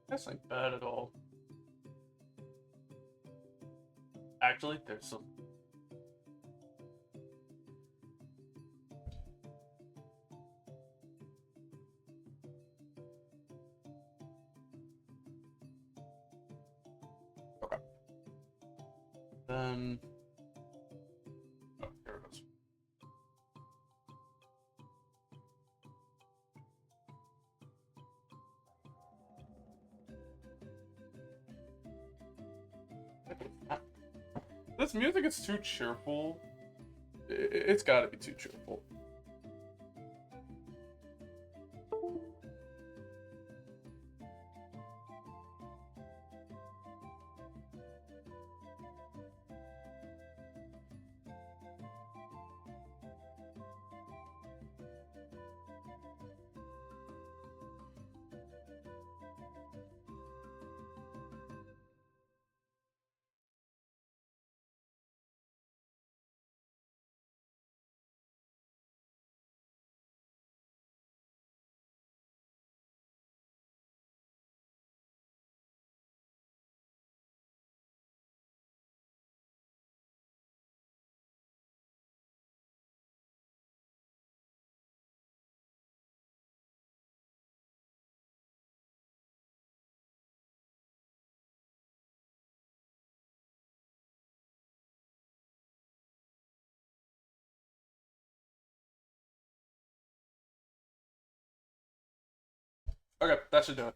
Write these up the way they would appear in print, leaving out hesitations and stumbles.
That's not bad at all. Actually, there's some. Okay. Then. Oh, here it goes. This music is too cheerful. It's gotta be too cheerful. Okay, that should do it.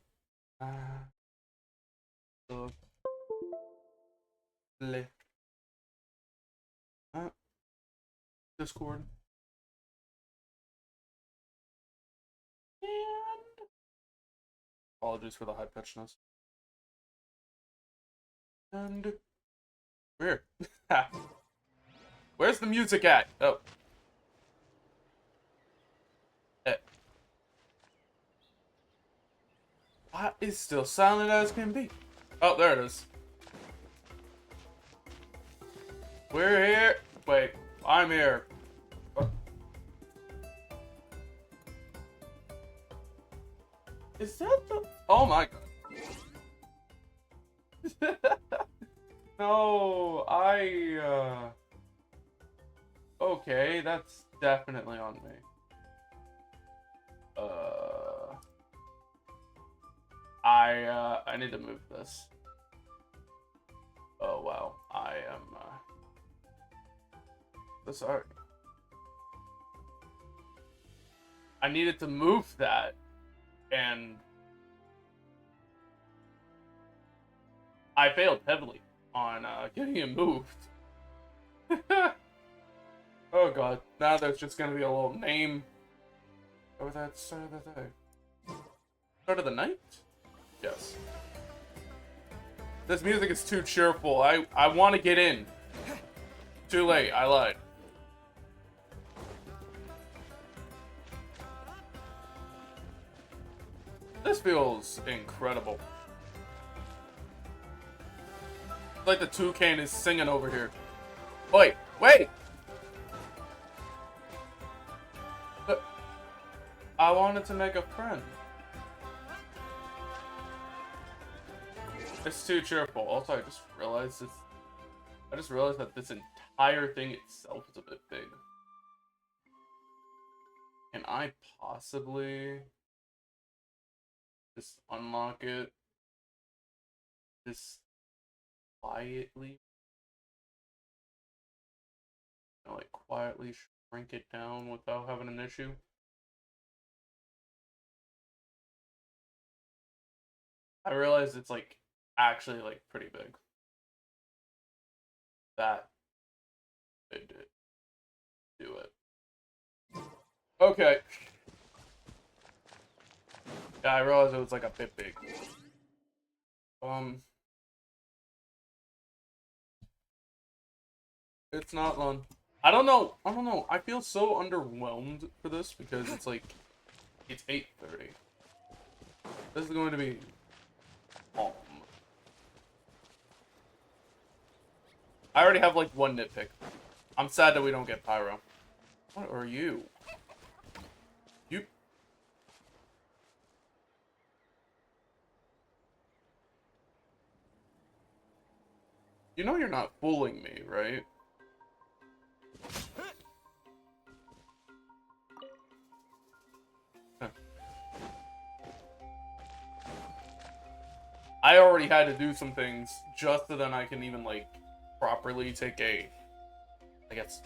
Play. Discord. And apologies for the high pitchedness. And weird. Where's the music at? Oh. What is still silent as can be? Oh, there it is. We're here. Wait, I'm here. Is that the... Oh my god. No, Okay, that's definitely on me. I need to move this. Oh wow, I am, sorry. I needed to move that, and I failed heavily on getting it moved. Oh god, now there's just gonna be a little name. Oh, that's start of the day. Start of the night? Yes. This music is too cheerful. I want to get in. Too late, I lied. This feels incredible. It's like the toucan is singing over here. Wait, wait! But I wanted to make a friend. It's too cheerful. Also, I just realized that this entire thing itself is a bit big. Can I possibly just unlock it? Just quietly? Like quietly shrink it down without having an issue? I realize it's like actually like pretty big. That did do it. Okay. Yeah, I realized it was like a bit big. It's not long. I don't know. I feel so underwhelmed for this because it's like it's 8:30. This is going to be I already have like one nitpick. I'm sad that we don't get pyro. What are you? You You know you're not fooling me, right? Huh. I already had to do some things just so then I can even, like, properly take a, I guess,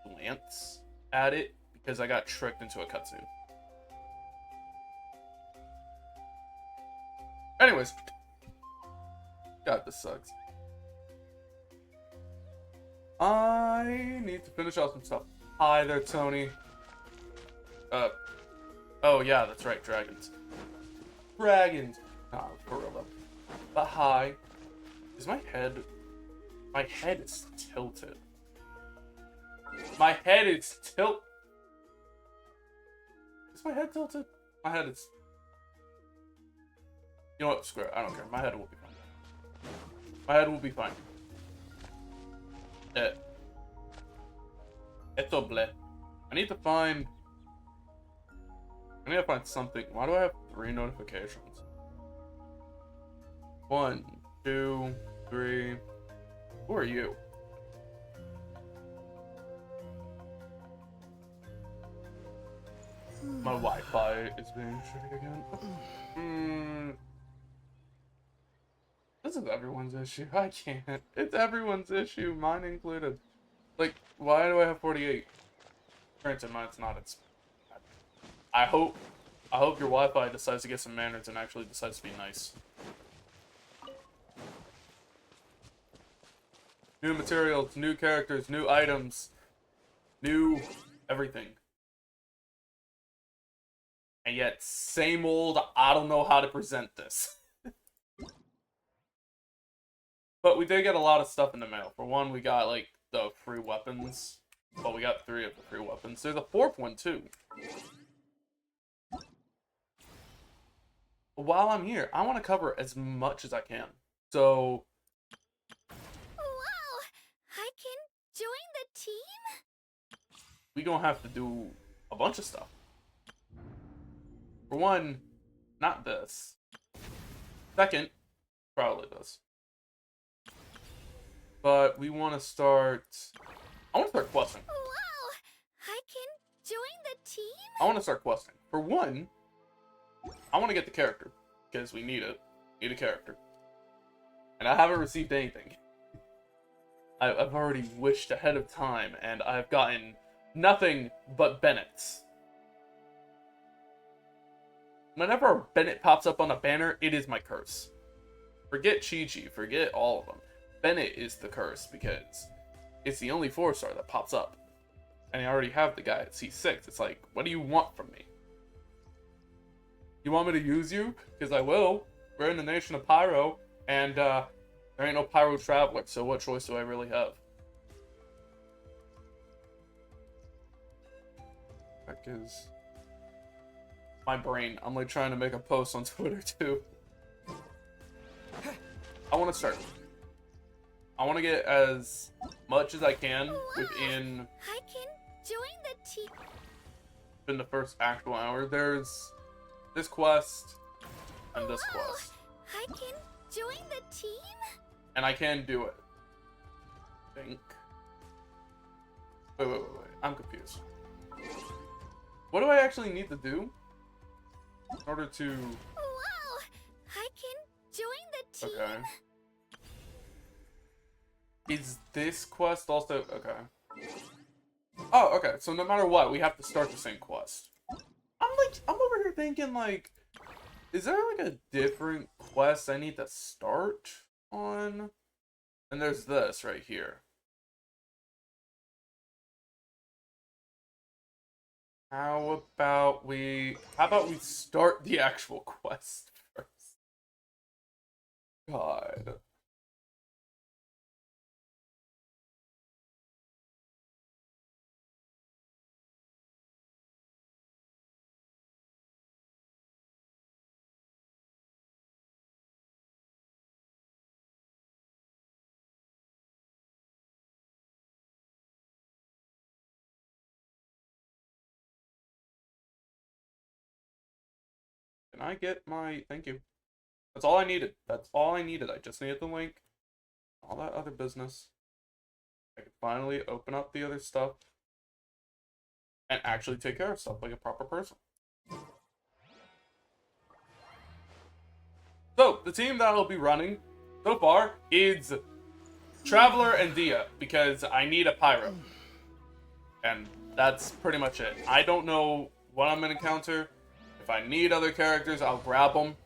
glance at it, because I got tricked into a cutscene. Anyways. God, this sucks. I need to finish off some stuff. Hi there, Tony. Oh yeah, that's right, dragons. Dragons! Nah, for real though. But hi. Is my head... My head is tilted. My head is Is my head tilted? My head is... You know what, screw it, I don't care. My head will be fine. My head will be fine. Eto ble. I need to find something. Why do I have 3 notifications? 1, 2, 3. Who are you? My Wi-Fi is being shitty again. This is everyone's issue. I can't. It's everyone's issue, mine included. Like, why do I have 48? Granted, mine's not. It's. I hope your Wi-Fi decides to get some manners and actually decides to be nice. New materials, new characters, new items, new everything. And yet, same old, I don't know how to present this. But we did get a lot of stuff in the mail. For one, we got, like, the free weapons. Well, we got 3 of the free weapons. There's a 4th one, too. While I'm here, I want to cover as much as I can. So... Wow! I can join the team? We gonna have to do a bunch of stuff. For one, not this. Second, probably this. But we want to start... I want to start questing. Wow! I can join the team? I want to start questing. For one, I want to get the character. Because we need it. Need a character. And I haven't received anything. I've already wished ahead of time, and I've gotten nothing but Bennett's. Whenever a Bennett pops up on a banner, it is my curse. Forget Chi-Chi, forget all of them. Bennett is the curse, because it's the only 4-star that pops up. And I already have the guy at C6. It's like, what do you want from me? You want me to use you? Because I will. We're in the nation of Pyro, and there ain't no Pyro Traveler, so what choice do I really have? Heck is... my brain. I'm like trying to make a post on Twitter too. I want to start. I want to get as much as I can within... I can join the team. In the first actual hour. There's this quest and this quest. I can join the team? And I can do it. I think. Wait. I'm confused. What do I actually need to do in order to... Wow! I can join the team? Okay. Is this quest also... Okay. Oh, okay. So no matter what, we have to start the same quest. I'm over here thinking, like... Is there, like, a different quest I need to start on? And there's this right here. How about we start the actual quest first? God. Can I get my... Thank you. That's all I needed. That's all I needed. I just needed the link. all that other business. I can finally open up the other stuff and actually take care of stuff like a proper person. So, the team that I'll be running so far is Traveler and Dia, because I need a Pyro. And that's pretty much it. I don't know what I'm going to encounter. If I need other characters, I'll grab them.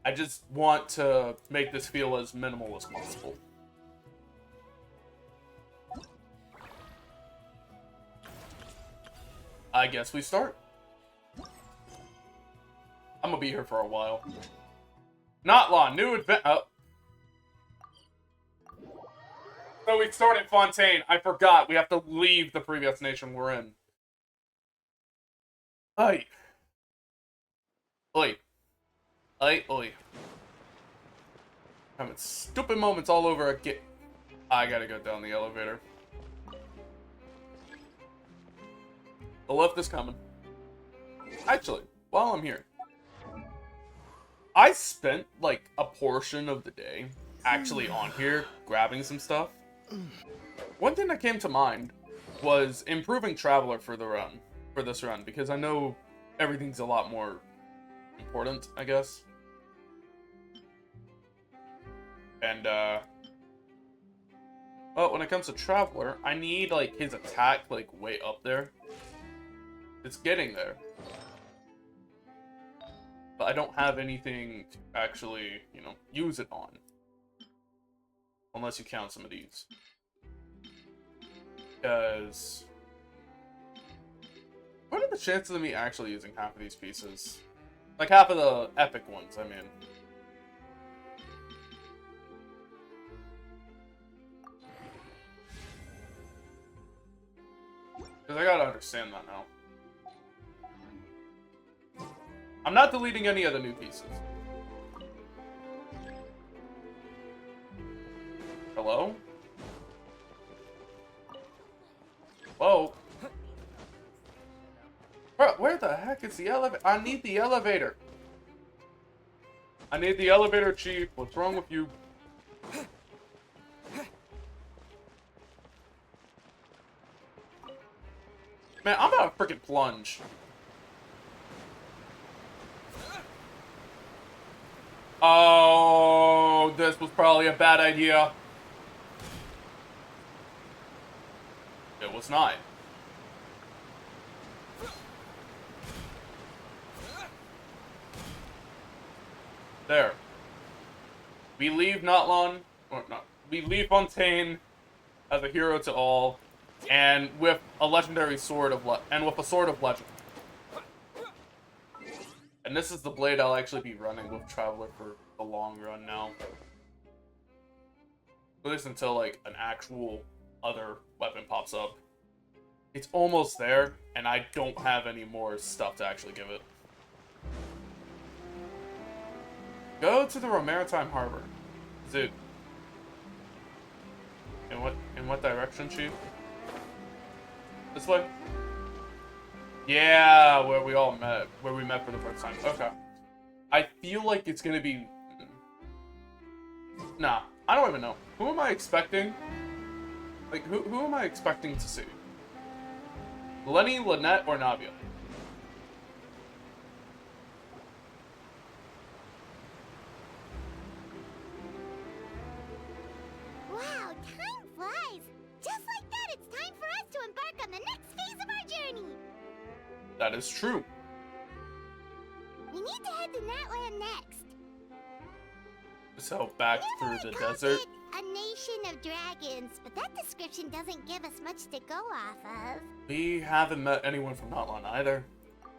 I just want to make this feel as minimal as possible. I guess we start. I'm gonna be here for a while. Natlan, new advent. Oh. So we start at Fontaine. I forgot. We have to leave the previous nation we're in. Oi. Oi. Oi, oi. Having stupid moments all over again. I gotta go down the elevator. The lift is coming. Actually, while I'm here, I spent like a portion of the day actually on here grabbing some stuff. One thing that came to mind was improving Traveler for this run, because I know everything's a lot more important, I guess. And well, when it comes to Traveler, I need like his attack like way up there. It's getting there. But I don't have anything to actually, you know, use it on. Unless you count some of these. Because what are the chances of me actually using half of these pieces? Like half of the epic ones, I mean. Because I gotta understand that now. I'm not deleting any of the new pieces. Hello? Whoa. Bro, where the heck is the elevator? I need the elevator. I need the elevator, Chief. What's wrong with you? Man, I'm about to freaking plunge. Oh, this was probably a bad idea. It was not. There. We leave Natlan, or not, we leave Fontaine as a hero to all, and with a legendary sword of legend. And this is the blade I'll actually be running with Traveler for the long run now. At least until, like, an actual other weapon pops up. It's almost there, and I don't have any more stuff to actually give it. Go to the Maritime Harbor. Dude. In what direction, Chief? This way? Yeah, where we met for the first time. Okay. I feel like it's gonna be... Nah, I don't even know. Who am I expecting? Like, who am I expecting to see? Lenny, Lynette, or Navia? Wow, time flies. Just like that, it's time for us to embark on the next phase of our journey. That is true. We need to head to Natlan next. So back through the desert. A nation of dragons, but that description doesn't give us much to go off of. We haven't met anyone from Natlan either.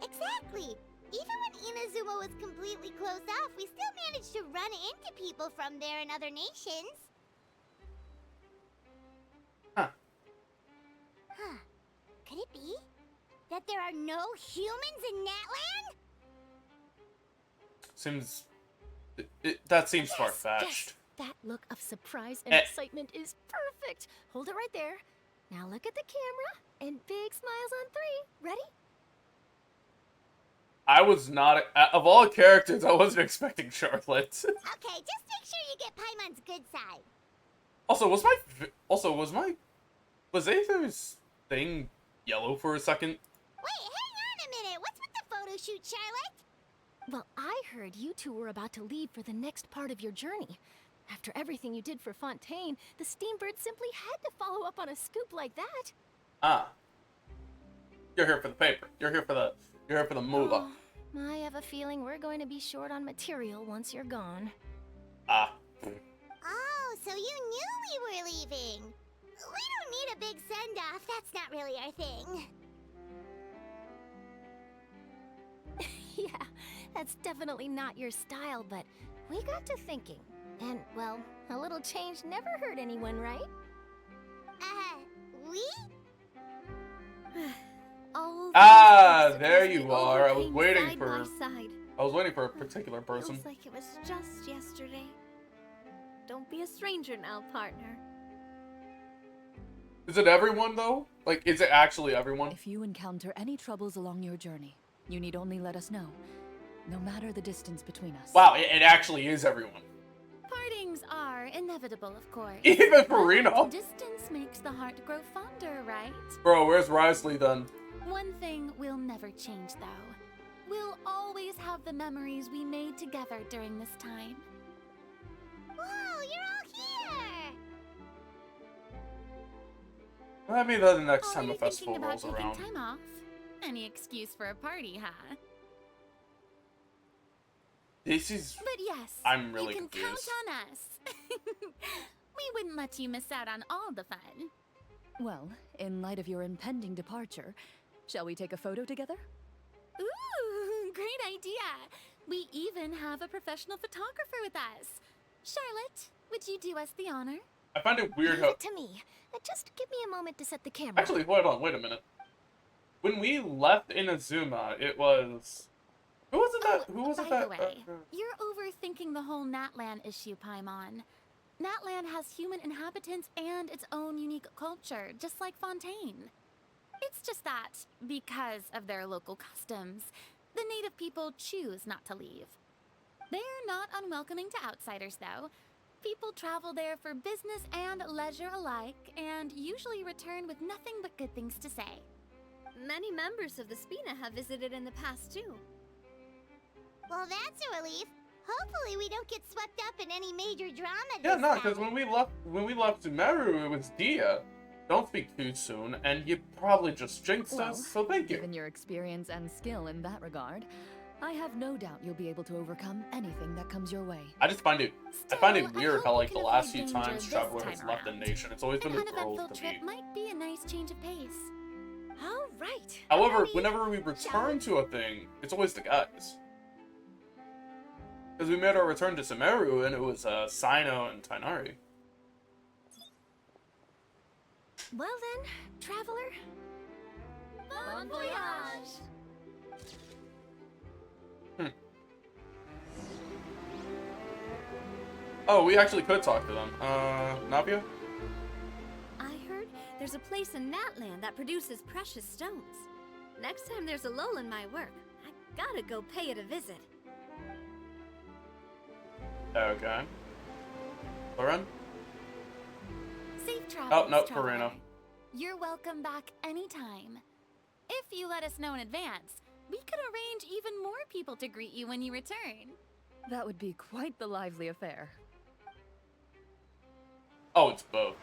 Exactly. Even when Inazuma was completely closed off, we still managed to run into people from there in other nations. Huh. Huh. Could it be that there are no humans in Natlan? Seems... that seems far-fetched. Yes. That look of surprise and excitement is perfect. Hold it right there. Now look at the camera and big smiles on 3. Ready? I was not... Of all characters, I wasn't expecting Charlotte. Okay, just make sure you get Paimon's good side. Also, was Aether's thing yellow for a second? Wait, hang on a minute. What's with the photo shoot, Charlotte? Well, I heard you two were about to leave for the next part of your journey. After everything you did for Fontaine, the Steambird simply had to follow up on a scoop like that. Ah. You're here for the paper. You're here for the moolah. Oh, I have a feeling we're going to be short on material once you're gone. Ah. Oh, so you knew we were leaving. We don't need a big send-off. That's not really our thing. Yeah, that's definitely not your style, but we got to thinking. And, well, a little change never hurt anyone, right? We? There you are. I was waiting for a particular person. Feels like it was just yesterday. Don't be a stranger now, partner. Is it everyone though? Like, is it actually everyone? If you encounter any troubles along your journey, you need only let us know. No matter the distance between us. Wow, it actually is everyone. Partings are inevitable, of course. Even Farina. But distance makes the heart grow fonder, right? Bro, where's Risley then? One thing will never change, though. We'll always have the memories we made together during this time. Whoa, you're all here! Let me know the next time Already the festival thinking about rolls taking around. time off? Any excuse for a party, huh? This is... But yes, I'm really you can confused. count on us. We wouldn't let you miss out on all the fun. Well, in light of your impending departure, shall we take a photo together? Ooh, great idea. We even have a professional photographer with us. Charlotte, would you do us the honor? I find it weird Leave how... it to me. Just give me a moment to set the camera. Actually, hold on, wait a minute. When we left Inazuma, it was... Who was it By that... the way, you're overthinking the whole Natlan issue, Paimon. Natlan has human inhabitants and its own unique culture, just like Fontaine. It's just that, because of their local customs, the native people choose not to leave. They're not unwelcoming to outsiders, though. People travel there for business and leisure alike, and usually return with nothing but good things to say. Many members of the Spina have visited in the past, too. Well, that's a relief. Hopefully we don't get swept up in any major drama Yeah, this no, time. because when we left Sumeru, it was Dia. Don't speak too soon, and you probably just jinxed Well, us, so thank you. Given your experience and skill in that regard, I have no doubt you'll be able to overcome anything that comes your way. I just find it Still, weird how, hope like, you the can last avoid few danger times this Traveler time has left the around. nation, it's always An been the girls uneventful to trip meet. might be a nice change of pace. All right. However, Alrighty. whenever we return to a thing, it's always the guys. Because we made our return to Sumeru, and it was Sino and Tainari. Well then, traveler. Bon voyage! Oh, we actually could talk to them. Navia? I heard there's a place in Natlan that produces precious stones. Next time there's a lull in my work, I gotta go pay it a visit. Okay. Loren? Safe travels, Oh, no, traveler. Farina. You're welcome back anytime. If you let us know in advance, we could arrange even more people to greet you when you return. That would be quite the lively affair. Oh, it's both.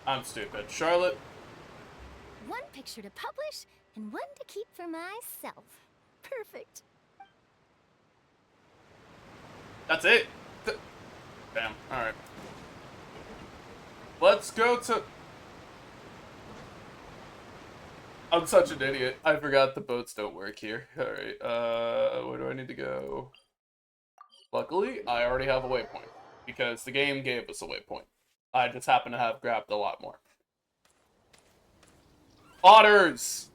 I'm stupid. Charlotte? One picture to publish and one to keep for myself. Perfect. That's it? Damn, alright. Let's go to... I'm such an idiot. I forgot the boats don't work here. Alright, where do I need to go? Luckily, I already have a waypoint, because the game gave us a waypoint. I just happen to have grabbed a lot more. Otters!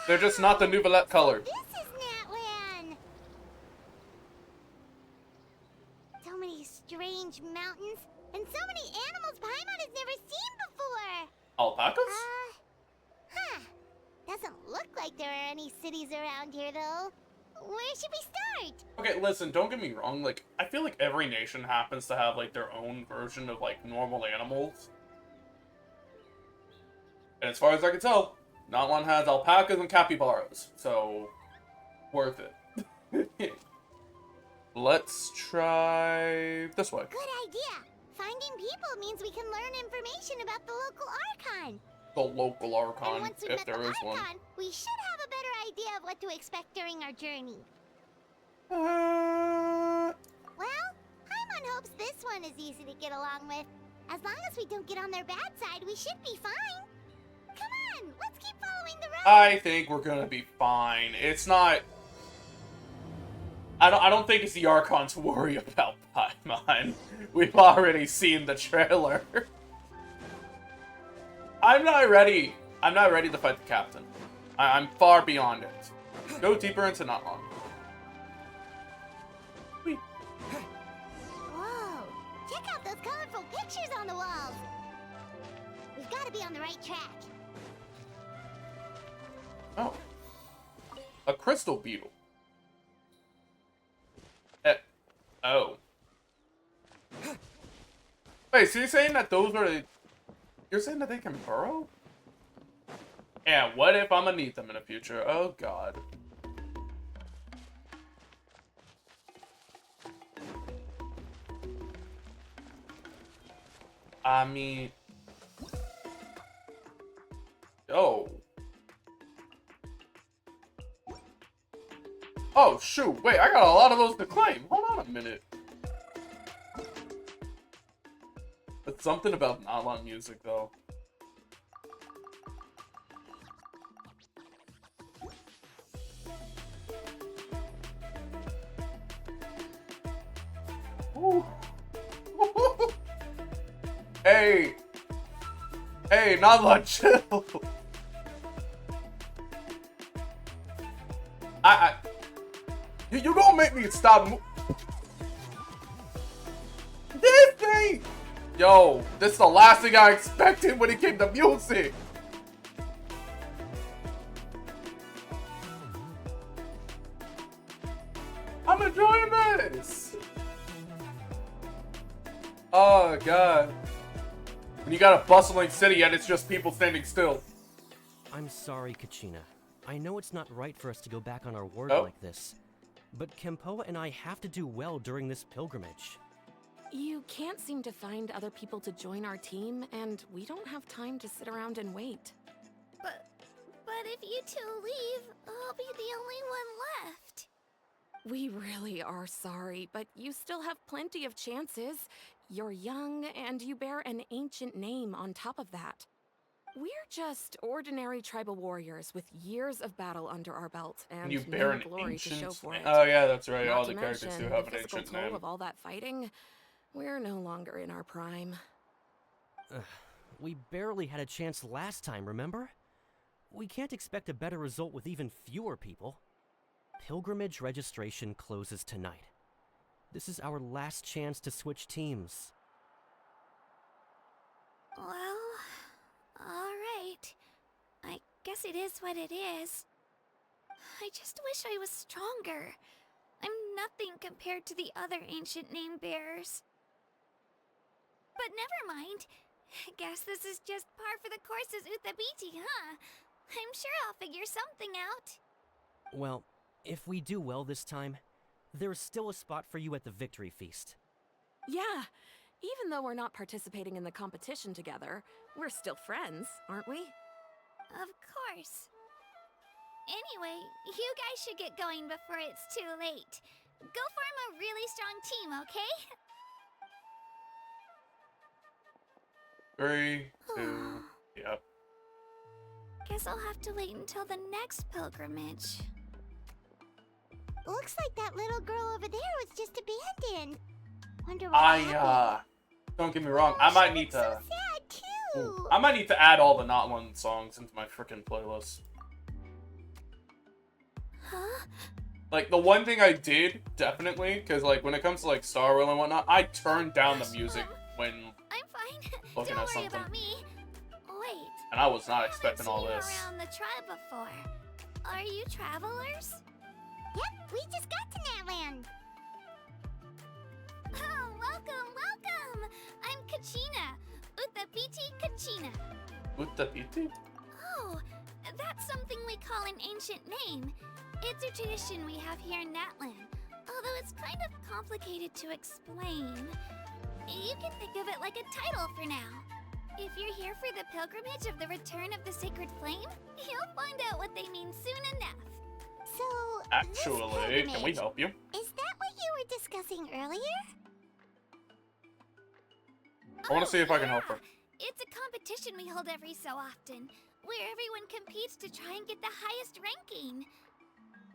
They're just not the Nouvellette color. This is Natlan! So many strange mountains, and so many animals Paimon has never seen before! Alpacas? Huh. Doesn't look like there are any cities around here, though. Where should we start? Okay, listen, don't get me wrong, like, I feel like every nation happens to have, like, their own version of, like, normal animals. And as far as I can tell, Natlan has alpacas and capybaras, so worth it. Let's try this way. Good idea. Finding people means we can learn information about the local Archon. The local And Archon, once we've if met there the is one. Archon, we should have a better idea of what to expect during our journey. Uh, Well, Paimon hopes this one is easy to get along with. As long as we don't get on their bad side, we should be fine. Come on, let's keep following the road. I think we're gonna be fine. It's not... I don't think it's the Archon to worry about, Paimon. We've already seen the trailer. I'm not ready. I'm not ready to fight the captain. I'm far beyond it. Go deeper into Natlan. Whee. Whoa, check out those colorful pictures on the walls. We've got to be on the right track. Oh. A crystal beetle. Oh. Wait, so you're saying that those are the... You're saying that they can burrow? Yeah, what if I'm gonna need them in the future? Oh, God. I mean... Oh. Oh, shoot. Wait, I got a lot of those to claim. Hold on a minute. It's something about Natlan music, though. Ooh. Hey! Hey, Natlan, chill! You gonna make me stop this thing! Yo, this is the last thing I expected when it came to music! I'm enjoying this! Oh, God. When you got a bustling city and it's just people standing still. I'm sorry, Kachina. I know it's not right for us to go back on our word Oh. like this. But Kempoa and I have to do well during this pilgrimage. You can't seem to find other people to join our team, and we don't have time to sit around and wait. But if you two leave, I'll be the only one left. We really are sorry, but you still have plenty of chances. You're young, and you bear an ancient name on top of that. We're just ordinary tribal warriors with years of battle under our belt and You bear no an glory to show ancient for name. it. Oh, yeah, that's right. Not All to the characters do mention have the an physical ancient toll name. of all that fighting. We're no longer in our prime. We barely had a chance last time, remember? We can't expect a better result with even fewer people. Pilgrimage registration closes tonight. This is our last chance to switch teams. Well, alright. I guess it is what it is. I just wish I was stronger. I'm nothing compared to the other ancient name bearers. But never mind. Guess this is just par for the course as Uthabiti, huh? I'm sure I'll figure something out. Well, if we do well this time, there's still a spot for you at the victory feast. Yeah, even though we're not participating in the competition together, we're still friends, aren't we? Of course. Anyway, you guys should get going before it's too late. Go form a really strong team, okay? 3, 2, yep. Guess I'll have to wait until the next pilgrimage. Looks like that little girl over there was just abandoned. Wonder what happened. Don't get me wrong, I might need So to... sad too. I might need to add all the Natlan songs into my frickin' playlist. Huh? Like, the one thing I did, definitely, because, like, when it comes to, like, Star Rail and whatnot, I turned down the music when... I'm fine. Looking Don't at worry something. about me. Wait. And I was not I haven't expecting all seen you this. around the tribe before. Are you travelers? Yep, we just got to Natland. Oh, welcome! I'm Kachina. Uthapiti Kachina. Uthapiti? Oh, that's something we call an ancient name. It's a tradition we have here in Natlan, although it's kind of complicated to explain. You can think of it like a title for now. If you're here for the pilgrimage of the return of the sacred flame, you'll find out what they mean soon enough. So, Actually, can we help you? Is that what you were discussing earlier? I want to see if I can help her. It's a competition we hold every so often, where everyone competes to try and get the highest ranking.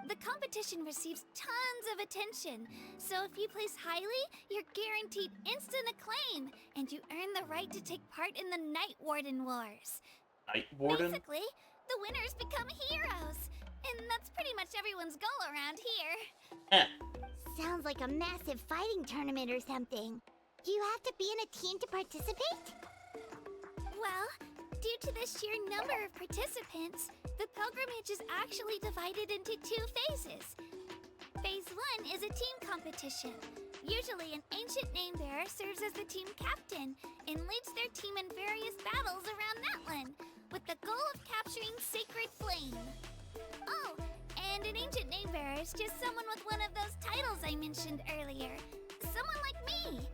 The competition receives tons of attention, so if you place highly, you're guaranteed instant acclaim, and you earn the right to take part in the Night Warden Wars. Night Warden? Basically, the winners become heroes, and that's pretty much everyone's goal around here. Sounds like a massive fighting tournament or something. Do you have to be in a team to participate? Well, due to the sheer number of participants, the pilgrimage is actually divided into 2 phases. Phase 1 is a team competition. Usually an ancient name bearer serves as the team captain and leads their team in various battles around Natlan, with the goal of capturing Sacred Flame. Oh, and an ancient name bearer is just someone with one of those titles I mentioned earlier. Someone like me.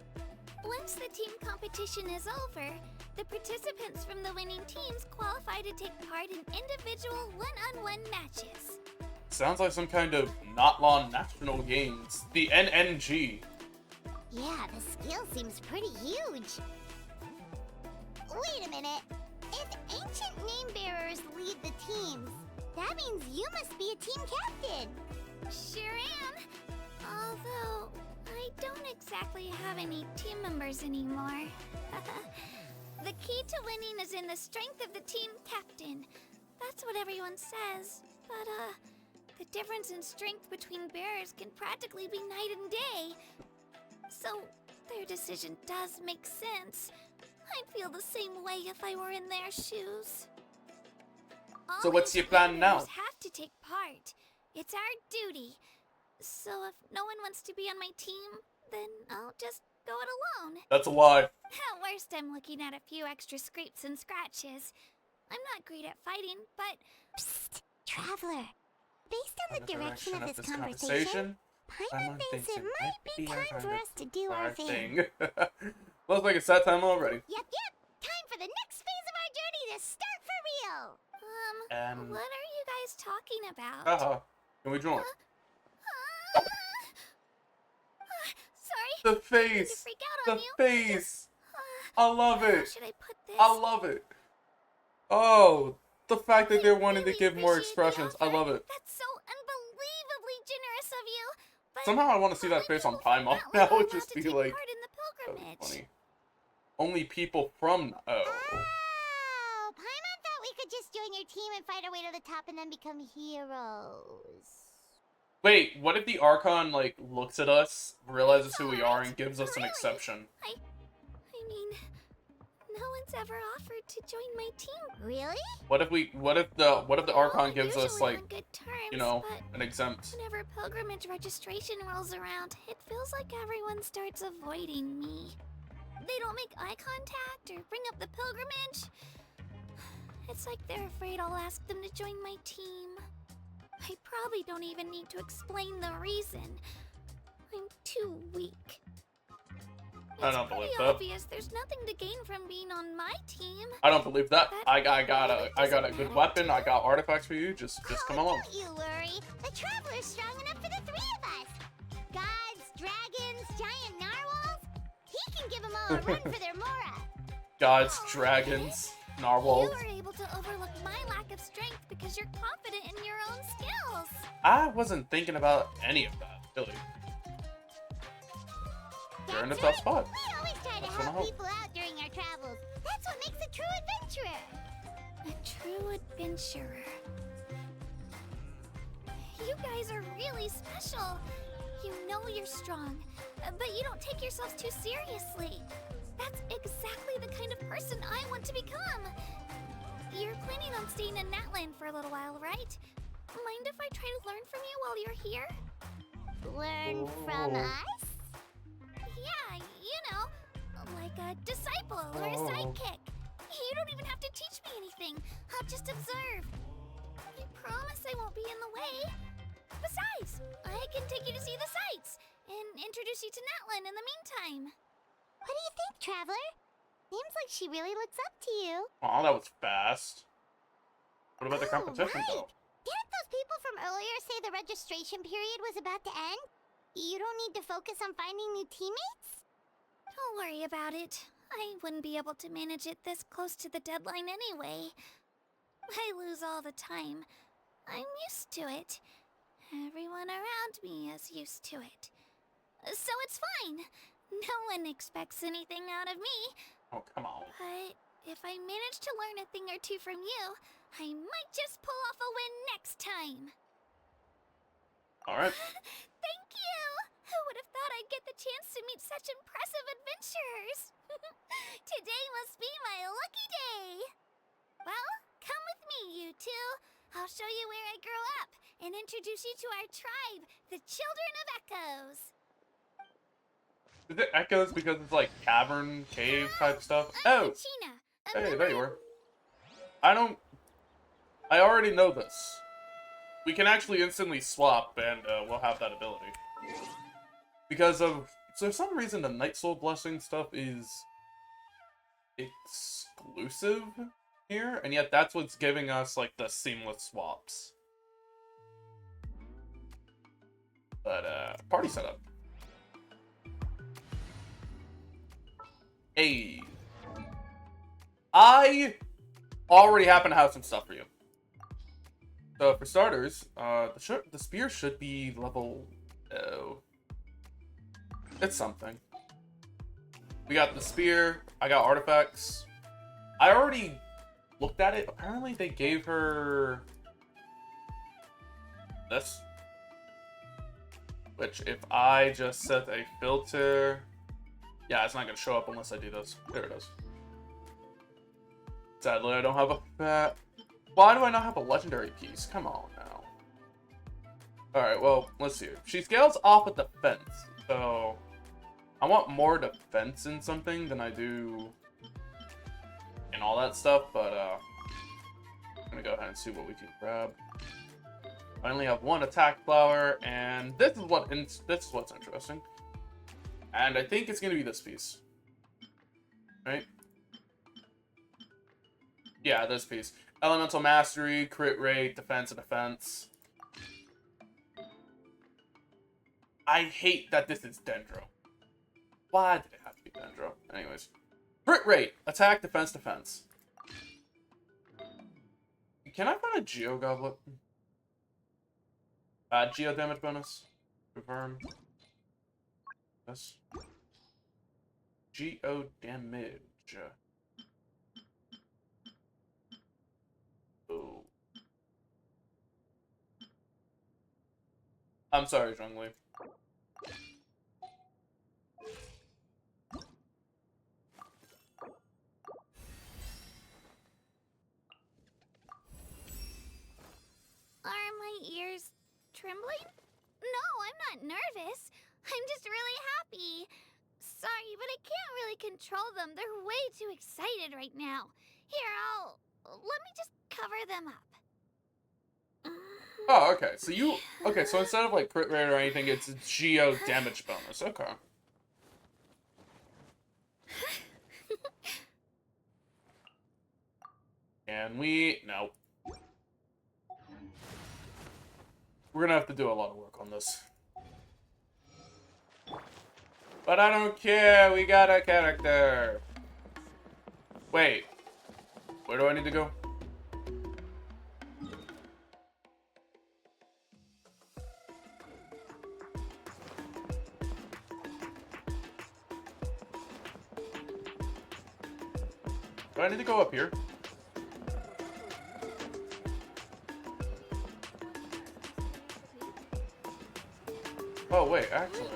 Once the team competition is over, the participants from the winning teams qualify to take part in individual one-on-one matches. Sounds like some kind of Natlan National Games. The NNG. Yeah, the scale seems pretty huge. Wait a minute. If ancient name bearers lead the teams, that means you must be a team captain. Sure am. Although, I don't exactly have any team members anymore. The key to winning is in the strength of the team captain. That's what everyone says. But, the difference in strength between bearers can practically be night and day. So, their decision does make sense. I'd feel the same way if I were in their shoes. So what's your plan now? All have to take part. It's our duty. So if no one wants to be on my team, then I'll just go it alone. That's a lie. At worst, I'm looking at a few extra scrapes and scratches. I'm not great at fighting, but... Psst! Traveler! Based on the direction of this conversation, Paimon thinks it might be time for us to do our thing. Looks like it's that time already. Yep! Time for the next phase of our journey to start for real! What are you guys talking about? Haha. Can we join? Sorry. The face! To freak out on The you. face! I love How it! should I put this? I love it! Oh, the fact that they're wanting to really give more appreciate the expressions. I offer. love it. That's so unbelievably generous of you. But Somehow I want to see that only face on people from Paimon. Natlan That are would allowed just to be take like... part in the That would be pilgrimage. funny. Only people from... Oh. Oh, Paimon thought we could just join your team and fight our way to the top and then become heroes. Wait, what if the Archon, like, looks at us, realizes who we are, and gives us an exception? I mean, no one's ever offered to join my team. Really? What if the Archon gives us, Usually like, on good terms, you know, but an exempt... whenever pilgrimage registration rolls around, it feels like everyone starts avoiding me. They don't make eye contact or bring up the pilgrimage. It's like they're afraid I'll ask them to join my team. I probably don't even need to explain the reason. I'm too weak. I It's don't believe pretty that. obvious there's nothing to gain from being on my team. I don't believe that. But I got a doesn't good matter weapon. to I you. got artifacts for you. Just come along. Don't you worry. The Traveler's strong enough for the 3 of us. Gods, dragons, giant narwhals. He can give them all a run for their mora. Gods, Oh, dragons, You narwhals. were able to overlook my lack of strength because you're confident in your own skills. I wasn't thinking about any of that, really. You're in a That's tough right. spot. We always try to That's what I help hope. people out during our travels. That's what makes a true adventurer. A true adventurer. You guys are really special. You know you're strong, but you don't take yourselves too seriously. That's exactly the kind of person I want to become. You're planning on staying in Natlan for a little while, right? My mind if I try to learn from you while you're here? Learn from us? Yeah, you know, like a disciple or a sidekick. You don't even have to teach me anything. I'll just observe. I promise I won't be in the way. Besides, I can take you to see the sights and introduce you to Natlan in the meantime. What do you think, Traveler? Seems like she really looks up to you. Aw, that was fast. What about the Oh, competition, right. though? Didn't those people from earlier say the registration period was about to end? You don't need to focus on finding new teammates? Don't worry about it. I wouldn't be able to manage it this close to the deadline anyway. I lose all the time. I'm used to it. Everyone around me is used to it. So it's fine. No one expects anything out of me. Oh, come on. But if I manage to learn a thing or two from you, I might just pull off a win next time. Alright. Thank you! Who would have thought I'd get the chance to meet such impressive adventurers? Today must be my lucky day. Well, come with me, you two. I'll show you where I grew up and introduce you to our tribe, the Children of Echoes. Is it echoes because it's like cavern, cave type stuff? Oh! China. Hey, there you are. I already know this. We can actually instantly swap, and we'll have that ability. Because of... For some reason, the Night Soul Blessing stuff is... exclusive here, and yet that's what's giving us, like, the seamless swaps. But, party setup. Hey. I already happen to have some stuff for you. So, for starters, the spear should be level... Oh. It's something. We got the spear. I got artifacts. I already looked at it. Apparently, they gave her... this. Which, if I just set a filter... Yeah, it's not going to show up unless I do this. There it is. Sadly, I don't have a... Why do I not have a legendary piece? Come on now. Alright, well, let's see. She scales off with defense, so... I want more defense in something than I do in all that stuff, but I'm gonna go ahead and see what we can grab. I only have one attack flower, and this is what's interesting. And I think it's gonna be this piece. Right? Yeah, this piece. Elemental Mastery, crit rate, defense and defense. I hate that this is Dendro. Why did it have to be Dendro? Anyways. Crit rate, attack, defense, defense. Can I find a Geo Goblet? Geo damage bonus. Confirm. Yes. Geo damage. Oh. I'm sorry, Zhongli. Are my ears trembling? No, I'm not nervous. I'm just really happy. Sorry, but I can't really control them. They're way too excited right now. Here, let me just cover them up. Oh, okay. So okay, so instead of like crit rate or anything, it's a Geo damage bonus. Okay. And no. We're gonna have to do a lot of work on this. But I don't care, we got a character. Wait. Where do I need to go? Do I need to go up here? Oh, wait, actually.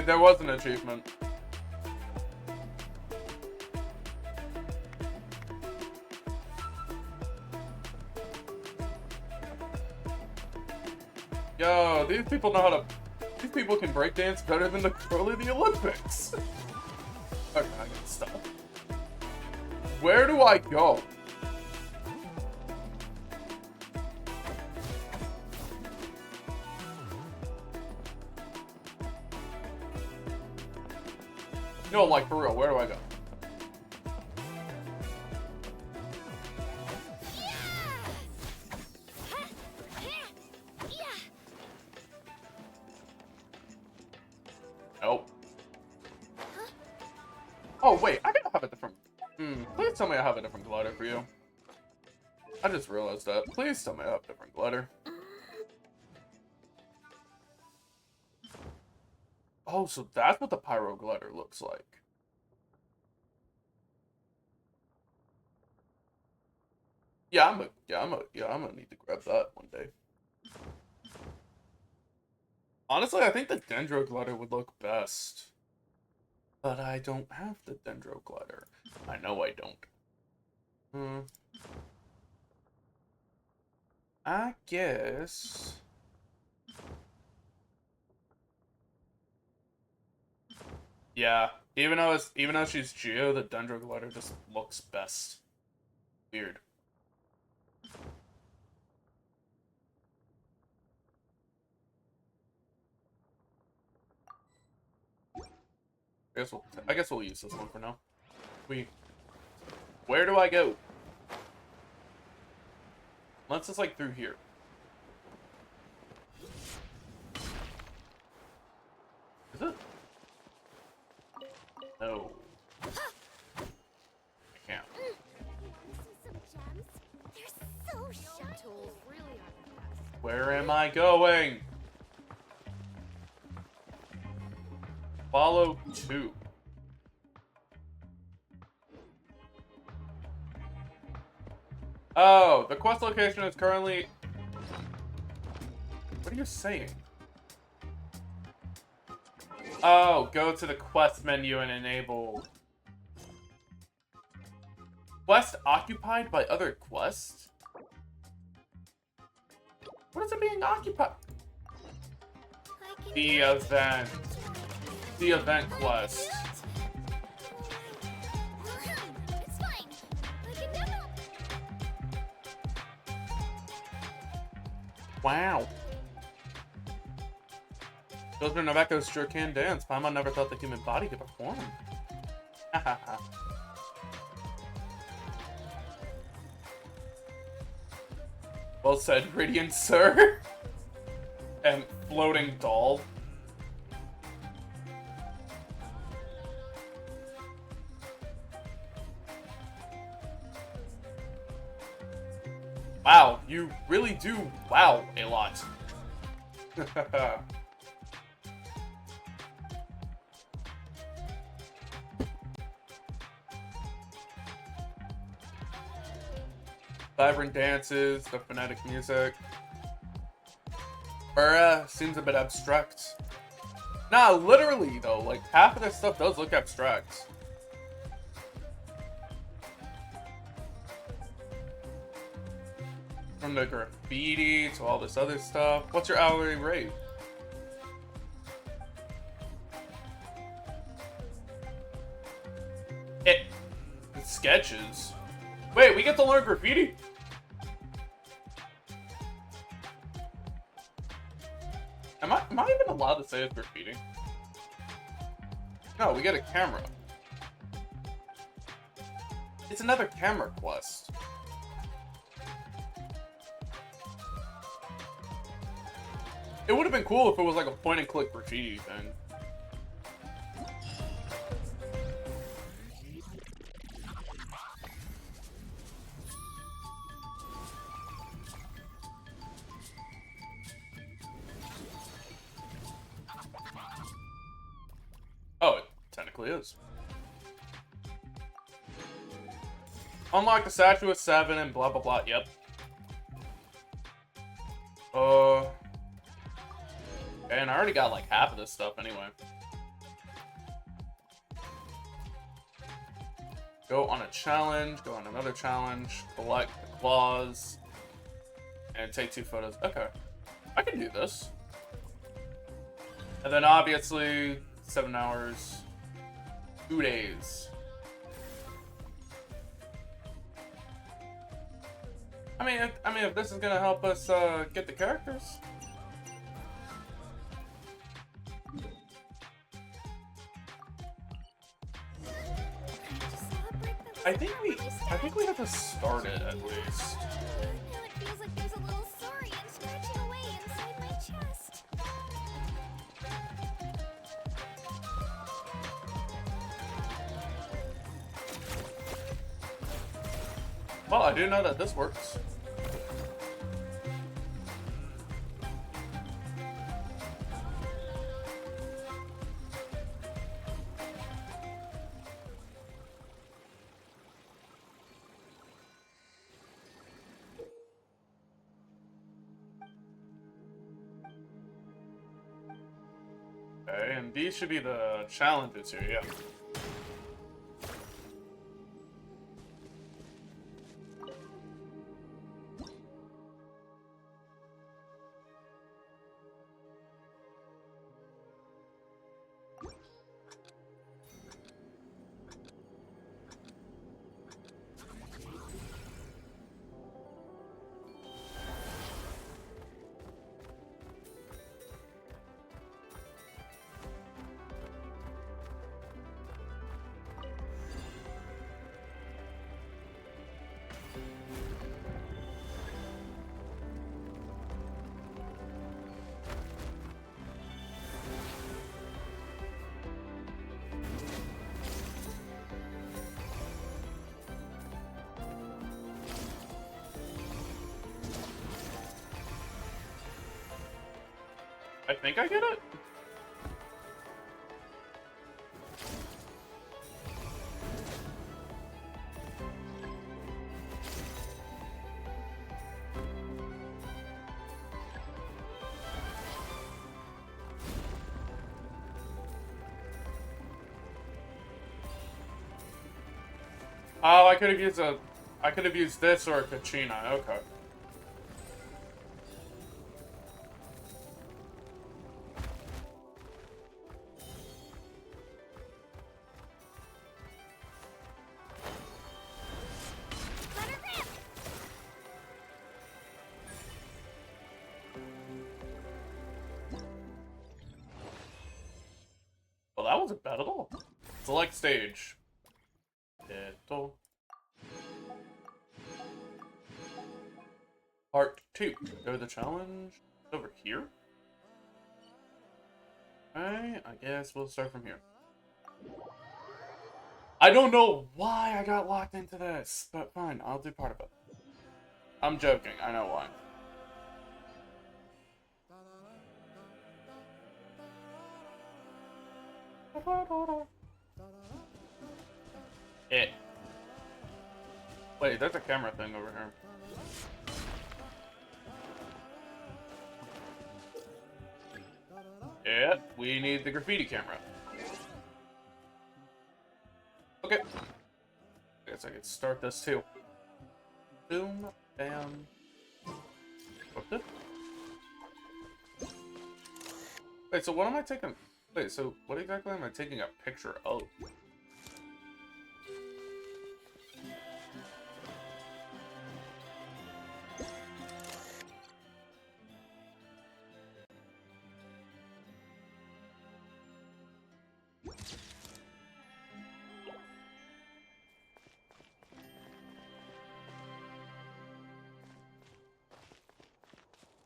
There was an achievement. Yo, these people know how to. These people can breakdance better than the girl in the Olympics. Okay, I gotta stop. Where do I go? No, like for real, where do I go? Nope. Oh wait, I gotta have a different. Please tell me I have a different glider for you. I just realized that. Please tell me I have a different glider. Oh, so that's what the pyro glider looks like. Yeah, I'm gonna need to grab that one day. Honestly, I think the Dendro glider would look best. But I don't have the Dendro glider. I know I don't. I guess. Yeah, even though she's Geo, the Dendro glider just looks best. Weird. I guess we'll use this one for now. Where do I go? Unless it's like through here. Is it? No. I can't. Where am I going? Follow 2. Oh, the quest location is currently... What are you saying? Oh, go to the quest menu and enable... Quest occupied by other quests? What is it being occupied? The event. The event quest. It's fine. I can do it. Wow. Children of Echoes sure can dance. Paimon never thought the human body could perform. Hahaha. Well said, Radiant Sir. And floating doll. Wow, you really do wow a lot. Vibrant dances, the phonetic music. Seems a bit abstract. Nah, literally though, like half of this stuff does look abstract. From the graffiti to all this other stuff. What's your hourly rate? It's sketches. Wait, we get to learn graffiti? Am I even allowed to say it's graffiti? No, we get a camera. It's another camera quest. It would have been cool if it was like a point and click graffiti thing. Oh, it technically is. Unlock the statue of 7 and blah blah blah. Yep. And I already got like half of this stuff anyway. Go on a challenge, go on another challenge, collect the claws, and take 2 photos. Okay. I can do this. And then obviously 7 hours, 2 days. I mean, if this is gonna help us get the characters. I think we have to start it at least. Now it feels like there's a little sorry and scratching away inside my chest. Well, I do know that this works. Okay, and these should be the challenges here, yeah. I think I get it. Oh, I could have used this or a Kachina. Okay. Let her rip! Well, that wasn't bad at all. Select stage. Part 2. Go to the challenge. Over here? Okay, I guess we'll start from here. I don't know why I got locked into this, but fine, I'll do part of it. I'm joking, I know why. Wait, there's a camera thing over here. Yeah, we need the graffiti camera. Okay. I guess I could start this too. Boom, bam. What's it? Wait, so what am I taking? Wait, so what exactly am I taking a picture of?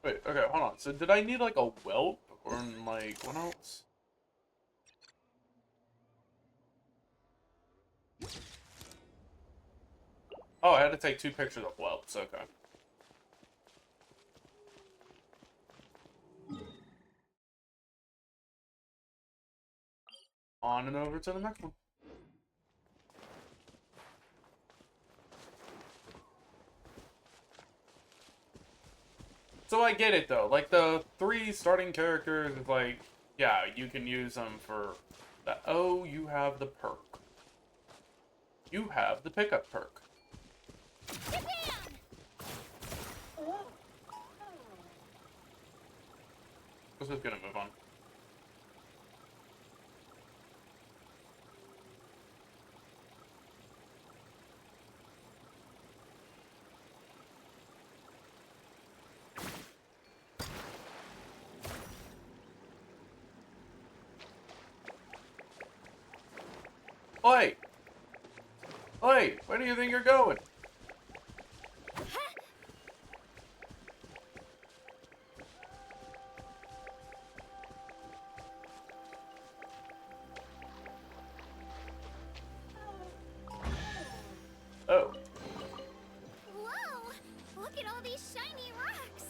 Wait, okay, hold on. So did I need like a whelp or like what else? Oh, I had to take 2 pictures of whelps, okay. On and over to the next one. So I get it though. Like the 3 starting characters is like, yeah, you can use them for that. Oh, you have the perk. You have the pickup perk. Let's just gonna move on. Oi! Oi! Where do you think you're going? Oh. Whoa! Look at all these shiny rocks!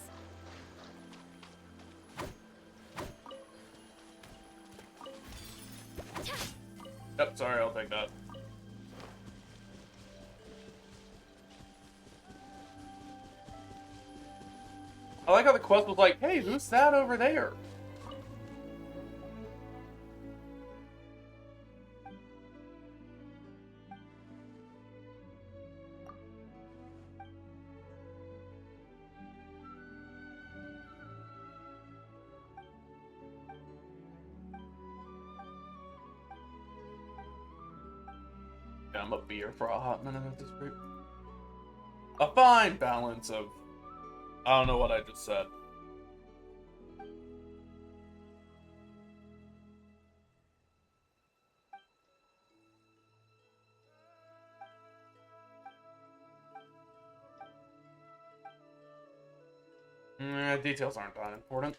Yep, sorry, I'll take that. I like how the quest was like, hey, who's that over there? Yeah, I'm a beer for a hot minute at this rate. A fine balance of... I don't know what I just said. Details aren't that important.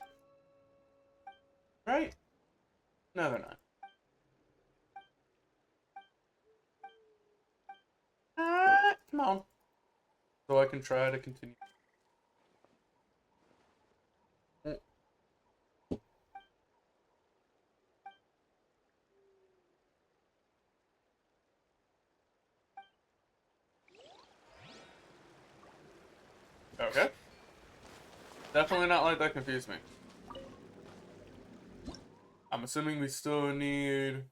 Right? No, they're not. Come on. So I can try to continue. Okay. Definitely not like that confused me. I'm assuming we still need...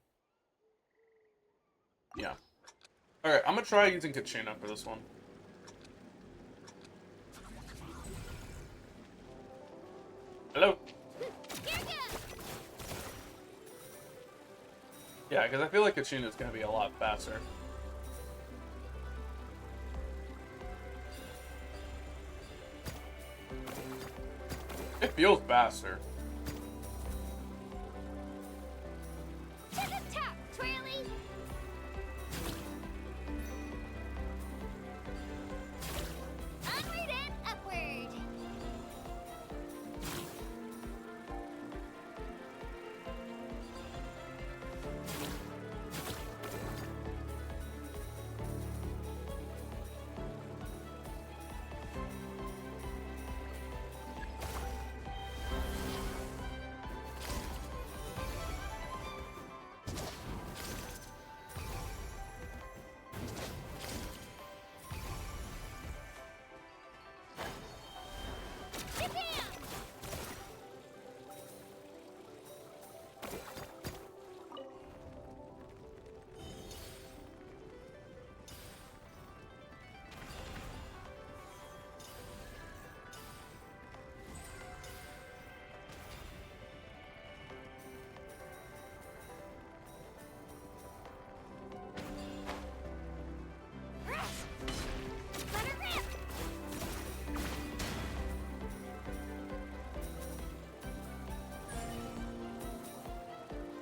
Yeah. Alright, I'm gonna try using Kachina for this one. Hello? Yeah, because I feel like Kachina's gonna be a lot faster. It feels faster. To the top, Twirly! Onward and upward!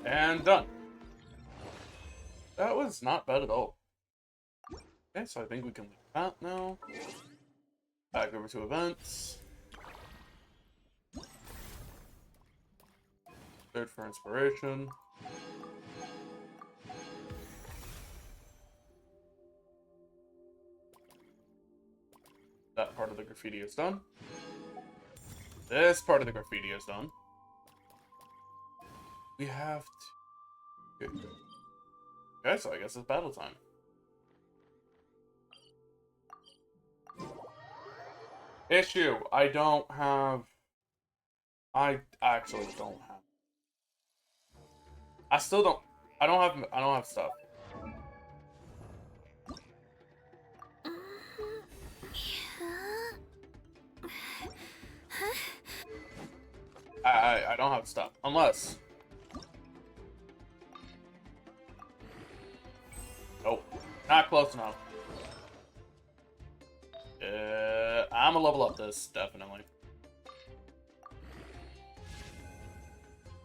And done. That was not bad at all. Okay, so I think we can leave that now. Back over to events. Search for inspiration. That part of the graffiti is done. This part of the graffiti is done. We have to... Okay, so I guess it's battle time. Issue. I don't have... I actually don't have... I still don't... I don't have stuff. I don't have to stop. Unless... Nope. Not close enough. I'm gonna level up this, definitely.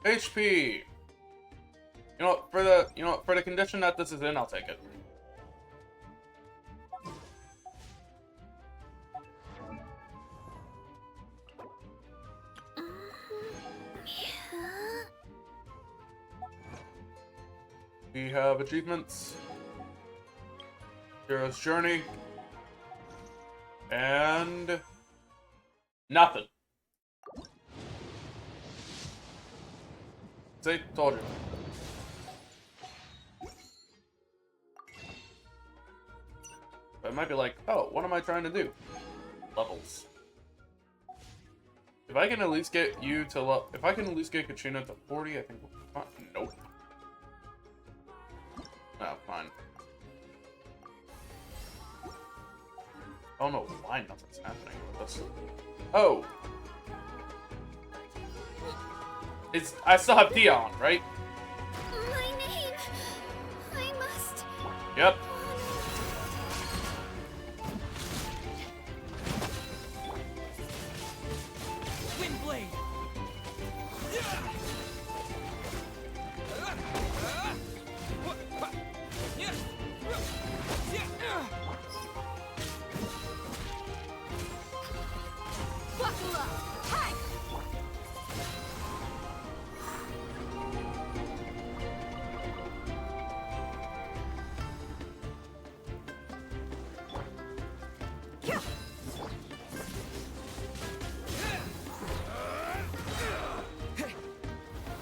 HP! You know what, for the condition that this is in, I'll take it. We have achievements. Hero's Journey. And... nothing. See? Told you. But it might be like, oh, what am I trying to do? Levels. If I can at least get you to if I can at least get Katrina to 40, I think we'll be fine. Nope. Oh, fine. I don't know why nothing's happening with this. Oh! I still have Dion, right? My name. I must. Yep. Windblade! Buckle up! Hi!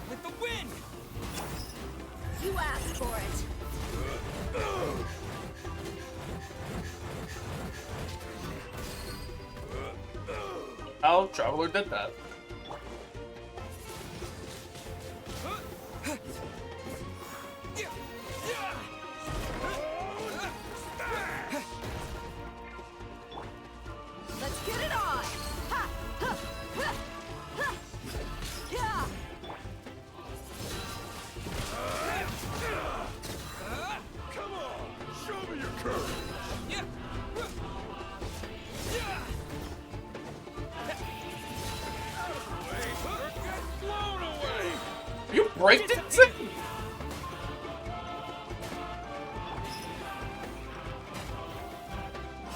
With the wind! You asked for it. How Traveler did that. Let's get it on! Ha! Ha! Ha! Ha! Yeah! Come on, show me your courage. Get blown away. You breakdancing?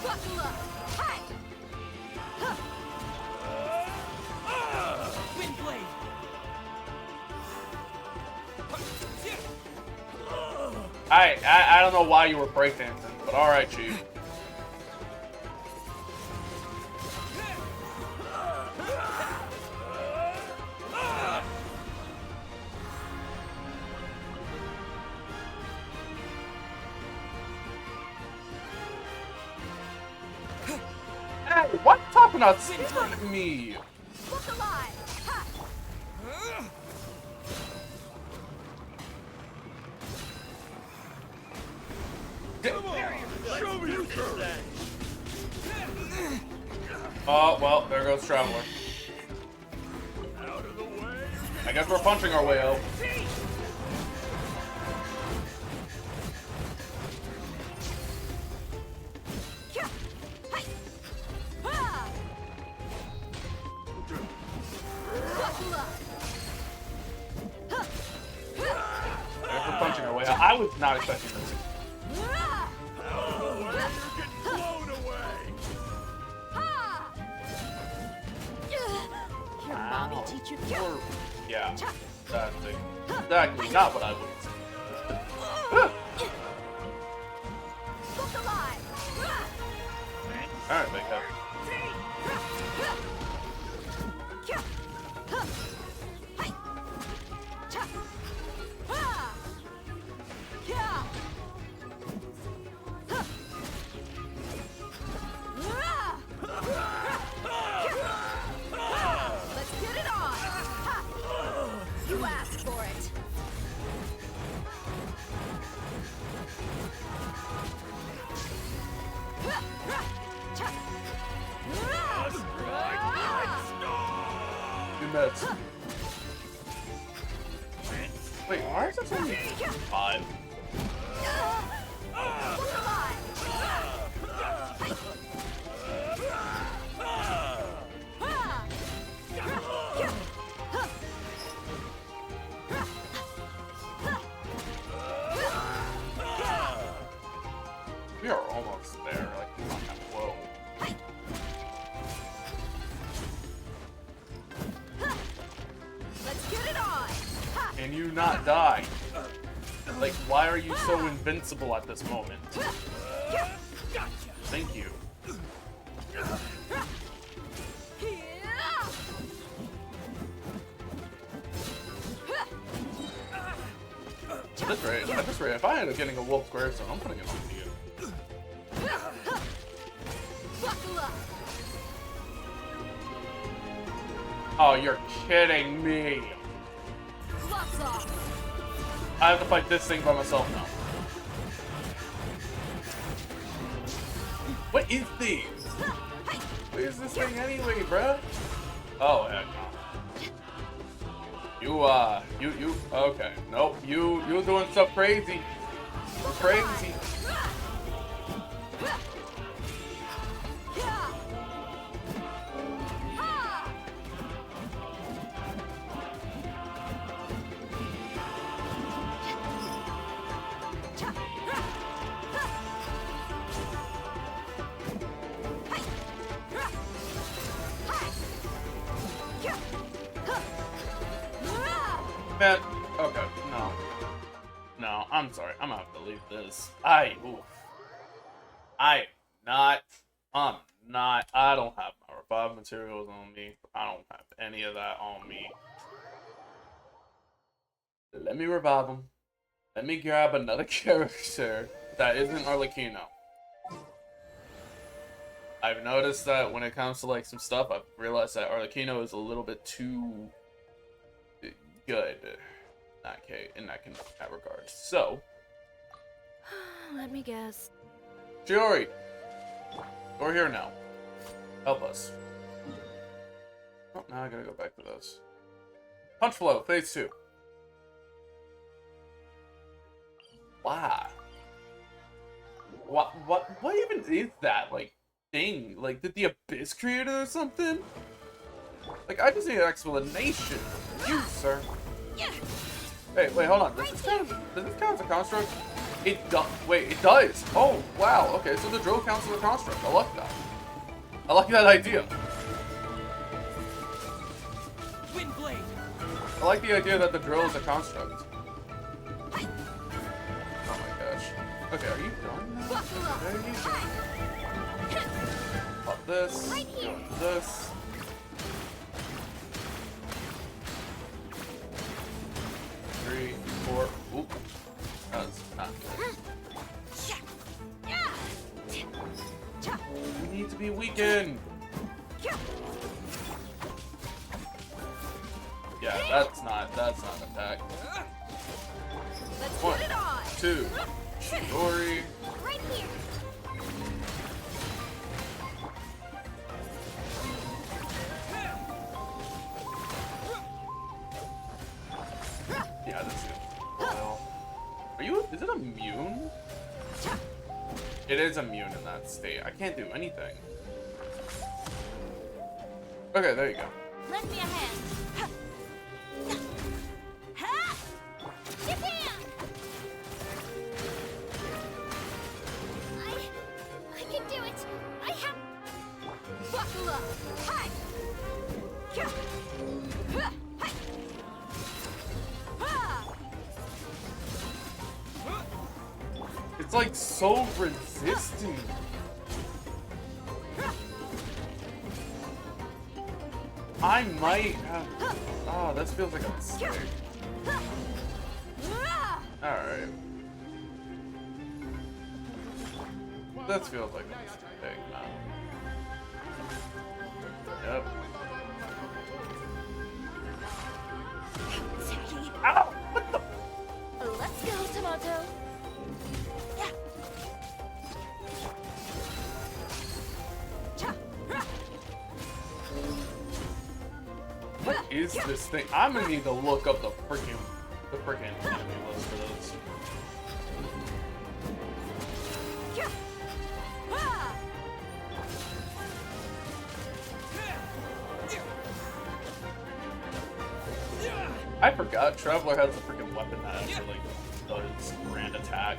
Buckle up! Hi! Windblade! I don't know why you were breakdancing, but alright, Chief. Hey, what talking about scaring me? Look alive! Ha! Show me your courage. Oh, well, there goes Traveler. Out of the way. I guess we're punching our way out. Yeah! Hi! Ha! Buckle up! Ha! I guess we're punching our way out. I was not expecting this. Ha! You're getting blown away. Ha! Your mommy teach you. Or, yeah, exactly. Exactly, not what I would expect. Look alive! Alright, big head. Let's get it on! You asked for it. You meds. Wait, why is this only 5? We are almost there. Like, come on, whoa. Let's get it on. Can you not die? Like, why are you so invincible at this moment? Thank you. At this rate, if I end up getting a wolf gravestone, I'm putting it on you. Oh, you're kidding me. I have to fight this thing by myself now. What is this? What is this thing anyway, bruh? Oh, heck no. You, okay. Nope, you doing stuff crazy. You're crazy. Man, okay, no. No, I'm sorry. I'm gonna have to leave this. I don't have my revive materials on me. I don't have any of that on me. Let me revive them. Let me grab another character that isn't Arlecchino. I've noticed that when it comes to like some stuff, I've realized that Arlecchino is a little bit too good in that regard. So, Let me guess. Shiori, we're here now. Help us. Oh, now I gotta go back to this. Punch Flow, Phase 2. Wow. What even is that, like, thing? Like, did the Abyss create it or something? Like, I just need an explanation from you, sir. Hey, wait, hold on. Does this count as a construct? It does. Wait, it does. Oh, wow. Okay, so the drill counts as a construct. I like that. I like that idea. I like the idea that the drill is a construct. Oh my gosh. Okay, are you done? There you go. Pop this. Go this. Three, four. Oop. That's not good. We need to be weakened. Yeah, that's not attack. Let's One, get it on. 2, Shiori. Right here. Yeah, that's good. Well, is it immune? It is immune in that state. I can't do anything. Okay, there you go. Lend me a hand. Japan! I can do it. I have. Buckle up. Hi. It's like so resistant. I might have. Oh, this feels like a mistake. Alright. This feels like a mistake, man. Yep. Ow! What the? Let's go, Tomato. What is this thing? I'm gonna need to look up the the freaking enemy list for those. I forgot Traveler has a freaking weapon that actually does grand attack.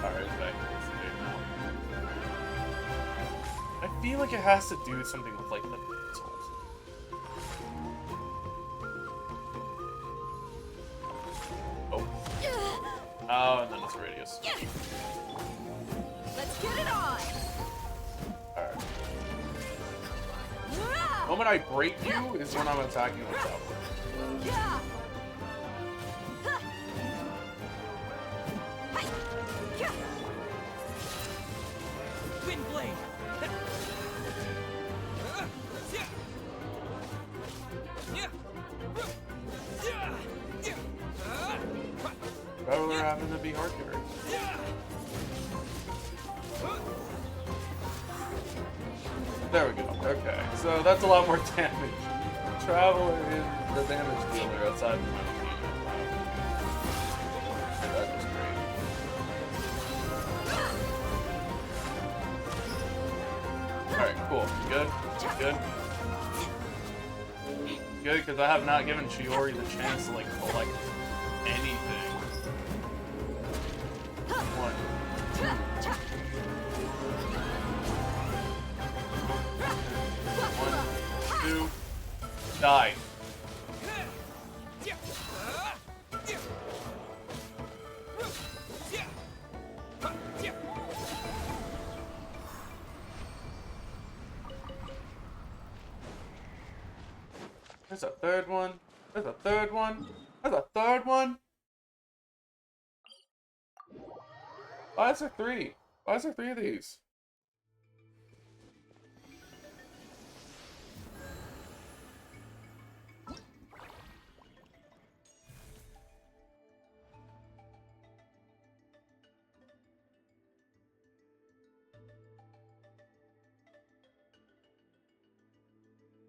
Alright, back to this game now. I feel like it has to do something with like the missiles. Oh. Oh, and then it's radius. Let's get it on! Alright. The moment I break you is when I'm attacking the Traveler. Wind blade! Traveler happened to be Mercury. There we go. Okay, so that's a lot more damage. Traveler is the damage dealer outside the metal team. That was great. Alright, cool. You good? You good? Good, because I have not given Shiori the chance to, like, collect anything. 1, 2. 1, 2. Die. There's a third one. There's a third one. There's a third one. Why is there 3? Why is there 3 of these?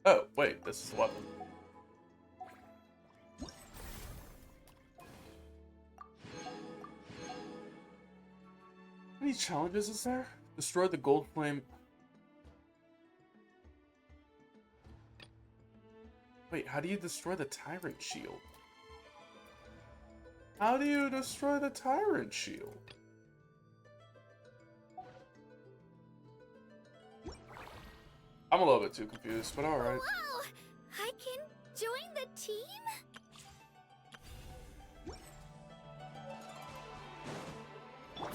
Oh, wait, this is the weapon. How many challenges is there? Destroy the gold flame. Wait, how do you destroy the tyrant shield? How do you destroy the tyrant shield? I'm a little bit too confused, but alright. Wow! I can join the team?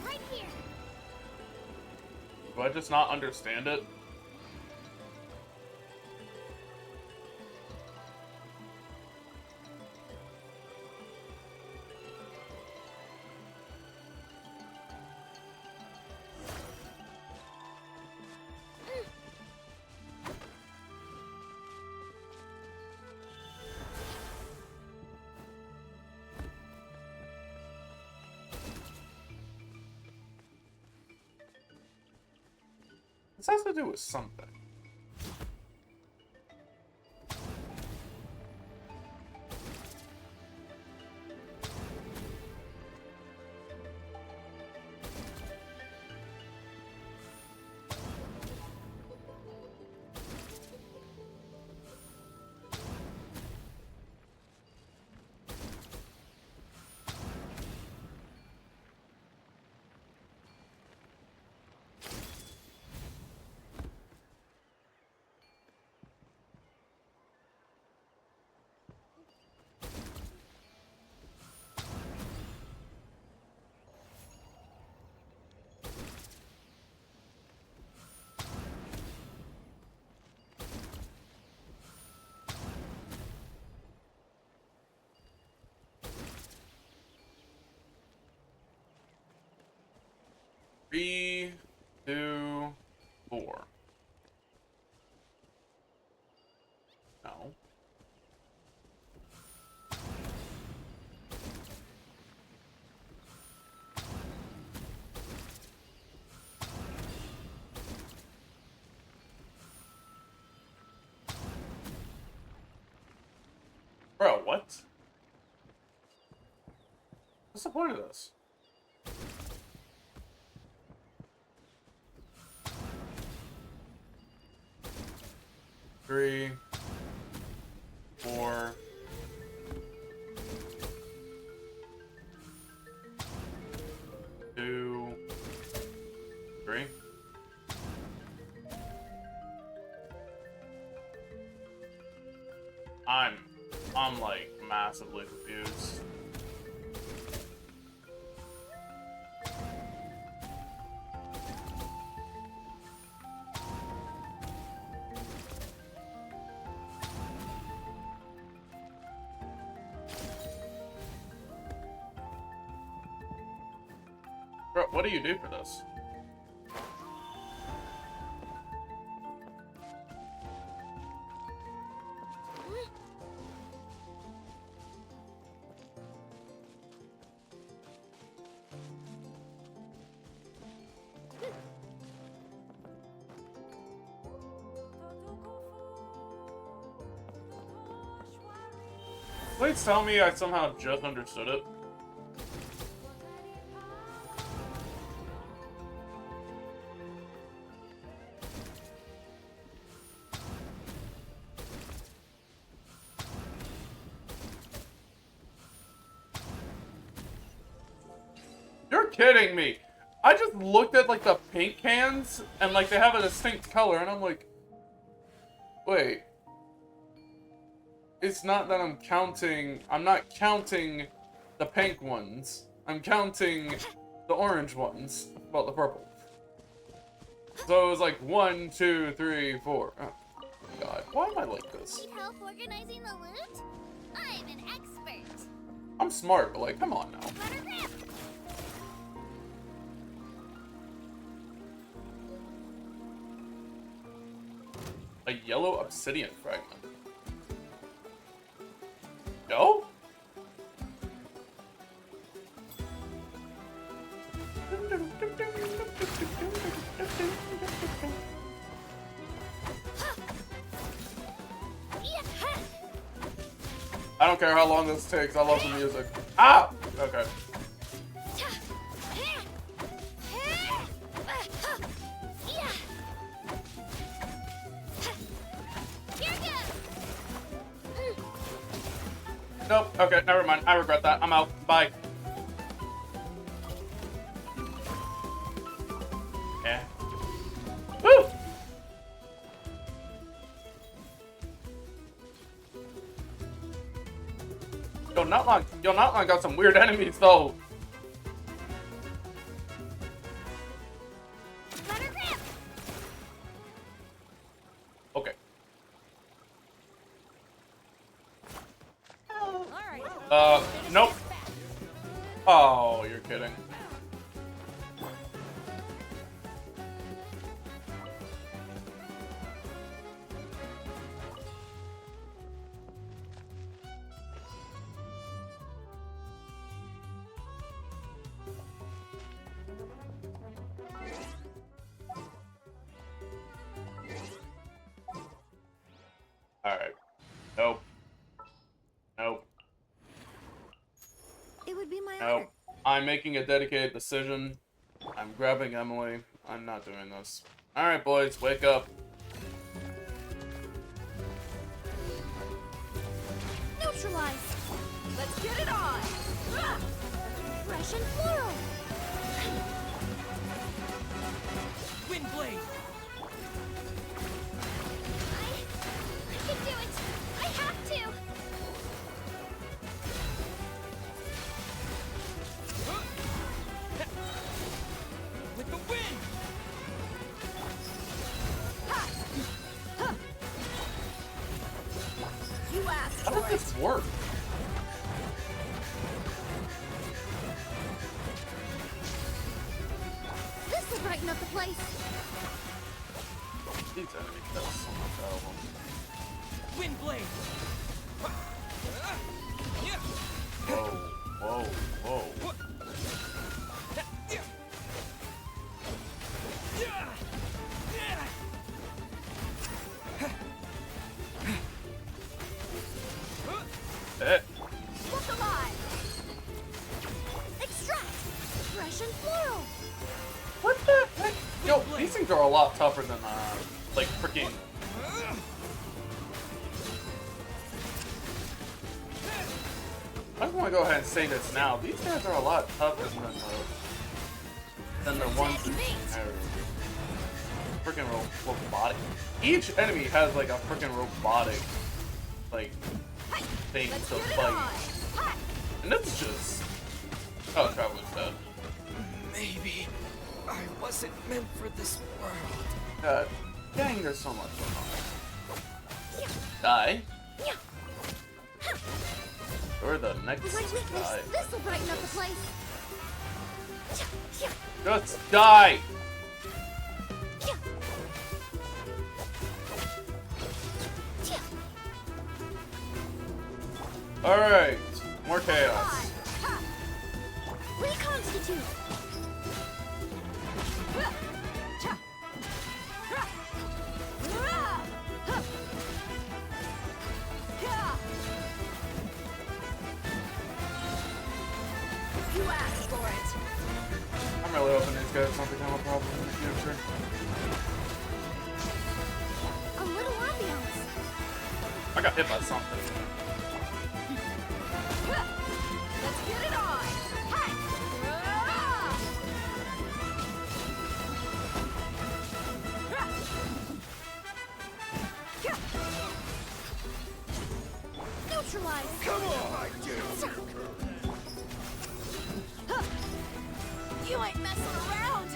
Right here. Do I just not understand it? This has to do with something. Three, 2, 4. No. What? What's the point of this? Three, 4. Two, 3. I'm like massively confused. Bro, what do you do for this? Please tell me I somehow just understood it. You're kidding me. I just looked at like the pink cans and like they have a distinct color and I'm like, wait. It's not that I'm not counting the pink ones. I'm counting the orange ones. Well, the purple. So it was like 1, 2, 3, 4. Oh, God. Why am I like this? Need help organizing the loot? I'm an expert. I'm smart, but like, come on now. Let her rip. A yellow obsidian fragment. No? I don't care how long this takes. I love the music. Ah! Okay. Nope. Okay, never mind. I regret that. I'm out. Bye. Yeah. Woo! Yo, Natlan got some weird enemies though. Let her rip. Okay. Nope. Oh, you're kidding. Alright. Nope. Nope. It would be my Nope. honor. I'm making a dedicated decision. I'm grabbing Emily. I'm not doing this. Alright, boys, wake up. Neutralize. Let's get it on! Fresh and floral. Wind blade! I can do it. I have to. With the wind! You asked How for does it! this work? This will brighten up the place. These enemies got so much out of them. Wind blade! Whoa, whoa, whoa. Eh. Russian floral. What the heck? Yo, these things are a lot tougher than, like, freaking... I just want to go ahead and say this now. These guys are a lot tougher than the ones that are freaking robotic. Each enemy has, like, a freaking robotic, like, thing to fight. And it's just... Oh, Traveler's dead. Maybe I wasn't meant for this world. God dang, there's so much going on. Die. Or the next guy. This will brighten up the place. Just die! Alright, more chaos. Reconstitute. You asked for it. I'm really hoping these guys don't become a problem in the future. A little ambiance. I got hit by something. Let's get it on. Hey. Neutralize. Come on, I do. You ain't messing around.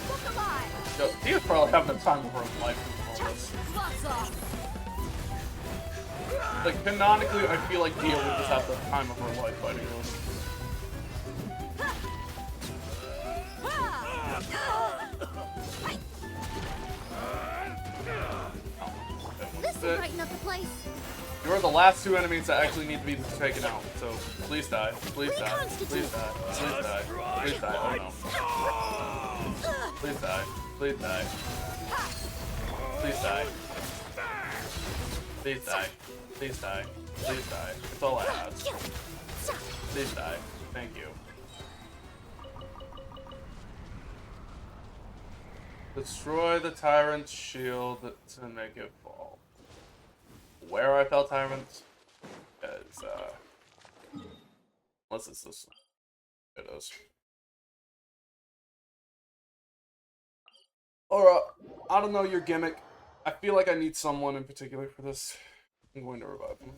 Look alive. Yo, he was probably having the time of her life with all this. Lots off. Like, canonically, I feel like Dia would just have the time of her life fighting us. This will brighten up the place. You're the last two enemies that actually need to be taken out, so please die. Please die. Please die. Please die. Please die. Oh no. Please die. Please die. Please die. Please die. Please die. Please die. It's all I ask. Please die. Thank you. Destroy the tyrant's shield to make it fall. Where I fell tyrant? Because, unless it's this one. It is. Alright, I don't know your gimmick. I feel like I need someone in particular for this. I'm going to revive him.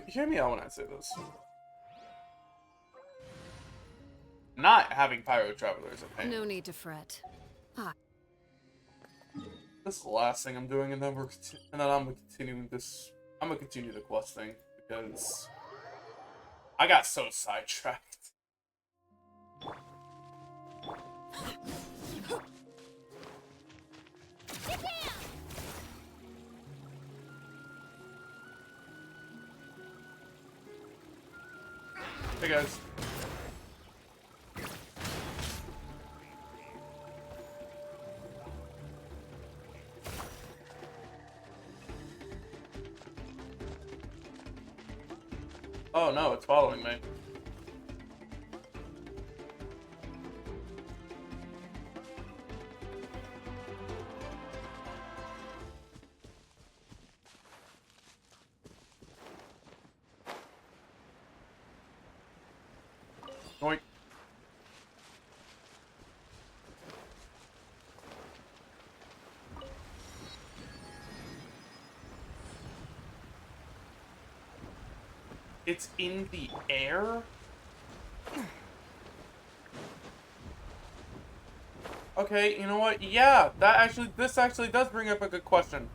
Hear me out when I say this. Not having Pyro Traveler is a pain. No need to fret. This is the last thing I'm doing, and then I'm gonna continue this. I'm gonna continue the quest thing because I got so sidetracked. Hey guys. Oh no, it's following me. Oink. It's in the air? Okay, you know what? Yeah, this actually does bring up a good question.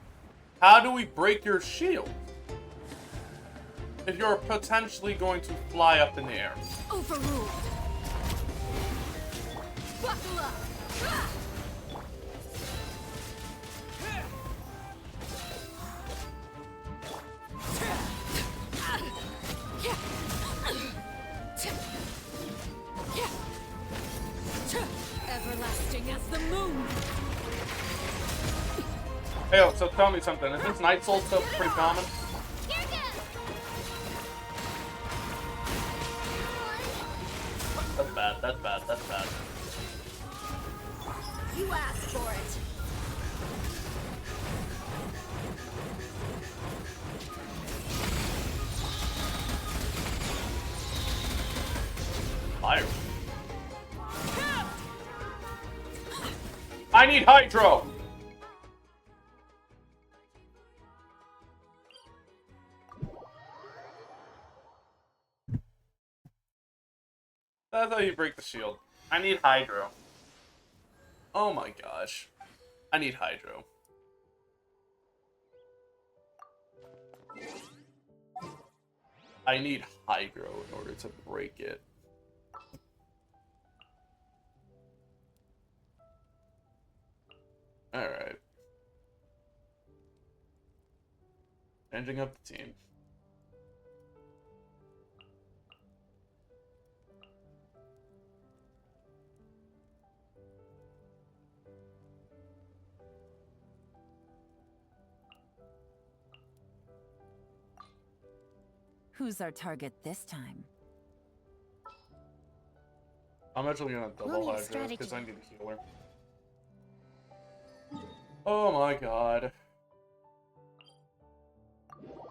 How do we break your shield? If you're potentially going to fly up in the air. Overruled. Buckle up. Everlasting as the moon. Hey, so tell me something. Is this Night Soul stuff pretty common? That's bad. That's bad. You asked for it. Fire. I need Hydro! That's how you break the shield. I need Hydro. Oh my gosh. I need Hydro. I need Hydro in order to break it. Alright. Changing up the team. Who's our target this time? I'm actually gonna We'll double need a Hydro strategy. because I need a healer. Oh my god.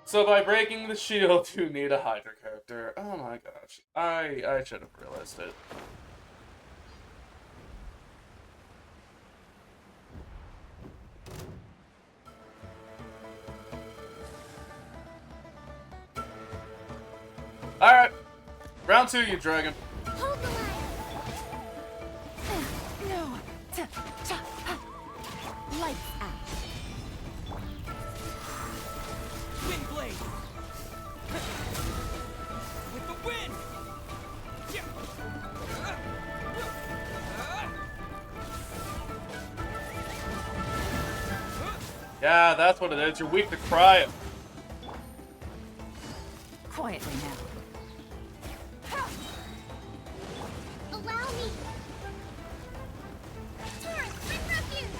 So by breaking the shield, you need a Hydra character. Oh my gosh. I should have realized it. Alright. Round 2, you dragon. Hold the line. No. Lights out. Wind blade. With the wind. Yeah, that's what it is. You're weak to cryo. Quietly now. Allow me. Taurus, bring refuge.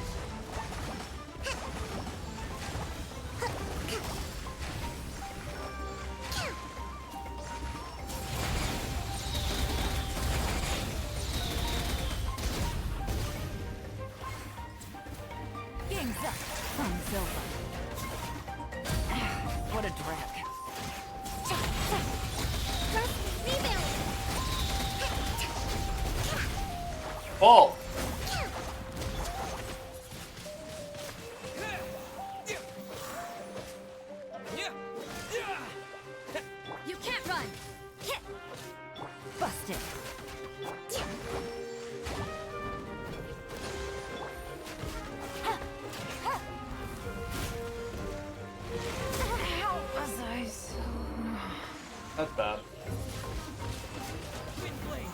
Game's up. Fun's over. What a drag. Rebuild. Fall. You can't run. Busted. How was I so... That's bad. Wind blade.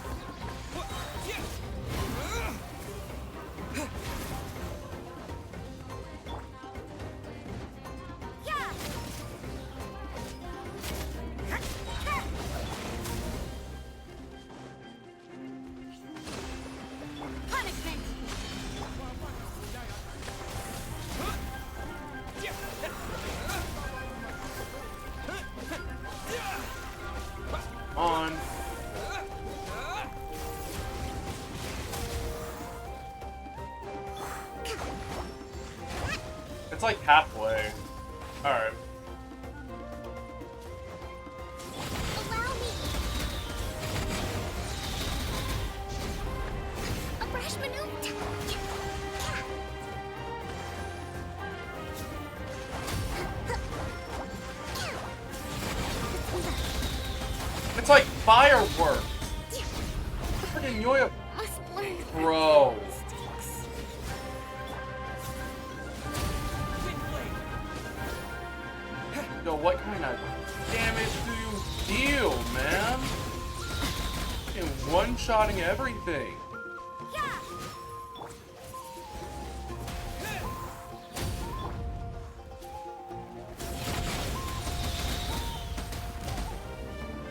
Punishment. On. It's like halfway. Alright. Allow me. A brash maneuver. It's like fireworks. Freaking Yoya. Must learn. Bro. Yo, what kind of damage do you deal, man? Fucking one-shotting everything.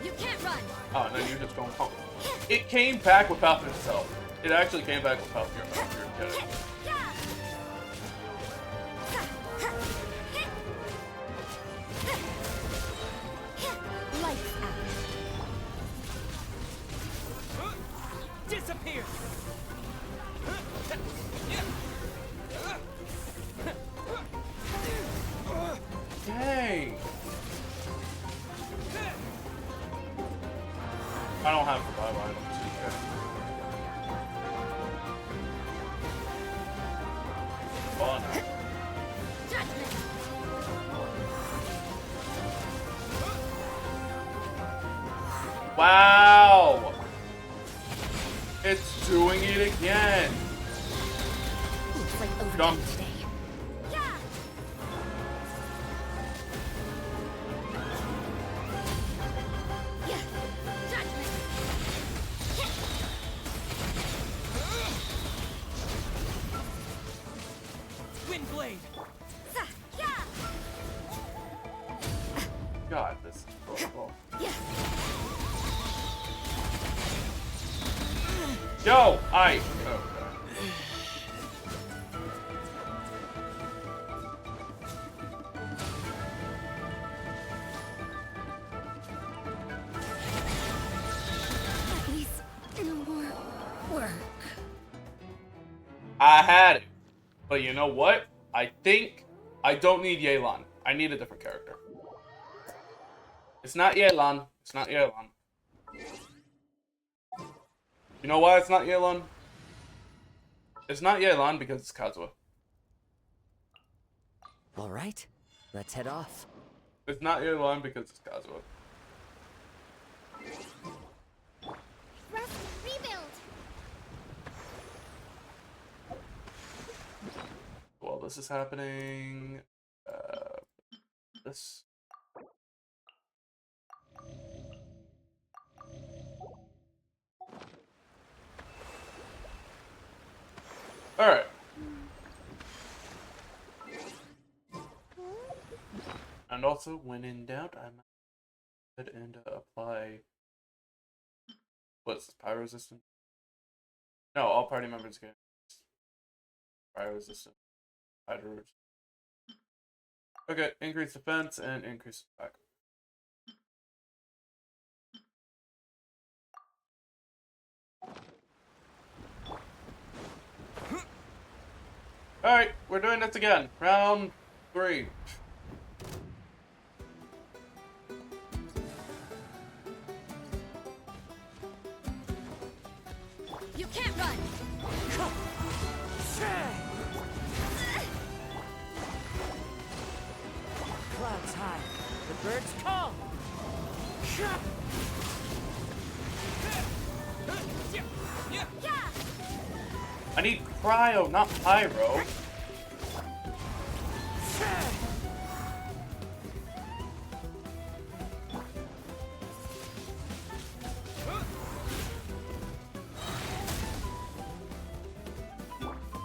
You can't run. Oh, no, you're just going home. It came back without itself. It actually came back without your cannon. Lights out. Disappear! Dang! I don't have revival items. Fun. Wow! It's doing it again. Looks like overtime Dump. today. Wind blade! God, this is horrible. Yo, I. Oh, At least no more work. I had it. But you know what? I think I don't need Yelan. I need a different character. It's not Yelan. It's not Yelan. You know why it's not Yelan? It's not Yelan because it's Kazuha. All right, let's head off. It's not Yelan because it's Kazuha. Rest, rebuild. While this is happening, this. All right. And also, when in doubt, I might go ahead and apply. What's this, pyro resistant? No, all party members get pyro resistant. Hydro resistant. Okay, increase defense and increase attack. Alright, we're doing this again. Round 3. You can't run! Clouds high, the birds call. I need cryo, not pyro.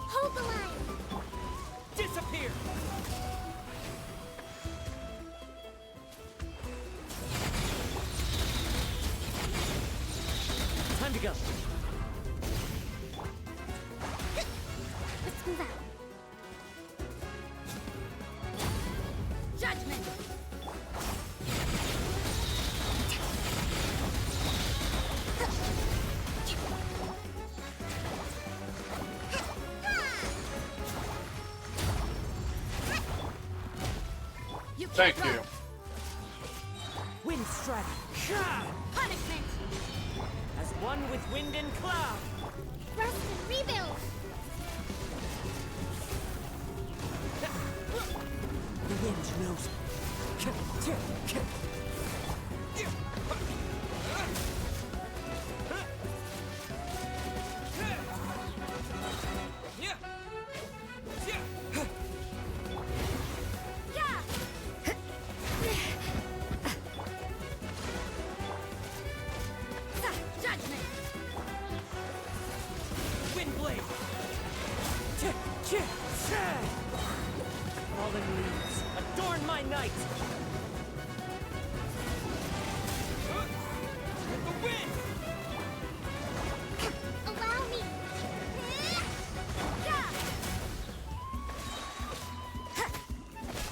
Hold the line. Disappear! Time to go. Let's move out. Judgment! You can't Thank run. you. Wind strike. Punishment! As one with wind and cloud. Rest and rebuild. The wind knows. Judgment! Wind blade! Fallen leaves, adorn my night. With the wind! Allow me.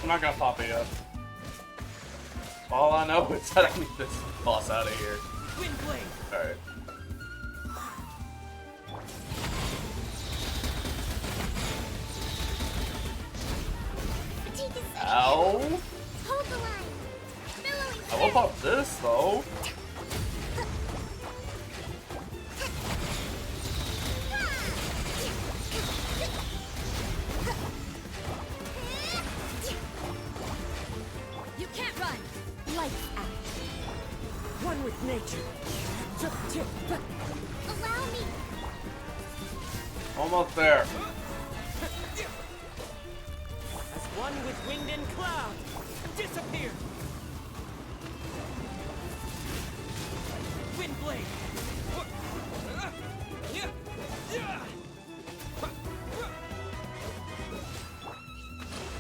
I'm not gonna pop it yet. All I know is that I need this boss out of here. Wind blade! Alright. though. You can't run! Lights out. One with nature. Allow me. Almost there. As one with wind and cloud. Disappear! Wind blade!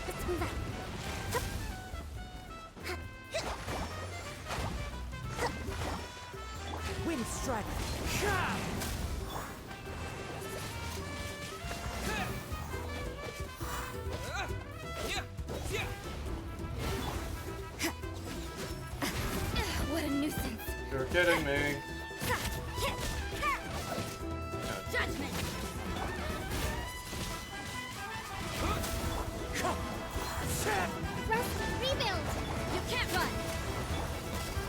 Let's move out. Wind strider! What a nuisance. You're kidding me. Judgment. Rest, rebuild. You can't run!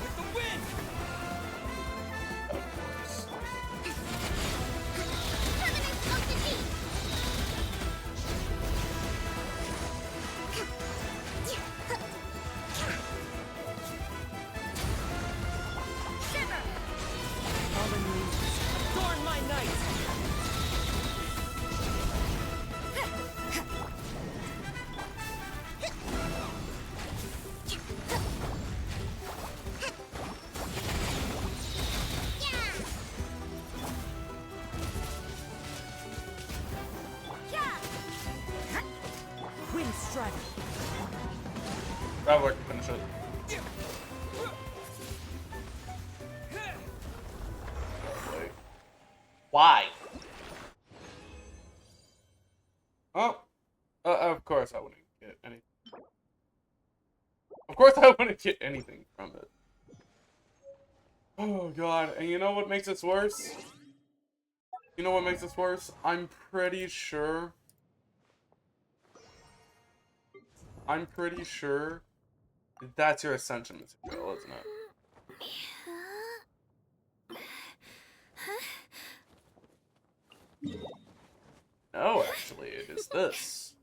With the wind! Covenant of the Deep. Shiver. Fallen leaves, adorn my night! Wind strider! Traveler can finish it. Wait. Why? Oh. Of course I wouldn't get anything. Of course I wouldn't get anything from it. Oh god, and you know what makes this worse? You know what makes this worse? I'm pretty sure that's your Ascension material, isn't it? No, actually, it is this.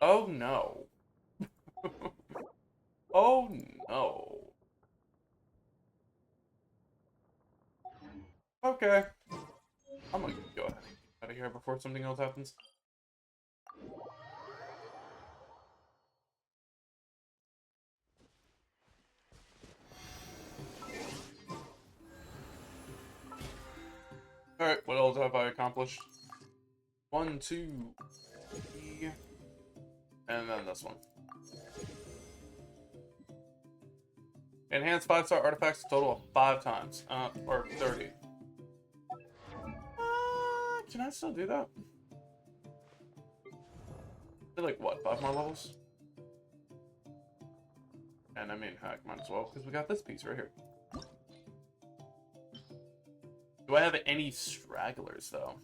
Oh no. Oh no. Okay. I'm gonna go ahead and get out of here before something else happens. Alright, what else have I accomplished? 1, 2, 3, and then this one. Enhance 5-star artifacts a total of 5 times. Or 30. Can I still do that? They're like, what, 5 more levels? And I mean, heck, might as well, because we got this piece right here. Do I have any stragglers, though?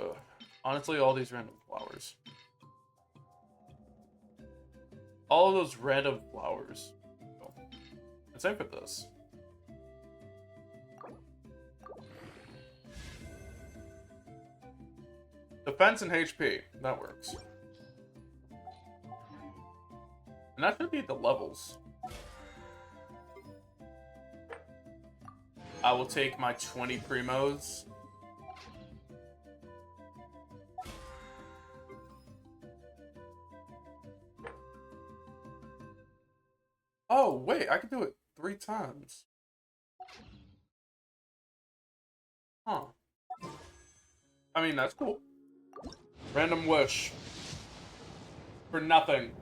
Ugh. Honestly, all these random flowers. All of those random flowers. Oh. And same for this. Defense and HP. That works. And that should be the levels. I will take my 20 primos. Oh, wait, I can do it 3 times. Huh. I mean, that's cool. Random wish. For nothing.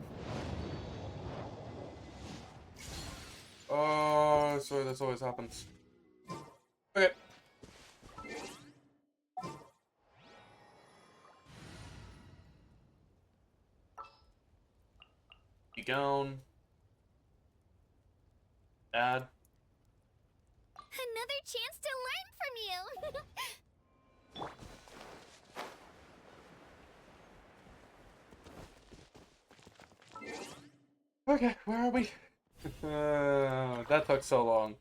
Oh, sorry, this always happens. Okay. Be gone. Add. Another chance to learn from you! Okay, where are we? That took so long.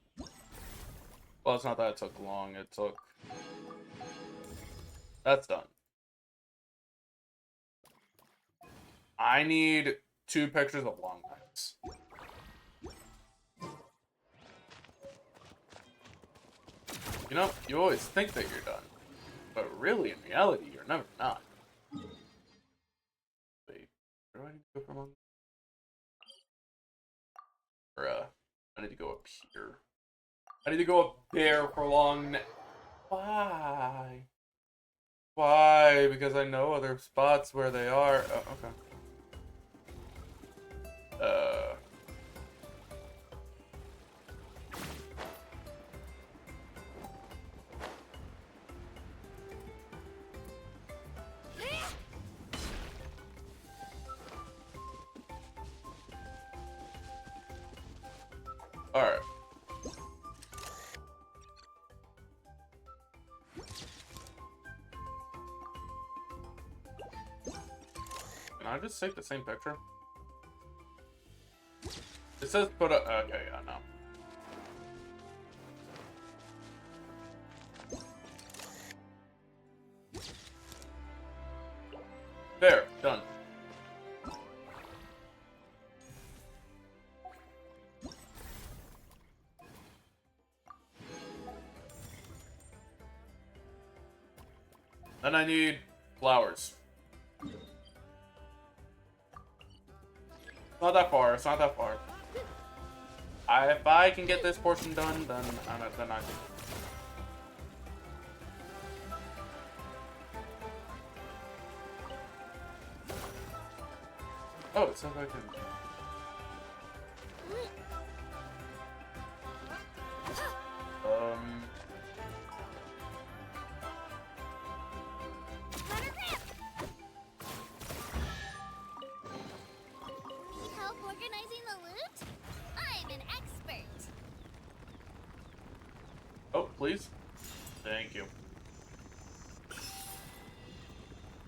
Well, it's not that it took long, it took... That's done. I need 2 pictures of long necks. You know, you always think that you're done. But really, in reality, you're never not. Wait, where do I need to go for long? Bruh, I need to go up here. I need to go up there for long neck. Why? Why? Because I know other spots where they are. Oh, okay. Alright. Can I just take the same picture? It says put a... Okay, yeah, no. There, done. Then I need flowers. It's not that far, it's not that far. If I can get this portion done, then I think... Oh, it says I can... Need help organizing the loot? I'm an expert. Oh, please. Thank you.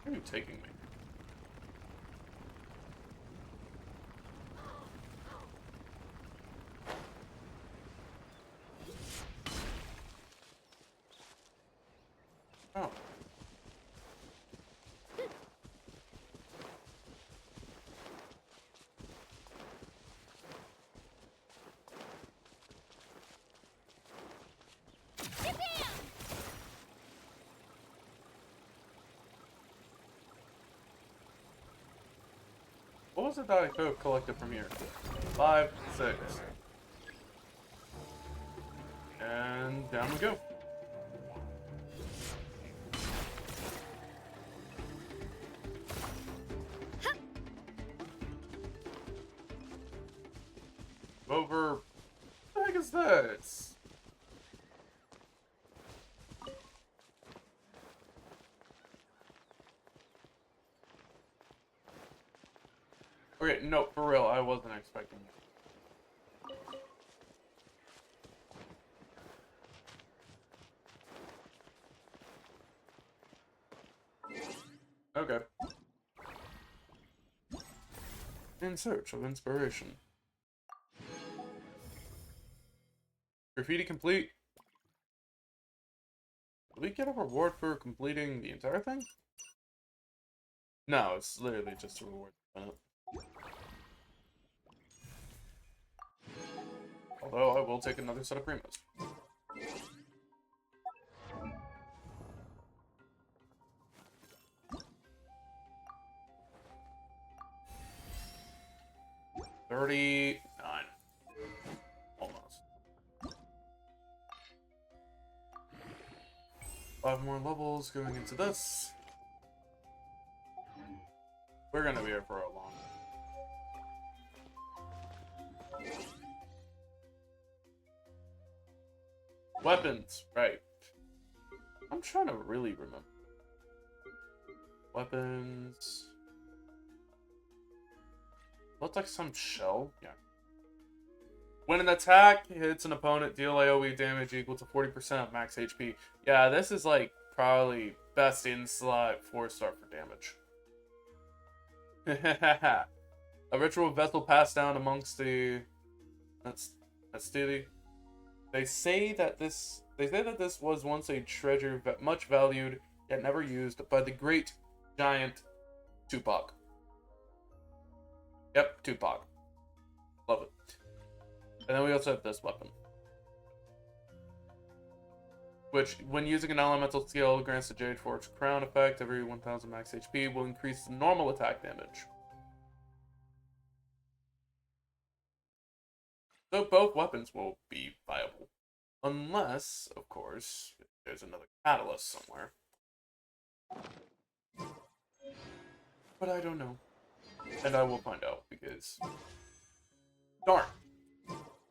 Where are you taking me? Oh. What was it that I could have collected from here? 5, 6. And down we go. Over. What the heck is this? Okay, no, for real, I wasn't expecting it. Okay. In search of inspiration. Graffiti complete. Do we get a reward for completing the entire thing? No, it's literally just a reward. Although I will take another set of primos. $39. Almost. 5 more levels going into this. We're gonna be here for a long time. Weapons, right. I'm trying to really remember. Weapons. Looks like some shell. Yeah. When an attack hits an opponent, deal AoE damage equal to 40% of max HP. Yeah, this is like probably best in slot 4-star for damage. A ritual vessel passed down amongst the Astili. They say that this was once a treasure much valued yet never used by the great giant Tupac. Yep, Tupac. Love it. And then we also have this weapon, which, when using an elemental skill, grants the Jade Forge Crown effect. Every 1000 max HP will increase normal attack damage. So both weapons will be viable. Unless, of course, there's another catalyst somewhere. But I don't know. And I will find out, because... Darn!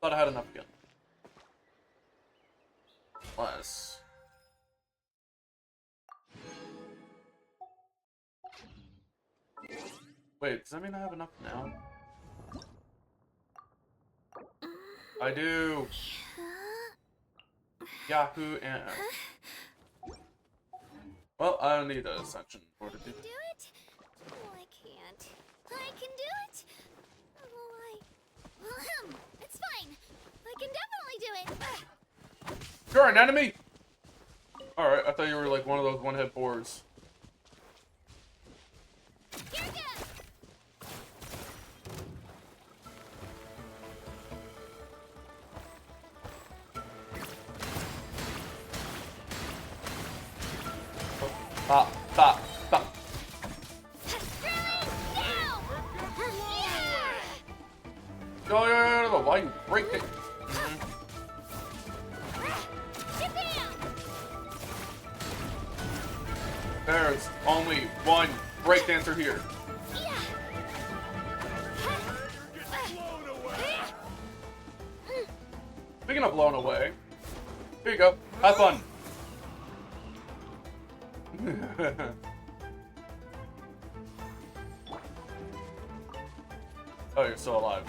Thought I had enough again. Unless... Wait, does that mean I have enough now? I do! Yahoo and... Well, I don't need an ascension in order to... Do it? Oh, I can't. I can do it! Oh, it's fine! I can definitely do it! You're an enemy! Alright, I thought you were like one of those one-hit boars. Here it goes! Stop, stop, stop. No, why you break it? There's only one breakdancer here. Speaking of blown away, here you go. Have fun. Oh, you're still alive.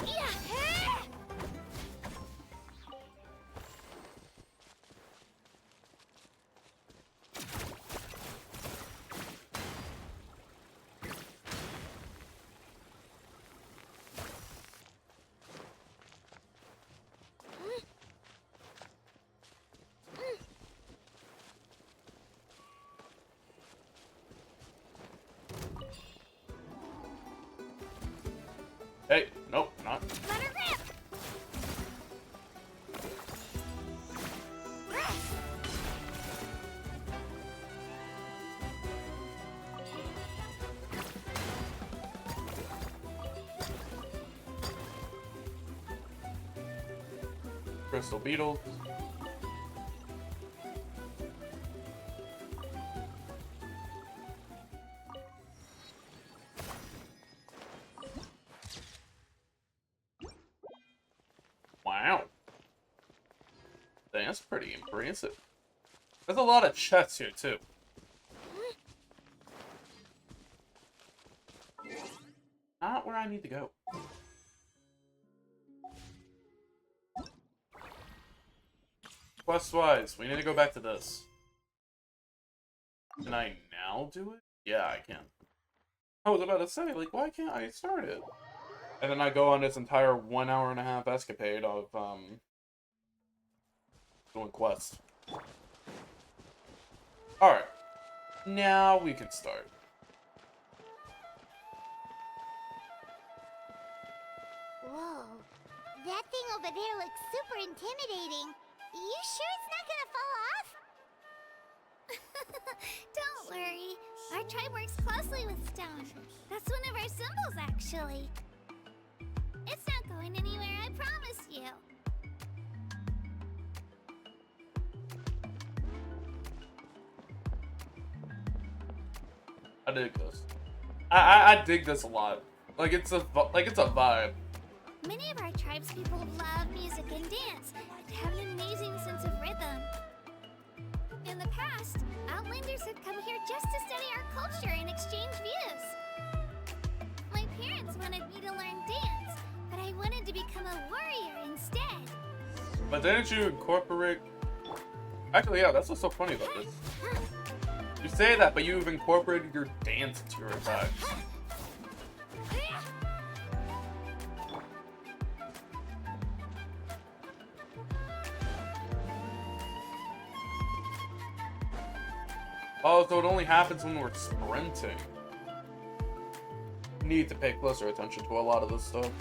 Hey, nope, not. Let her rip! Crystal beetles. Wow. That's pretty impressive. There's a lot of chests here, too. Not where I need to go. Quest-wise, we need to go back to this. Can I now do it? Yeah, I can. I was about to say, like, why can't I start it? And then I go on this entire 1 hour and a half escapade of, doing quests. Alright. Now we can start. Whoa. That thing over there looks super intimidating. You sure it's not gonna fall off? Don't worry. Our tribe works closely with stone. That's one of our symbols, actually. It's not going anywhere, I promise you. I dig this. I dig this a lot. Like it's a vibe. Many of our tribespeople love music and dance and have an amazing sense of rhythm. In the past, Outlanders had come here just to study our culture and exchange views. My parents wanted me to learn dance, but I wanted to become a warrior instead. But didn't you incorporate... Actually, yeah, that's what's so funny about this. You say that, but you've incorporated your dance into your attacks. Oh, so it only happens when we're sprinting. Need to pay closer attention to a lot of this stuff.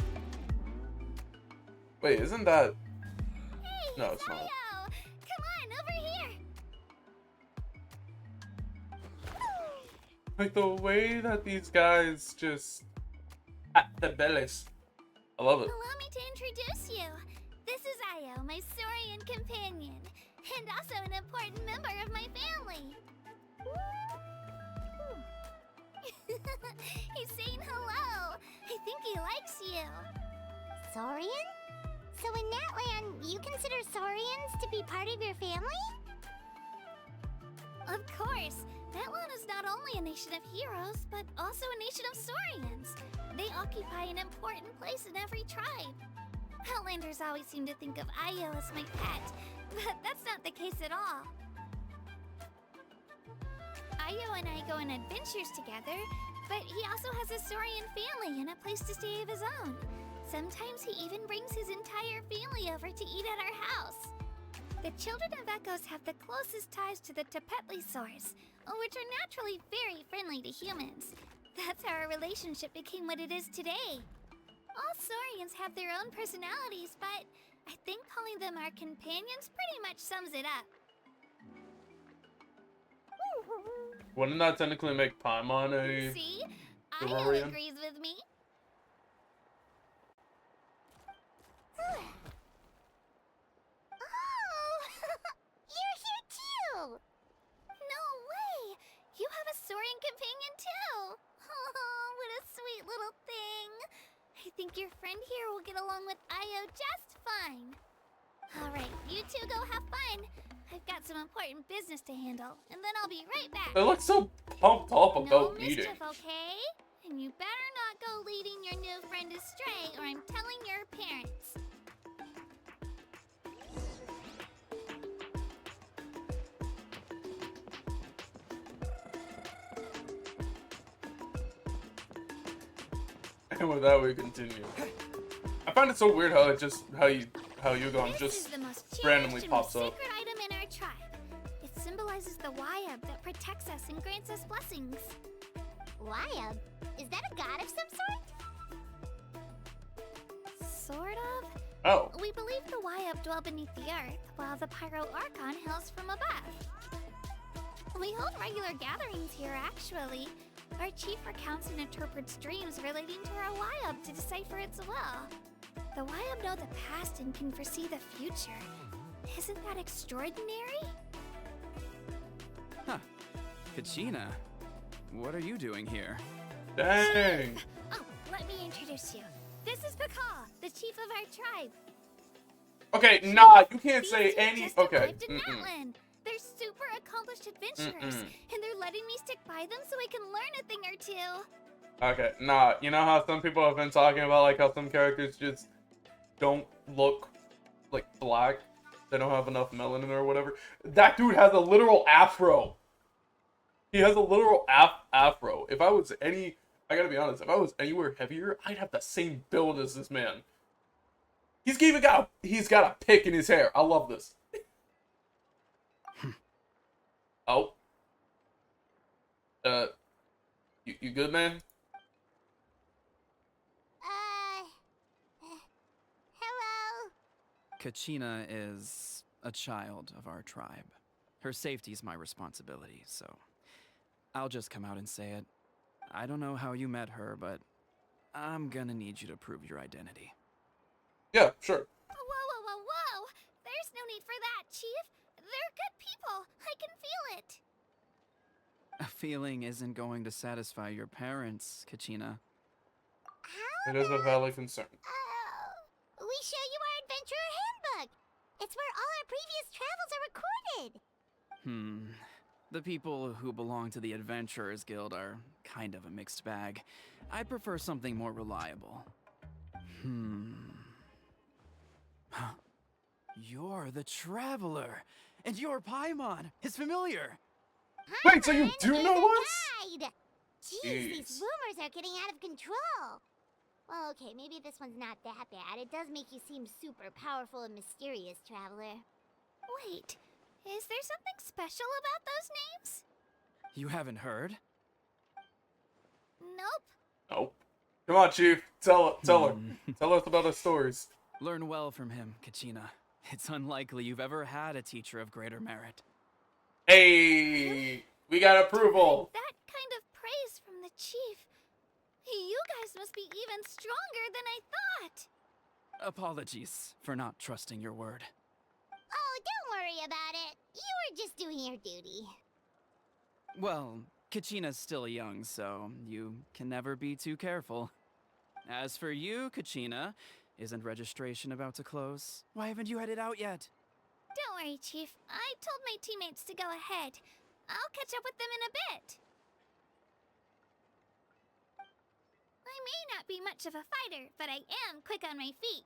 Wait, isn't that... Hey, No, it's not. Ayo! Come on, over here! Like, the way that these guys just... At the bellies. I love it. Allow me to introduce you. This is Ayo, my Saurian companion, and also an important member of my family. He's saying hello. I think he likes you. Saurian? So in Natlan, you consider Saurians to be part of your family? Of course. Natlan is not only a nation of heroes, but also a nation of Saurians. They occupy an important place in every tribe. Outlanders always seem to think of Ayo as my pet, but that's not the case at all. Ayo and I go on adventures together, but he also has a Saurian family and a place to stay of his own. Sometimes he even brings his entire family over to eat at our house. The children of Echoes have the closest ties to the Tepetlisaurs, which are naturally very friendly to humans. That's how our relationship became what it is today. All Saurians have their own personalities, but I think calling them our companions pretty much sums it up. Wouldn't that technically make Paimon a... See? Saurian? Ayo agrees with me. Oh! You're here too! No way! You have a Saurian companion too! Oh, what a sweet little thing! I think your friend here will get along with Ayo just fine. Alright, you two go have fun. I've got some important business to handle, and then I'll be right back. They look so pumped up No about meeting. mischief, okay? And you better not go leading your new friend astray, or I'm telling your parents. And with that, we continue. I find it so weird how it just how Yugon This just is the most randomly cherished and pops up. sacred item in our tribe. It symbolizes the Wayab that protects us and grants us blessings. Wayab? Is that a god of some sort? Sort of. Oh. We believe the Wayab dwell beneath the earth, while the Pyro Archon hails from above. We hold regular gatherings here, actually. Our chief recounts and interprets dreams relating to our Wayab to decipher its will. The Wayab know the past and can foresee the future. Isn't that extraordinary? Huh. Kachina, what are you doing here? Dang. Oh, let me introduce you. This is Paka, the chief of our tribe. Okay, nah, you can't These say two any. just Okay. arrived in Natlan. They're super accomplished adventurers, and they're letting me stick by them so I can learn a thing or two. Okay, nah, you know how some people have been talking about like how some characters just don't look like black? They don't have enough melanin or whatever. That dude has a literal afro. He has a literal afro. If I was I gotta be honest, if I was anywhere heavier, I'd have the same build as this man. He's got a pick in his hair. I love this. Oh. You good, man? Hello? Kachina is a child of our tribe. Her safety is my responsibility, so I'll just come out and say it. I don't know how you met her, but I'm gonna need you to prove your identity. Yeah, sure. Whoa. There's no need for that, Chief. They're good people. I can feel it. A feeling isn't going to satisfy your parents, Kachina. It is a valid concern. We show you our adventurer handbook. It's where all our previous travels are recorded. The people who belong to the Adventurers Guild are kind of a mixed bag. I'd prefer something more reliable. You're the Traveler, and you're Paimon, his familiar. Wait, so you do know us? Guide. Jeez, these rumors are getting out of control. Well, okay, maybe this one's not that bad. It does make you seem super powerful and mysterious, Traveler. Wait, is there something special about those names? You haven't heard? Nope. Nope. Come on, Chief. Tell her. Tell us about her stories. Learn well from him, Kachina. It's unlikely you've ever had a teacher of greater merit. Hey, we got approval. That kind of praise from the chief. You guys must be even stronger than I thought. Apologies for not trusting your word. Oh, don't worry about it. You were just doing your duty. Well, Kachina's still young, so you can never be too careful. As for you, Kachina, isn't registration about to close? Why haven't you headed out yet? Don't worry, Chief. I told my teammates to go ahead. I'll catch up with them in a bit. I may not be much of a fighter, but I am quick on my feet.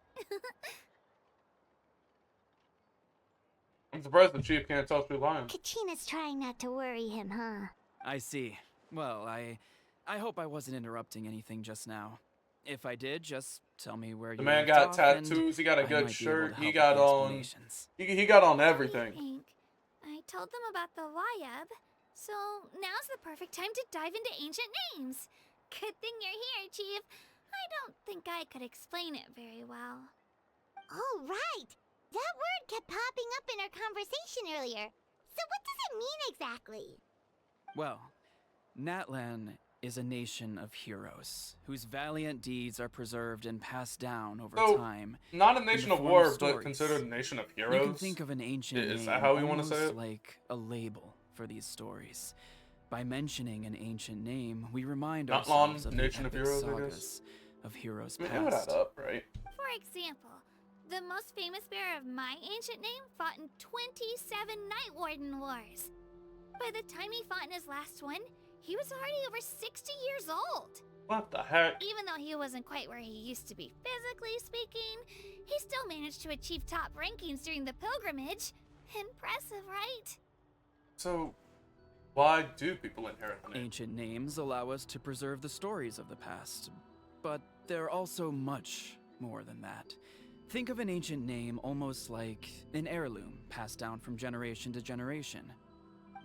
I'm surprised the Chief can't tell us we're lying. Kachina's trying not to worry him, huh? I see. Well, I hope I wasn't interrupting anything just now. If I did, just tell me where The you man left got off, tattoos. He got a and I good might be able shirt. to He help got with the on. explanations. He got on What do everything. you think? I told them about the Wayab, so now's the perfect time to dive into ancient names. Good thing you're here, Chief. I don't think I could explain it very well. Oh, right. That word kept popping up in our conversation earlier. So what does it mean exactly? Well, Natlan is a nation of heroes whose valiant deeds are preserved and passed down over So, time. not a in the nation of form war, but stories. considered a nation of heroes. You can think of an ancient Is name that how we want to say almost it? like a label for these stories. By mentioning an ancient name, we remind Natlan, ourselves of the nation of epic heroes, I sagas guess. of heroes I mean, it would past. add up, right? For example, the most famous bearer of my ancient name fought in 27 Night Warden Wars. By the time he fought in his last one, he was already over 60 years old. What the heck? Even though he wasn't quite where he used to be physically speaking, he still managed to achieve top rankings during the pilgrimage. Impressive, right? So, why do people inherit the name? Ancient names allow us to preserve the stories of the past, but they're also much more than that. Think of an ancient name almost like an heirloom passed down from generation to generation.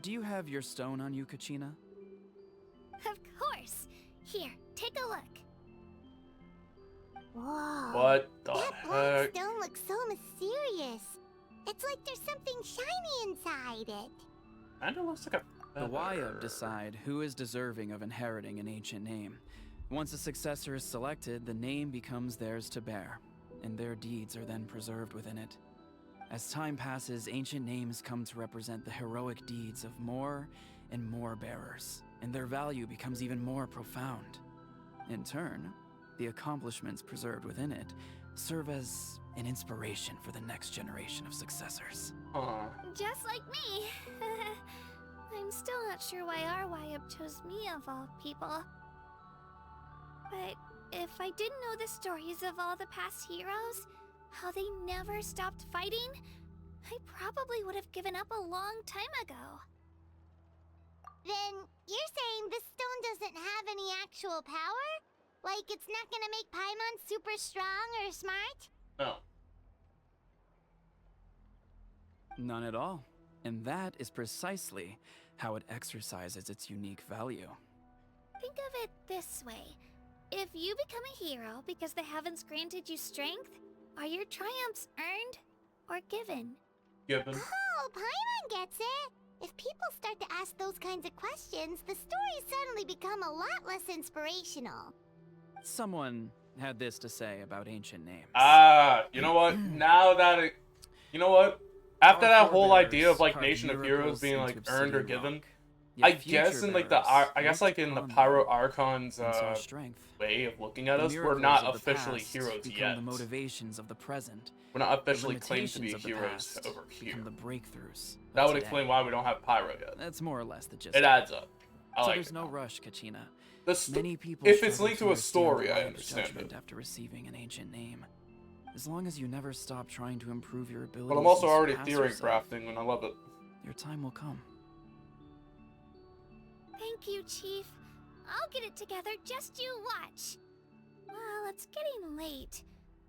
Do you have your stone on you, Kachina? Of course. Here, take a look. Whoa. What the That black heck? stone looks so mysterious. It's like there's something shiny inside it. Kinda looks like a The feather. Wayab decide who is deserving of inheriting an ancient name. Once a successor is selected, the name becomes theirs to bear, and their deeds are then preserved within it. As time passes, ancient names come to represent the heroic deeds of more and more bearers, and their value becomes even more profound. In turn, the accomplishments preserved within it serve as an inspiration for the next generation of successors. Huh. Just like me. I'm still not sure why our Wayab chose me of all people. But if I didn't know the stories of all the past heroes, how they never stopped fighting, I probably would have given up a long time ago. Then you're saying this stone doesn't have any actual power? Like it's not gonna make Paimon super strong or smart? No. None at all. And that is precisely how it exercises its unique value. Think of it this way. If you become a hero because the heavens granted you strength, are your triumphs earned or given? Given. Oh, Paimon gets it! If people start to ask those kinds of questions, the stories suddenly become a lot less inspirational. Someone had this to say about ancient names. Ah, you know what? Now that it, you know what? After Our that whole forebears idea of like carved Nation of miracles Heroes being into like earned or obsidian given, rock. Yet I future guess in like the bearers I guess like in the looked Pyro upon Archon's them and saw strength. way of looking at The us, we're miracles not of the officially past heroes become yet. the motivations of the present. We're not The officially claimed to be limitations of the heroes past over here. become the breakthroughs. That of would today. explain why we don't have Pyro yet. That's more or less the gist. It of adds up. I So like there's it. no rush, Kachina. The sto- Many people if it's struggle linked to a understand story, the I Wayab's understand judgment it. after receiving an ancient name. As long as you never stop trying to improve your abilities, But I'm also and already surpass theory yourself, crafting, and I love it. your time will come. Thank you, Chief. I'll get it together, just you watch. Well, it's getting late.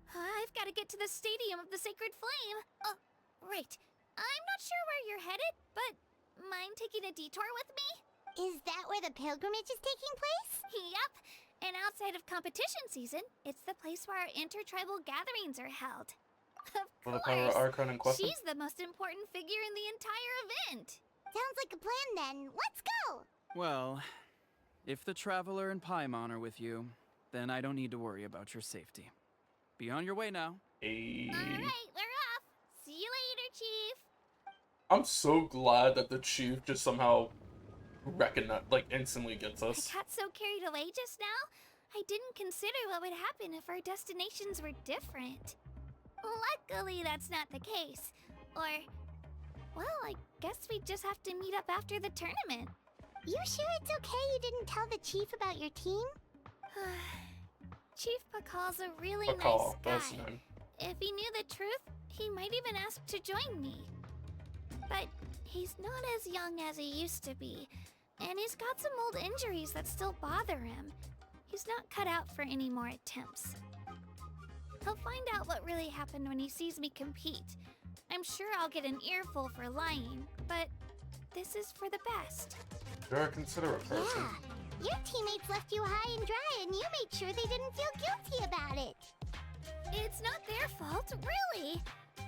I've got to get to the Stadium of the Sacred Flame. Oh, right. I'm not sure where you're headed, but mind taking a detour with me? Is that where the pilgrimage is taking place? Yep. And outside of competition season, it's the place where our intertribal gatherings are held. Of For the power of course. Archon and Quest. She's the most important figure in the entire event. Sounds like a plan then. Let's go! Well, if the Traveler and Paimon are with you, then I don't need to worry about your safety. Be on your way now. Hey. Alright, we're off. See you later, Chief. I'm so glad that the chief just somehow instantly gets I us. got so carried away just now, I didn't consider what would happen if our destinations were different. Luckily, that's not the case. Or, well, I guess we just have to meet up after the tournament. You sure it's okay you didn't tell the chief about your team? Chief Pakal's a really Pakal, nice that's guy. his name. If he knew the truth, he might even ask to join me. But he's not as young as he used to be, and he's got some old injuries that still bother him. He's not cut out for any more attempts. He'll find out what really happened when he sees me compete. I'm sure I'll get an earful for lying, but this is for the best. You're a considerate person. Yeah. Your teammates left you high and dry and you made sure they didn't feel guilty about it. It's not their fault, really.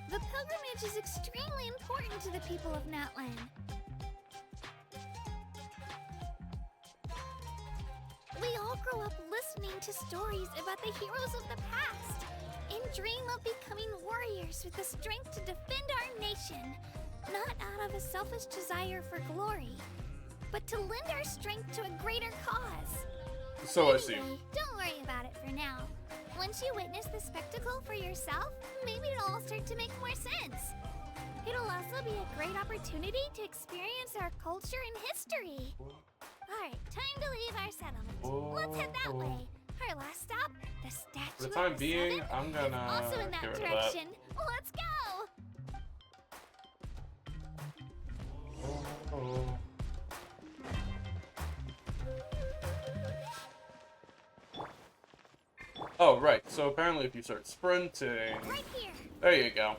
The pilgrimage is extremely important to the people of Natlan. We all grow up listening to stories about the heroes of the past and dream of becoming warriors with the strength to defend our nation, not out of a selfish desire for glory, but to lend our strength to a greater cause. So I see. Anyway, don't worry about it for now. Once you witness the spectacle for yourself, maybe it'll all start to make more sense. It'll also be a great opportunity to experience our culture and history. Alright, time to leave our settlement. Let's head that way. Our last stop, the statue For the time of the being, Seven, I'm gonna is also in that get rid of direction. Let's go! Oh, right. So apparently if you start sprinting... Right here. There you go.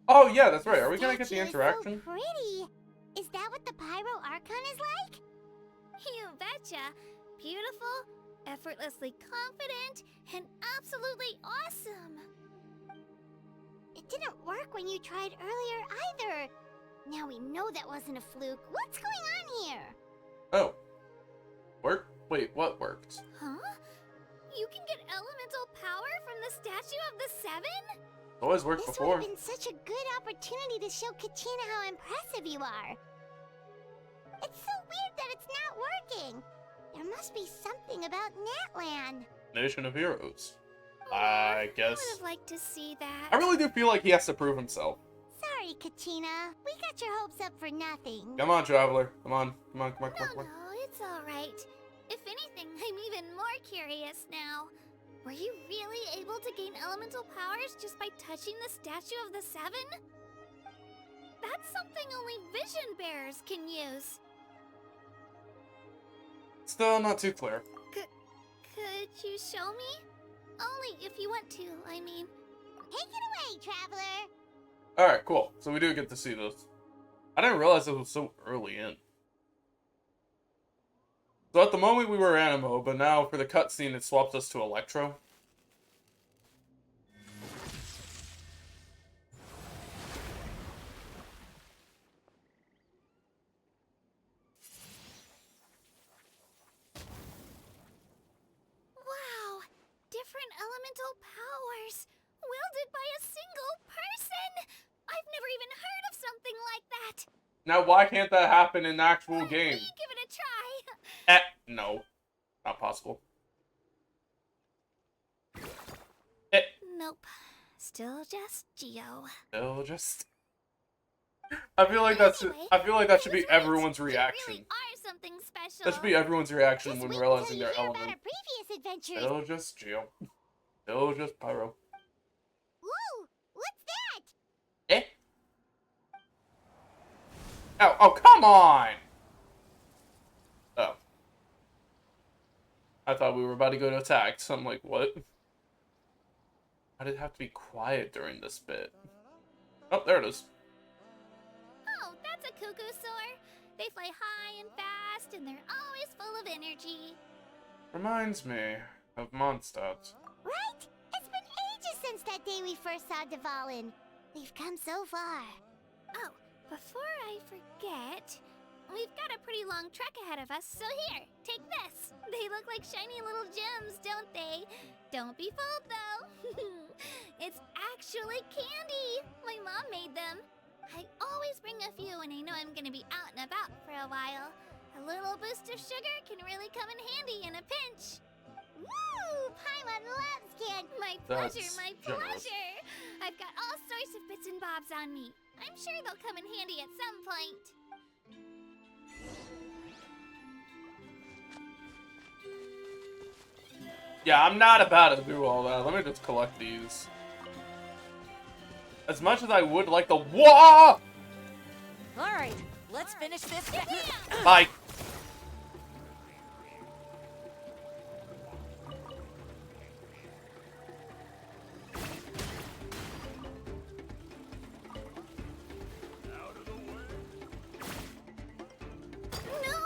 Oh, yeah, that's right. Are we gonna get the Statue is interaction? So pretty. Is that what the Pyro Archon is like? You betcha. Beautiful, effortlessly confident, and absolutely awesome. It didn't work when you tried earlier either. Now we know that wasn't a fluke. What's going on here? Oh. Work? Wait, what worked? Huh? You can get elemental power from the statue of the Seven? Always worked This before. would have been such a good opportunity to show Kachina how impressive you are. It's so weird that it's not working. There must be something about Natlan. Nation of Heroes. I I guess. would have liked to see that. I really do feel like he has to prove himself. Sorry, Kachina. We got your hopes up for nothing. Come on, Traveler. Come on. Come on, come on, come on, No, come on. no, it's alright. If anything, I'm even more curious now. Were you really able to gain elemental powers just by touching the statue of the Seven? That's something only vision bearers can use. Still not too clear. Could you show me? Only if you want to, I mean. Take it away, Traveler. Alright, cool. So we do get to see this. I didn't realize it was so early in. So at the moment we were Animo, but now for the cutscene it swaps us to Electro. Wow! Different elemental powers! Wielded by a single person! I've never even heard of something like that! Now why can't that happen in the actual Let game? me give it a try! No. Not possible. Nope. Still just Geo. It'll just... I feel like that's... Anyway, I feel like that should who's be right? everyone's You reaction. really are something special. That should be everyone's reaction Just when wait realizing until you their hear about element. our previous adventures. It'll just Geo. It'll just Pyro. Whoa! What's that? Eh? Oh, come on! Oh. I thought we were about to go to attack, so I'm like, what? Why did it have to be quiet during this bit? Oh, there it is. Oh, that's a cuckoo soar. They fly high and fast, and they're always full of energy. Reminds me of Mondstadt. Right? It's been ages since that day we first saw Dvalin. We've come so far. Oh, before I forget, we've got a pretty long trek ahead of us, so here, take this. They look like shiny little gems, don't they? Don't be fooled, though. It's actually candy. My mom made them. I always bring a few when I know I'm gonna be out and about for a while. A little boost of sugar can really come in handy in a pinch. Woo! Paimon loves candy. My That's pleasure, my generous. pleasure. I've got all sorts of bits and bobs on me. I'm sure they'll come in handy at some point. Yeah, I'm not about to do all that. Let me just collect these. As much as I would like the wah! Alright, let's finish this. Bye. No!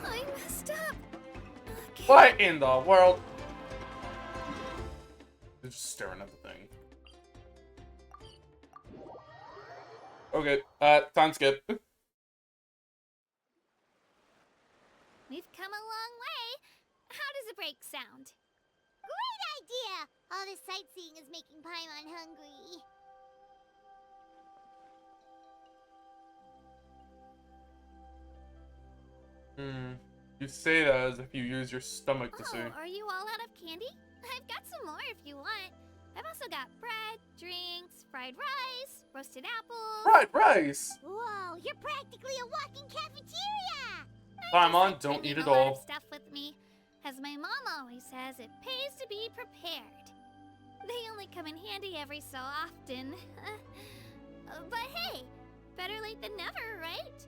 I messed up. Okay. What in the world? They're just staring at the thing. Okay, time skip. We've come a long way. How does a break sound? Great idea! All this sightseeing is making Paimon hungry. You say that as if you use your stomach to see. Oh, are you all out of candy? I've got some more if you want. I've also got bread, drinks, fried rice, roasted apples. Fried rice! Whoa, you're practically a walking cafeteria! Paimon, don't eat it all. Stuff with me. As my mom always says, it pays to be prepared. They only come in handy every so often. But hey, better late than never, right?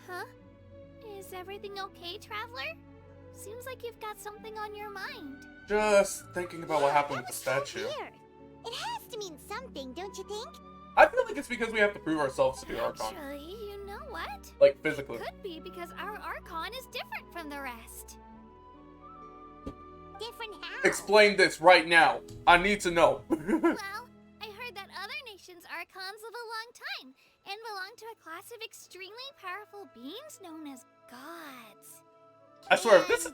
Huh? Is everything okay, Traveler? Seems like you've got something on your mind. Just thinking about what happened with the statue. Weird. It has to mean something, don't you think? I feel like it's because we have to prove ourselves to the Archon. Actually, you know what? Like, physically. Could be because our Archon is different from the rest. Different how? Explain this right now. I need to know. Well, I heard that other nations' Archons live a long time and belong to a class of extremely powerful beings known as gods. I swear if this If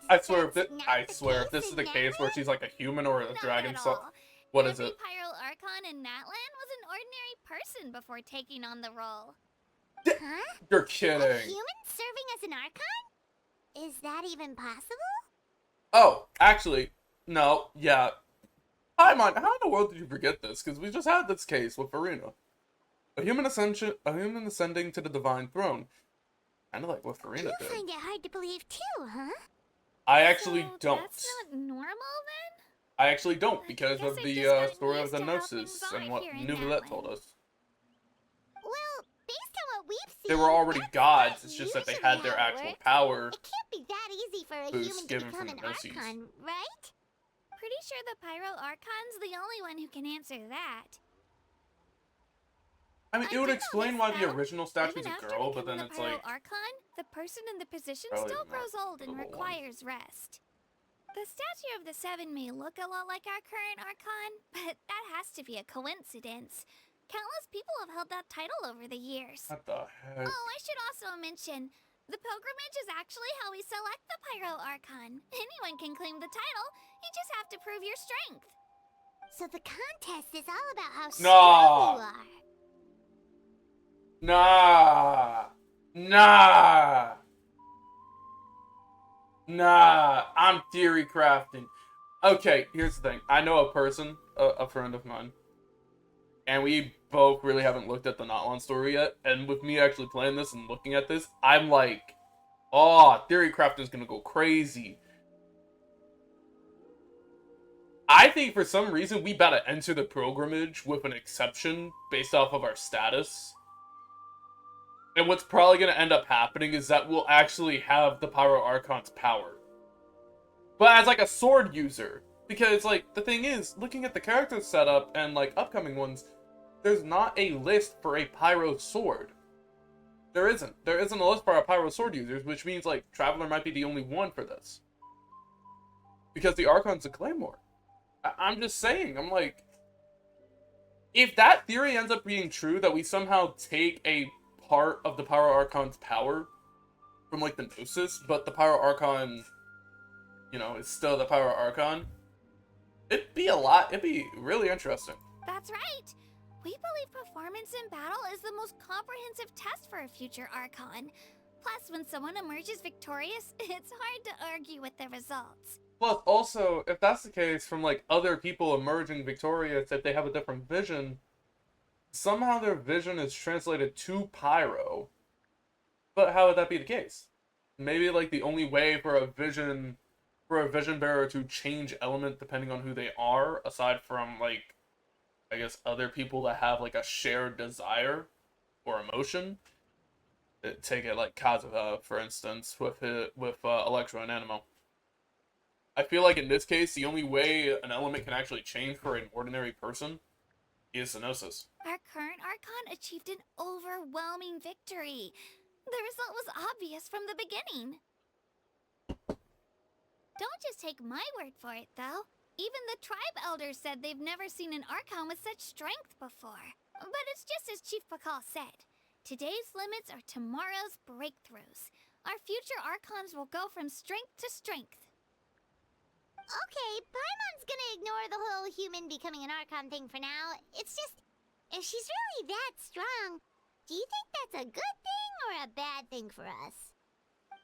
is the case where she's like a human or a Not dragon, at so all. what is Every it? Pyro Archon in Natlan was an ordinary person before taking on the role. Huh? You're A kidding. human serving as an Archon? Is that even possible? Oh, actually, no, yeah. Paimon, how in the world did you forget this? Because we just had this case with Farina. A human ascending to the divine throne. Kind of like what Farina You did. find it hard to believe too, huh? I actually So don't. That's not normal then? I actually don't because guess of I've the just gotten story of used the to how Gnosis things are and what here in Nubilet Natlan. told us. Well, based on what we've seen, They were already that's gods, not it's just that they usually had their how it actual works. power. It can't be that easy for a Boost human to given become from an the Gnosis. Archon, right? Pretty sure the Pyro Archon's the only one who can answer that. I mean, I it would do know explain this, why the though. original statue's Even a after girl, but becoming then the it's Pyro like, Archon, the person in the position Probably still not grows old and the one. requires rest. The statue of the Seven may look a lot like our current Archon, but that has to be a coincidence. Countless people have held that title over the years. what the heck? Oh, I should also mention, the pilgrimage is actually how we select the Pyro Archon. Anyone can claim the title, you just have to prove your strength. So the contest is all about how Nah. strong you are. Nah, I'm theory crafting. Okay, here's the thing. I know a person, a friend of mine, and we both really haven't looked at the natlan story yet, and with me actually playing this and looking at this, I'm like, oh, theory crafting is gonna go crazy. I think for some reason we better enter the pilgrimage with an exception based off of our status. And what's probably going to end up happening is that we'll actually have the Pyro Archon's power. but as like a sword user. Because like the thing is, looking at the character setup and like upcoming ones, there's not a list for a pyro sword. There isn't. There isn't a list for our pyro sword users, which means like Traveler might be the only one for this. Because the Archon's a Claymore. I'm just saying, I'm like, if that theory ends up being true, that we somehow take a part of the Pyro Archon's power from like the Gnosis, but the Pyro Archon, you know, is still the Pyro Archon, it'd be really interesting. That's right. We believe performance in battle is the most comprehensive test for a future Archon. Plus, when someone emerges victorious, it's hard to argue with the results. Plus, also, if that's the case, from like other people emerging victorious, if they have a different vision, somehow their vision is translated to Pyro. But how would that be the case? Maybe like the only way for a vision bearer to change element depending on who they are, aside from like, I guess, other people that have like a shared desire or emotion. Take it like Kazuha, for instance, with Electro and Anemo. I feel like in this case, the only way an element can actually change for an ordinary person is Gnosis. Our current Archon achieved an overwhelming victory. The result was obvious from the beginning. Don't just take my word for it, though. Even the tribe elders said they've never seen an Archon with such strength before. But it's just as Chief Pakal said. Today's limits are tomorrow's breakthroughs. Our future Archons will go from strength to strength. Okay, Paimon's gonna ignore the whole human becoming an Archon thing for now. It's just, if she's really that strong, do you think that's a good thing or a bad thing for us?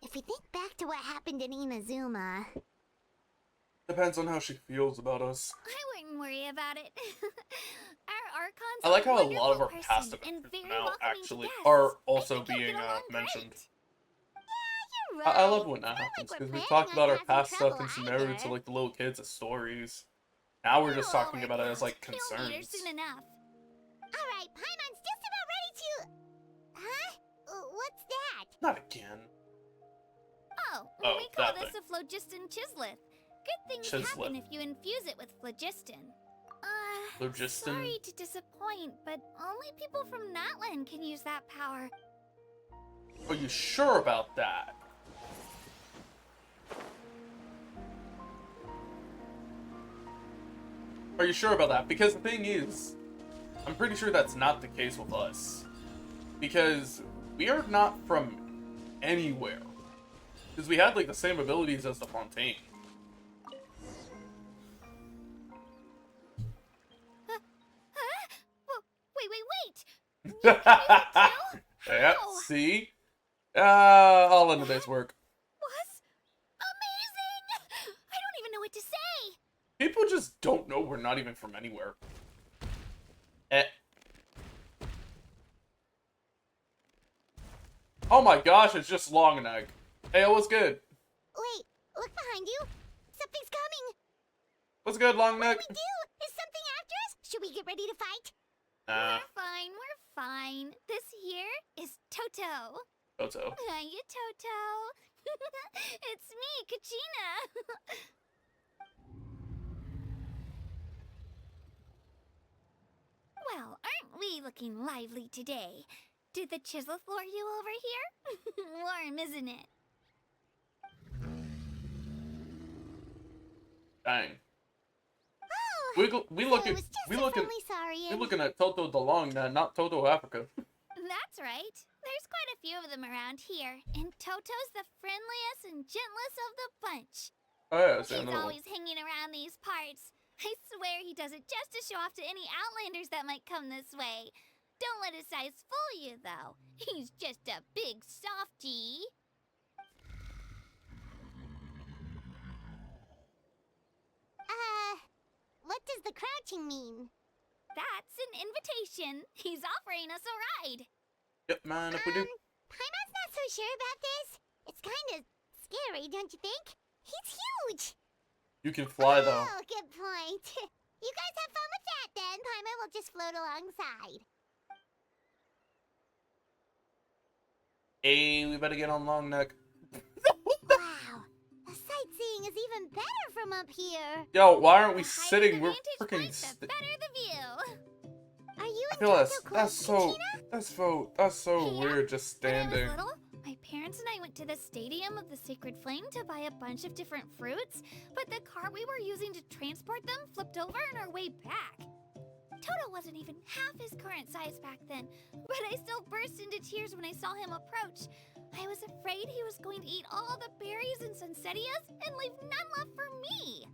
If we think back to what happened in Inazuma... Depends on how she feels about us. I wouldn't worry about it. Our Archons I like how a lot of our person past and adventures very now welcoming actually guests. are also I think you'll being get along mentioned. great. Yeah, you're right. I love when that It's not happens, like because we're we talked about our planning on past stuff causing and trouble scenarios to either. like the little kids as stories. Now we're just It'll all talking work about it as out. like You'll meet her concerns. soon enough. Alright, Paimon's just about ready to... Huh? What's that? Not again. Oh, Oh, we call that this thing. a phlogiston chisleth. Good things Chisleth. happen if you infuse it with phlogiston. Phlogiston? Sorry to disappoint, but only people from Natlan can use that power. Are you sure about that? Are you sure about that? Because the thing is, I'm pretty sure that's not the case with us. Because we are not from anywhere. Because we had like the same abilities as the Fontaine. Wait. Yeah, see? All in the day's work. Was amazing! I don't even know what to say. People just don't know we're not even from anywhere. Eh. Oh my gosh, it's just Long Neck. Hey, what's good? Wait, look behind you. Something's coming. What's good, Long Neck? What do we do? Is something after us? Should we get ready to fight? We're fine. This here is Toto. Toto. Hiya, Toto. It's me, Kachina. Well, aren't we looking lively today? Did the chisel lure you over here? Warm, isn't it? Dang. Oh, We so look it at was just we a looking friendly sorry we're and... looking at Toto the Long Neck, not Toto Africa. That's right. There's quite a few of them around here, and Toto's the friendliest and gentlest of the bunch. Oh yeah, I see He's another one. always hanging around these parts. I swear he does it just to show off to any Outlanders that might come this way. Don't let his size fool you, though. He's just a big softie. What does the crouching mean? That's an invitation. He's offering us a ride. Yep, man, if we do. Paimon's not so sure about this. It's kind of scary, don't you think? He's huge. You can fly though. Oh, good point. You guys have fun with that then. Paimon will just float alongside. Hey, we better get on Long Neck. Wow, the sightseeing is even better up here. Yo, why aren't we The higher sitting? the We're vantage freaking. point, the better the view. Are you I in feel Toto that's clothes, so Kachina? that's so Hey, weird just When I standing. was little, my parents and I went to the Stadium of the Sacred Flame to buy a bunch of different fruits, but the car we were using to transport them flipped over on our way back. Toto wasn't even half his current size back then, but I still burst into tears when I saw him approach. I was afraid he was going to eat all the berries and sunsettias and leave none left for me.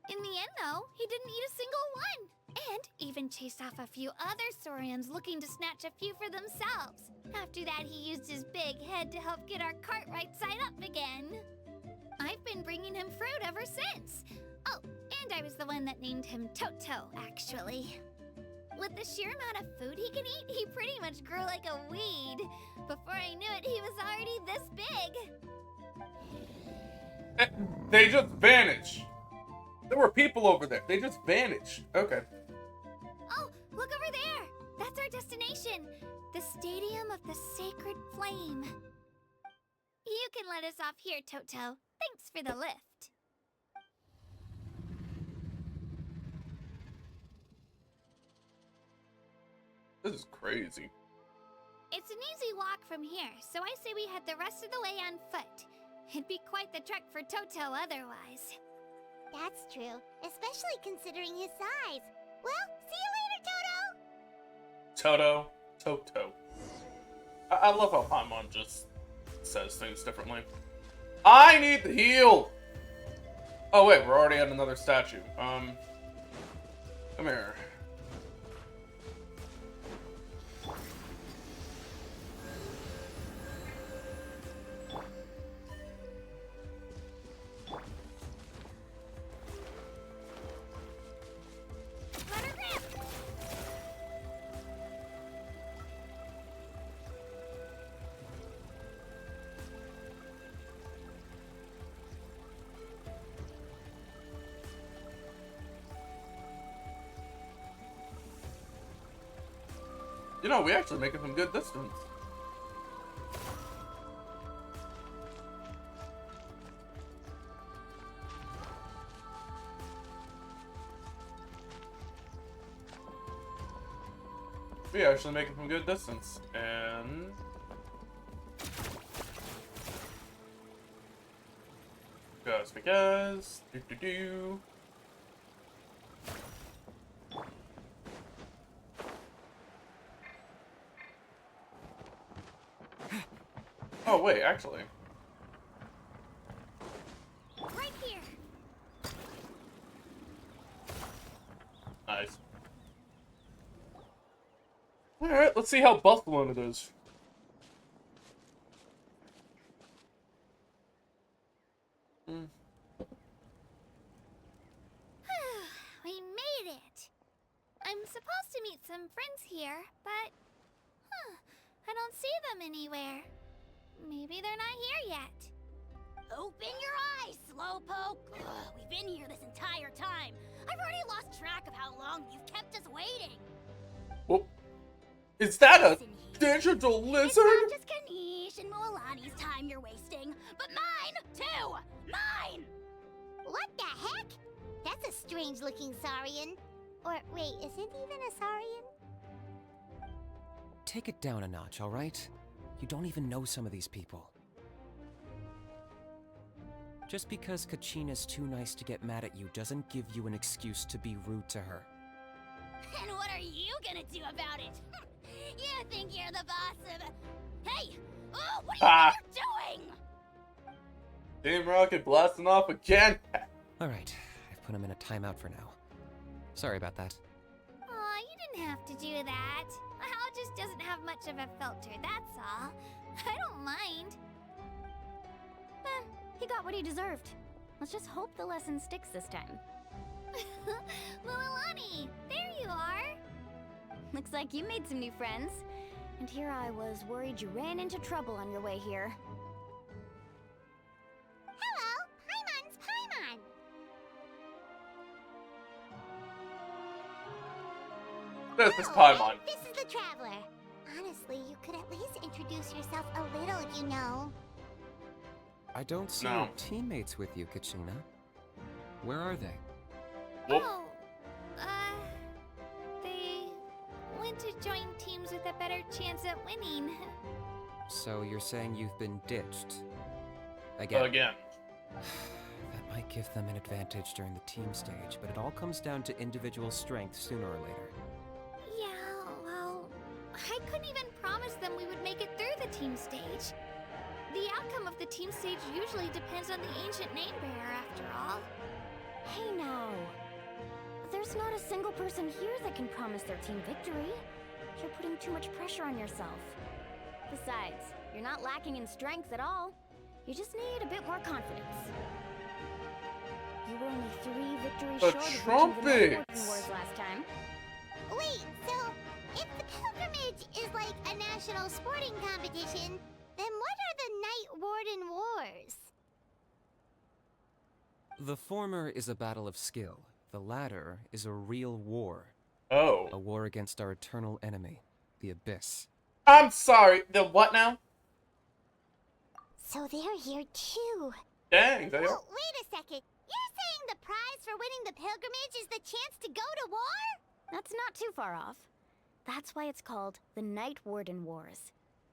In the end, though, he didn't eat a single one, and even chased off a few other Saurians looking to snatch a few for themselves. After that, he used his big head to help get our cart right side up again. I've been bringing him fruit ever since. Oh, and I was the one that named him Toto, actually. With the sheer amount of food he can eat, he pretty much grew like a weed. Before I knew it, he was already this big. They just vanish. There were people over there. They just vanished. Okay. Oh, look over there! That's our destination! The Stadium of the Sacred Flame. You can let us off here, Toto. Thanks for the lift. This is crazy. It's an easy walk from here, so I say we head the rest of the way on foot. It'd be quite the trek for Toto otherwise. That's true, especially considering his size. Well, see you later, Toto! Toto. I love how Paimon just says things differently. I need the heal! Oh wait, we're already at another statue. Come here. Let her rip! You know, we actually making some good distance. We actually making some good distance, and just because do. Oh wait, actually. Right here! Nice. Alright, let's see how buffalo it is. We made it! I'm supposed to meet some friends here, but... I don't see them anywhere. Maybe they're not here yet. Open your eyes, Slowpoke! Ugh, we've been here this entire time. I've already lost track of how long you've kept us waiting. Whoop. Is that a digital lizard? It's not just Kanish and Moalani's time you're wasting, but mine, too! Mine! What the heck? That's a strange-looking Saurian. Or, wait, is it even a Saurian? Take it down a notch, all right? You don't even know some of these people. Just because Kachina's too nice to get mad at you doesn't give you an excuse to be rude to her. And what are you gonna do about it? You think you're the boss of... Hey! Oh, what are you doing? Team Rocket blasting off again. Alright, I've put him in a timeout for now. Sorry about that. Aw, you didn't have to do that. Hal just doesn't have much of a filter, that's all. I don't mind. He got what he deserved. Let's just hope the lesson sticks this time. Lilani, there you are. Looks like you made some new friends. And here I was worried you ran into trouble on your way here. Hello, Paimon's Paimon. This is Paimon. This is the Traveler. Honestly, you could at least introduce yourself a little, you know. I don't see No. your teammates with you, Kachina. Where are they? Whoop. Oh, they went to join teams with a better chance at winning. So you're saying you've been ditched? Again. Again. That might give them an advantage during the team stage, but it all comes down to individual strength sooner or later. Yeah, well, I couldn't even promise them we would make it through the team stage. The outcome of the team stage usually depends on the ancient name bearer, after all. Hey now. There's not a single person here that can promise their team victory. You're putting too much pressure on yourself. Besides, you're not lacking in strength at all. You just need a bit more confidence. You were only 3 victories The short of reaching the trumpets! Night Wars last time. Wait, so if the pilgrimage is like a national sporting competition, then what are the Night Warden Wars? The former is a battle of skill. The latter is a real war. Oh. A war against our eternal enemy, the Abyss. I'm sorry. The what now? So they're here too. Dang, they are. Oh, wait a second. You're saying the prize for winning the pilgrimage is the chance to go to war? That's not too far off. That's why it's called the Night Warden Wars.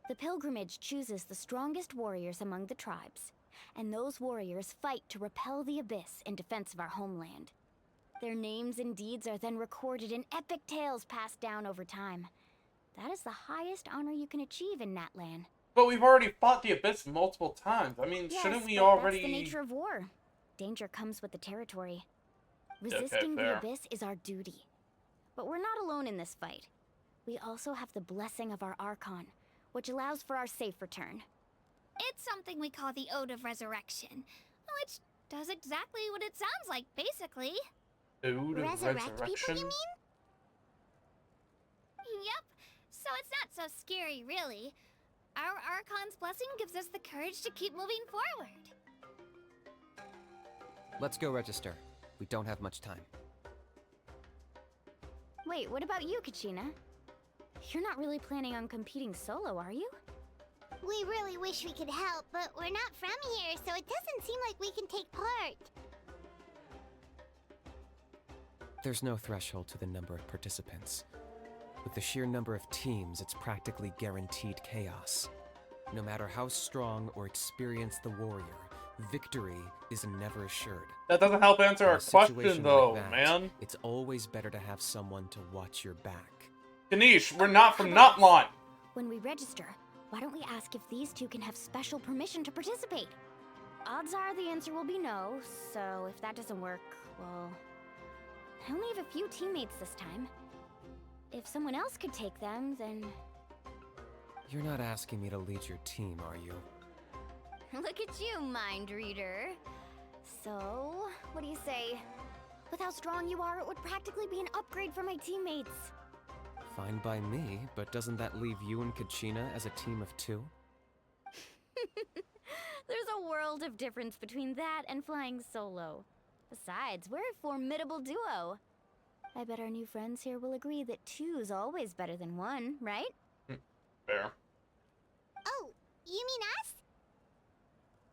The pilgrimage chooses the strongest warriors among the tribes, and those warriors fight to repel the Abyss in defense of our homeland. Their names and deeds are then recorded in epic tales passed down over time. That is the highest honor you can achieve in Natlan. But we've already fought the Abyss multiple times. I mean, Yes, shouldn't we but already... That's the nature of war. Danger comes with the territory. Resisting the fair. Abyss is our duty. But we're not alone in this fight. We also have the blessing of our Archon, which allows for our safe return. It's something we call the Ode of Resurrection, which does exactly what it sounds like, basically. Ode of Resurrect Resurrection? people, you mean? Yep, so it's not so scary, really. Our Archon's blessing gives us the courage to keep moving forward. Let's go register. We don't have much time. Wait, what about you, Kachina? You're not really planning on competing solo, are you? We really wish we could help, but we're not from here, so it doesn't seem like we can take part. There's no threshold to the number of participants. With the sheer number of teams, it's practically guaranteed chaos. No matter how strong or experienced the warrior, victory is never assured. That doesn't help answer In our a situation question, though, like that, man. It's always better to have someone to watch your back. Kanish, we're not from natlan. When we register, why don't we ask if these two can have special permission to participate? Odds are the answer will be no, so if that doesn't work, well... I only have a few teammates this time. If someone else could take them, then... You're not asking me to lead your team, are you? Look at you, mind reader. So, what do you say? With how strong you are, it would practically be an upgrade for my teammates. Fine by me, but doesn't that leave you and Kachina as a team of 2? There's a world of difference between that and flying solo. Besides, we're a formidable duo. I bet our new friends here will agree that 2's always better than 1, right? Fair. Oh, you mean us?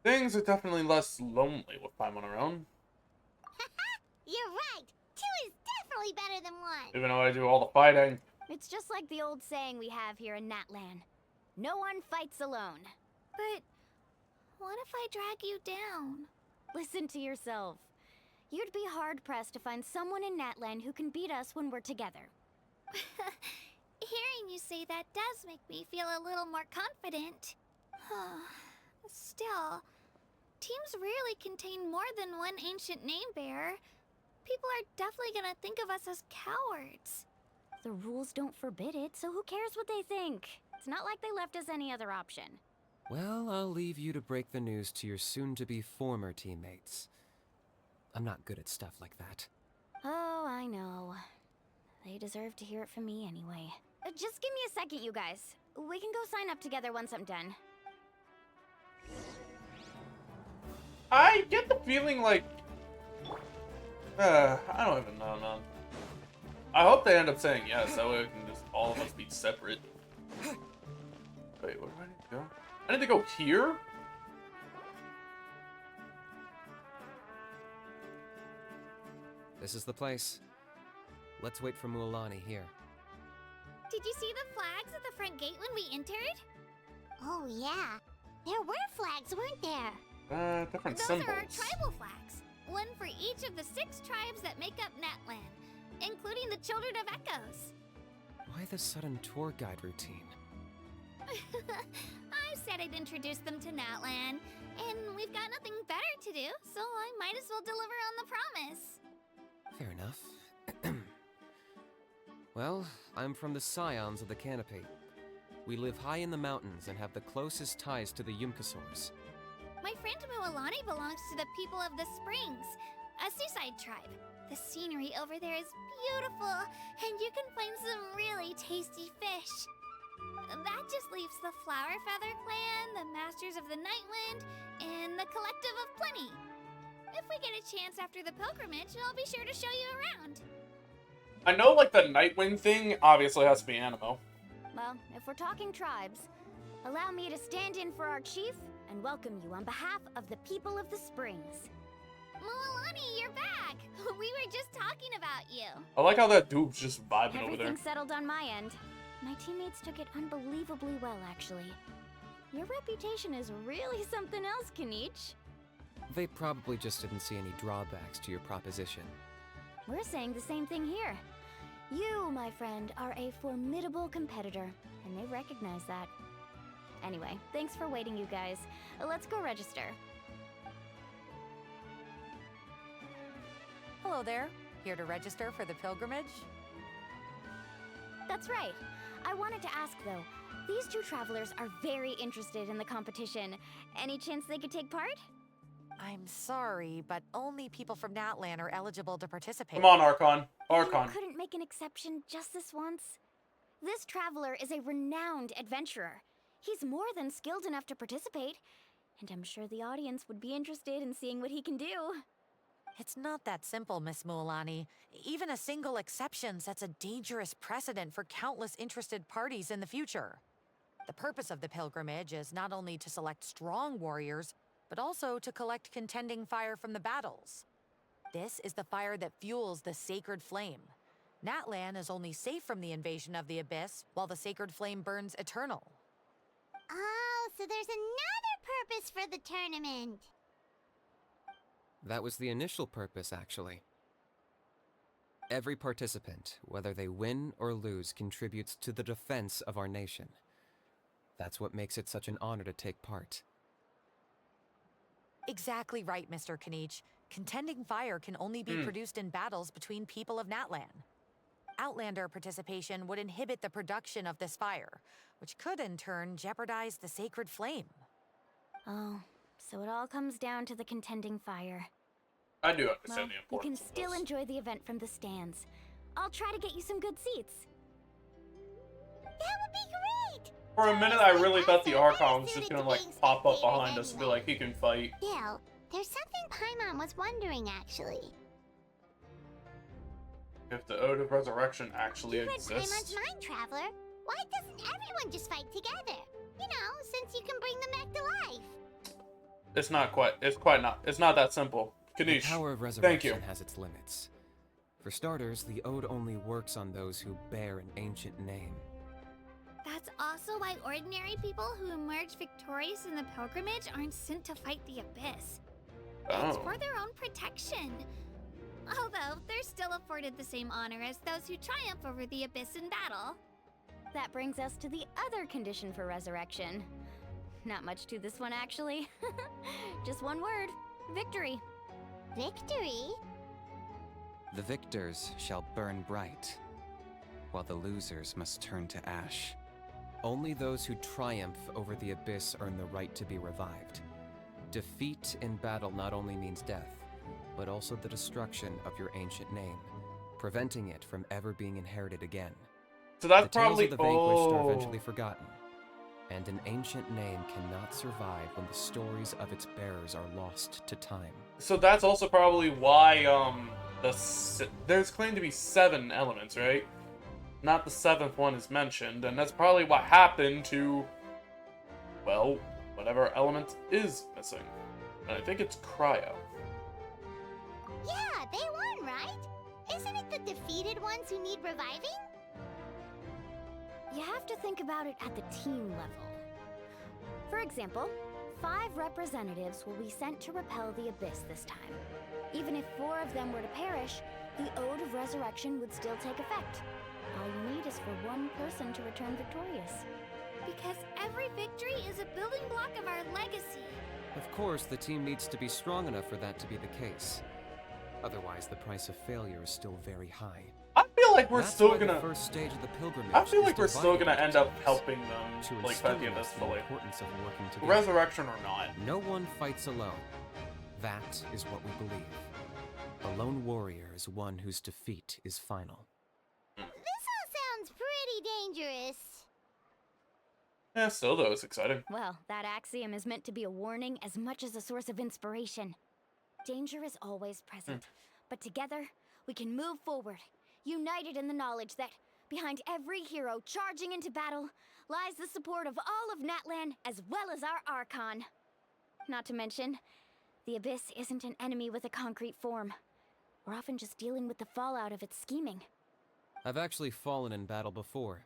Things are definitely less lonely with time on our own. You're right. 2 is definitely better than 1. Even though I do all the fighting. It's just like the old saying we have here in Natlan. No one fights alone. But what if I drag you down? Listen to yourself. You'd be hard-pressed to find someone in Natlan who can beat us when we're together. Hearing you say that does make me feel a little more confident. Still, teams rarely contain more than one ancient name bearer. People are definitely gonna think of us as cowards. The rules don't forbid it, so who cares what they think? It's not like they left us any other option. Well, I'll leave you to break the news to your soon-to-be former teammates. I'm not good at stuff like that. Oh, I know. They deserve to hear it from me anyway. Just give me a second, you guys. We can go sign up together once I'm done. I get the feeling like... I don't even know, man. I hope they end up saying yes, that way we can just all of us be separate. Wait, where do I need to go? I need to go here? This is the place. Let's wait for Mualani here. Did you see the flags at the front gate when we entered? Oh, yeah. There were flags, weren't there? Different Those symbols. are our tribal flags. One for each of the 6 tribes that make up Natlan, including the Children of Echoes. Why the sudden tour guide routine? I said I'd introduce them to Natlan, and we've got nothing better to do, so I might as well deliver on the promise. Fair enough. Well, I'm from the Scions of the Canopy. We live high in the mountains and have the closest ties to the Yumkasaurs. My friend Mualani belongs to the people of the Springs, a seaside tribe. The scenery over there is beautiful, and you can find some really tasty fish. That just leaves the Flower Feather Clan, the Masters of the Nightwind, and the Collective of Plenty. If we get a chance after the pilgrimage, I'll be sure to show you around. I know, like, the Nightwind thing obviously has to be Animo. Well, if we're talking tribes, allow me to stand in for our chief and welcome you on behalf of the people of the Springs. Mualani, you're back! We were just talking about you. I like how that dude's just vibing over there. Everything settled on my end. My teammates took it unbelievably well, actually. Your reputation is really something else, Kanich. They probably just didn't see any drawbacks to your proposition. We're saying the same thing here. You, my friend, are a formidable competitor, and they recognize that. Anyway, thanks for waiting, you guys. Let's go register. Hello there. Here to register for the pilgrimage? That's right. I wanted to ask, though. These 2 travelers are very interested in the competition. Any chance they could take part? I'm sorry, but only people from Natlan are eligible to participate. Come on, Archon. Archon. You couldn't make an exception just this once? This traveler is a renowned adventurer. He's more than skilled enough to participate, and I'm sure the audience would be interested in seeing what he can do. It's not that simple, Miss Mualani. Even a single exception sets a dangerous precedent for countless interested parties in the future. The purpose of the pilgrimage is not only to select strong warriors, but also to collect contending fire from the battles. This is the fire that fuels the sacred flame. Natlan is only safe from the invasion of the Abyss, while the sacred flame burns eternal. Oh, so there's another purpose for the tournament. That was the initial purpose, actually. Every participant, whether they win or lose, contributes to the defense of our nation. That's what makes it such an honor to take part. Exactly right, Mr. Kanich. Contending fire can only be produced in battles between people of Natlan. Outlander participation would inhibit the production of this fire, which could in turn jeopardize the sacred flame. Oh, so it all comes down to the contending fire. I do Well, understand the you importance can of still this. enjoy the event from the stands. I'll try to get you some good seats. That would be great! For a minute, I really thought the Archon was just gonna, like, pop up behind us and be like, he can fight. Still, there's something Paimon was wondering, actually. If the Ode of Resurrection actually You read exists. Paimon's Mind Traveler. Why doesn't everyone just fight together? You know, since you can bring them back to life. It's not that simple. The Kanish, power of thank you. resurrection has its limits. For starters, the Ode only works on those who bear an ancient name. That's also why ordinary people who emerge victorious in the pilgrimage aren't sent to fight the Abyss. It's for their own protection. Although, they're still afforded the same honor as those who triumph over the Abyss in battle. That brings us to the other condition for resurrection. Not much to this one, actually. Just one word. Victory. Victory? The victors shall burn bright, while the losers must turn to ash. Only those who triumph over the Abyss earn the right to be revived. Defeat in battle not only means death, but also the destruction of your ancient name, preventing it from ever being inherited again. So that's the tales probably of the vanquished are eventually forgotten, and an ancient name cannot survive when the stories of its bearers are lost to time. So that's also probably why there's claimed to be 7 elements, right? Not the 7th one is mentioned, and that's probably what happened to, well, whatever element is missing. And I think it's cryo. Yeah, they won, right? Isn't it the defeated ones who need reviving? You have to think about it at the team level. For example, 5 representatives will be sent to repel the Abyss this time. Even if 4 of them were to perish, the Ode of Resurrection would still take effect. All you need is for 1 person to return victorious. Because every victory is a building block of our legacy. Of course, the team needs to be strong enough for that to be the case. Otherwise, the price of failure is still very high. I feel like we're That's still why gonna. the first stage of the pilgrimage I feel is like we're still divided gonna into end up teams helping them, to like instill by the in Abyss us the fully. importance of working together. Resurrection or not. No one fights alone. That is what we believe. A lone warrior is one whose defeat is final. This all sounds pretty dangerous. Yeah, still though, it's exciting. Well, that axiom is meant to be a warning as much as a source of inspiration. Danger is always present, but together, we can move forward, united in the knowledge that behind every hero charging into battle lies the support of all of Natlan as well as our Archon. Not to mention, the Abyss isn't an enemy with a concrete form. We're often just dealing with the fallout of its scheming. I've actually fallen in battle before.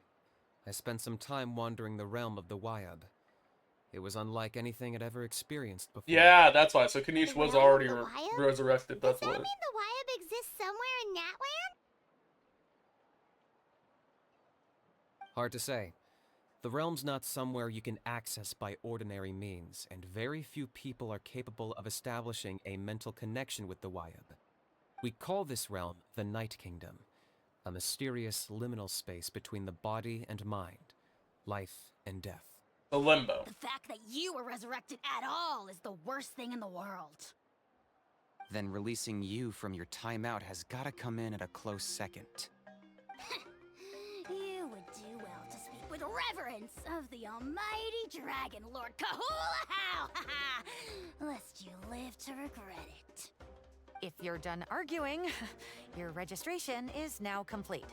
I spent some time wandering the realm of the Wyab. It was unlike anything I'd ever experienced before. Yeah, that's why. So Kanish was realm of already the Wyab? resurrected. Does That's that what. mean the Wyab exists somewhere in Natlan? Hard to say. The realm's not somewhere you can access by ordinary means, and very few people are capable of establishing a mental connection with the Wyab. We call this realm the Night Kingdom, a mysterious liminal space between the body and mind, life and death. The limbo. The fact that you were resurrected at all is the worst thing in the world. Then releasing you from your timeout has gotta come in at a close second. You would do well to speak with reverence of the almighty Dragon Lord Kahula-How, lest you live to regret it. If you're done arguing, your registration is now complete.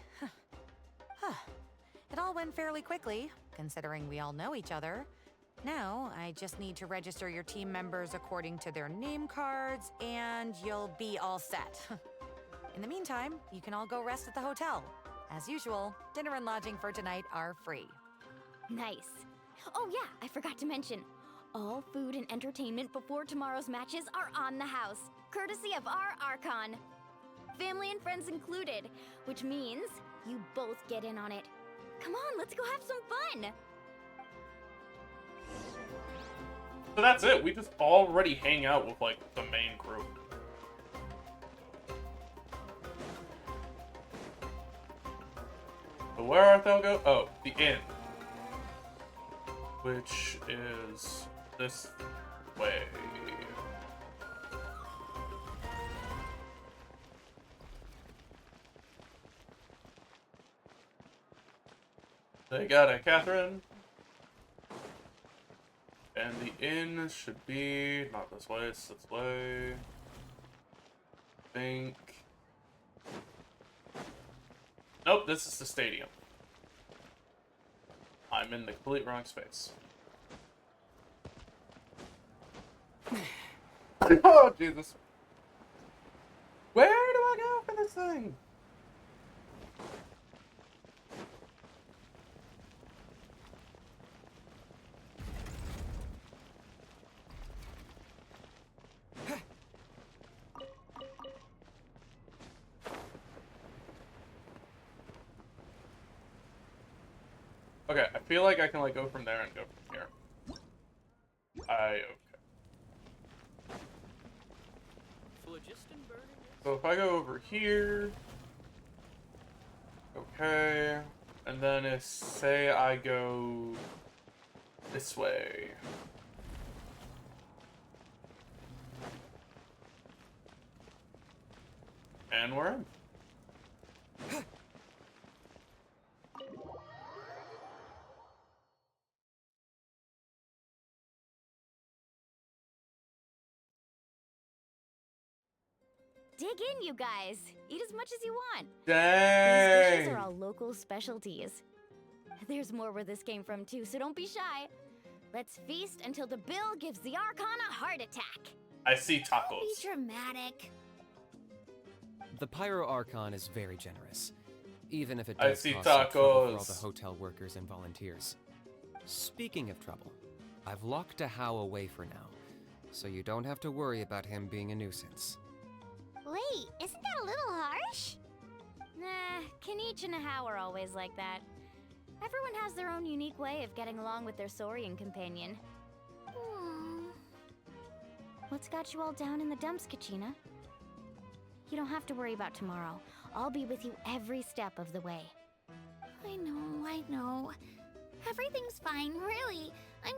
It all went fairly quickly, considering we all know each other. Now, I just need to register your team members according to their name cards, and you'll be all set. In the meantime, you can all go rest at the hotel. As usual, dinner and lodging for tonight are free. Nice. Oh yeah, I forgot to mention. All food and entertainment before tomorrow's matches are on the house, courtesy of our Archon. Family and friends included, which means you both get in on it. Come on, let's go have some fun! So that's it. We just already hang out with like the main group. So where art thou go? Oh, the inn. Which is this way. They got it, Catherine. And the inn should be not this way, it's this way. Think. Nope, this is the stadium. I'm in the complete wrong space. Oh, Jesus. Where do I go for this thing? Okay, I feel like I can like go from there and go from here. Okay. So if I go over here, okay, and then if say I go this way. And we're in. Dig in, you guys. Eat as much as you want. Dang. These dishes are all local specialties. There's more where this came from too, so don't be shy. Let's feast until the bill gives the Archon a heart attack. I see Don't be tacos. dramatic. The Pyro Archon is very generous, even if it I does see cause some trouble for all tacos. the hotel workers and volunteers. Speaking of trouble, I've locked a How away for now, so you don't have to worry about him being a nuisance. Wait, isn't that a little harsh? Nah, Kenichi and How are always like that. Everyone has their own unique way of getting along with their Saurian companion. What's got you all down in the dumps, Kachina? You don't have to worry about tomorrow. I'll be with you every step of the way. I know. Everything's fine, really. I'm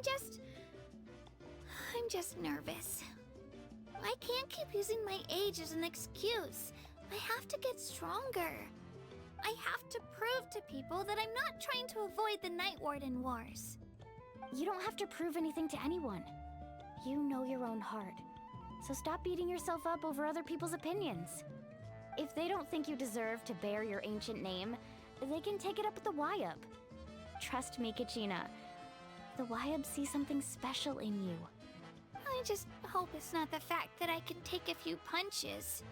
just nervous. I can't keep using my age as an excuse. I have to get stronger. I have to prove to people that I'm not trying to avoid the Night Warden Wars. You don't have to prove anything to anyone. You know your own heart. So stop beating yourself up over other people's opinions. If they don't think you deserve to bear your ancient name, they can take it up with the Wyup. Trust me, Kachina. The Wyup see something special in you. I just hope it's not the fact that I can take a few punches.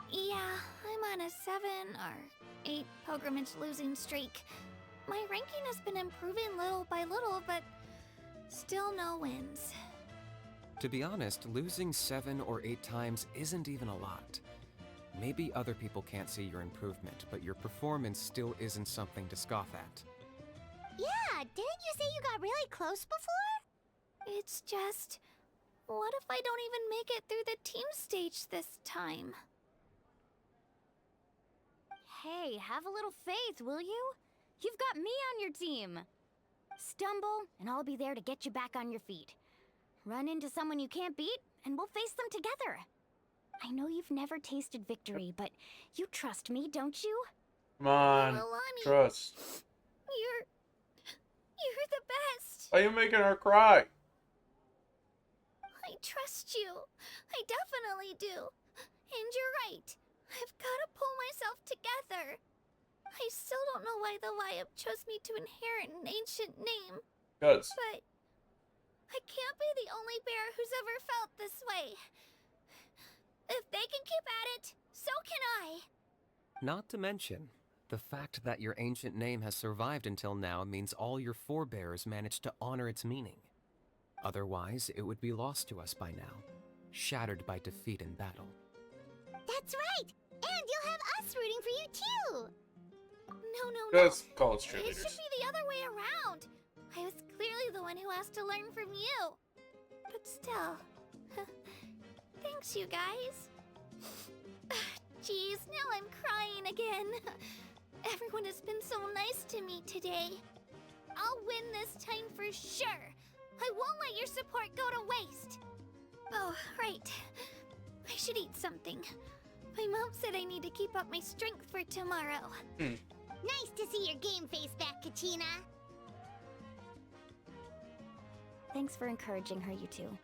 Yeah, I'm on a 7 or 8 pilgrimage losing streak. My ranking has been improving little by little, but still no wins. To be honest, losing 7 or 8 times isn't even a lot. Maybe other people can't see your improvement, but your performance still isn't something to scoff at. Yeah, didn't you say you got really close before? It's just, what if I don't even make it through the team stage this time? Hey, have a little faith, will you? You've got me on your team. Stumble, and I'll be there to get you back on your feet. Run into someone you can't beat, and we'll face them together. I know you've never tasted victory, but you trust me, don't you? Come on, Milani, trust. You're the best. Why are you making her cry? I trust you. I definitely do. And you're right. I've got to pull myself together. I still don't know why the Wyup chose me to inherit an ancient name. Because. But I can't be the only bear who's ever felt this way. If they can keep at it, so can I. Not to mention, the fact that your ancient name has survived until now means all your forebears managed to honor its meaning. Otherwise, it would be lost to us by now, shattered by defeat in battle. That's right! And you'll have us rooting for you too! No. Just college It cheerleaders. should be the other way around. I was clearly the one who asked to learn from you. But still. Thanks, you guys. Jeez, now I'm crying again. Everyone has been so nice to me today. I'll win this time for sure. I won't let your support go to waste. Oh, right. I should eat something. My mom said I need to keep up my strength for tomorrow. Nice to see your game face back, Kachina. Thanks for encouraging her, you two.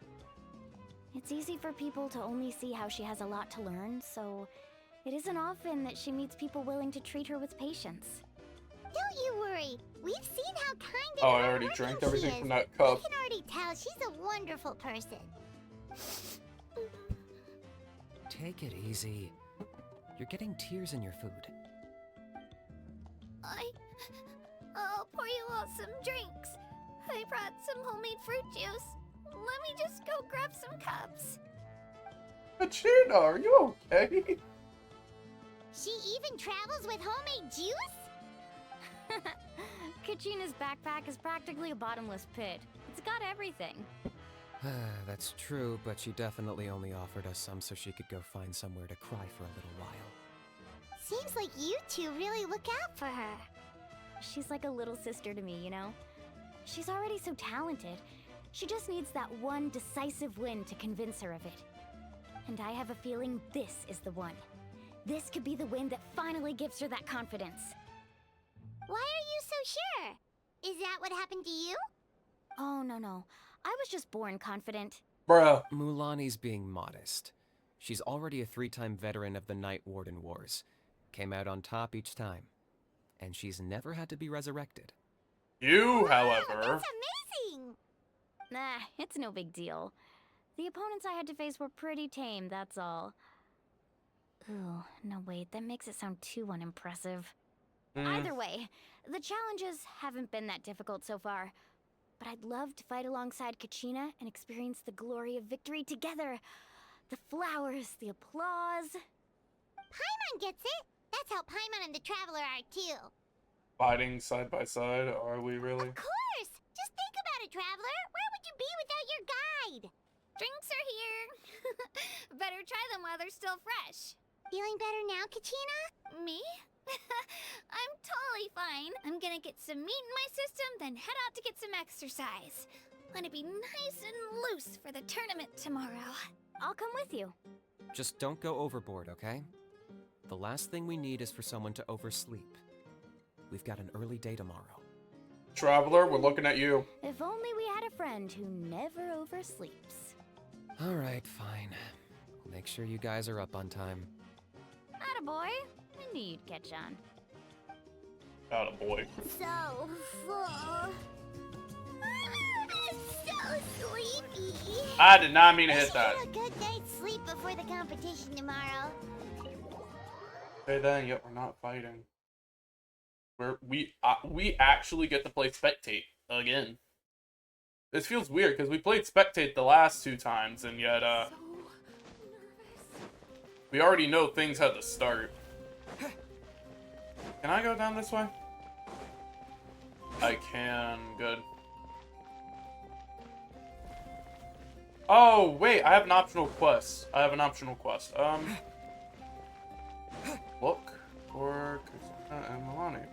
It's easy for people to only see how she has a lot to learn, so it isn't often that she meets people willing to treat her with patience. Don't you worry. We've seen how kind and Oh, I already hardworking drank she everything is. from that I cup. can already tell she's a wonderful person. Take it easy. You're getting tears in your food. I'll pour you all some drinks. I brought some homemade fruit juice. Let me just go grab some cups. Kachina, are you okay? She even travels with homemade juice? Kachina's backpack is practically a bottomless pit. It's got everything. That's true, but she definitely only offered us some so she could go find somewhere to cry for a little while. Seems like you two really look out for her. She's like a little sister to me, you know? She's already so talented. She just needs that one decisive win to convince her of it. And I have a feeling this is the one. This could be the win that finally gives her that confidence. Why are you so sure? Is that what happened to you? Oh, no. I was just born confident. Bruh. Mulani's being modest. She's already a 3-time veteran of the Night Warden Wars. Came out on top each time. And she's never had to be resurrected. You, Wow, however. that's amazing! Nah, it's no big deal. The opponents I had to face were pretty tame, that's all. Ooh, no wait, that makes it sound too unimpressive. Mm. Either way, the challenges haven't been that difficult so far. But I'd love to fight alongside Kachina and experience the glory of victory together. The flowers, the applause. Paimon gets it. That's how Paimon and the Traveler are too. Fighting side by side, are we really? Of course! Just think about it, Traveler. Where would you be without your guide? Drinks are here. Better try them while they're still fresh. Feeling better now, Kachina? Me? I'm totally fine. I'm gonna get some meat in my system, then head out to get some exercise. Wanna be nice and loose for the tournament tomorrow. I'll come with you. Just don't go overboard, okay? The last thing we need is for someone to oversleep. We've got an early day tomorrow. Traveler, we're looking at you. If only we had a friend who never oversleeps. Alright, fine. We'll make sure you guys are up on time. Attaboy. I knew you'd catch on. Attaboy. So full. So sleepy. I did not mean to hit that. Get a good night's sleep before the competition tomorrow. Okay then, yep, we're not fighting. We actually get to play spectate again. This feels weird because we played spectate the last 2 times, and yet we already know things had to start. Can I go down this way? I can. Good. Oh wait, I have an optional quest. Look for Kazuna and Milani.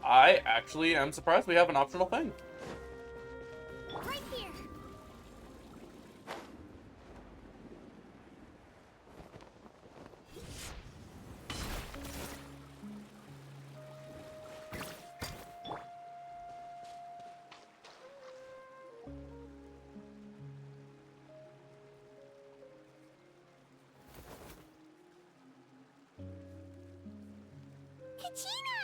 I actually am surprised we have an optional thing. Right here. Kachina!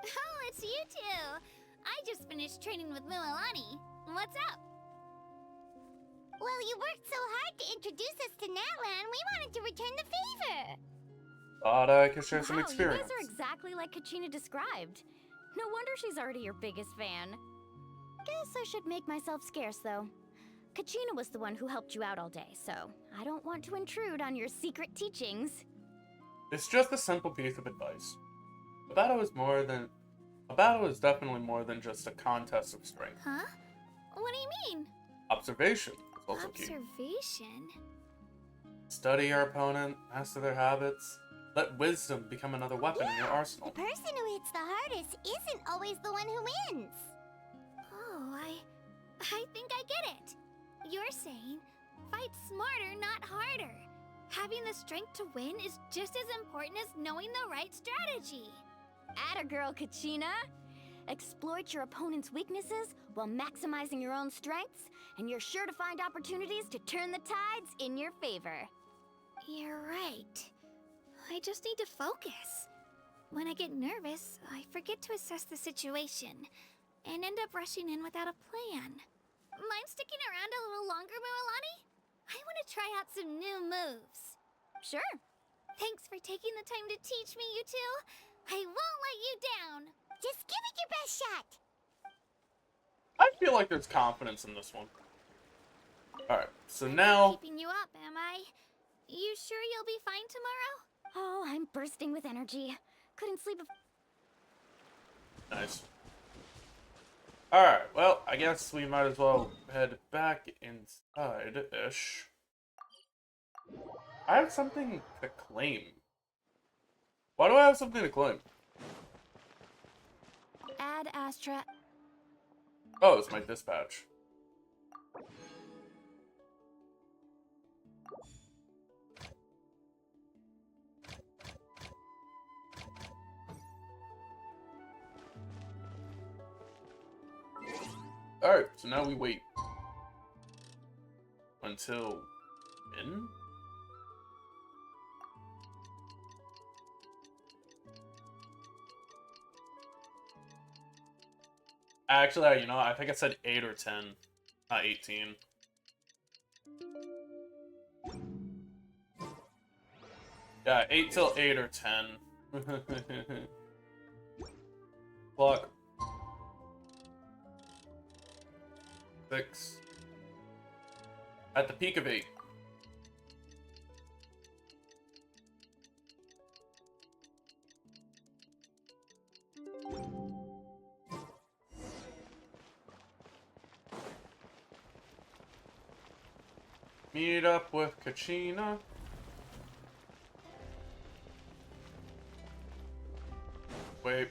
Oh, it's you two. I just finished training with Milani. What's up? Well, you worked so hard to introduce us to Natlan, we wanted to return the favor. Thought I could share some Wow, experience. you guys are exactly like Kachina described. No wonder she's already your biggest fan. Guess I should make myself scarce, though. Kachina was the one who helped you out all day, so I don't want to intrude on your secret teachings. It's just a simple piece of advice. A battle is definitely more than just a contest of strength. Huh? What do you mean? Observation is also key. Observation? Study your opponent, master their habits. Let wisdom become another weapon in your arsenal. The person who hits the hardest isn't always the one who wins. Oh, I think I get it. You're saying, fight smarter, not harder. Having the strength to win is just as important as knowing the right strategy. Atta girl, Kachina! Exploit your opponent's weaknesses while maximizing your own strengths, and you're sure to find opportunities to turn the tides in your favor. You're right. I just need to focus. When I get nervous, I forget to assess the situation, and end up rushing in without a plan. Mind sticking around a little longer, Milani? I want to try out some new moves. Sure. Thanks for taking the time to teach me, you two. I won't let you down. Just give it your best shot. I feel like there's confidence in this one. Alright, so now... Keeping you up, am I? You sure you'll be fine tomorrow? Oh, I'm bursting with energy. Couldn't sleep Nice. Alright, well, I guess we might as well head back inside-ish. I have something to claim. Why do I have something to claim? Add Astra. Oh, it's my dispatch. Alright, so now we wait. Until... when? Actually, you know, I think I said 8 or 10, not 18. Yeah, 8 till 8 or 10. Block. 6. At the peak of 8. Meet up with Kachina. Wait.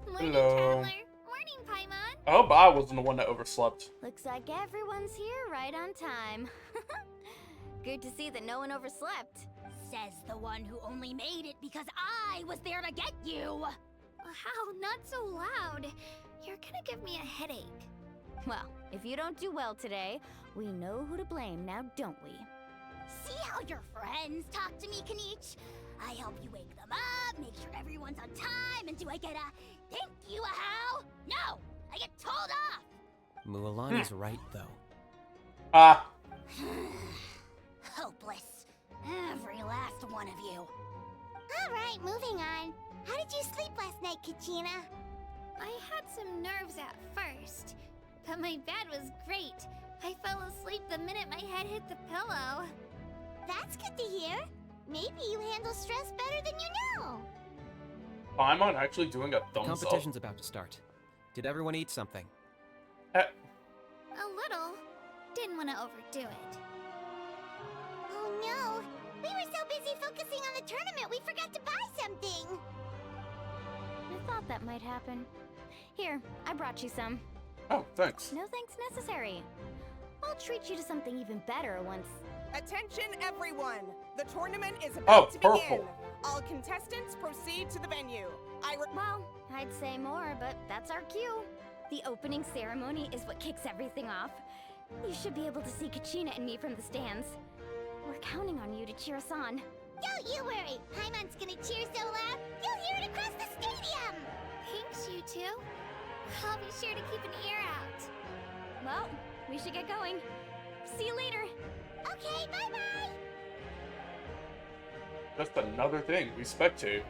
Morning, Hello. Traveler. Morning, Paimon. I hope I wasn't the one that overslept. Looks like everyone's here right on time. Good to see that no one overslept. Says the one who only made it because I was there to get you. How? Not so loud. You're gonna give me a headache. Well, if you don't do well today, we know who to blame now, don't we? See how your friends talk to me, Kanich? I help you wake them up, make sure everyone's on time, and do I get a thank you, how? No! I get told off! Mualani's right, though. Ah. Hopeless. Every last one of you. Alright, moving on. How did you sleep last night, Kachina? I had some nerves at first, but my bed was great. I fell asleep the minute my head hit the pillow. That's good to hear. Maybe you handle stress better than you know. Paimon actually doing a The thumbs up. competition's about to start. Did everyone eat something? A little. Didn't want to overdo it. Oh no! We were so busy focusing on the tournament we forgot to buy something! I thought that might happen. Here, I brought you some. Oh, thanks. No thanks necessary. I'll treat you to something even better once. Attention, everyone! The tournament is about to begin. Purple. All contestants proceed to the venue. Well, I'd say more, but that's our cue. The opening ceremony is what kicks everything off. You should be able to see Kachina and me from the stands. We're counting on you to cheer us on. Don't you worry! Paimon's gonna cheer so loud, you'll hear it across the stadium! Thanks, you two. I'll be sure to keep an ear out. Well, we should get going. See you later. Okay, bye-bye! Just another thing we spectate.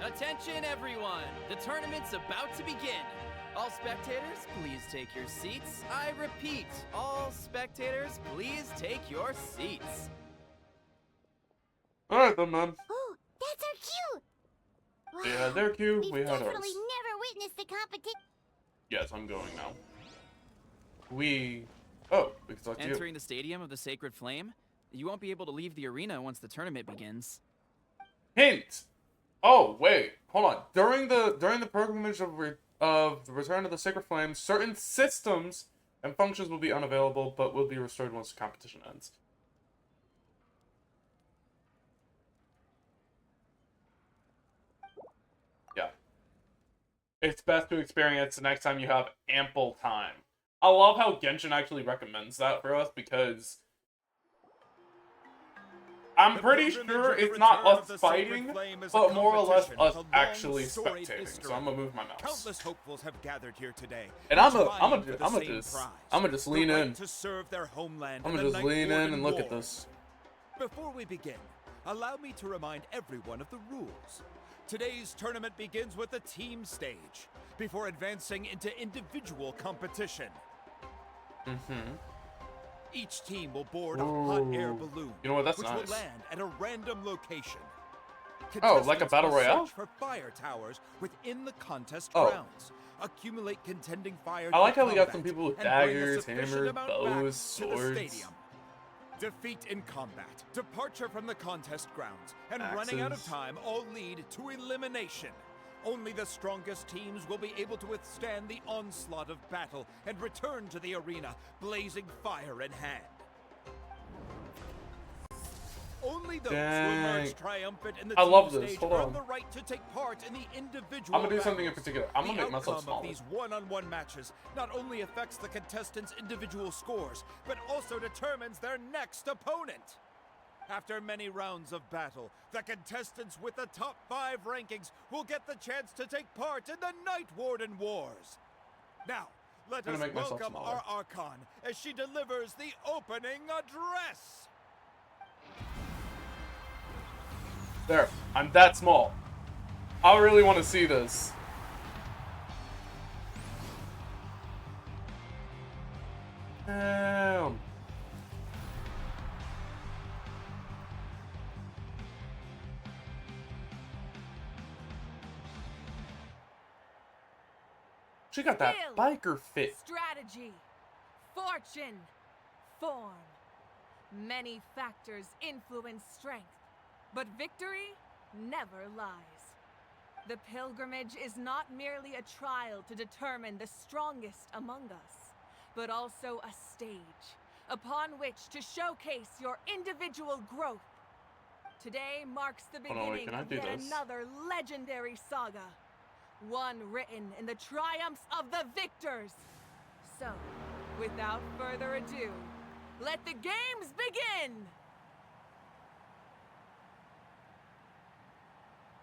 Attention, everyone! The tournament's about to begin. All spectators, please take your seats. I repeat, all spectators, please take your seats. Alright then, man. Oh, that's our cue! Wow. They had their cue, we We've had definitely ours. never witnessed a competition. Yes, I'm going now. Oh, we can talk to you. Entering the stadium of the Sacred Flame, you won't be able to leave the arena once the tournament begins. Hint! Oh, wait, hold on. During the pilgrimage of the Return of the Sacred Flame, certain systems and functions will be unavailable, but will be restored once the competition ends. Yeah. It's best to experience the next time you have ample time. I love how Genshin actually recommends that for us, because I'm pretty sure it's not us fighting, but more or less us actually spectating. So I'm gonna move my mouse. Countless hopefuls have gathered here today. And I'm gonna just lean in. To serve their homeland. I'm gonna just lean in and look at this. Before we begin, allow me to remind everyone of the rules. Today's tournament begins with the team stage, before advancing into individual competition. Each team will board a hot air balloon, You know what? That's which nice. will land at a random location. Oh, like a Contestants battle will royale? search for fire towers within the contest Oh. grounds. Accumulate contending fire. I like through how we got some combat people with and bring a daggers, sufficient hammers, amount back bows, to the swords. stadium. Defeat in combat, departure from the contest grounds, and running out of Axes. time all lead to elimination. Only the strongest teams will be able to withstand the onslaught of battle and return to the arena, blazing fire in hand. Only those who Dang. emerge triumphant in the I team love this. stage Hold earn on. the right to take part in the individual I'm gonna do something in battles. particular. I'm gonna The make myself outcome smaller. of these one-on-one matches not only affects the contestants' individual scores, but also determines their next opponent. After many rounds of battle, the contestants with the top 5 rankings will get the chance to take part in the Night Warden Wars. Now, let I'm us gonna make myself welcome smaller. our Archon as she delivers the opening address. There. I'm that small. I really want to see this. Damn. She got that Skill, biker fit. Strategy, fortune, form. Many factors influence strength, but victory never lies. The pilgrimage is not merely a trial to determine the strongest among us, but also a stage upon which to showcase your individual growth. Today marks the Hold on, wait, beginning can I of do yet this? another legendary saga. One written in the triumphs of the victors. So, without further ado, let the games begin!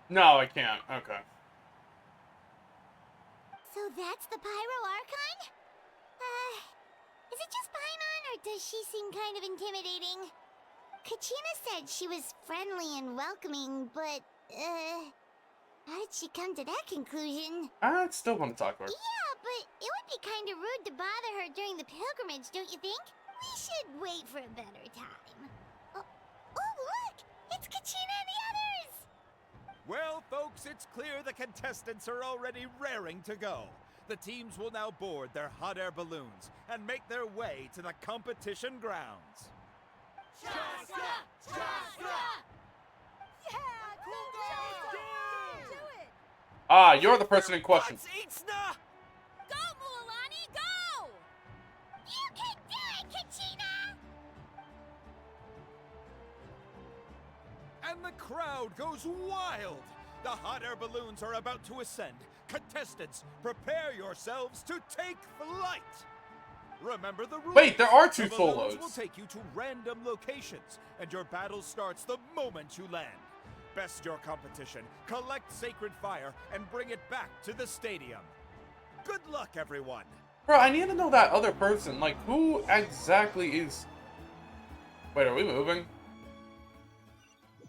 No, I can't. Okay. So that's the Pyro Archon? Is it just Paimon, or does she seem kind of intimidating? Kachina said she was friendly and welcoming, but, how did she come to that conclusion? I still want to talk to her. Yeah, but it would be kind of rude to bother her during the pilgrimage, don't you think? We should wait for a better time. Oh, look! It's Kachina and the others! Well, folks, it's clear the contestants are already raring to go. The teams will now board their hot air balloons and make their way to the competition grounds. Shasta! Shasta! Yeah, cool girl! Do it! Ah, you're the person in question. Go, Mualani, go! You can do it, Kachina! And the crowd goes wild! The hot air balloons are about to ascend. Contestants, prepare yourselves to take flight! Remember the rules. Wait, there are 2 The balloons solos. will take you to random locations, and your battle starts the moment you land. Best your competition, collect sacred fire, and bring it back to the stadium. Good luck, everyone! Bro, I need to know that other person. Like, who exactly is... Wait, are we moving?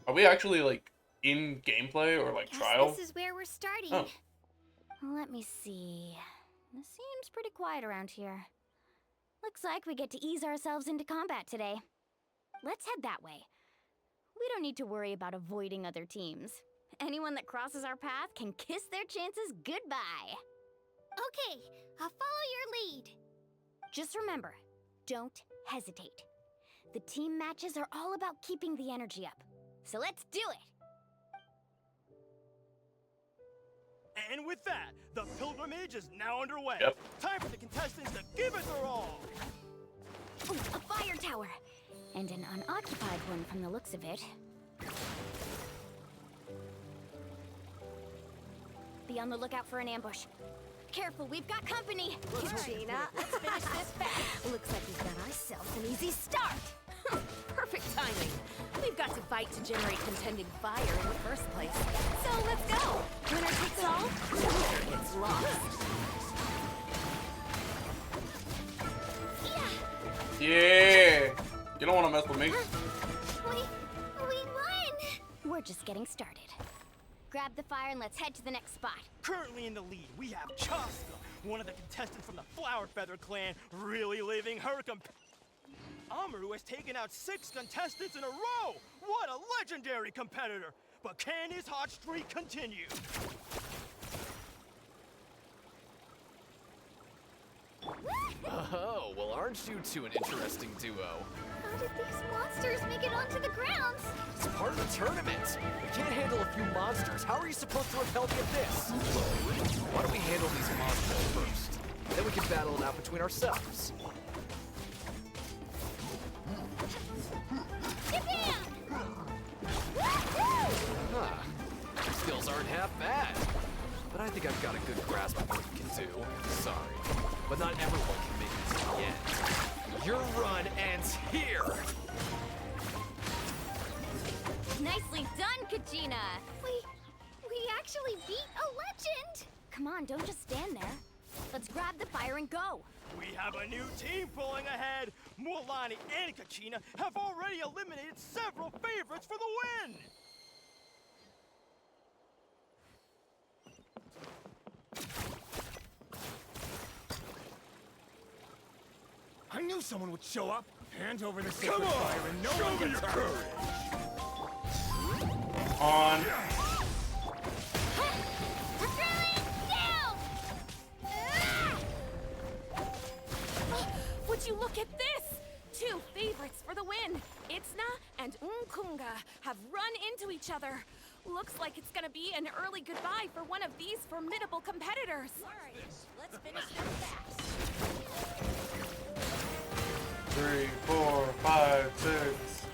Are we actually, like, in gameplay or, like, trial? This is where we're starting. Oh. Let me see. This seems pretty quiet around here. Looks like we get to ease ourselves into combat today. Let's head that way. We don't need to worry about avoiding other teams. Anyone that crosses our path can kiss their chances goodbye. Okay, I'll follow your lead. Just remember, don't hesitate. The team matches are all about keeping the energy up. So let's do it! And with that, the pilgrimage is now underway. Yep. Time for the contestants to give it their all. Ooh, a fire tower! And an unoccupied one from the looks of it. Be on the lookout for an ambush. Careful, we've got company! Kachina, let's finish this fast. Looks like we've got ourselves an easy start! Perfect timing. We've got to fight to generate contending fire in the first place. So let's go. Winner takes all, loser gets lost. Yeah! You don't want to mess with me. We won! We're just getting started. Grab the fire and let's head to the next spot. Currently in the lead, we have Chasta, one of the contestants from the Flower Feather clan, really living her Amaru has taken out 6 contestants in a row! What a legendary competitor! But can his hot streak continue? Oh, well, aren't you two an interesting duo? How did these monsters make it onto the grounds? It's part of the tournament. We can't handle a few monsters. How are you supposed to repel me of this? Why don't we handle these monsters first? Then we can battle it out between ourselves. Japan! half bad. But I think I've got a good grasp of what you can do. Sorry. But not everyone can make it to the end. Your run ends here! Nicely done, Kachina! We actually beat a legend! Come on, don't just stand there. Let's grab the fire and go. We have a new team pulling ahead. Mualani and Kachina have already eliminated several favorites for the win. I knew someone would show up. Hand over the sacred fire and no one gets hurt. On. Would you look at this? Two favorites for the win. Itzna and Unkunga have run into each other. Looks like it's gonna be an early goodbye for one of these formidable competitors. Alright, let's finish this fast. 3, 4, 5, 6.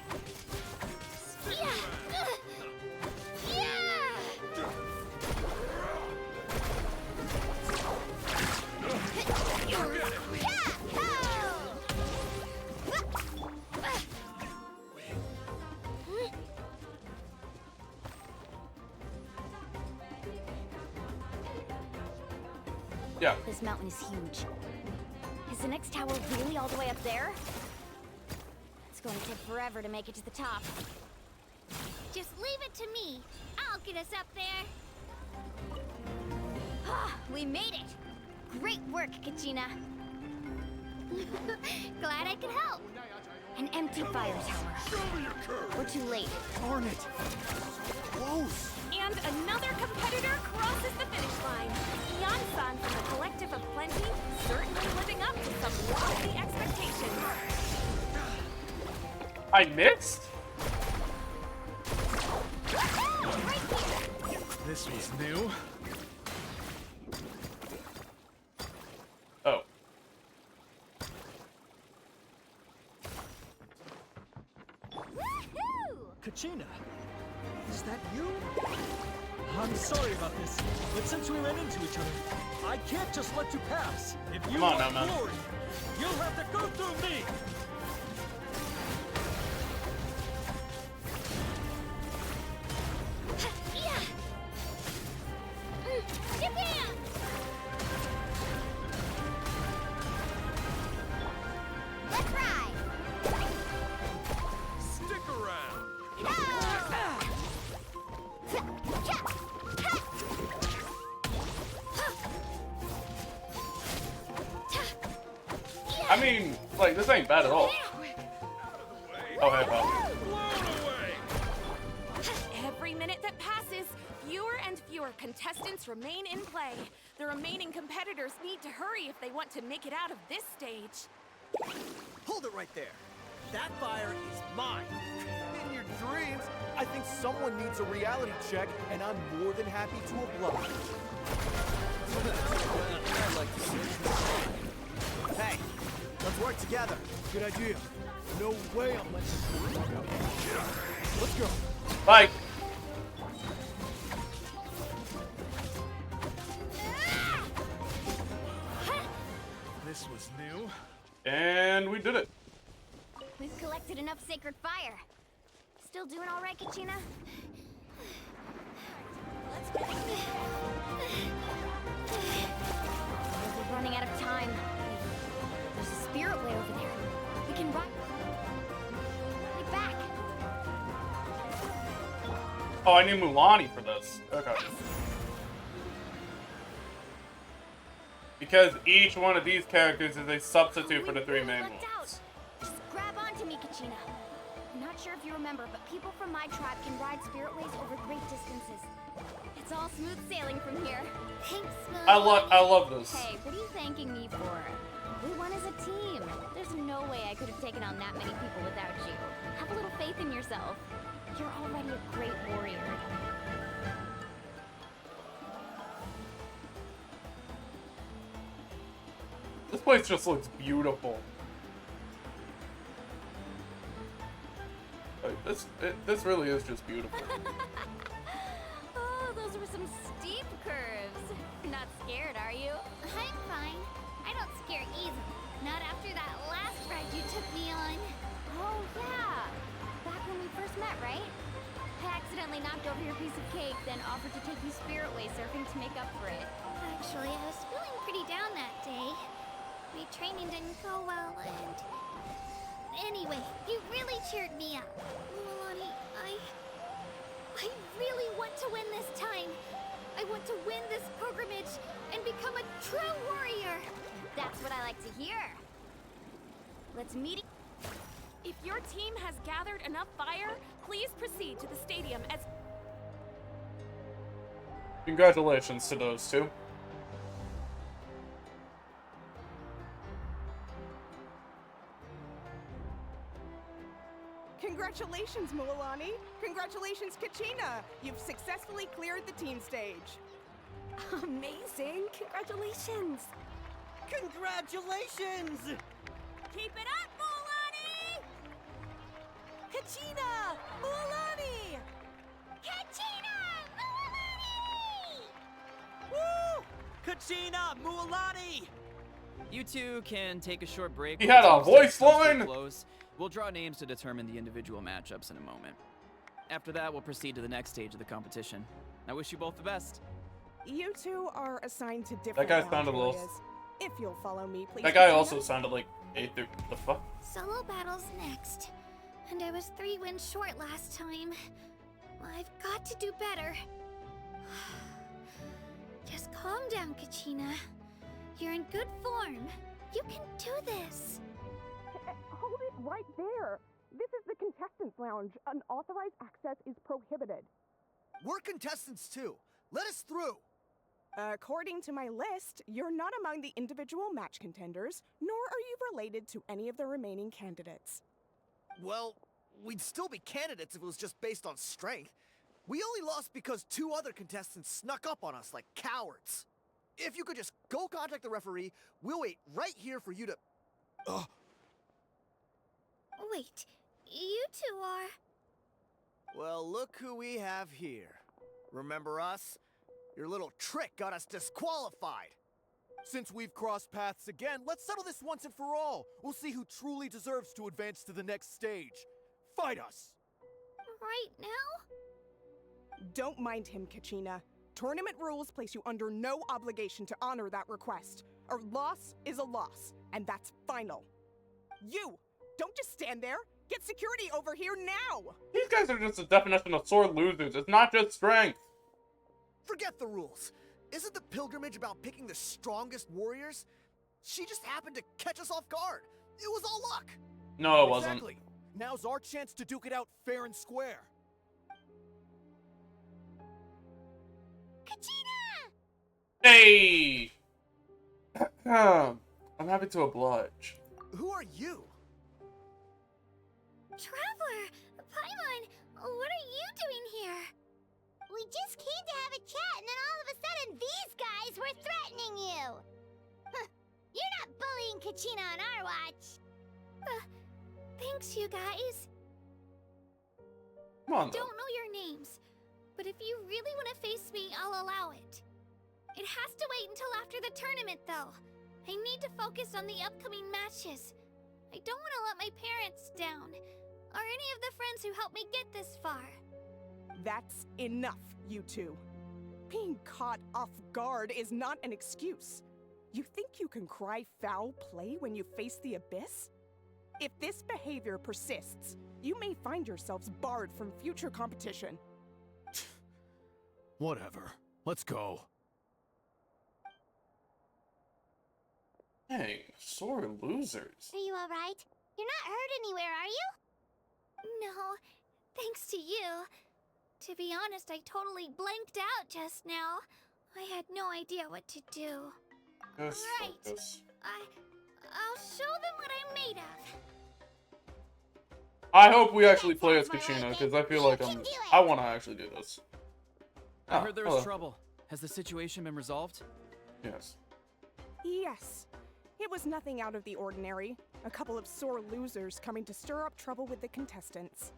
Yeah. This mountain is huge. Is the next tower really all the way up there? It's going to take forever to make it to the top. Just leave it to me. I'll get us up there. We made it! Great work, Kachina. Glad I could help. An empty fire tower. We're too late. Darn it! Close! And another competitor crosses the finish line. Yan-san from the Collective of Plenty, certainly living up to some lofty expectations. I missed? This was new. Oh. Kachina, is that you? I'm sorry about this, but since we ran into each other, I can't just let you pass. If you Come on want now, man. glory, you'll have to go through me. Let's ride. Stick around. I mean, like, this ain't bad at all. Oh, hey, Bob. Every minute that passes, fewer and fewer contestants remain in play. The remaining competitors need to hurry if they want to make it out of this stage. Hold it right there. That fire is mine. In your dreams, I think someone needs a reality check, and I'm more than happy to oblige. I'd like to see it. Hey, let's work together. Good idea. No way I'm letting this work out. Let's go. Bye. This was new. And we did it. We've collected enough sacred fire. Still doing all right, Kachina? We're running out of time. There's a spirit way over there. We can run. Get back. Oh, I need Mualani for this. Okay. Because each one of these characters is a substitute for the three main ones. Just grab onto me, Kachina. I'm not sure if you remember, but people from my tribe can ride spiritways over great distances. It's all smooth sailing from here. Thanks, Smooth. I love this. Hey, what are you thanking me for? We won as a team. There's no way I could have taken on that many people without you. Have a little faith in yourself. You're already a great warrior. This place just looks beautiful. Like, this really is just beautiful. Oh, those were some steep curves. Not scared, are you? I'm fine. I don't scare easily. Not after that last ride you took me on. Oh, yeah. Back when we first met, right? I accidentally knocked over your piece of cake, then offered to take you spirit-way surfing to make up for it. Actually, I was feeling pretty down that day. My training didn't go well, and... Anyway, you really cheered me up. Milani, I really want to win this time. I want to win this pilgrimage and become a true warrior. That's what I like to hear. Let's meet. If your team has gathered enough fire, please proceed to the stadium as... Congratulations to those two. Congratulations, Mualani. Congratulations, Kachina. You've successfully cleared the team stage. Amazing! Congratulations! Congratulations! Keep it up, Mualani! Kachina! Mualani! Kachina! Mualani! Woo! Kachina! Mualani! You two can take a short break. He had a voice line! Close. We'll draw names to determine the individual matchups in a moment. After that, we'll proceed to the next stage of the competition. I wish you both the best. You two are assigned to different That guy sounded a lounge little... areas. If you'll follow me, please. That guy Kachina. also sounded like Aether. The fuck? Solo battle's next. And I was 3 wins short last time. I've got to do better. Just calm down, Kachina. You're in good form. You can do this. Hold it right there. This is the contestants' lounge. Unauthorized access is prohibited. We're contestants too. Let us through. According to my list, you're not among the individual match contenders, nor are you related to any of the remaining candidates. Well, we'd still be candidates if it was just based on strength. We only lost because 2 other contestants snuck up on us like cowards. If you could just go contact the referee, we'll wait right here for you to... Ugh. Wait, you two are... Well, look who we have here. Remember us? Your little trick got us disqualified. Since we've crossed paths again, let's settle this once and for all. We'll see who truly deserves to advance to the next stage. Fight us! Right now? Don't mind him, Kachina. Tournament rules place you under no obligation to honor that request. A loss is a loss, and that's final. You! Don't just stand there! Get security over here now! These guys are just the definition of sore losers. It's not just strength. Forget the rules. Isn't the pilgrimage about picking the strongest warriors? She just happened to catch us off guard. It was all luck. No, it wasn't. Exactly. Now's our chance to duke it out fair and square. Kachina! Hey! I'm happy to oblige. Who are you? Traveler! Paimon! What are you doing here? We just came to have a chat, and then all of a sudden, these guys were threatening you! Huh, you're not bullying Kachina on our watch! Thanks, you guys. Come on, I don't know your names, but if you really want to face me, I'll allow it. It has to wait until after the tournament, though. I need to focus on the upcoming matches. I don't want to let my parents down, or any of the friends who helped me get this far. That's enough, you two. Being caught off guard is not an excuse. You think you can cry foul play when you face the abyss? If this behavior persists, you may find yourselves barred from future competition. Whatever. Let's go. Dang, sore losers. Are you alright? You're not hurt anywhere, are you? No, thanks to you. To be honest, I totally blanked out just now. I had no idea what to do. Focus, Right. focus. I'll show them what I'm made of. I hope we actually play as Kachina, because I feel like I want to actually do this. I heard there was hello. trouble. Has the situation been resolved? Yes. Yes. It was nothing out of the ordinary. A couple of sore losers coming to stir up trouble with the contestants.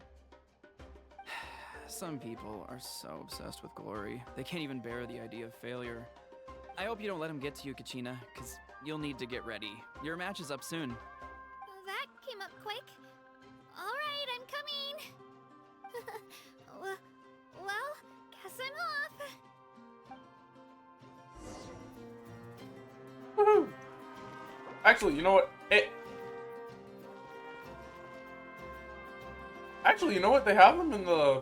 Some people are so obsessed with glory, they can't even bear the idea of failure. I hope you don't let him get to you, Kachina, because you'll need to get ready. Your match is up soon. That came up quick. Alright, I'm coming. Well, guess I'm off. Woohoo! Actually, you know what? Actually, you know what? They have them in the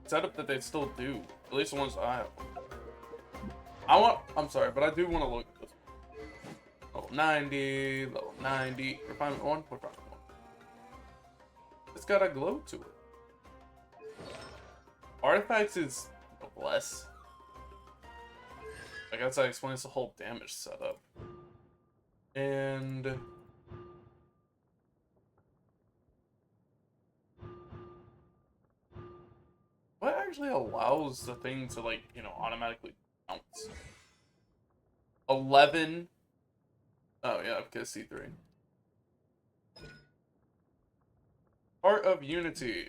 setup that they still do. At least the ones I have. I'm sorry, but I do want to look at this. Level 90, level 90, refinement 1, refinement 1. It's got a glow to it. Artifacts is less. I guess that explains the whole damage setup. And what actually allows the thing to, like, you know, automatically bounce? 11. Oh yeah, because C3. Heart of Unity.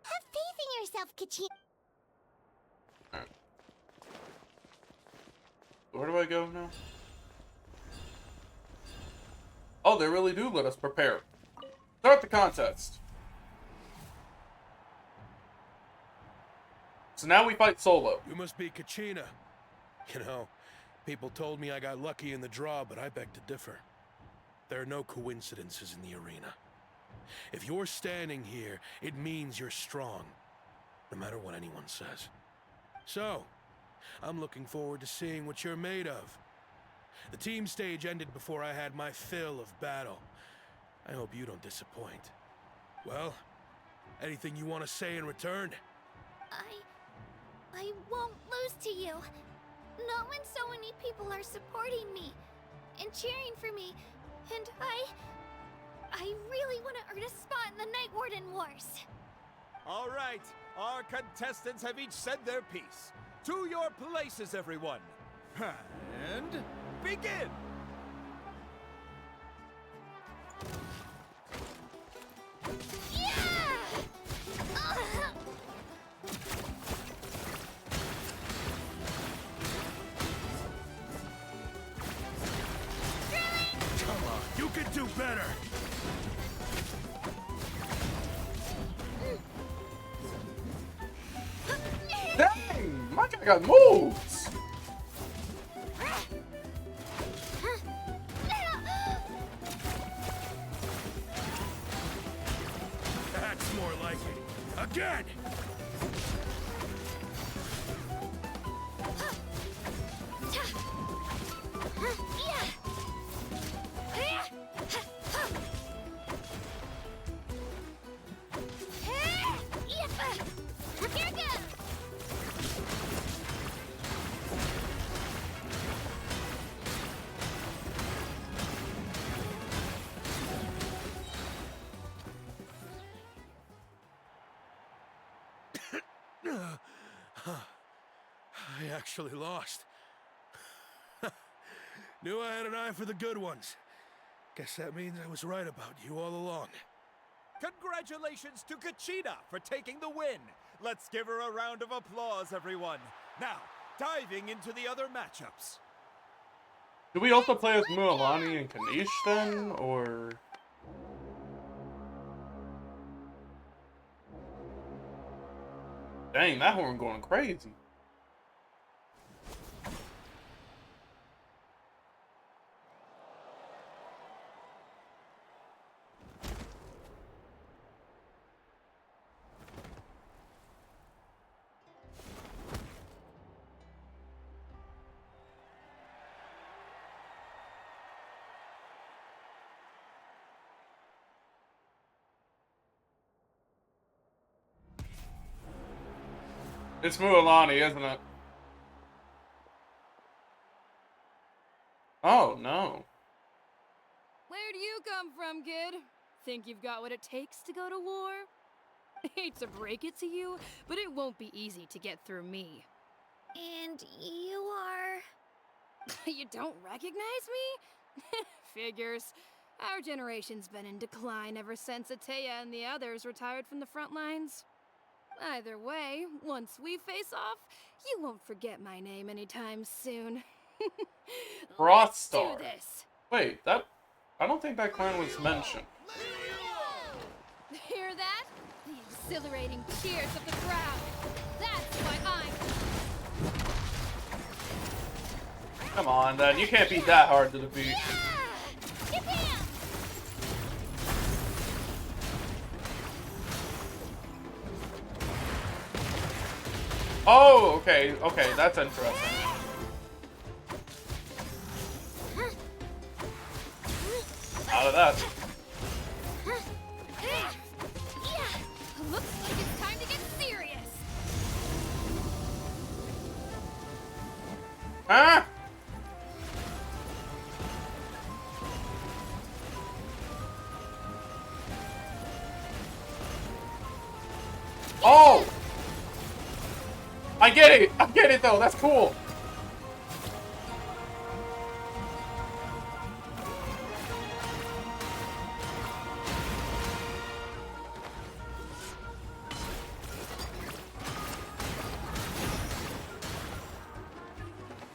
Have faith in yourself, Kachina. Alright. Where do I go now? Oh, they really do let us prepare. Start the contest. So now we fight solo. You must be Kachina. You know, people told me I got lucky in the draw, but I beg to differ. There are no coincidences in the arena. If you're standing here, it means you're strong, no matter what anyone says. So, I'm looking forward to seeing what you're made of. The team stage ended before I had my fill of battle. I hope you don't disappoint. Well, anything you want to say in return? I won't lose to you. Not when so many people are supporting me and cheering for me. And I really want to earn a spot in the Night Warden Wars. All right, our contestants have each said their piece. To your places, everyone. And begin! Come on, you can do better! Dang! My guy got moves! That's more like it. Again! I actually lost. Knew I had an eye for the good ones. Guess that means I was right about you all along. Congratulations to Kachina for taking the win. Let's give her a round of applause, everyone. Now, diving into the other matchups. Do we also play as Mualani and Kanish then, or? Dang, that horn going crazy. It's Mualani, isn't it? Oh, no. Where do you come from, kid? Think you've got what it takes to go to war? Hate to break it to you, but it won't be easy to get through me. And you are... You don't recognize me? Figures. Our generation's been in decline ever since Ateya and the others retired from the front lines. Either way, once we face off, you won't forget my name anytime soon. Let's do Froststar. this. Wait, that... I don't think that clan was mentioned. Hear that? The exhilarating cheers of the crowd. That's why I'm... Come on, then. You can't be that hard to defeat. Oh, okay, okay, that's interesting. Out of that. Looks like it's time to get serious. Huh? Oh! I get it though, that's cool.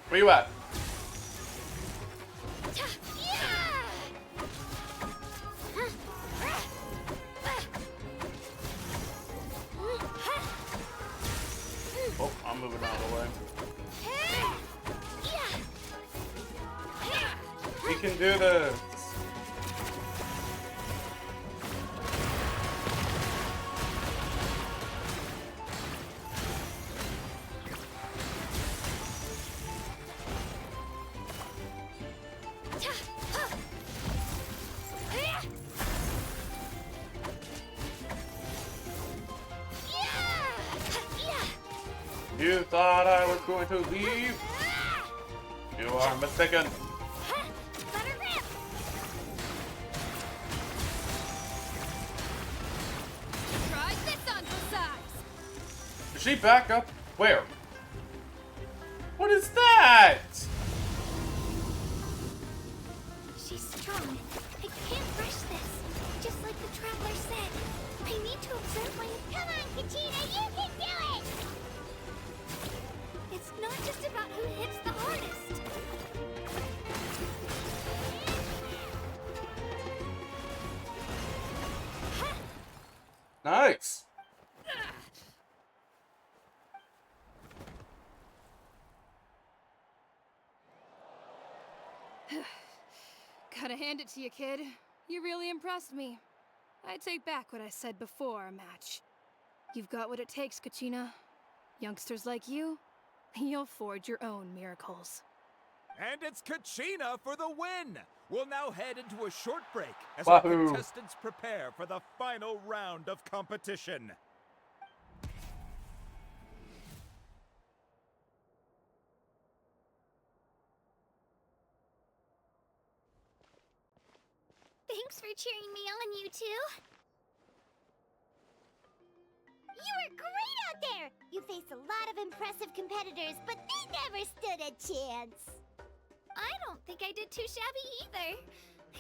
Where you at? Oh, I'm moving out of the way. We can do this. You thought I was going to leave? You are mistaken. Try this on for size. Is she back up? Where? What is that? She's strong. I can't rush this. Just like the Traveler said. I need to observe my... Come on, Katina, you can do it! It's not just about who hits the hardest. Nice. Gotta hand it to you, kid. You really impressed me. I take back what I said before our match. You've got what it takes, Kachina. Youngsters like you, you'll forge your own miracles. And it's Kachina for the win! We'll now head into a short break as Wahoo. our contestants prepare for the final round of competition. Thanks for cheering me on, you two. You were great out there! You faced a lot of impressive competitors, but they never stood a chance. I don't think I did too shabby either.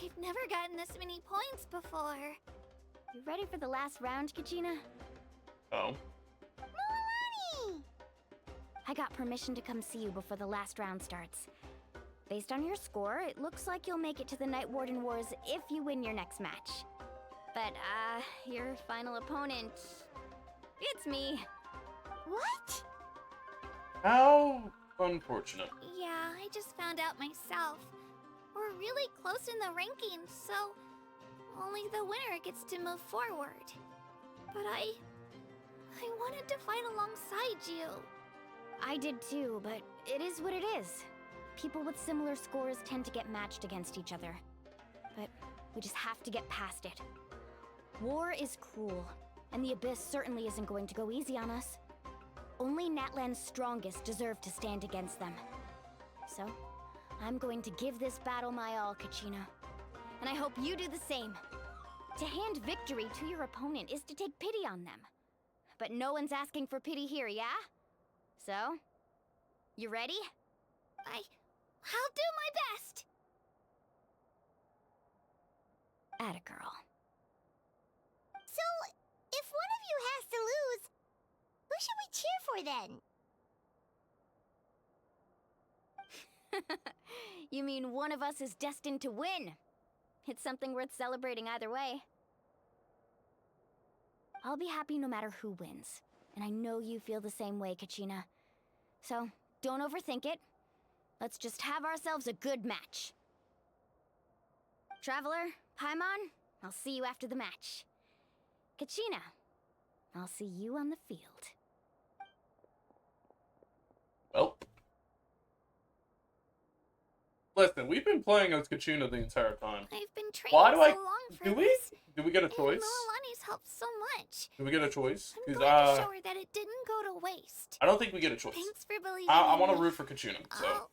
I've never gotten this many points before. You ready for the last round, Kachina? Oh. Milani! I got permission to come see you before the last round starts. Based on your score, it looks like you'll make it to the Night Warden Wars if you win your next match. But, your final opponent... It's me. What? How unfortunate. Yeah, I just found out myself. We're really close in the rankings, so only the winner gets to move forward. But I wanted to fight alongside you. I did too, but it is what it is. People with similar scores tend to get matched against each other. But we just have to get past it. War is cruel, and the Abyss certainly isn't going to go easy on us. Only Natlan's strongest deserve to stand against them. So, I'm going to give this battle my all, Kachina. And I hope you do the same. To hand victory to your opponent is to take pity on them. But no one's asking for pity here, yeah? So, you ready? I'll do my best! Atta girl. So, if one of you has to lose, who should we cheer for then? You mean one of us is destined to win? It's something worth celebrating either way. I'll be happy no matter who wins. And I know you feel the same way, Kachina. So, don't overthink it. Let's just have ourselves a good match. Traveler, Paimon, I'll see you after the match. Kachina, I'll see you on the field. Well. Listen, we've been playing as Kachina the entire time. I've been training Why do I... so long for Do we? this. Do we get a And choice? Milani's helped so much. Do we get a choice? I'm 'Cause, going to show her that it didn't go to waste. I don't think we get a choice. Thanks for believing I in want to me. root for Kachina, so... I'll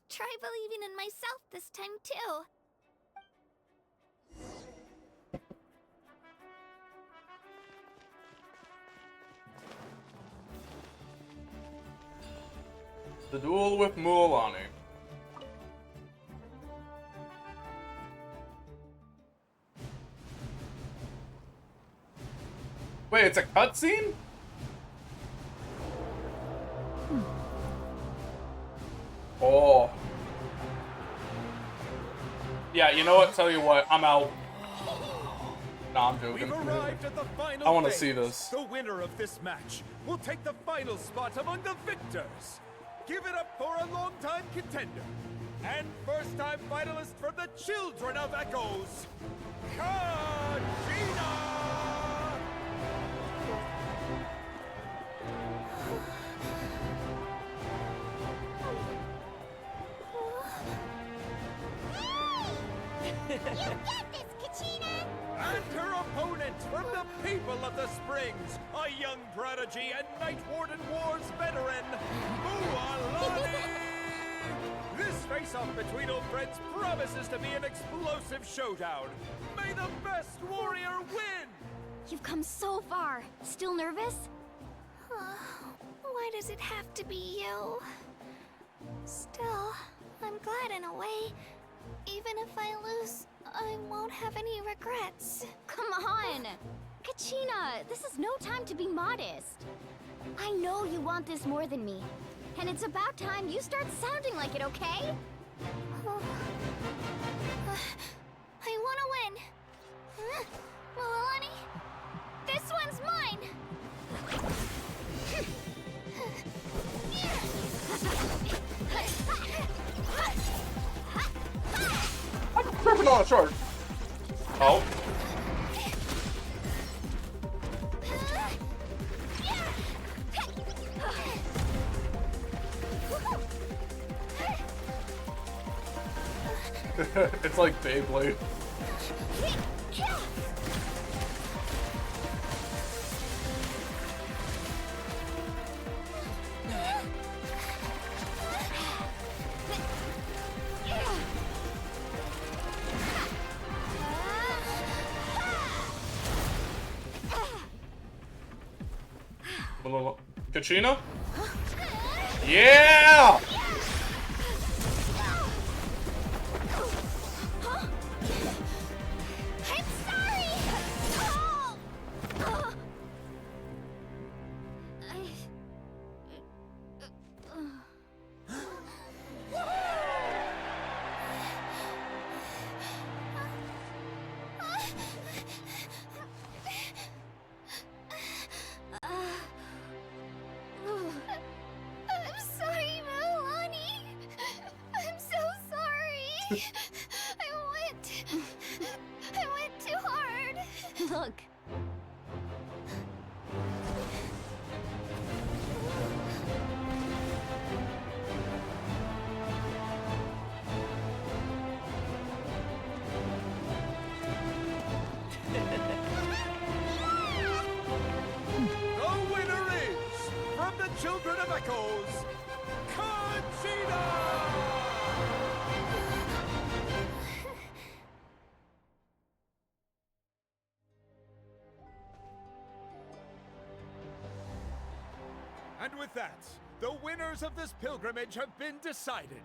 try believing in myself this time, too. The duel with Mualani. Wait, it's a cutscene? Oh. Yeah, you know what? Tell you what, I'm out. Nah, I'm joking. We've arrived at the final I want to phase. see this. The winner of this match will take the final spot among the victors. Give it up for a longtime contender and first-time finalist from the Children of Echoes, Kachina! You get this, Kachina! And her opponent from the people of the Springs, a young prodigy and Night Warden Wars veteran, Mualani! This face-off between old friends promises to be an explosive showdown. May the best warrior win! You've come so far. Still nervous? Why does it have to be you? Still, I'm glad in a way. Even if I lose, I won't have any regrets. Come on! Kachina, this is no time to be modest. I know you want this more than me. And it's about time you start sounding like it, okay? I want to win. Mualani, this one's mine. I'm tripping on a chart. Oh. It's like Beyblade. Kachina? Yeah! I'm sorry! I'm sorry, Mualani. I'm so sorry. I went too hard. Look. The winner is, from the Children of Echoes, Kachina! And with that, the winners of this pilgrimage have been decided.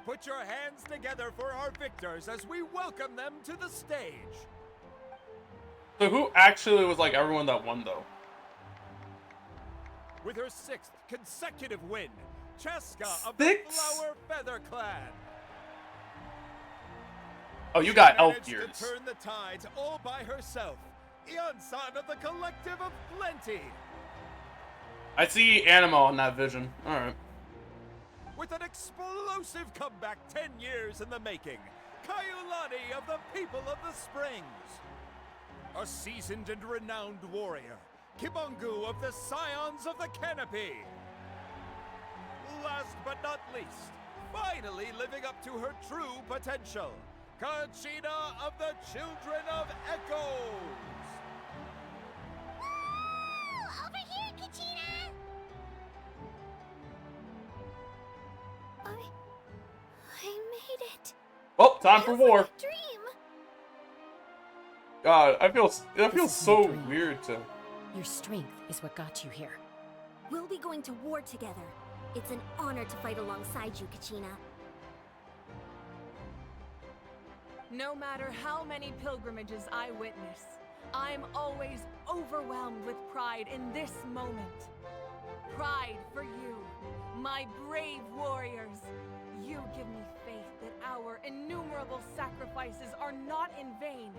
Put your hands together for our victors as we welcome them to the stage. So who actually was like everyone that won though? With her 6th consecutive win, Cheska of the Flower Feather Clan. Oh, you got elf Managed ears. to turn the tides all by herself. Ion-san of the Collective of Plenty. I see Animo on that vision. Alright. With an explosive comeback 10 years in the making, Kaiulani of the People of the Springs. A seasoned and renowned warrior, Kibongu of the Scions of the Canopy. Last but not least, finally living up to her true potential, Kachina of the Children of Echoes. Woo! Over here, Kachina! I made it. Well, time for war. Dream. God, that feels is so no dream. weird to. Your strength is what got you here. We'll be going to war together. It's an honor to fight alongside you, Kachina. No matter how many pilgrimages I witness, I'm always overwhelmed with pride in this moment. Pride for you, my brave warriors. You give me faith that our innumerable sacrifices are not in vain,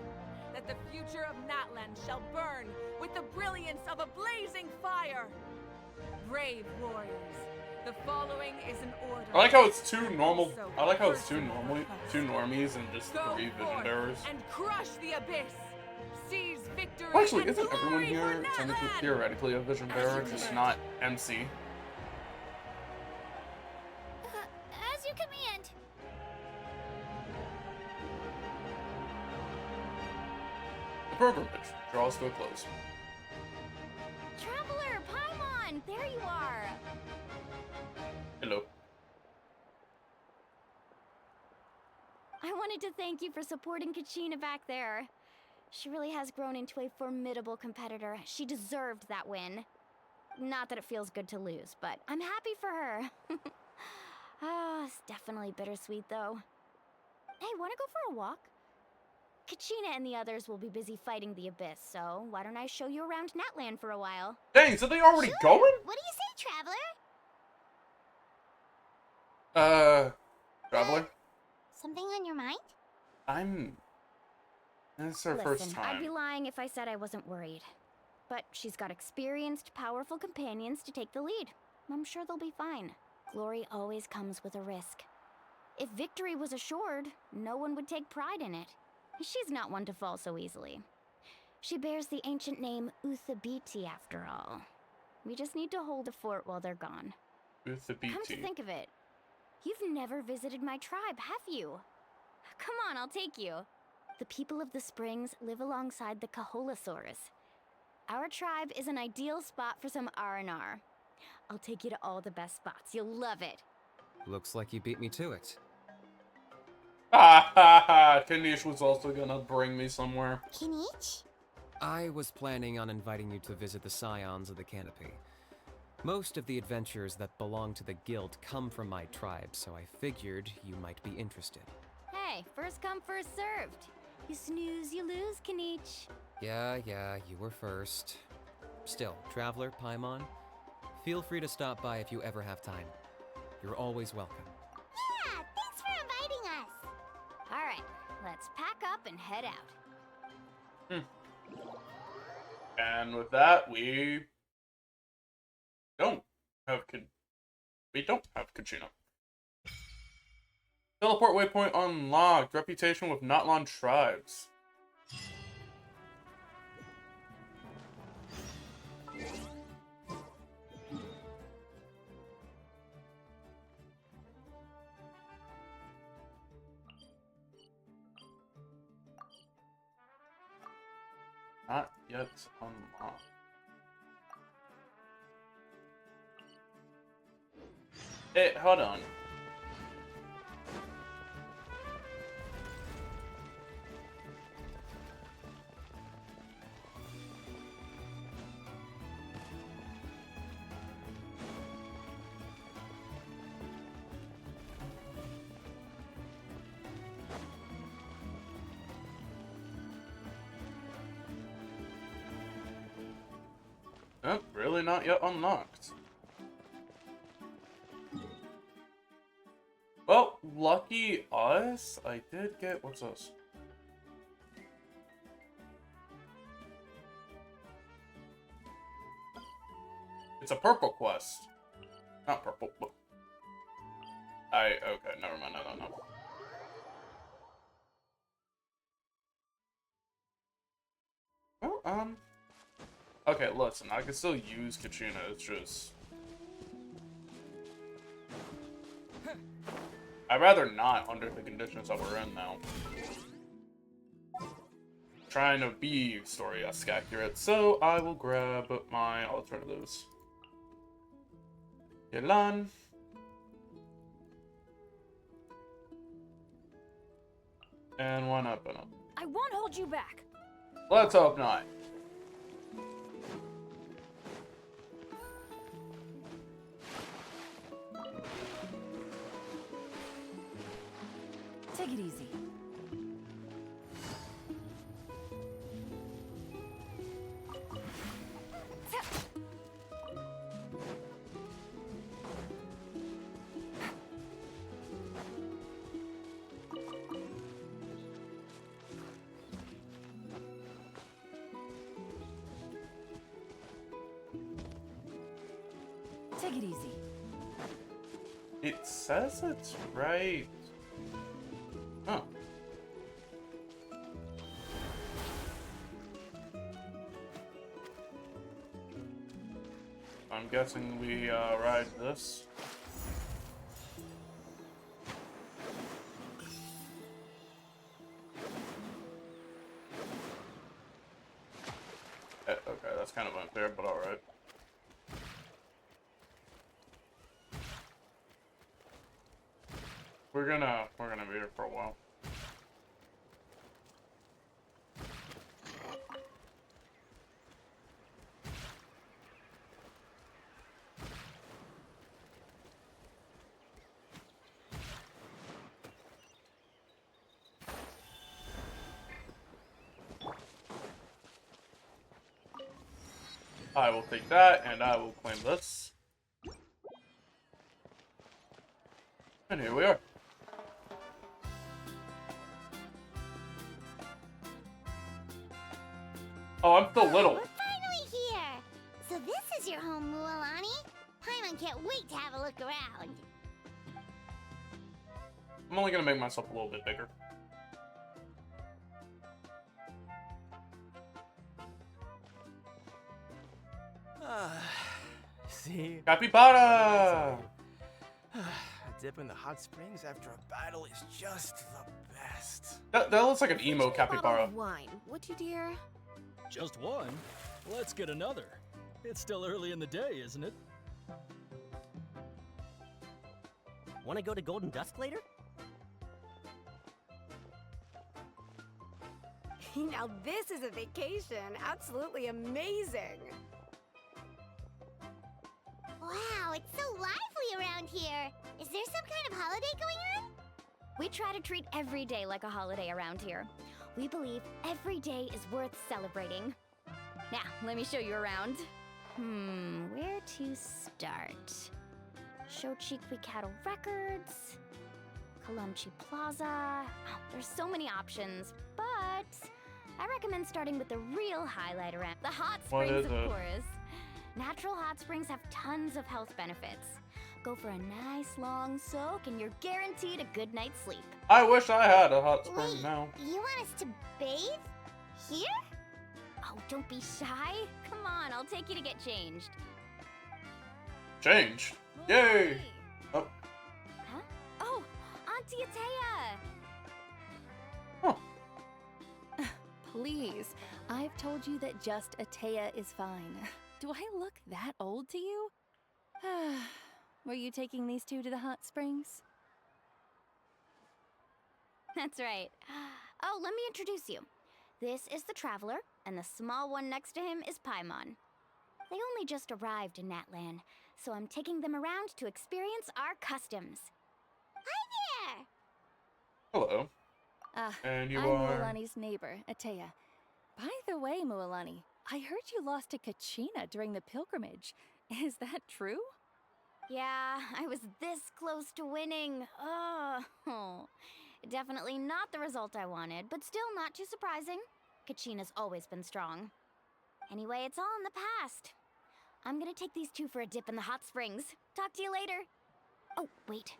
that the future of Natlan shall burn with the brilliance of a blazing fire. Brave warriors, the following is an order. I like how it's two normal. I like how it's two normies and just Go 3 vision forth bearers. and crush the abyss. Seize victory. Well, actually, and isn't everyone glory here for technically Natlan! theoretically a vision bearer, just not MC? As you command. The pilgrimage draws to a close. Traveler, Paimon, there you are. Hello. I wanted to thank you for supporting Kachina back there. She really has grown into a formidable competitor. She deserved that win. Not that it feels good to lose, but I'm happy for her. It's definitely bittersweet though. Hey, wanna go for a walk? Kachina and the others will be busy fighting the Abyss, so why don't I show you around Natlan for a while? Dang, so they already Sure. going? What do you say, Traveler? Traveler? Something on your mind? This is her Listen, first I'd time. be lying if I said I wasn't worried. But she's got experienced, powerful companions to take the lead. I'm sure they'll be fine. Glory always comes with a risk. If victory was assured, no one would take pride in it. She's not one to fall so easily. She bears the ancient name Uthabiti after all. We just need to hold the fort while they're gone. Uthabiti. Come to think of it, you've never visited my tribe, have you? Come on, I'll take you. The people of the Springs live alongside the Kaholasaurus. Our tribe is an ideal spot for some R&R. I'll take you to all the best spots. You'll love it. Looks like you beat me to it. Ha ha ha! Kanish was also gonna bring me somewhere. Kinich? I was planning on inviting you to visit the Scions of the Canopy. Most of the adventurers that belong to the guild come from my tribe, so I figured you might be interested. Hey, first come, first served. You snooze, you lose, Kanich. Yeah, you were first. Still, Traveler, Paimon, feel free to stop by if you ever have time. You're always welcome. Yeah, thanks for inviting us. All right, let's pack up and head out. And with that, we don't have Kachina. Teleport waypoint unlocked. Reputation with Natlan tribes. Not yet unlocked. Hey, hold on. Oh, really not yet unlocked. Well, lucky us, I did get, what's this? It's a purple quest. Not purple, but... okay, never mind, I don't know. Well, okay, listen, I can still use Kachina, it's just... I'd rather not under the conditions that we're in now. Trying to be story-esque accurate, so I will grab my alternatives. Yelan. And one up and up. I won't hold you back. Let's hope not. Take it easy. Take it easy. It says it's right. Huh. I'm guessing we ride this. Okay, that's kind of unfair, but alright. We're gonna be here for a while. I will take that, and I will claim this. And here we are. Oh, I'm still little. We're finally here! So this is your home, Mualani? Paimon can't wait to have a look around. I'm only gonna make myself a little bit bigger. See? Capybara! A dip in the hot springs after a battle is just the best. That looks like an emo capybara. Wine, would you, dear? Just one? Let's get another. It's still early in the day, isn't it? Want to go to Golden Dusk later? Now this is a vacation. Absolutely amazing. Wow, it's so lively around here. Is there some kind of holiday going on? We try to treat every day like a holiday around here. We believe every day is worth celebrating. Now, let me show you around. Where to start? Shochiqui Cattle Records, Kalumchi Plaza. Oh, there's so many options, but I recommend starting with the real highlight around the hot springs, of course. Natural hot springs have tons of health benefits. Go for a nice long soak and you're guaranteed a good night's sleep. I wish I had a hot spring Wait, now. You want us to bathe? Here? Oh, don't be shy. Come on, I'll take you to get changed. Change. Yay! Oh. Huh? Oh, Auntie Atea! Please, I've told you that just Atea is fine. Do I look that old to you? Were you taking these two to the hot springs? That's right. Oh, let me introduce you. This is the Traveler, and the small one next to him is Paimon. They only just arrived in Natlan, so I'm taking them around to experience our customs. Hi there! Hello. Ah, And you I'm are... Mualani's neighbor, Atea. By the way, Mualani, I heard you lost to Kachina during the pilgrimage. Is that true? Yeah, I was this close to winning. Oh, definitely not the result I wanted, but still not too surprising. Kachina's always been strong. Anyway, it's all in the past. I'm gonna take these two for a dip in the hot springs. Talk to you later. Oh, wait.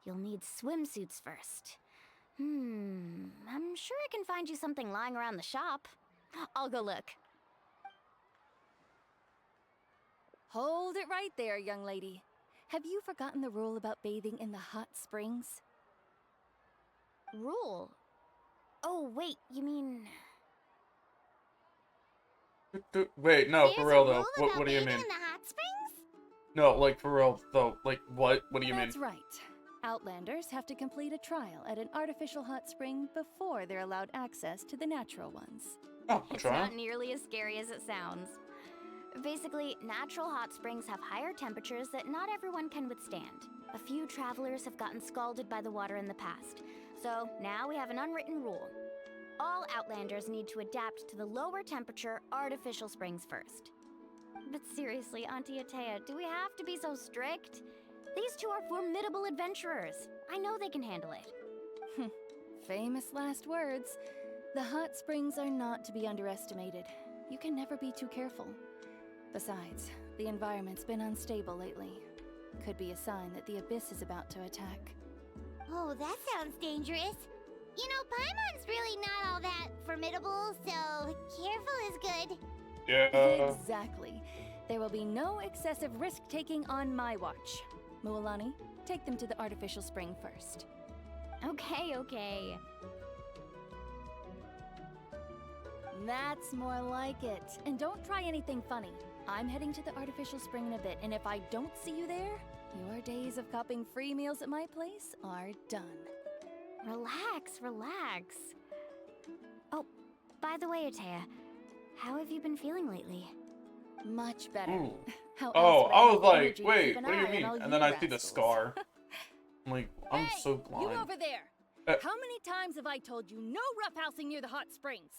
You'll need swimsuits first. I'm sure I can find you something lying around the shop. I'll go look. Hold it right there, young lady. Have you forgotten the rule about bathing in the hot springs? Rule? Oh, wait, you mean... Wait, no, for real though. What do you mean? In the hot springs? No, like for real though. Like what? What do you mean? That's right. Outlanders have to complete a trial at an artificial hot spring before they're allowed access to the natural ones. Oh, a It's trial? not nearly as scary as it sounds. Basically, natural hot springs have higher temperatures that not everyone can withstand. A few travelers have gotten scalded by the water in the past, so now we have an unwritten rule. All Outlanders need to adapt to the lower temperature artificial springs first. But seriously, Auntie Atea, do we have to be so strict? These two are formidable adventurers. I know they can handle it. Famous last words. The hot springs are not to be underestimated. You can never be too careful. Besides, the environment's been unstable lately. Could be a sign that the abyss is about to attack. Oh, that sounds dangerous. You know, Paimon's really not all that formidable, so careful is good. Yeah. Exactly. There will be no excessive risk-taking on my watch. Mualani, take them to the artificial spring first. Okay. That's more like it. And don't try anything funny. I'm heading to the artificial spring in a bit, and if I don't see you there, your days of copping free meals at my place are done. Relax. Oh, by the way, Atea, how have you been feeling lately? Much better. Ooh. How Oh, else would I have was the like, energy to wait, keep an what do you eye on mean? all And you then I see the rascals? scar. I'm like, I'm so You blind. over there! How many times have I told you no roughhousing near the hot springs?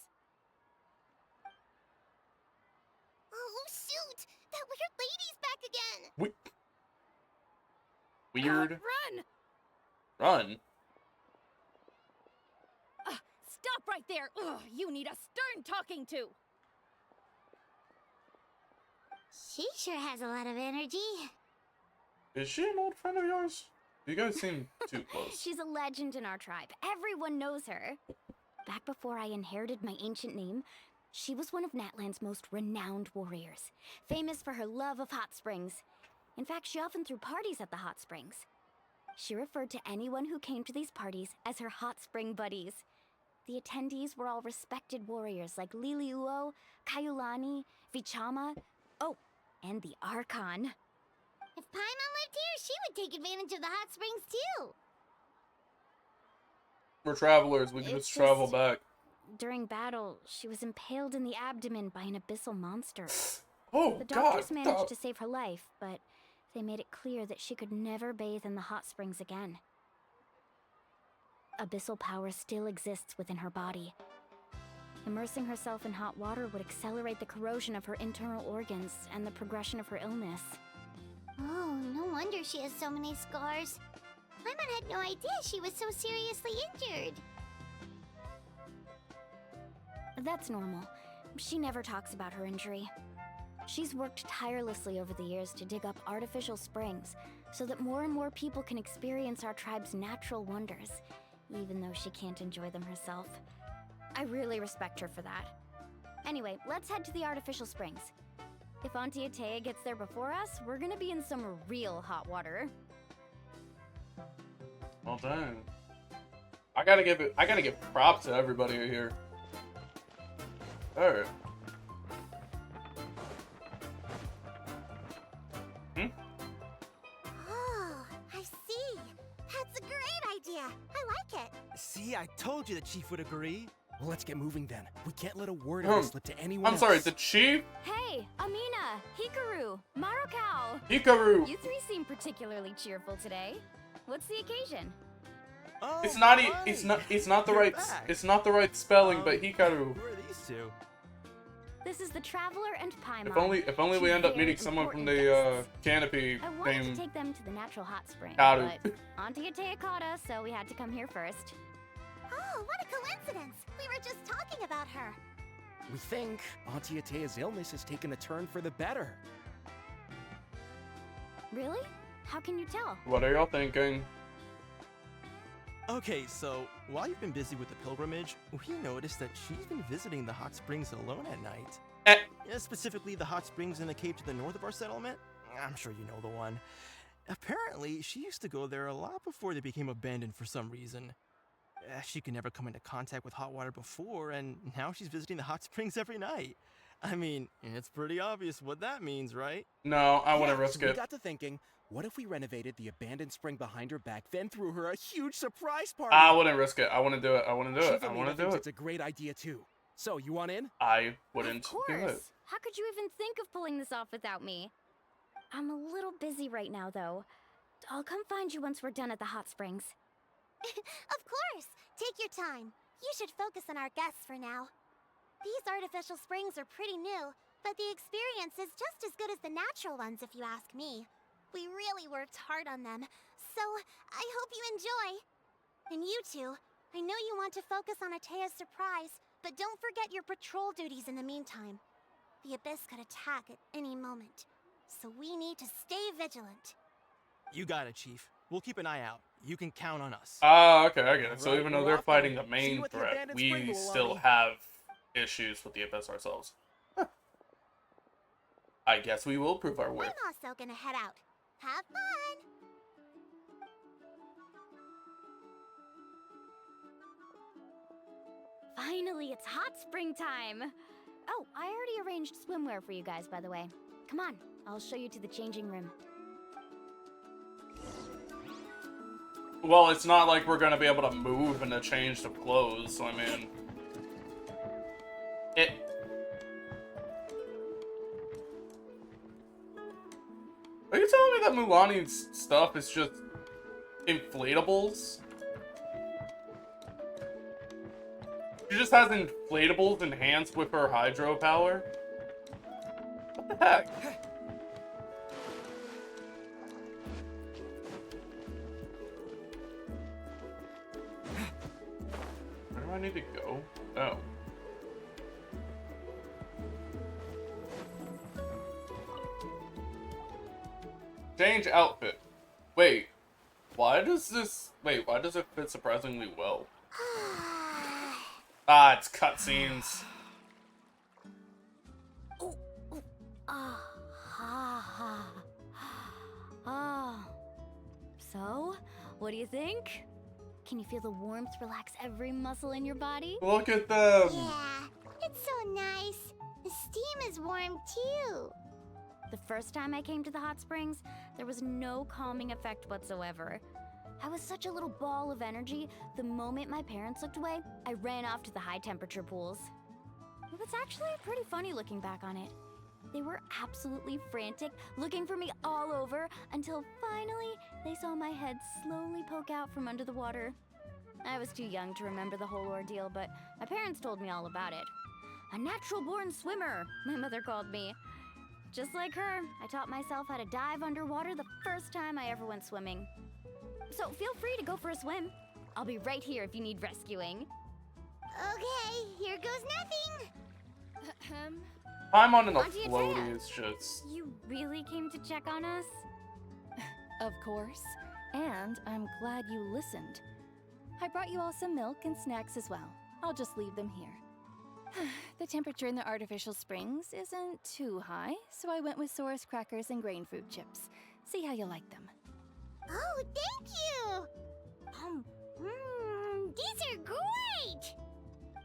Oh, shoot! That weird lady's back again! Weird. Run! Run. Stop right there! Ugh, you need a stern talking to! She sure has a lot of energy. Is she an old friend of yours? You guys seem too close. She's a legend in our tribe. Everyone knows her. Back before I inherited my ancient name, she was one of Natlan's most renowned warriors, famous for her love of hot springs. In fact, she often threw parties at the hot springs. She referred to anyone who came to these parties as her hot spring buddies. The attendees were all respected warriors like Liliuo, Kaiulani, Vichama, oh, and the Archon. If Paimon lived here, she would take advantage of the hot springs too. We're travelers. We can It's just travel just- back. During battle, she was impaled in the abdomen by an abyssal monster. Oh, The God. doctors managed stop. to save her life, but they made it clear that she could never bathe in the hot springs again. Abyssal power still exists within her body. Immersing herself in hot water would accelerate the corrosion of her internal organs and the progression of her illness. Oh, no wonder she has so many scars. Paimon had no idea she was so seriously injured. That's normal. She never talks about her injury. She's worked tirelessly over the years to dig up artificial springs so that more and more people can experience our tribe's natural wonders, even though she can't enjoy them herself. I really respect her for that. Anyway, let's head to the artificial springs. If Auntie Atea gets there before us, we're gonna be in some real hot water. Well done. I gotta give props to everybody here. Alright. Oh, I see. That's a great idea. I like it. See, I told you the chief would agree. Well, let's get moving then. We can't let a word of this slip to anyone I'm else. sorry, the chief? Hey, Amina, Hikaru, Marukao. Hikaru. You three seem particularly cheerful today. What's the occasion? Oh, It's not right. it's not the You're right back. it's not the right spelling, but Hikaru. Who are these two? This is the Traveler and Paimon. If only we Two end up very meeting someone from important the guests. canopy I wanted to named take them to the natural hot spring, Haru. but Auntie Atea caught us, so we had to come here first. Oh, what a coincidence! We were just talking about her. We think Auntie Atea's illness has taken a turn for the better. Really? How can you tell? What are y'all thinking? Okay, so while you've been busy with the pilgrimage, we noticed that she's been visiting the hot springs alone at night. Yeah, specifically the hot springs in the cave to the north of our settlement. I'm sure you know the one. Apparently, she used to go there a lot before they became abandoned for some reason. She could never come into contact with hot water before, and now she's visiting the hot springs every night. I mean, it's pretty obvious what that means, right? No, I wouldn't risk We it. got to thinking, what if we renovated the abandoned spring behind her back, then threw her a huge surprise party? I wouldn't risk it. I wouldn't do it. I wouldn't do it. Chief I Alina wouldn't do thinks it. it's a great idea too. So, you want in? I wouldn't Of do it. course. How could you even think of pulling this off without me? I'm a little busy right now, though. I'll come find you once we're done at the hot springs. Of course! Take your time. You should focus on our guests for now. These artificial springs are pretty new, but the experience is just as good as the natural ones if you ask me. We really worked hard on them, so I hope you enjoy. And you two, I know you want to focus on Atea's surprise, but don't forget your patrol duties in the meantime. The Abyss could attack at any moment, so we need to stay vigilant. You got it, Chief. We'll keep an eye out. You can count on us. Ah, okay, I get it. So Alright, even though we're they're off fighting then. the main what the threat, abandoned spring we will still allow me. have issues with the Abyss ourselves. Huh. I guess we will prove our worth. I'm also gonna head out. Have fun! Finally, it's hot spring time! Oh, I already arranged swimwear for you guys, by the way. Come on, I'll show you to the changing room. Well, it's not like we're gonna be able to move in a change of clothes, so I mean... Are you telling me that Mulani's stuff is just inflatables? She just has inflatables enhanced with her hydropower? What the heck? Where do I need to go? Oh. Change outfit. Wait. Why does it fit surprisingly well? Ah, it's cutscenes. So, what do you think? Can you feel the warmth relax every muscle in your body? Look at them! Yeah, it's so nice. The steam is warm too. The first time I came to the hot springs, there was no calming effect whatsoever. I was such a little ball of energy, the moment my parents looked away, I ran off to the high temperature pools. It was actually pretty funny looking back on it. They were absolutely frantic, looking for me all over, until finally they saw my head slowly poke out from under the water. I was too young to remember the whole ordeal, but my parents told me all about it. A natural-born swimmer, my mother called me. Just like her, I taught myself how to dive underwater the first time I ever went swimming. So feel free to go for a swim. I'll be right here if you need rescuing. Okay, here goes nothing. Paimon and the Auntie Atea, floaty is just... You really came to check on us? Of course. And I'm glad you listened. I brought you all some milk and snacks as well. I'll just leave them here. The temperature in the artificial springs isn't too high, so I went with Saurus crackers and grain fruit chips. See how you like them. Oh, thank you! These are great!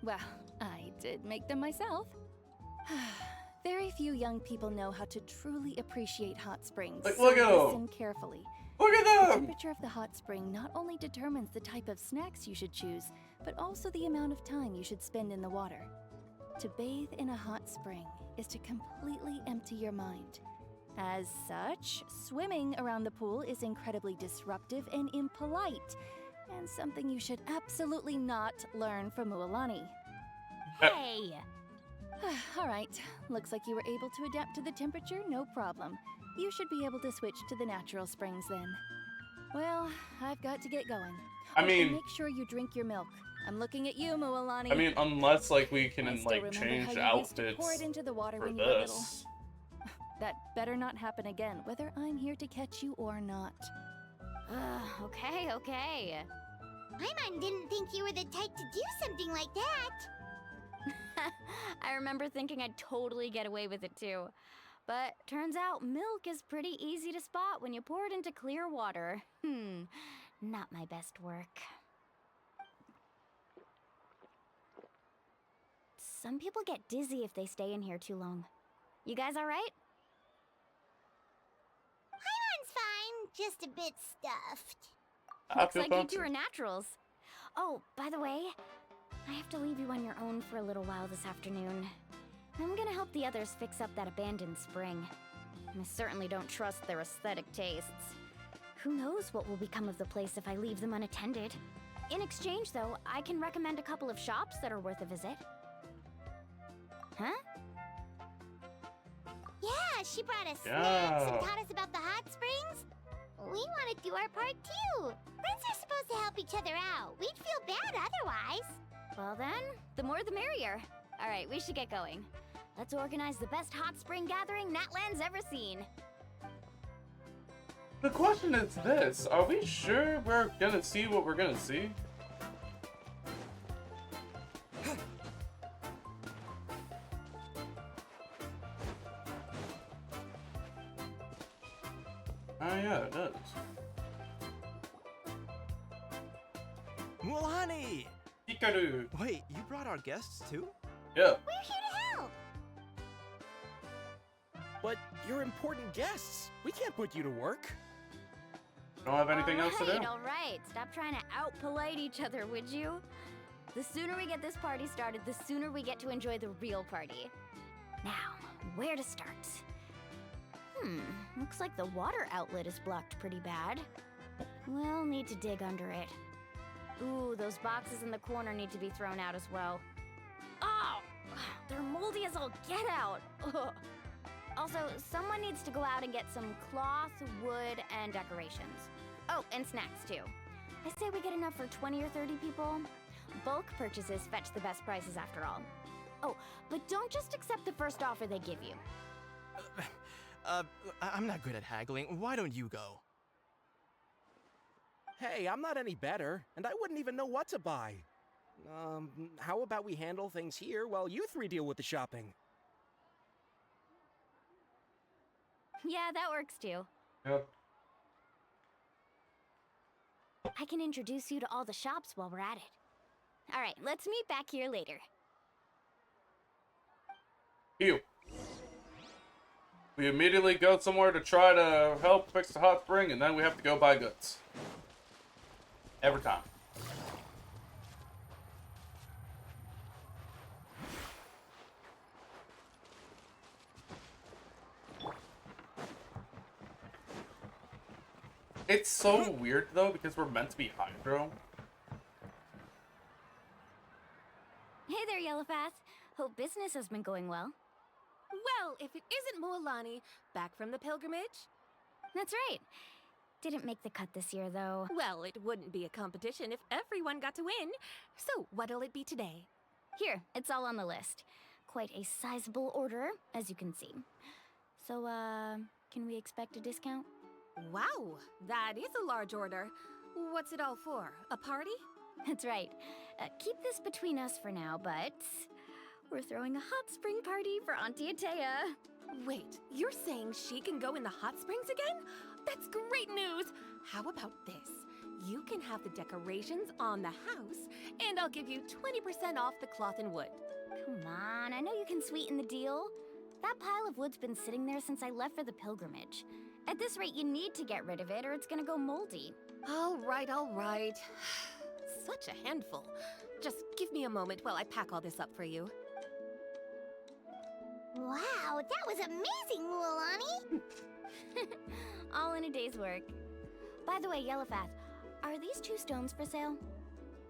Well, I did make them myself. Very few young people know how to truly appreciate hot springs. Like, so look at 'em. listen carefully. Look at The them! temperature of the hot spring not only determines the type of snacks you should choose, but also the amount of time you should spend in the water. To bathe in a hot spring is to completely empty your mind. As such, swimming around the pool is incredibly disruptive and impolite, and something you should absolutely not learn from Mualani. Hey! Alright, looks like you were able to adapt to the temperature, no problem. You should be able to switch to the natural springs then. Well, I've got to get going. I Oh, mean- and make sure you drink your milk. I'm looking at you, Mualani. I mean, unless like we can I still like remember change how you used to pour outfits it into the water for when you were little. this. That better not happen again, whether I'm here to catch you or not. Okay. Paimon didn't think you were the type to do something like that. I remember thinking I'd totally get away with it too. But turns out milk is pretty easy to spot when you pour it into clear water. Not my best work. Some people get dizzy if they stay in here too long. You guys all right? Paimon's fine, just a bit stuffed. Looks like you two are naturals. Oh, by the way, I have to leave you on your own for a little while this afternoon. I'm gonna help the others fix up that abandoned spring. I certainly don't trust their aesthetic tastes. Who knows what will become of the place if I leave them unattended. In exchange, though, I can recommend a couple of shops that are worth a visit. Huh? Yeah, she brought us Yeah. snacks and taught us about the hot springs. We want to do our part too. Friends are supposed to help each other out. We'd feel bad otherwise. Well then, the more the merrier. All right, we should get going. Let's organize the best hot spring gathering Natlan's ever seen. The question is this: are we sure we're gonna see what we're gonna see? Oh yeah, it does. Mualani! Hikaru! Wait, you brought our guests too? Yeah. We're here to help. But you're important guests. We can't put you to work. Don't have anything else to do? All right. Stop trying to out-polite each other, would you? The sooner we get this party started, the sooner we get to enjoy the real party. Now, where to start? Looks like the water outlet is blocked pretty bad. We'll need to dig under it. Ooh, those boxes in the corner need to be thrown out as well. Oh! They're moldy as all get out! Ugh. Also, someone needs to go out and get some cloth, wood, and decorations. Oh, and snacks too. I say we get enough for 20 or 30 people. Bulk purchases fetch the best prices after all. Oh, but don't just accept the first offer they give you. I'm not good at haggling. Why don't you go? Hey, I'm not any better, and I wouldn't even know what to buy. How about we handle things here while you three deal with the shopping? Yeah, that works too. Yep. I can introduce you to all the shops while we're at it. All right, let's meet back here later. Ew. We immediately go somewhere to try to help fix the hot spring, and then we have to go buy goods. Every time. It's so weird though, because we're meant to be Hydro. Hey there, Yellowfast. Hope business has been going well. Well, if it isn't Mualani, back from the pilgrimage? That's right. Didn't make the cut this year, though. Well, it wouldn't be a competition if everyone got to win. So, what'll it be today? Here, it's all on the list. Quite a sizable order, as you can see. So, can we expect a discount? Wow, that is a large order. What's it all for? A party? That's right. Keep this between us for now, but we're throwing a hot spring party for Auntie Atea. Wait, you're saying she can go in the hot springs again? That's great news! How about this? You can have the decorations on the house, and I'll give you 20% off the cloth and wood. Come on, I know you can sweeten the deal. That pile of wood's been sitting there since I left for the pilgrimage. At this rate, you need to get rid of it or it's gonna go moldy. All right. Such a handful. Just give me a moment while I pack all this up for you. Wow, that was amazing, Mualani! All in a day's work. By the way, Yellowfast, are these 2 stones for sale?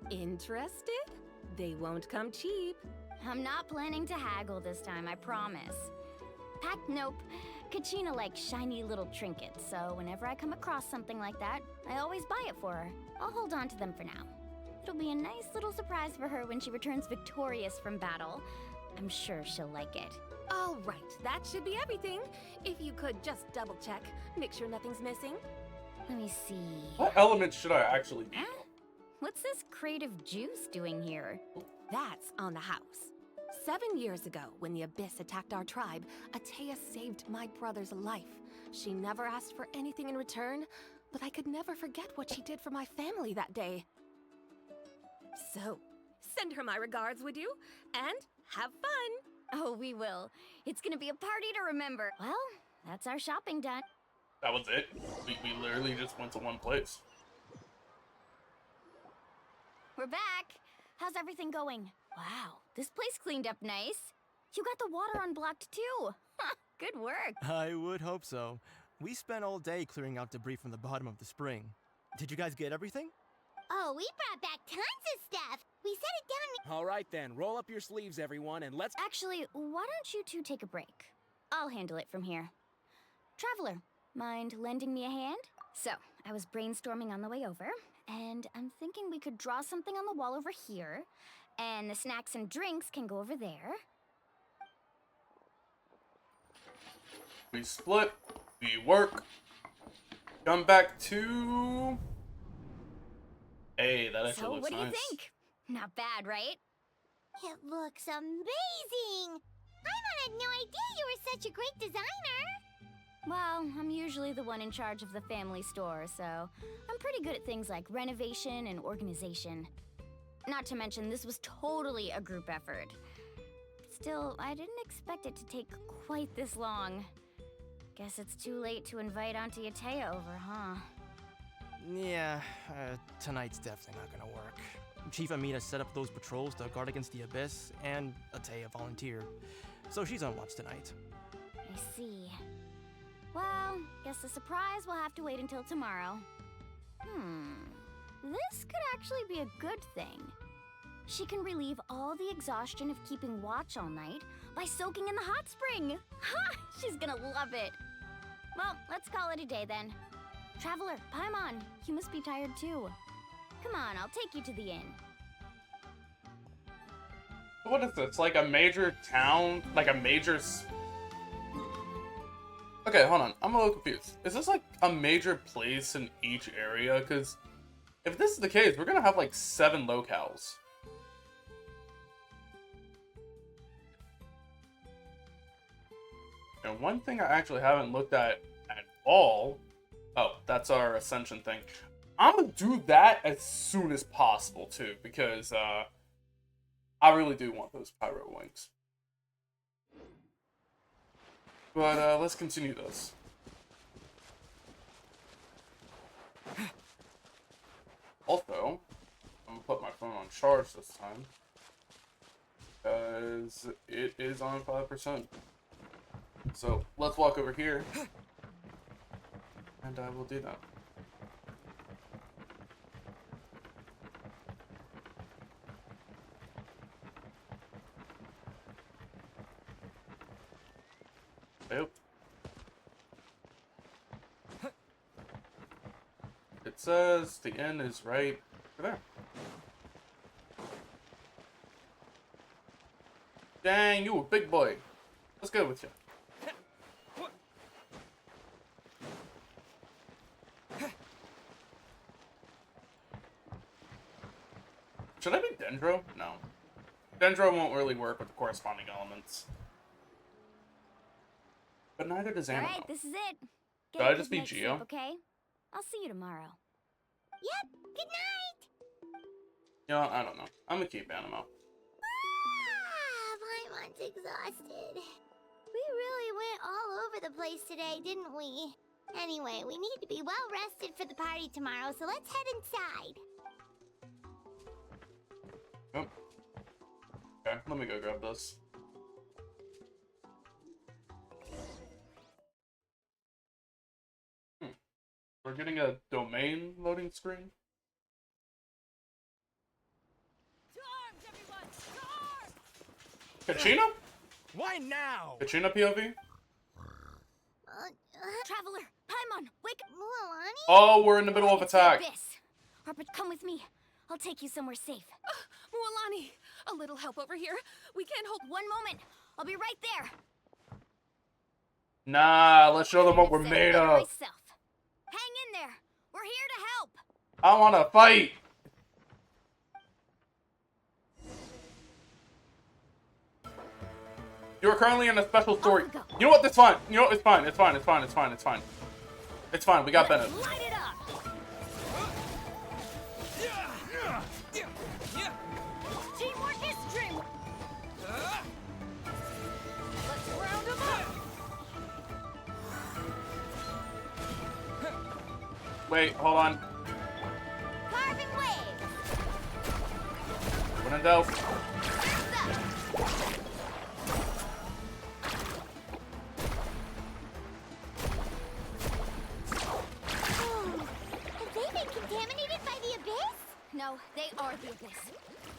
Interested? They won't come cheap. I'm not planning to haggle this time, I promise. Nope. Kachina likes shiny little trinkets, so whenever I come across something like that, I always buy it for her. I'll hold on to them for now. It'll be a nice little surprise for her when she returns victorious from battle. I'm sure she'll like it. All right, that should be everything. If you could just double check, make sure nothing's missing. Let me see. What elements should I actually be? What's this creative juice doing here? That's on the house. 7 years ago, when the Abyss attacked our tribe, Atea saved my brother's life. She never asked for anything in return, but I could never forget what she did for my family that day. So, send her my regards, would you? And have fun! Oh, we will. It's gonna be a party to remember. Well, that's our shopping done. That was it? We literally just went to one place. We're back. How's everything going? Wow, this place cleaned up nice. You got the water unblocked too. Good work. I would hope so. We spent all day clearing out debris from the bottom of the spring. Did you guys get everything? Oh, we brought back tons of stuff. We set it down. All right then, roll up your sleeves, everyone, and let's... Actually, why don't you two take a break? I'll handle it from here. Traveler, mind lending me a hand? So, I was brainstorming on the way over, and I'm thinking we could draw something on the wall over here, and the snacks and drinks can go over there. We split, we work, come back to... Hey, that actually So, looks what do nice. you think? Not bad, right? It looks amazing. I had no idea you were such a great designer. Well, I'm usually the one in charge of the family store, so I'm pretty good at things like renovation and organization. Not to mention, this was totally a group effort. Still, I didn't expect it to take quite this long. Guess it's too late to invite Auntie Atea over, huh? Yeah, tonight's definitely not gonna work. Chief Amita set up those patrols to guard against the Abyss, and Atea volunteered. So she's on watch tonight. I see. Well, guess the surprise will have to wait until tomorrow. This could actually be a good thing. She can relieve all the exhaustion of keeping watch all night by soaking in the hot spring. Ha! She's gonna love it. Well, let's call it a day then. Traveler, Paimon, you must be tired too. Come on, I'll take you to the inn. What is this? Like a major town? Like a major... Okay, hold on. I'm a little confused. Is this like a major place in each area? Because if this is the case, we're gonna have like 7 locales. And one thing I actually haven't looked at all... Oh, that's our Ascension thing. I'm gonna do that as soon as possible, too, because I really do want those pyro wings. But let's continue this. Also, I'm gonna put my phone on charge this time, because it is on 5%. So let's walk over here, and I will do that. Nope. It says the inn is right over there. Dang, you a big boy. Let's go with you. Should I be Dendro? No. Dendro won't really work with the corresponding elements. But neither does Animo. Alright, this is it. Should I just be good night's Geo? sleep, okay? I'll see you tomorrow. Yep, good night. You know, I don't know. I'm gonna keep Animo. Paimon's exhausted. We really went all over the place today, didn't we? Anyway, we need to be well rested for the party tomorrow, so let's head inside. Oh. Okay, let me go grab this. We're getting a domain loading screen. To arms, everyone! To arms! Kachina? Why now? Kachina POV? Traveler, Paimon, wake up! Mualani? Oh, we're in the middle of attack. Abyss. Harper, come with me. I'll take you somewhere safe. Mualani, a little help over here. We can't hold. One moment. I'll be right there. Nah, let's show them what we're made of. Myself. Hang in there. We're here to help. I want to fight. You are currently in a special story. You know what? That's fine. You know what? It's fine. It's fine. It's fine. It's fine. It's fine. It's fine. We got Bennett. Light it up. Teamwork is dream. Let's round them up. Wait, hold on. Carving waves. When in doubt. Have they been contaminated by the abyss? No, they are the abyss.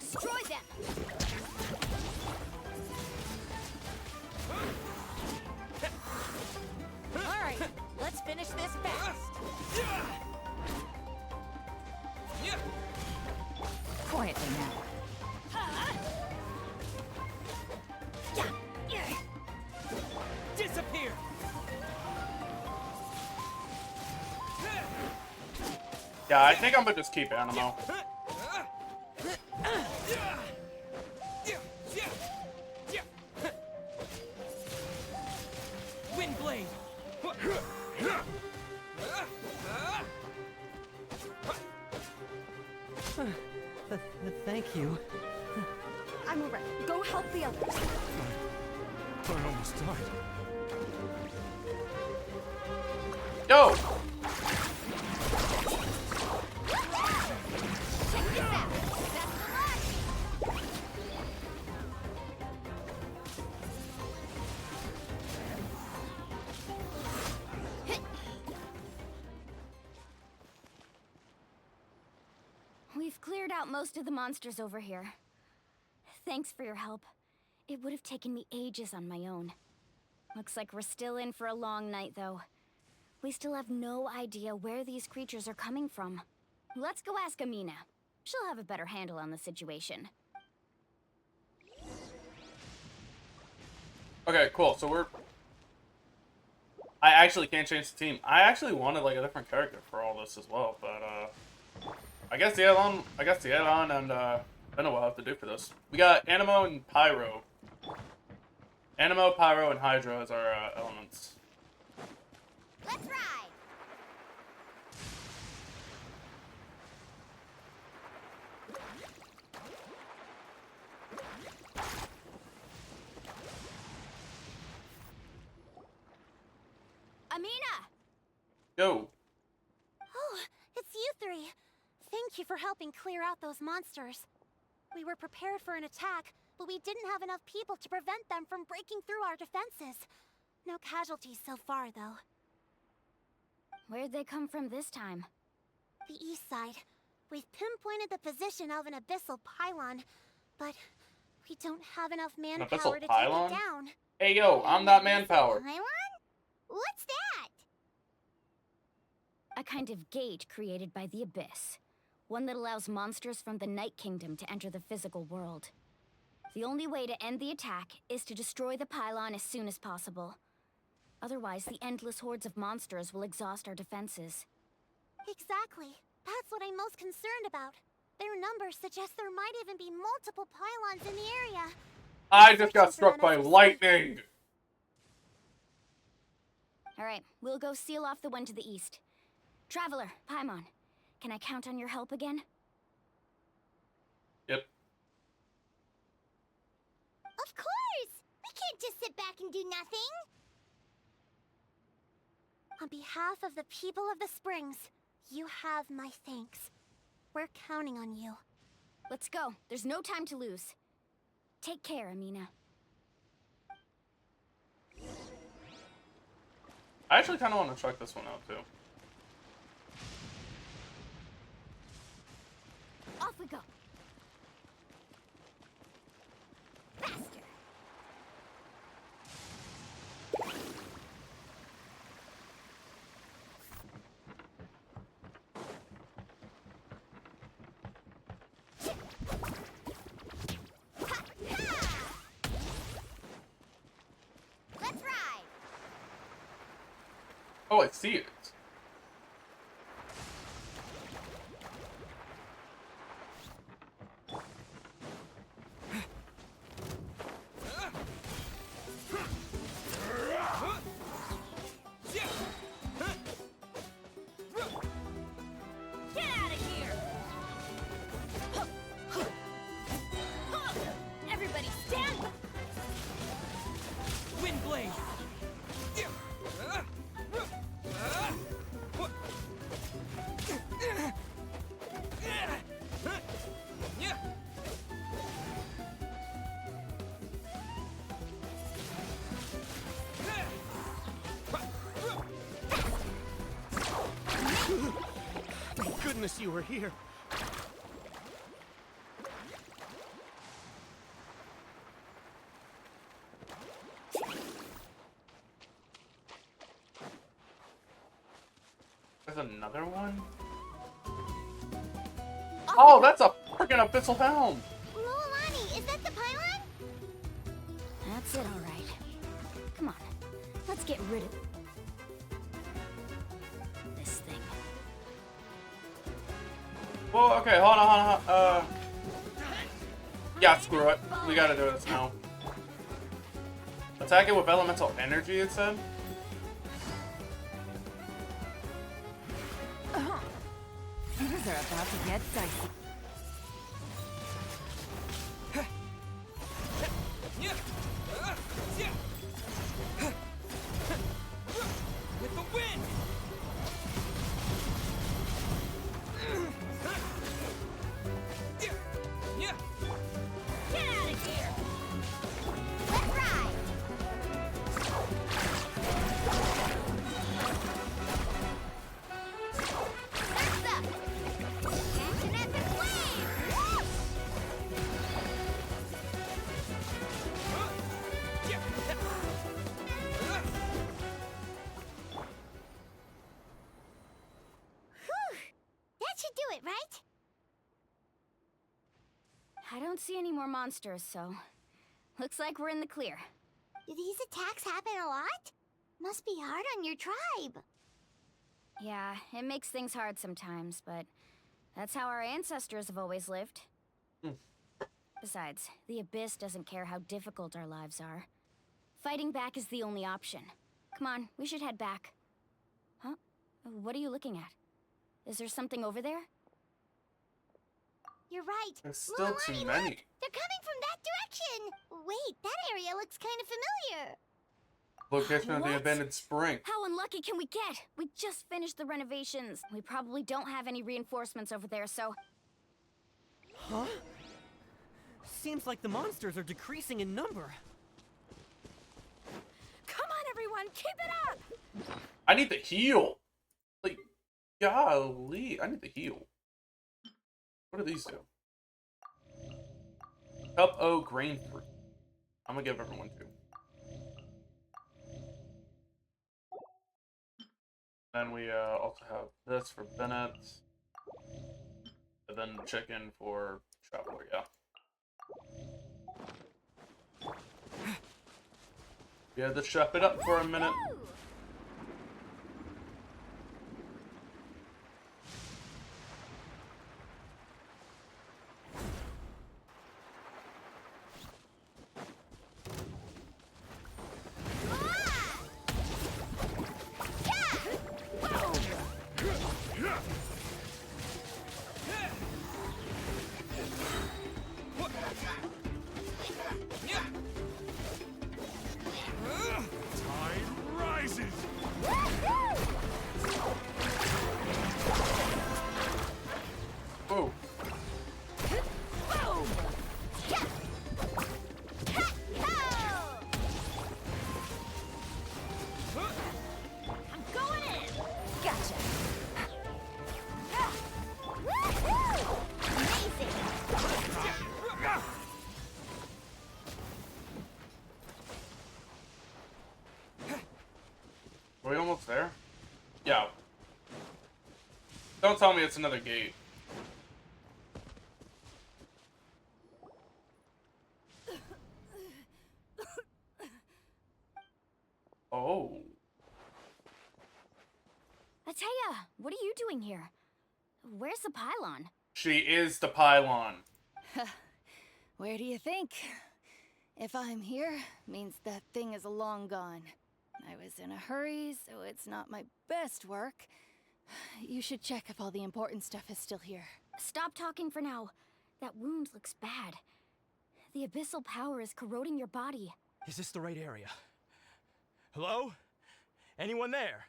Destroy them. All right, let's finish this fast. Quietly now. Disappear! Yeah, I think I'm gonna just keep Animo. Windblade! Thank you. I'm alright. Go help the others. I almost died. Yo! We've cleared out most of the monsters over here. Thanks for your help. It would have taken me ages on my own. Looks like we're still in for a long night, though. We still have no idea where these creatures are coming from. Let's go ask Amina. She'll have a better handle on the situation. Okay, cool. So we're... I actually can't change the team. I actually wanted like a different character for all this as well, but I guess the add-on and Benna will have to do for this. We got Animo and Pyro. Animo, Pyro, and Hydra as our elements. Let's ride! Amina! Yo! Oh, it's you three. Thank you for helping clear out those monsters. We were prepared for an attack, but we didn't have enough people to prevent them from breaking through our defenses. No casualties so far, though. Where'd they come from this time? The east side. We've pinpointed the position of an abyssal pylon, but we don't have enough manpower to take pylon? it down. Hey yo, I'm not manpower. Pylon? What's that? A kind of gate created by the Abyss. One that allows monsters from the Night Kingdom to enter the physical world. The only way to end the attack is to destroy the pylon as soon as possible. Otherwise, the endless hordes of monsters will exhaust our defenses. Exactly. That's what I'm most concerned about. Their numbers suggest there might even be multiple pylons in the area. I just got struck by lightning! Alright, we'll go seal off the one to the east. Traveler, Paimon, can I count on your help again? Yep. Of course! We can't just sit back and do nothing! On behalf of the people of the Springs, you have my thanks. We're counting on you. Let's go. There's no time to lose. Take care, Amina. I actually kind of want to check this one out, too. Off we go. Faster! Let's ride. Oh, I see it. Get out of here! Everybody stand! Windblade! Thank goodness you were here. There's another one? Oh, that's a freaking abyssal helm! Lolani, is that the pylon? That's it, alright. Come on, let's get rid of this thing. Whoa, okay, hold on. Yeah, screw it. We gotta do this now. Attack it with elemental energy, it said? Things are about to get dicey. With the wind! Get out of here! Let's ride. Surf's up. Catch an epic wave. Whew. That should do it, right? I don't see any more monsters, so looks like we're in the clear. Do these attacks happen a lot? Must be hard on your tribe. Yeah, it makes things hard sometimes, but that's how our ancestors have always lived. Besides, the Abyss doesn't care how difficult our lives are. Fighting back is the only option. Come on, we should head back. Huh? What are you looking at? Is there something over there? You're right. There's still too Lolani, many. look! They're coming from that direction! Wait, that area looks kind of familiar. Location of the What? abandoned spring. How unlucky can we get? We just finished the renovations. We probably don't have any reinforcements over there, so... Huh? Seems like the monsters are decreasing in number. Come on, everyone, keep it up! I need to heal. Like, golly, I need to heal. What do these do? Cup O grain fruit. I'm gonna give everyone two. Then we also have this for Bennett. And then chicken for Traveler, yeah. We had to chef it up for a minute. Tide rises! Oh. I'm going in! Gotcha! Are we almost there? Yeah. Don't tell me it's another gate. Atea, what are you doing here? Where's the pylon? She is the pylon. Where do you think? If I'm here, means that thing is long gone. I was in a hurry, so it's not my best work. You should check if all the important stuff is still here. Stop talking for now. That wound looks bad. The abyssal power is corroding your body. Is this the right area? Hello? Anyone there?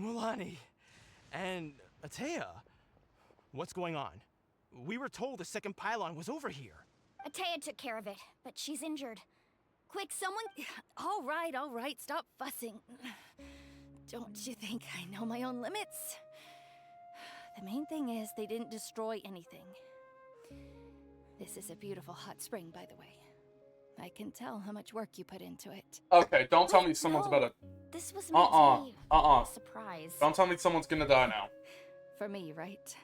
Mulani and Atea, what's going on? We were told the second pylon was over here. Atea took care of it, but she's injured. Quick, someone... All right, stop fussing. Don't you think I know my own limits? The main thing is they didn't destroy anything. This is a beautiful hot spring, by the way. I can tell how much work you put into it. Okay, don't tell me someone's about to... This was meant to be a surprise. Don't tell me someone's gonna die now. For me, right?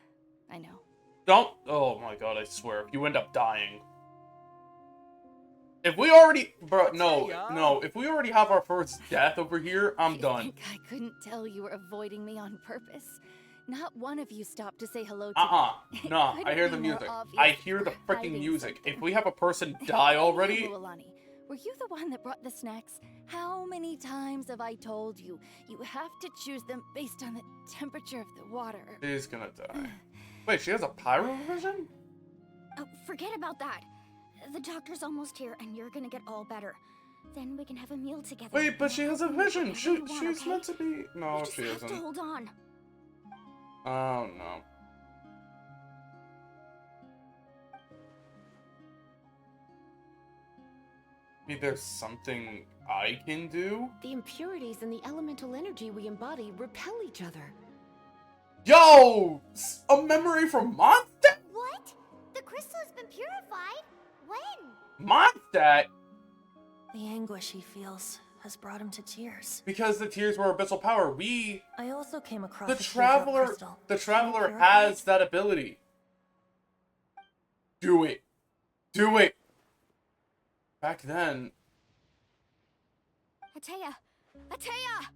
I know. Don't... Oh my god, I swear. If you end up dying... If we already... Bro, no. If we already have our first death over here, I'm done. Think I couldn't tell you were avoiding me on purpose? Not one of you stopped to say hello to me. No, I hear the music. I hear the freaking music. If we have a person die already... Mulani, were you the one that brought the snacks? How many times have I told you? You have to choose them based on the temperature of the water. She's gonna die. Wait, she has a pyro vision? Oh, forget about that. The doctor's almost here, and you're gonna get all better. Then we can have a meal together. Wait, but she has a vision. She's meant to be... No, she have isn't. to hold on. Oh, no. Maybe there's something I can do? The impurities and the elemental energy we embody repel each other. Yo! A memory from Mondstadt? What? The crystal has been purified? When? Mondstadt? The anguish he feels has brought him to tears. Because the tears were abyssal power. I also came across the Traveler has that ability. Do it. Do it. Back then. Atea! Atea!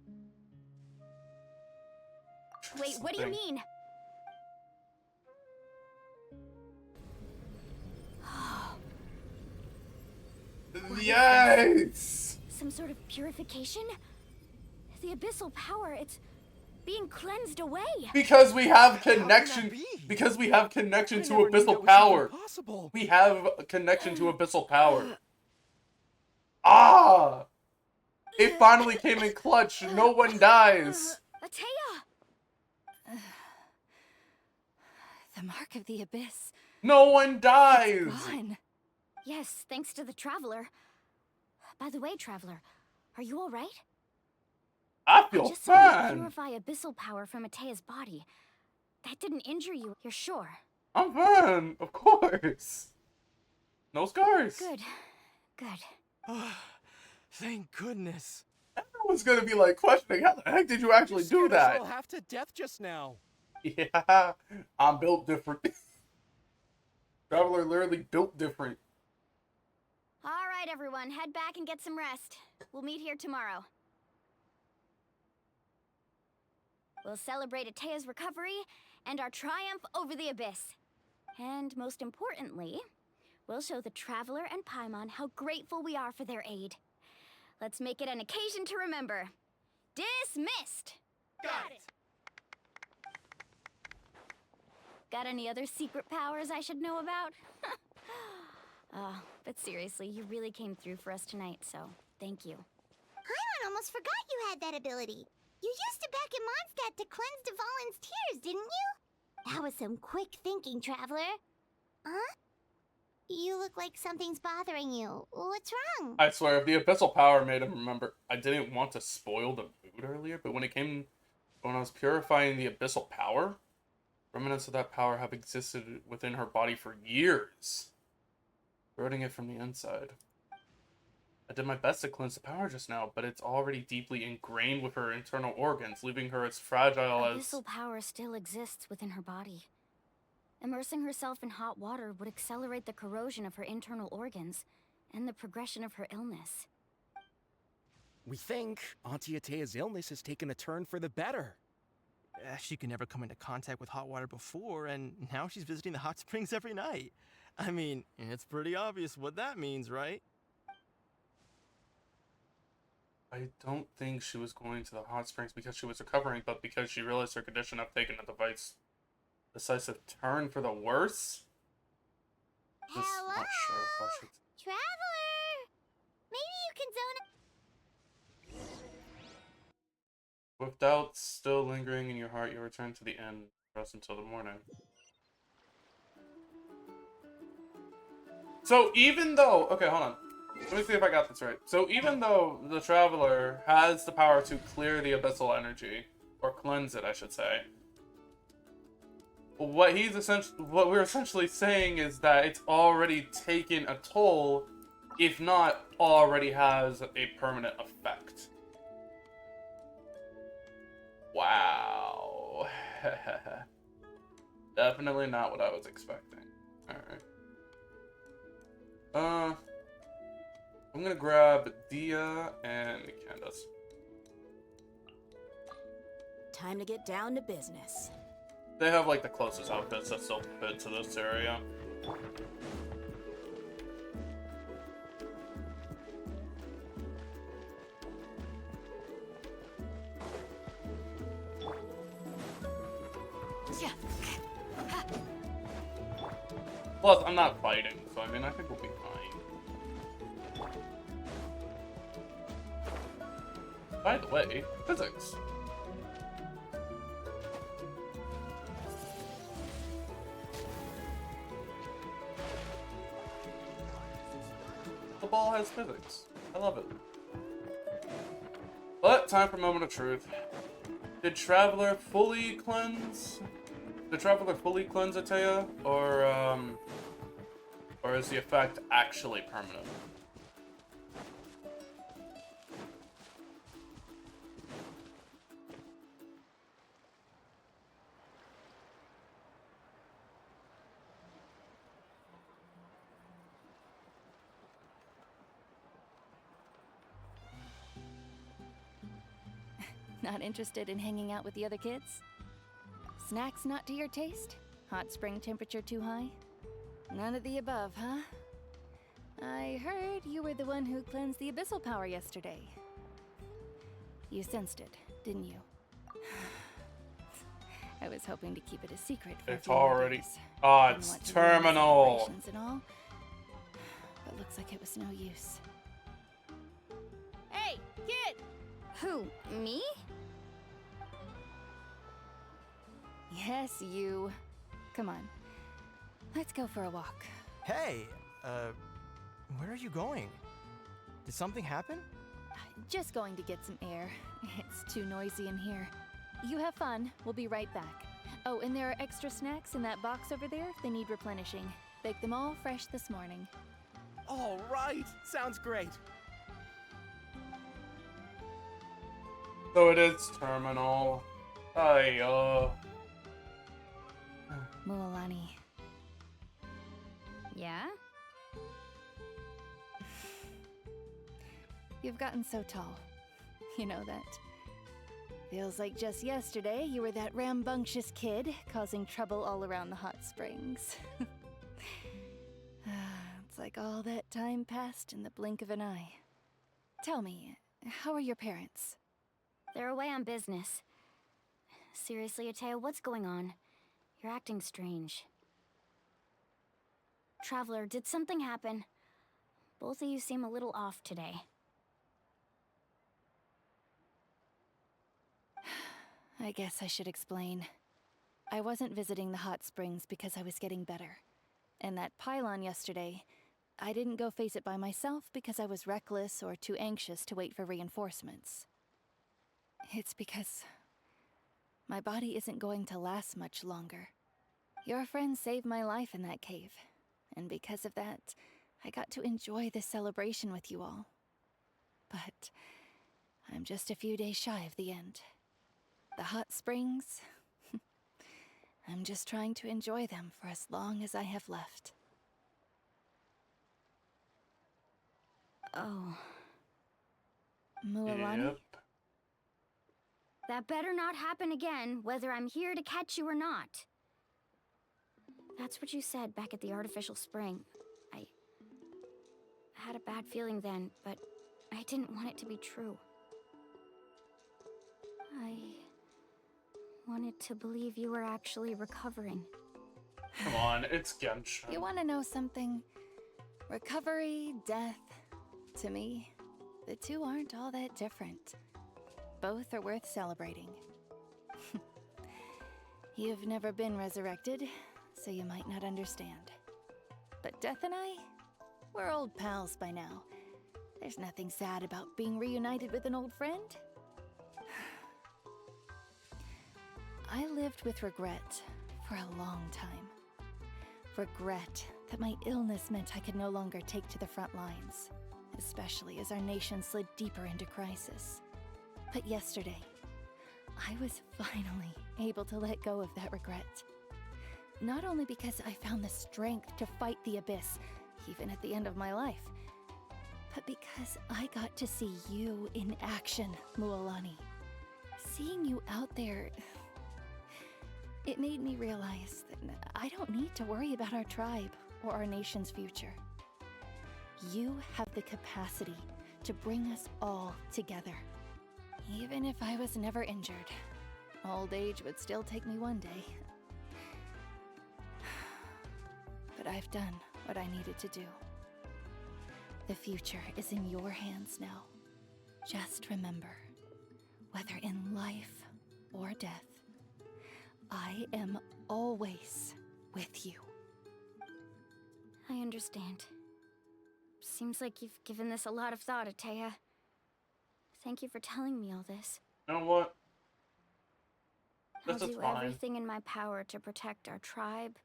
Wait, what do you mean? Yes! Some sort of purification? The abyssal power, it's being cleansed away. Because we have connection. Because we have connection to abyssal power. We have a connection to abyssal power. Ah! It finally came in clutch. No one dies. Atea! The mark of the abyss. No one dies. It's gone. Yes, thanks to the Traveler. By the way, Traveler, are you all right? I feel just saw you fine. purify abyssal power from Atea's body. That didn't injure you, you're sure? I'm fine, of course. No scars. Good. Good. Thank goodness. Everyone's gonna be like questioning, how the heck did you actually do that? Us all half to death just now. Yeah, I'm built different. Traveler literally built different. All right, everyone, head back and get some rest. We'll meet here tomorrow. We'll celebrate Atea's recovery and our triumph over the abyss. And most importantly, we'll show the Traveler and Paimon how grateful we are for their aid. Let's make it an occasion to remember. Dismissed! Got it! Got any other secret powers I should know about? But seriously, you really came through for us tonight, so thank you. Paimon almost forgot you had that ability. You used it back in Mondstadt to cleanse Dvalin's tears, didn't you? That was some quick thinking, Traveler. Huh? You look like something's bothering you. What's wrong? I swear, if the abyssal power made him remember, I didn't want to spoil the mood earlier, but when I was purifying the abyssal power, remnants of that power have existed within her body for years, eroding it from the inside. I did my best to cleanse the power just now, but it's already deeply ingrained with her internal organs, leaving her as fragile as... Abyssal power still exists within her body. Immersing herself in hot water would accelerate the corrosion of her internal organs and the progression of her illness. We think Auntie Atea's illness has taken a turn for the better. She could never come into contact with hot water before, and now she's visiting the hot springs every night. I mean, it's pretty obvious what that means, right? I don't think she was going to the hot springs because she was recovering, but because she realized her condition had taken a decisive turn for the worse. Hello? Not sure if I should... Traveler! Maybe you can zone With doubts still lingering in your heart, you return to the inn. Rest until the morning. So even though... Okay, hold on. Let me see if I got this right. So even though the Traveler has the power to clear the abyssal energy, or cleanse it, I should say, what we're essentially saying is that it's already taken a toll, if not already has a permanent effect. Wow. Definitely not what I was expecting. Alright. I'm gonna grab Dia and Candace. Time to get down to business. They have like the closest outfits that still fit to this area. Plus, I'm not fighting, so I mean, I think we'll be fine. By the way, physics. The ball has physics. I love it. But, time for a moment of truth. Did Traveler fully cleanse? Did Traveler fully cleanse Atea? Or is the effect actually permanent? Not interested in hanging out with the other kids? Snacks not to your taste? Hot spring temperature too high? None of the above, huh? I heard you were the one who cleansed the abyssal power yesterday. You sensed it, didn't you? I was hoping to keep it a secret for It's a few more already... days. Ah, Didn't it's want to ruin the terminal. celebrations and all, but looks like it was no use. Hey, kid! Who, me? Yes, you. Come on. Let's go for a walk. Hey, where are you going? Did something happen? Just going to get some air. It's too noisy in here. You have fun. We'll be right back. Oh, and there are extra snacks in that box over there if they need replenishing. Baked them all fresh this morning. All right, sounds great. So it is terminal. Mualani. Yeah? You've gotten so tall. You know that. Feels like just yesterday you were that rambunctious kid causing trouble all around the hot springs. It's like all that time passed in the blink of an eye. Tell me, how are your parents? They're away on business. Seriously, Atea, what's going on? You're acting strange. Traveler, did something happen? Both of you seem a little off today. I guess I should explain. I wasn't visiting the hot springs because I was getting better. And that pylon yesterday, I didn't go face it by myself because I was reckless or too anxious to wait for reinforcements. It's because my body isn't going to last much longer. Your friend saved my life in that cave, and because of that, I got to enjoy this celebration with you all. But I'm just a few days shy of the end. The hot springs, I'm just trying to enjoy them for as long as I have left. Oh. Mualani? Yep. That better not happen again, whether I'm here to catch you or not. That's what you said back at the artificial spring. I had a bad feeling then, but I didn't want it to be true. I wanted to believe you were actually recovering. Come on, it's Genshin. You want to know something? Recovery, death, to me, the two aren't all that different. Both are worth celebrating. You've never been resurrected, so you might not understand. But Death and I, we're old pals by now. There's nothing sad about being reunited with an old friend. I lived with regret for a long time. Regret that my illness meant I could no longer take to the front lines, especially as our nation slid deeper into crisis. But yesterday, I was finally able to let go of that regret. Not only because I found the strength to fight the abyss, even at the end of my life, but because I got to see you in action, Mualani. Seeing you out there, it made me realize that I don't need to worry about our tribe or our nation's future. You have the capacity to bring us all together. Even if I was never injured, old age would still take me one day. But I've done what I needed to do. The future is in your hands now. Just remember, whether in life or death, I am always with you. I understand. Seems like you've given this a lot of thought, Atea. Thank you for telling me all this. You know what? I'll This is do fine. everything in my power to protect our tribe,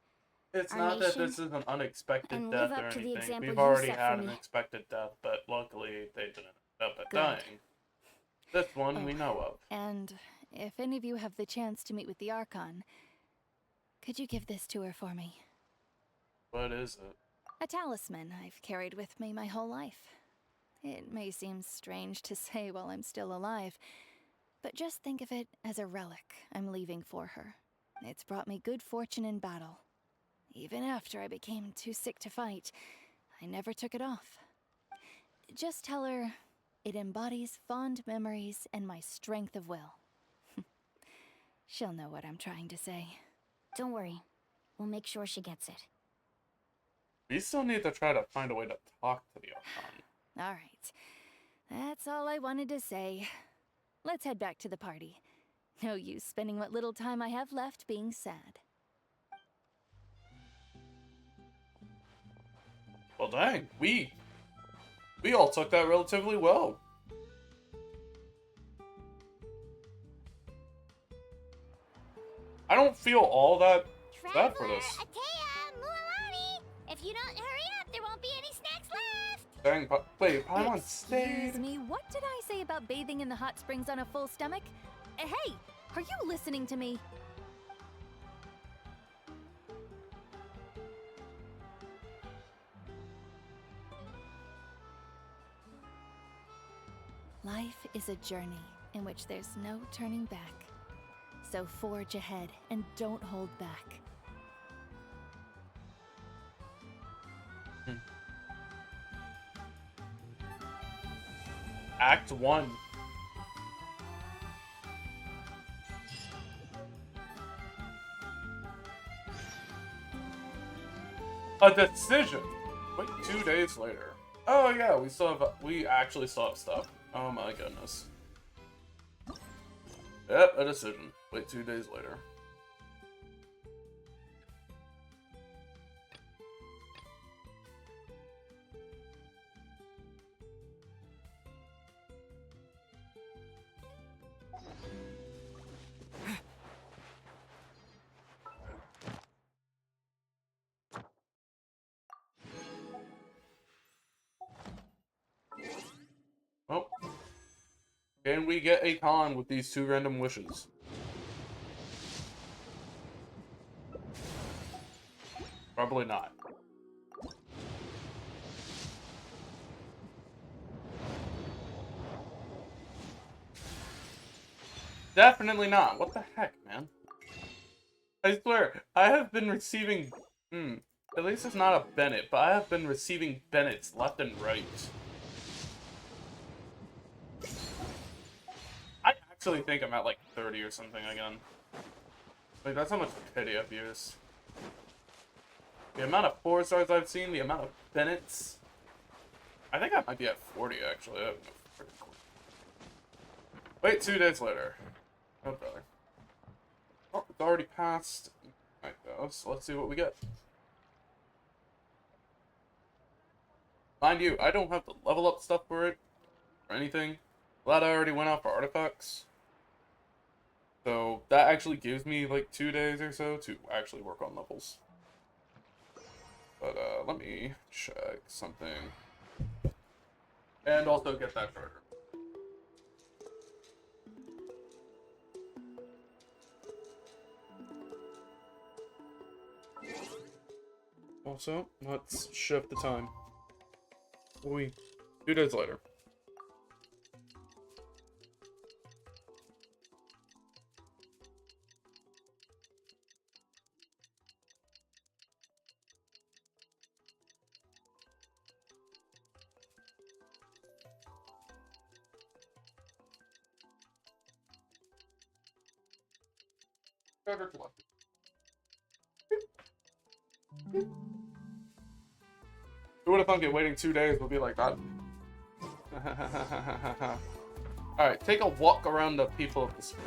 It's our not that nation, this is an unexpected and death live or up to the anything. example We've you already set had for an me. expected death, but luckily they didn't end up at Good. dying. This one we know of. And if any of you have the chance to meet with the Archon, could you give this to her for me? What is it? A talisman I've carried with me my whole life. It may seem strange to say while I'm still alive, but just think of it as a relic I'm leaving for her. It's brought me good fortune in battle. Even after I became too sick to fight, I never took it off. Just tell her it embodies fond memories and my strength of will. She'll know what I'm trying to say. Don't worry. We'll make sure she gets it. We still need to try to find a way to talk to the Archon. All right. That's all I wanted to say. Let's head back to the party. No use spending what little time I have left being sad. Well, dang, we all took that relatively well. I don't feel all that bad for this. Atea, Mualani! If you don't hurry up, there won't be any snacks left! Dang, wait, Paimon stayed. Excuse me, what did I say about bathing in the hot springs on a full stomach? Hey, are you listening to me? Life is a journey in which there's no turning back. So forge ahead and don't hold back. Act 1. A decision. Wait, 2 days later. Oh yeah, we actually still have stuff. Oh my goodness. Yep, a decision. Wait, 2 days later. Oh. Can we get a con with these 2 random wishes? Probably not. Definitely not. What the heck, man? I swear, I have been receiving... At least it's not a Bennett, but I have been receiving Bennetts left and right. I actually think I'm at like 30 or something again. Like, that's how much pity I've used. The amount of 4-stars I've seen, the amount of Bennetts. I think I might be at 40 actually. Wait, 2 days later. Oh, brother. Oh, it's already passed. Alright, so let's see what we get. Mind you, I don't have the level up stuff for it, or anything. Glad I already went out for artifacts. So, that actually gives me like 2 days or so to actually work on levels. But, let me check something. And also get that charger. Also, let's shift the time. 2 days later. Charger collected. Who would have thunk it waiting 2 days would be like that? Alright, take a walk around the people of the spring.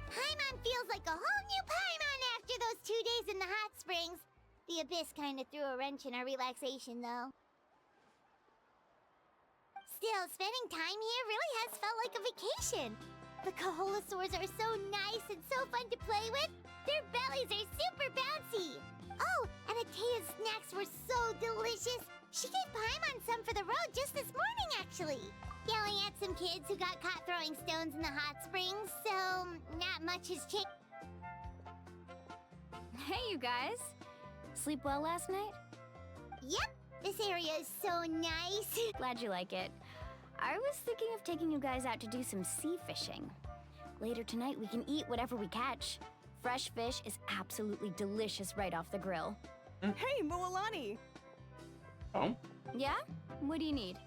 Paimon feels like a whole new Paimon after those 2 days in the hot springs. The Abyss kind of threw a wrench in our relaxation, though. Still, spending time here really has felt like a vacation. The Kaholosaurs are so nice and so fun to play with. Their bellies are super bouncy. Oh, and Atea's snacks were so delicious. She gave Paimon some for the road just this morning, actually. Yelling at some kids who got caught throwing stones in the hot springs, so not much has changed. Hey, you guys. Sleep well last night? Yep, this area is so nice. Glad you like it. I was thinking of taking you guys out to do some sea fishing. Later tonight, we can eat whatever we catch. Fresh fish is absolutely delicious right off the grill. Hey, Mualani! Oh? Yeah? What do you need?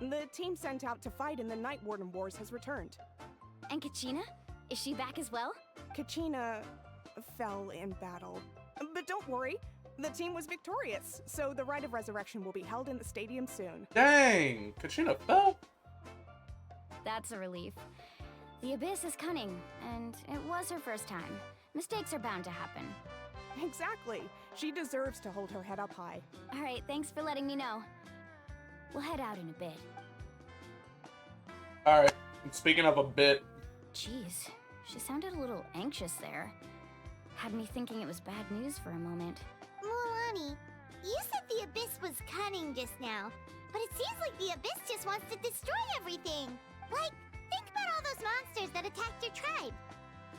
The team sent out to fight in the Night Warden Wars has returned. And Kachina? Is she back as well? Kachina fell in battle. But don't worry, the team was victorious, so the Rite of Resurrection will be held in the stadium soon. Dang! Kachina fell? That's a relief. The Abyss is cunning, and it was her first time. Mistakes are bound to happen. Exactly. She deserves to hold her head up high. Alright, thanks for letting me know. We'll head out in a bit. Alright, speaking of a bit. Jeez, she sounded a little anxious there. Had me thinking it was bad news for a moment. Mualani, you said the Abyss was cunning just now, but it seems like the Abyss just wants to destroy everything. Like, think about all those monsters that attacked your tribe.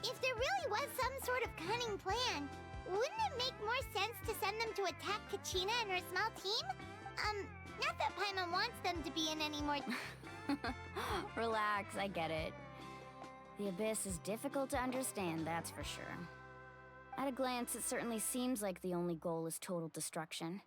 If there really was some sort of cunning plan, wouldn't it make more sense to send them to attack Kachina and her small team? Not that Paimon wants them to be in any more... Relax, I get it. The Abyss is difficult to understand, that's for sure. At a glance, it certainly seems like the only goal is total destruction.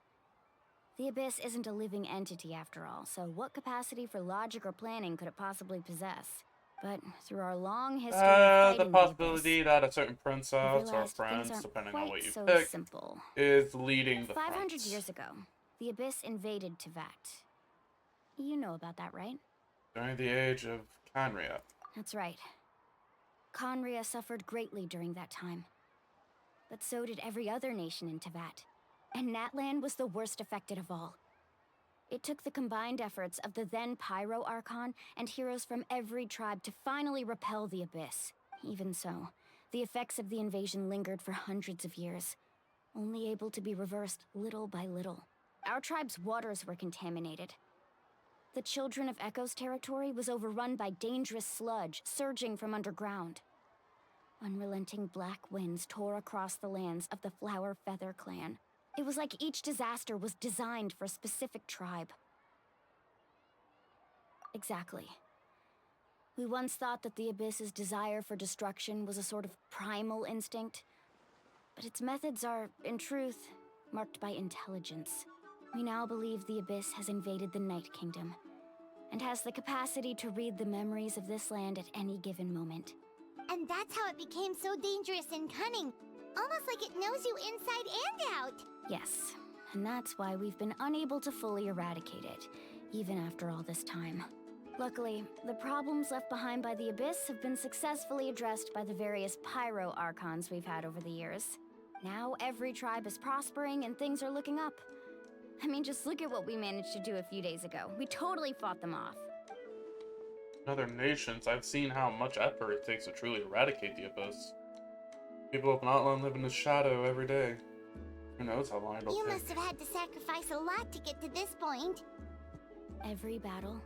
The Abyss isn't a living entity after all, so what capacity for logic or planning could it possibly possess? But through our long history of The fighting possibility that a certain we princess or realized friends, things aren't depending on quite what you so pick, simple. is leading the 500 front. years ago, the Abyss invaded Tevat. You know about that, right? During the age of Canria. That's right. Conria suffered greatly during that time. But so did every other nation in Tevat. And Natlan was the worst affected of all. It took the combined efforts of the then Pyro Archon and heroes from every tribe to finally repel the Abyss. Even so, the effects of the invasion lingered for hundreds of years, only able to be reversed little by little. Our tribe's waters were contaminated. The Children of Echo's territory was overrun by dangerous sludge surging from underground. Unrelenting black winds tore across the lands of the Flower Feather clan. It was like each disaster was designed for a specific tribe. Exactly. We once thought that the Abyss's desire for destruction was a sort of primal instinct, but its methods are, in truth, marked by intelligence. We now believe the Abyss has invaded the Night Kingdom, and has the capacity to read the memories of this land at any given moment. And that's how it became so dangerous and cunning. Almost like it knows you inside and out. Yes, and that's why we've been unable to fully eradicate it, even after all this time. Luckily, the problems left behind by the Abyss have been successfully addressed by the various Pyro Archons we've had over the years. Now every tribe is prospering and things are looking up. I mean, just look at what we managed to do a few days ago. We totally fought them off. In other nations, I've seen how much effort it takes to truly eradicate the Abyss. People of Natlan live in the shadow every day. Who knows how long it'll take. You must have had to sacrifice a lot to get to this point. Every battle,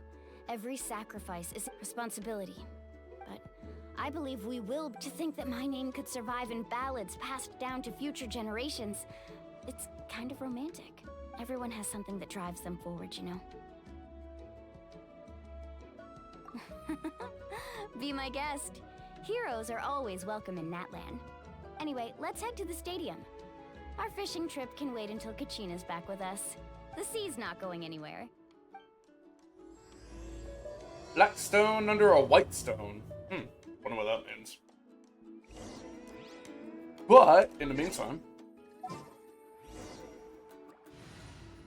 every sacrifice is a responsibility. But I believe we will. To think that my name could survive in ballads passed down to future generations, it's kind of romantic. Everyone has something that drives them forward, you know? Be my guest. Heroes are always welcome in Natlan. Anyway, let's head to the stadium. Our fishing trip can wait until Kachina's back with us. The sea's not going anywhere. Black stone under a white stone. Wonder what that means. But, in the meantime,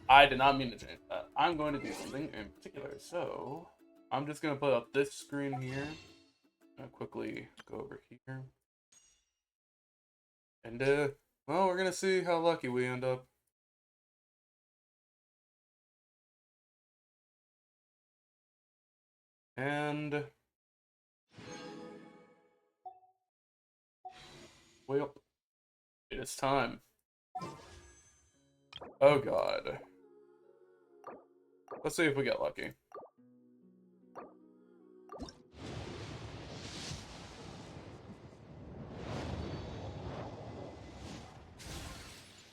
I did not mean to change that. I'm going to do something in particular, so I'm just going to put up this screen here. I'll quickly go over here. And, well, we're going to see how lucky we end up. And, well, it is time. Oh god. Let's see if we get lucky.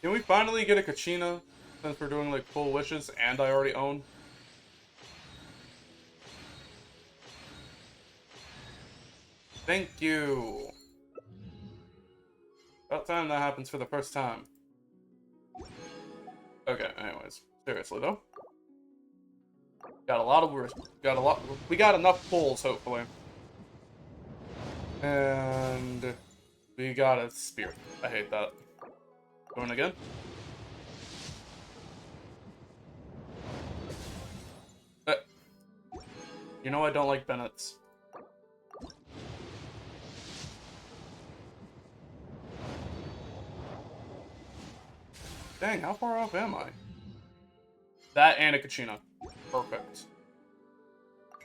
Can we finally get a Kachina, since we're doing like full wishes and I already own? Thank you. About time that happens for the first time. Okay, anyways. Seriously though. We got enough pulls, hopefully. And we got a spear. I hate that. Going again. You know I don't like Bennett's. Dang, how far off am I? That and a Kachina. Perfect.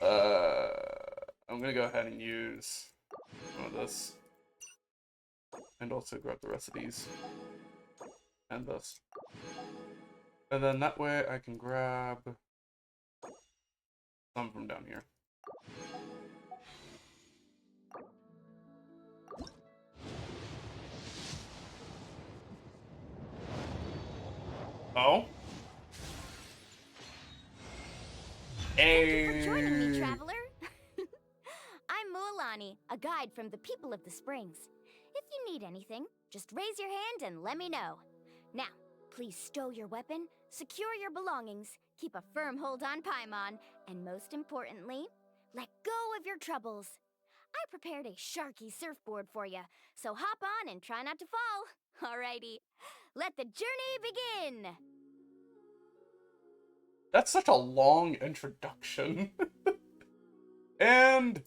I'm gonna go ahead and use one of this. And also grab the rest of these. And this. And then that way I can grab some from down here. Oh? Thank you for joining me, traveler. I'm Mualani, a guide from the people of the Springs. If you need anything, just raise your hand and let me know. Now, please stow your weapon, secure your belongings, keep a firm hold on Paimon, and most importantly, let go of your troubles. I prepared a sharky surfboard for you, so hop on and try not to fall. Alrighty, let the journey begin! That's such a long introduction. And...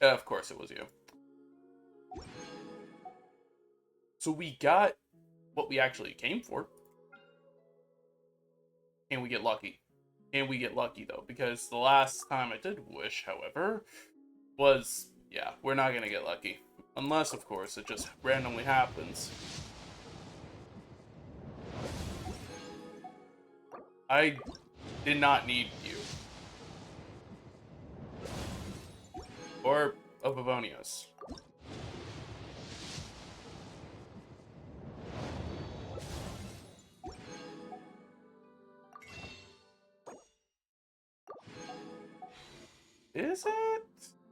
of course it was you. So we got what we actually came for. Can we get lucky? Can we get lucky, though? Because the last time I did wish, however, was... yeah, we're not gonna get lucky. Unless, of course, it just randomly happens. did not need you. Or a Bavonios. Is it?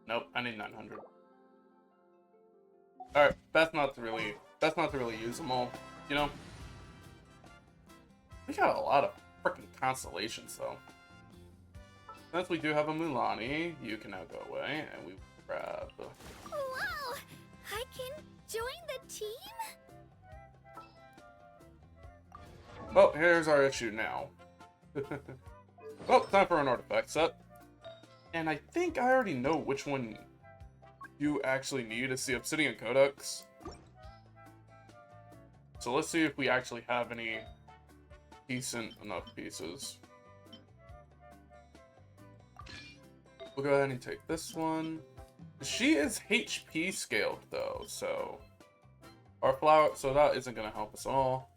Nope, I need 900. Alright, best not to really use them all, you know? We got a lot of freaking constellations, though. Since we do have a Mulani, you can now go away, and we grab... Wow! I can join the team? Well, here's our issue now. Well, time for an artifact set. And I think I already know which one you actually need. It's the Obsidian Codex. So let's see if we actually have any decent enough pieces. We'll go ahead and take this one. She is HP scaled though, so our flower, so that isn't gonna help us at all.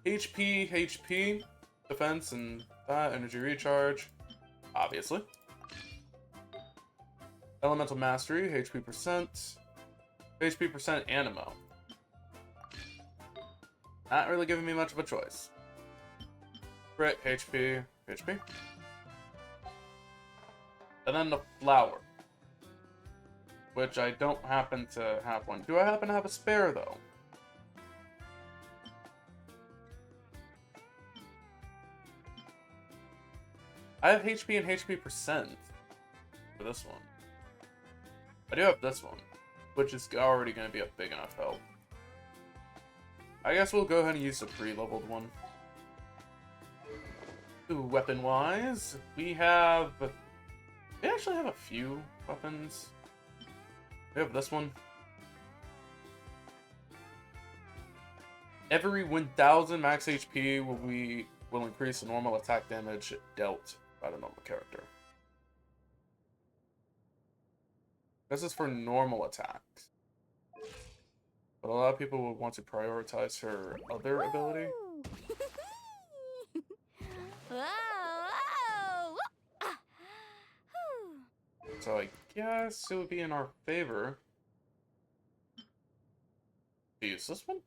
HP, defense, and that energy recharge, obviously. Elemental mastery, HP percent, animo. Not really giving me much of a choice. Crit, HP. And then the flower, which I don't happen to have one. Do I happen to have a spare, though? I have HP and HP percent for this one. I do have this one, which is already going to be a big enough help. I guess we'll go ahead and use the pre-leveled one. Ooh, weapon-wise, we actually have a few weapons. We have this one. Every 1000 max HP will increase the normal attack damage dealt by the normal character. This is for normal attacks. But a lot of people will want to prioritize her other ability. So I guess it would be in our favor to use this one.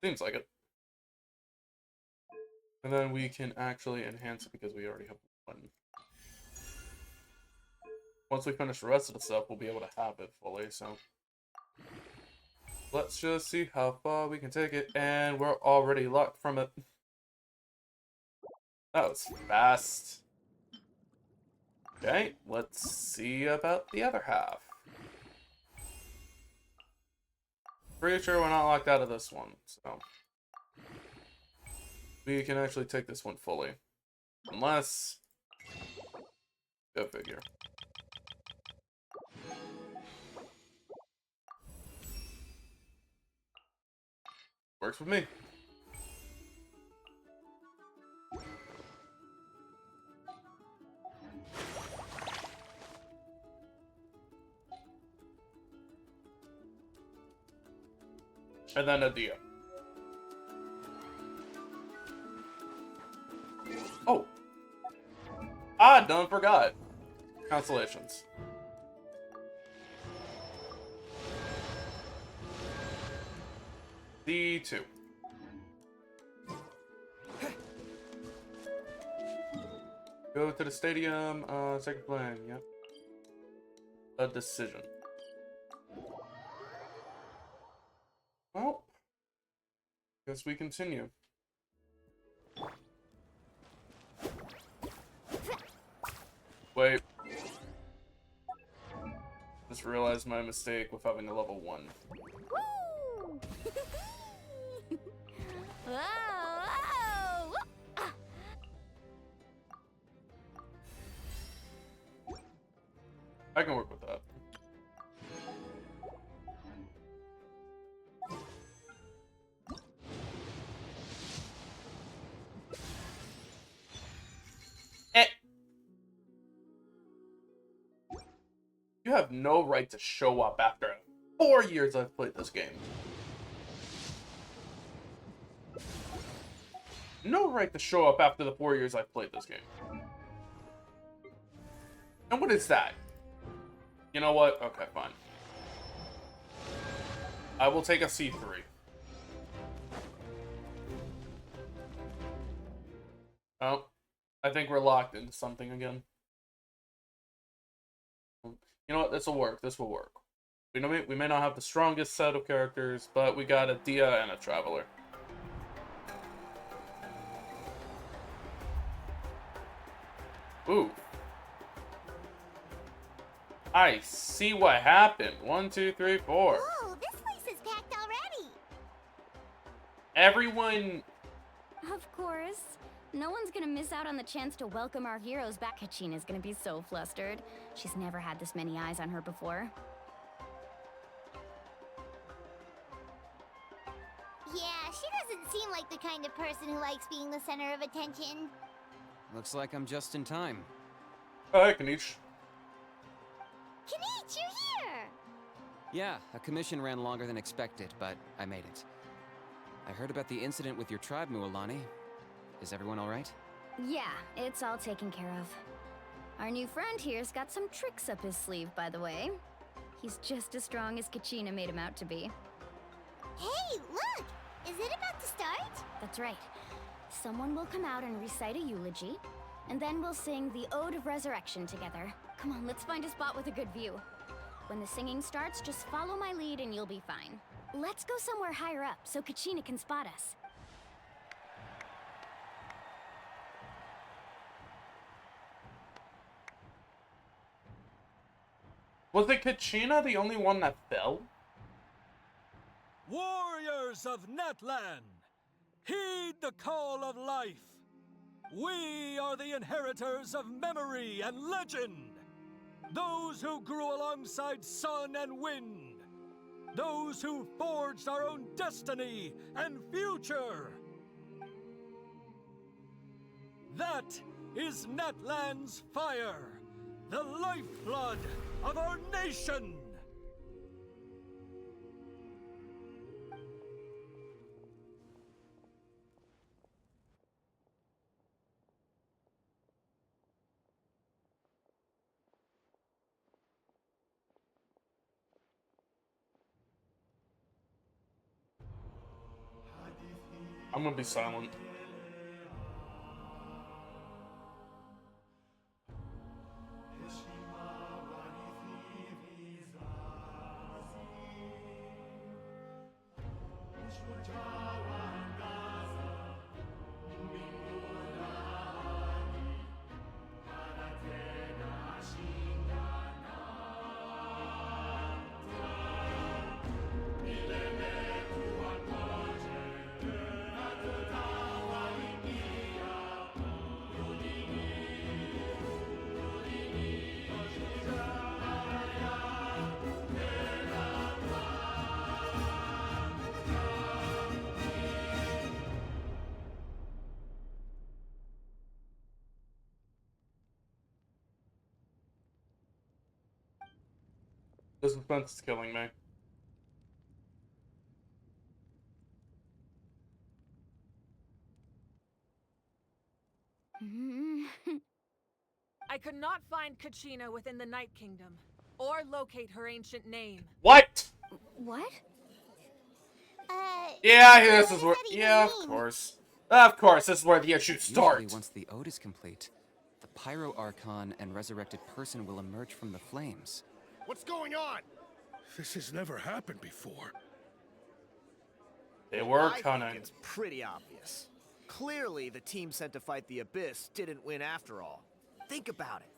Seems like it. And then we can actually enhance it because we already have one. Once we finish the rest of the stuff, we'll be able to have it fully, so... Let's just see how far we can take it, and we're already locked from it. That was fast. Okay, let's see about the other half. Pretty sure we're not locked out of this one, so... We can actually take this one fully. Unless... Go figure. Works with me. And then Adia. Oh! Ah, done forgot. Constellations. D2. Go to the stadium, second plan, yep. A decision. Well, guess we continue. Wait. Just realized my mistake with having a level 1. Woo! Whoa, whoa! I can work with that. You have no right to show up after 4 years I've played this game. no right to show up after the 4 years I've played this game. And what is that? You know what? Okay, fine. I will take a C3. Oh, I think we're locked into something again. You know what? This will work. This will work. We may not have the strongest set of characters, but we got a Dia and a Traveler. Ooh. I see what happened. 1, 2, 3, 4. Whoa, this place is packed already. Everyone... Of course. No one's gonna miss out on the chance to welcome our heroes back. Kachina's gonna be so flustered. She's never had this many eyes on her before. Yeah, she doesn't seem like the kind of person who likes being the center of attention. Looks like I'm just in time. Hi, Kanish. Kanich, you're here! Yeah, a commission ran longer than expected, but I made it. I heard about the incident with your tribe, Mualani. Is everyone alright? Yeah, it's all taken care of. Our new friend here's got some tricks up his sleeve, by the way. He's just as strong as Kachina made him out to be. Hey, look! Is it about to start? That's right. Someone will come out and recite a eulogy, and then we'll sing the Ode of Resurrection together. Come on, let's find a spot with a good view. When the singing starts, just follow my lead and you'll be fine. Let's go somewhere higher up so Kachina can spot us. Was it Kachina the only one that fell? Warriors of Natlan, heed the call of life. We are the inheritors of memory and legend. Those who grew alongside sun and wind. Those who forged our own destiny and future. That is Natlan's fire, the lifeblood of our nation. I'm gonna be silent. The suspense is killing me. I could not find Kachina within the Night Kingdom, or locate her ancient name. What? What? Yeah, this is where. Yeah, of course. Of course, this is where the issue starts. Usually, once the ode is complete, the Pyro Archon and resurrected person will emerge from the flames. What's going on? This has never happened before. They were I cunning. think it's pretty obvious. Clearly, the team sent to fight the Abyss didn't win after all. Think about it.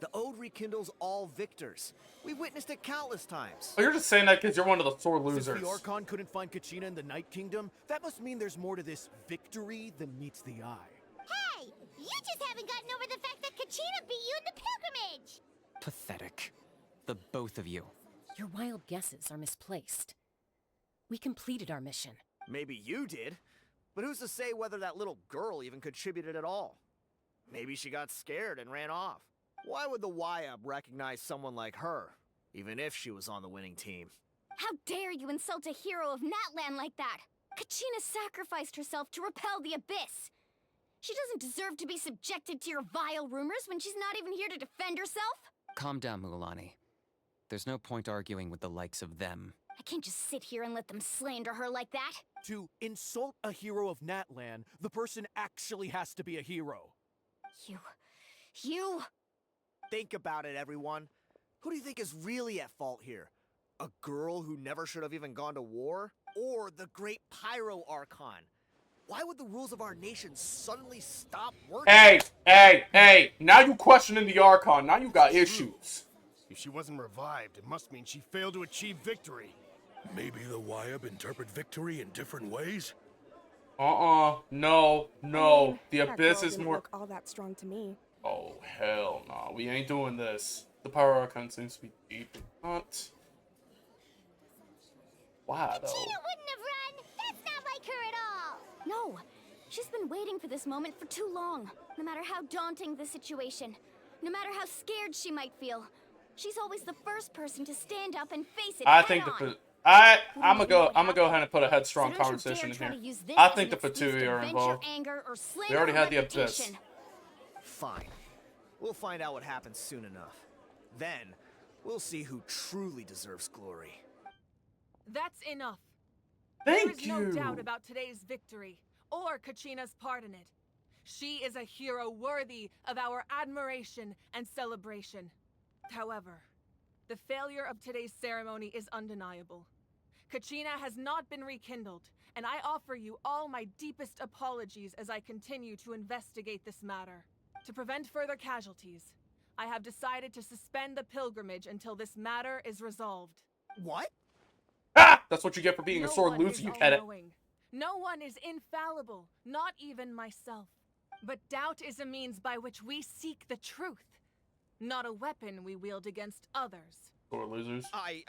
The Ode rekindles all victors. We witnessed it countless times. Oh, you're just saying that because you're one of the sore Since losers. the Archon couldn't find Kachina in the Night Kingdom, that must mean there's more to this victory than meets the eye. Hey! You just haven't gotten over the fact that Kachina beat you in the pilgrimage! Pathetic. The both of you. Your wild guesses are misplaced. We completed our mission. Maybe you did, but who's to say whether that little girl even contributed at all? Maybe she got scared and ran off. Why would the YUB recognize someone like her, even if she was on the winning team? How dare you insult a hero of Natlan like that? Kachina sacrificed herself to repel the Abyss. She doesn't deserve to be subjected to your vile rumors when she's not even here to defend herself. Calm down, Mulan. There's no point arguing with the likes of them. I can't just sit here and let them slander her like that. To insult a hero of Natlan, the person actually has to be a hero. You... Think about it, everyone. Who do you think is really at fault here? A girl who never should have even gone to war? Or the great Pyro Archon? Why would the rules of our nation suddenly stop working? Hey! Now you questioning the Archon. Now you got issues. If she wasn't revived, it must mean she failed to achieve victory. Maybe the Wyab interpret victory in different ways? No. The Abyss is more... Look all that strong to me. Oh, hell no. We ain't doing this. The Power Archon seems to be deep in hunt. Why, though? Katrina wouldn't have run! That's not like her at all! No. She's been waiting for this moment for too long. No matter how daunting the situation, no matter how scared she might feel, she's always the first person to stand up and face it I head think on. I'm gonna go ahead and put a headstrong conversation in here. I think the Fatui are involved. We already had the Abyss. Fine. We'll find out what happens soon enough. Then, we'll see who truly deserves glory. That's enough. Thank There is no doubt about today's victory, or Kachina's part in it. She is a hero worthy of our admiration and celebration. However, the failure of today's ceremony is undeniable. Kachina has not been rekindled, and I offer you all my deepest apologies as I continue to investigate this matter. To prevent further casualties, I have decided to suspend the pilgrimage until this matter is resolved. What? Ah! That's what you get for being a sore one loser, is you get it. all-knowing. No one is infallible, not even myself. But doubt is a means by which we seek the truth, not a weapon we wield against others. Sore losers. I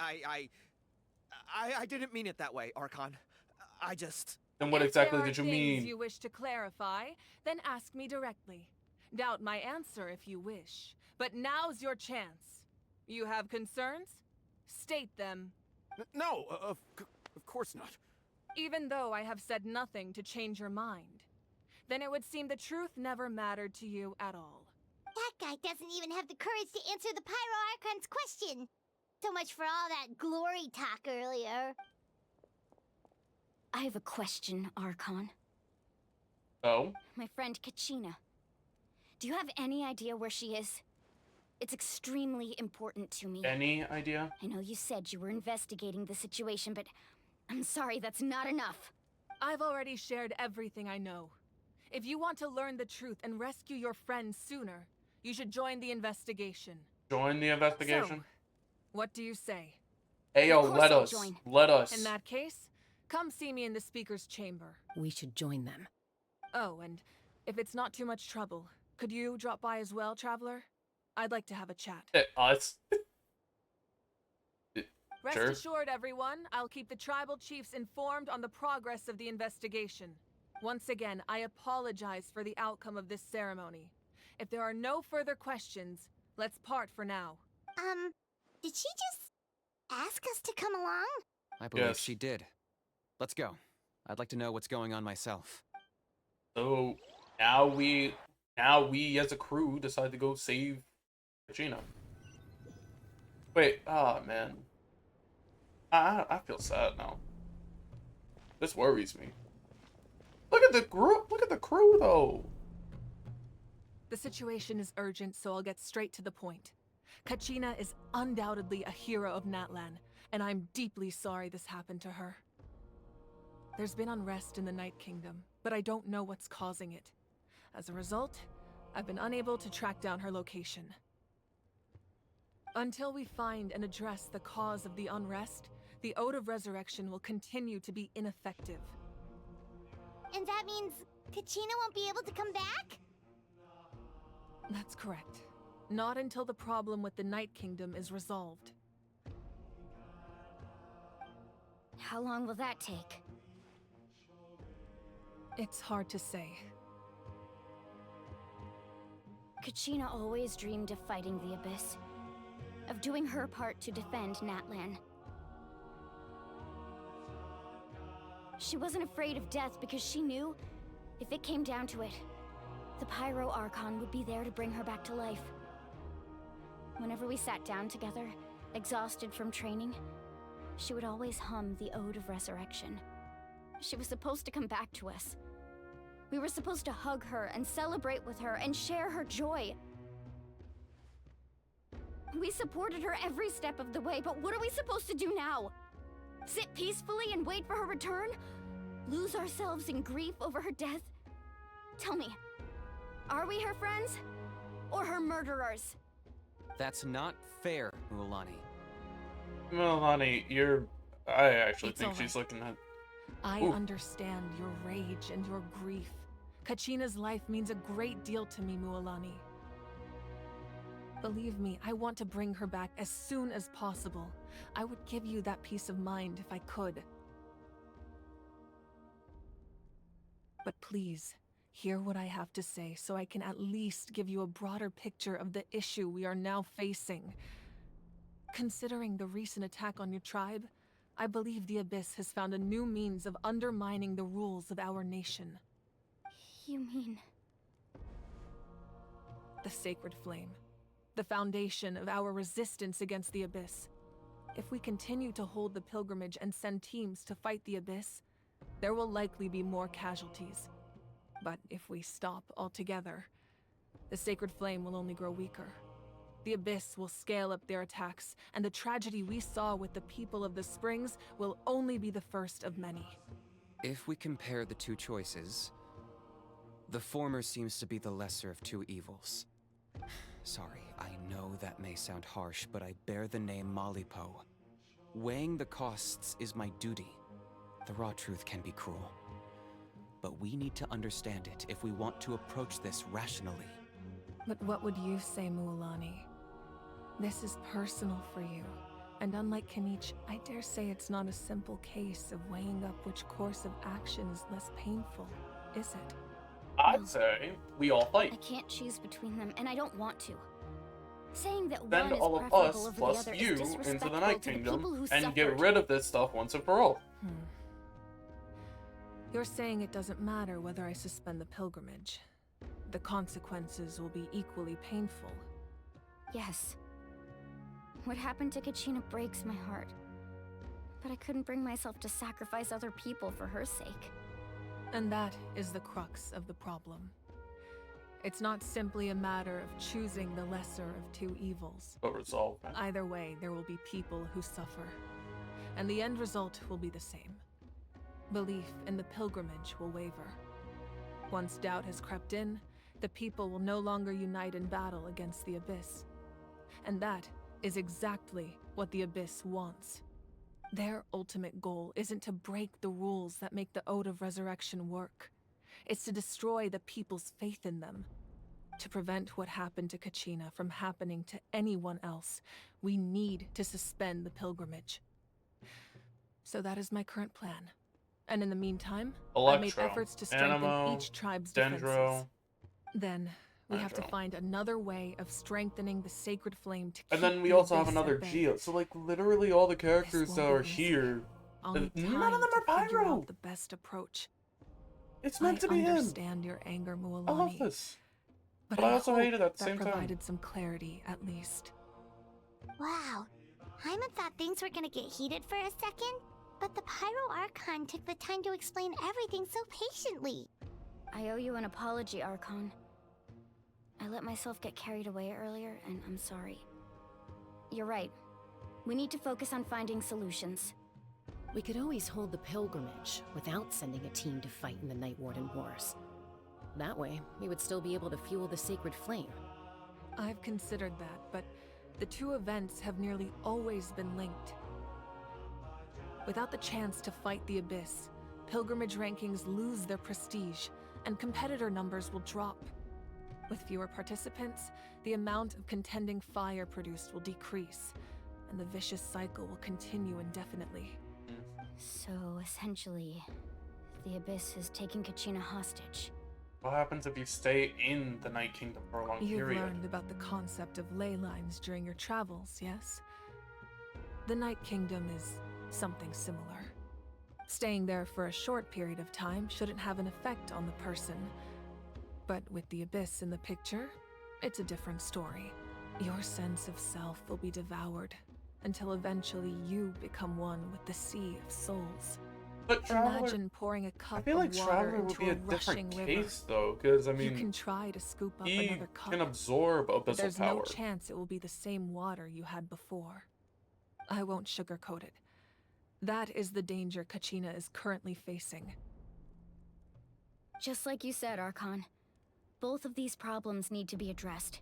didn't mean it that way, Archon. I just... Then what exactly did you mean? If you wish to clarify, then ask me directly. Doubt my answer if you wish. But now's your chance. You have concerns? State them. No, of course not. Even though I have said nothing to change your mind, then it would seem the truth never mattered to you at all. That guy doesn't even have the courage to answer the Pyro Archon's question. So much for all that glory talk earlier. I have a question, Archon. Oh? My friend Kachina. Do you have any idea where she is? It's extremely important to me. Any idea? I know you said you were investigating the situation, but I'm sorry, that's not enough. I've already shared everything I know. If you want to learn the truth and rescue your friends sooner, you should join the investigation. Join the investigation? So, what do you say? Ayo, let us. Let us. In that case, come see me in the speaker's chamber. We should join them. Oh, and if it's not too much trouble, could you drop by as well, Traveler? I'd like to have a chat. Us? Rest Sure. assured, everyone, I'll keep the tribal chiefs informed on the progress of the investigation. Once again, I apologize for the outcome of this ceremony. If there are no further questions, let's part for now. Did she just ask us to come along? I believe Yes. she did. Let's go. I'd like to know what's going on myself. So now we as a crew decide to go save Regina. Wait, oh man. I feel sad now. This worries me. Look at the group. Look at the crew though. The situation is urgent, so I'll get straight to the point. Kachina is undoubtedly a hero of Natlan, and I'm deeply sorry this happened to her. There's been unrest in the Night Kingdom, but I don't know what's causing it. As a result, I've been unable to track down her location. Until we find and address the cause of the unrest, the Ode of Resurrection will continue to be ineffective. And that means Kachina won't be able to come back? That's correct. Not until the problem with the Night Kingdom is resolved. How long will that take? It's hard to say. Kachina always dreamed of fighting the Abyss. Of doing her part to defend Natlan. She wasn't afraid of death because she knew, if it came down to it, The Pyro Archon would be there to bring her back to life. Whenever we sat down together, exhausted from training, she would always hum the Ode of Resurrection. She was supposed to come back to us. We were supposed to hug her and celebrate with her and share her joy. We supported her every step of the way, but what are we supposed to do now? Sit peacefully and wait for her return? Lose ourselves in grief over her death? Tell me, are we her friends? Or her murderers? That's not fair, Mualani. Milani, I actually It's think all she's right. looking at... I Ooh. understand your rage and your grief. Kachina's life means a great deal to me, Mualani. Believe me, I want to bring her back as soon as possible. I would give you that peace of mind if I could. But please, hear what I have to say so I can at least give you a broader picture of the issue we are now facing. Considering the recent attack on your tribe, I believe the Abyss has found a new means of undermining the rules of our nation. You mean... The Sacred Flame. The foundation of our resistance against the Abyss. If we continue to hold the pilgrimage and send teams to fight the Abyss, there will likely be more casualties. But if we stop altogether, the Sacred Flame will only grow weaker. The Abyss will scale up their attacks, and the tragedy we saw with the people of the Springs will only be the first of many. If we compare the two choices, the former seems to be the lesser of two evils. Sorry, I know that may sound harsh, but I bear the name Malipo. Weighing the costs is my duty. The raw truth can be cruel. But we need to understand it if we want to approach this rationally. But what would you say, Mualani? This is personal for you. And unlike Kanich, I dare say it's not a simple case of weighing up which course of action is less painful, is it? I'd say we all I fight. can't choose between them, and I don't want to. Saying that Send one is all of preferable us over the plus other you is into disrespectful the Night to the people Kingdom who and get suffered. rid of this stuff once and for all. You're saying it doesn't matter whether I suspend the pilgrimage. The consequences will be equally painful. Yes. What happened to Kachina breaks my heart. But I couldn't bring myself to sacrifice other people for her sake. And that is the crux of the problem. It's not simply a matter of choosing the lesser of two evils. But resolve it. Either way, there will be people who suffer. And the end result will be the same. Belief in the pilgrimage will waver. Once doubt has crept in, the people will no longer unite in battle against the Abyss. And that is exactly what the Abyss wants. Their ultimate goal isn't to break the rules that make the Ode of Resurrection work. It's to destroy the people's faith in them. To prevent what happened to Kachina from happening to anyone else, we need to suspend the pilgrimage. So that is my current plan. And in the meantime, I made Electro, efforts to strengthen Anemo, each tribe's Dendro, defenses. Then, we have to Dendro. find another way of strengthening the Sacred Flame to keep And then we the also have Abyss another at bay. Geo. So like literally all the characters This that won't are be easy. here, I'll none need of time them are to figure Pyro. out the best approach. It's meant to be I him. understand your anger, Mualani. I love this. But I also hope hate it at the that same time. provided some clarity, at least. Wow. Hyman thought things were gonna get heated for a second, but the Pyro Archon took the time to explain everything so patiently. I owe you an apology, Archon. I let myself get carried away earlier, and I'm sorry. You're right. We need to focus on finding solutions. We could always hold the pilgrimage without sending a team to fight in the Night Warden Wars. That way, we would still be able to fuel the Sacred Flame. I've considered that, but the two events have nearly always been linked. Without the chance to fight the Abyss, pilgrimage rankings lose their prestige, and competitor numbers will drop. With fewer participants, the amount of contending fire produced will decrease, and the vicious cycle will continue indefinitely. So, essentially, the Abyss has taken Kachina hostage. What happens if you stay in the Night Kingdom for a long You've period? learned about the concept of ley lines during your travels, yes? The Night Kingdom is something similar. Staying there for a short period of time shouldn't have an effect on the person. But with the Abyss in the picture, it's a different story. Your sense of self will be devoured until eventually you become one with the Sea of Souls. But Traveler, imagine pouring a cup I feel like of water Traveler would into be a rushing different river. case though, because I mean, You can try to scoop up he another cup, can absorb but abyssal there's power. no chance it will be the same water you had before. I won't sugarcoat it. That is the danger Kachina is currently facing. Just like you said, Archon. Both of these problems need to be addressed.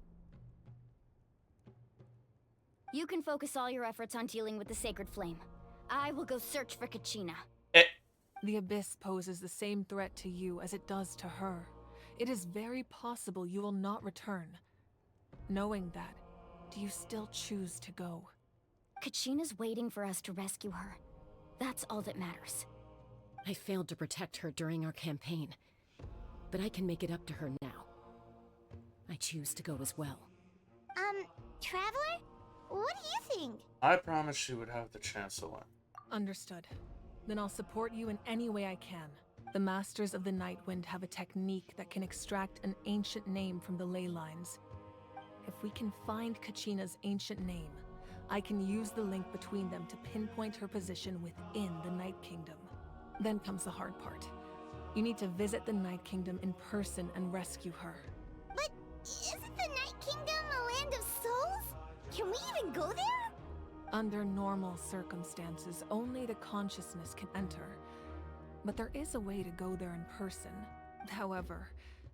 You can focus all your efforts on dealing with the Sacred Flame. I will go search for Kachina. The Abyss poses the same threat to you as it does to her. It is very possible you will not return. Knowing that, do you still choose to go? Kachina's waiting for us to rescue her. That's all that matters. I failed to protect her during our campaign, but I can make it up to her now. I choose to go as well. Traveler? What do you think? I promised she would have the chance to win. Understood. Then I'll support you in any way I can. The Masters of the Nightwind have a technique that can extract an ancient name from the ley lines. If we can find Kachina's ancient name, I can use the link between them to pinpoint her position within the Night Kingdom. Then comes the hard part. You need to visit the Night Kingdom in person and rescue her. But isn't the Night Kingdom a land of souls? Can we even go there? Under normal circumstances, only the consciousness can enter. But there is a way to go there in person. However,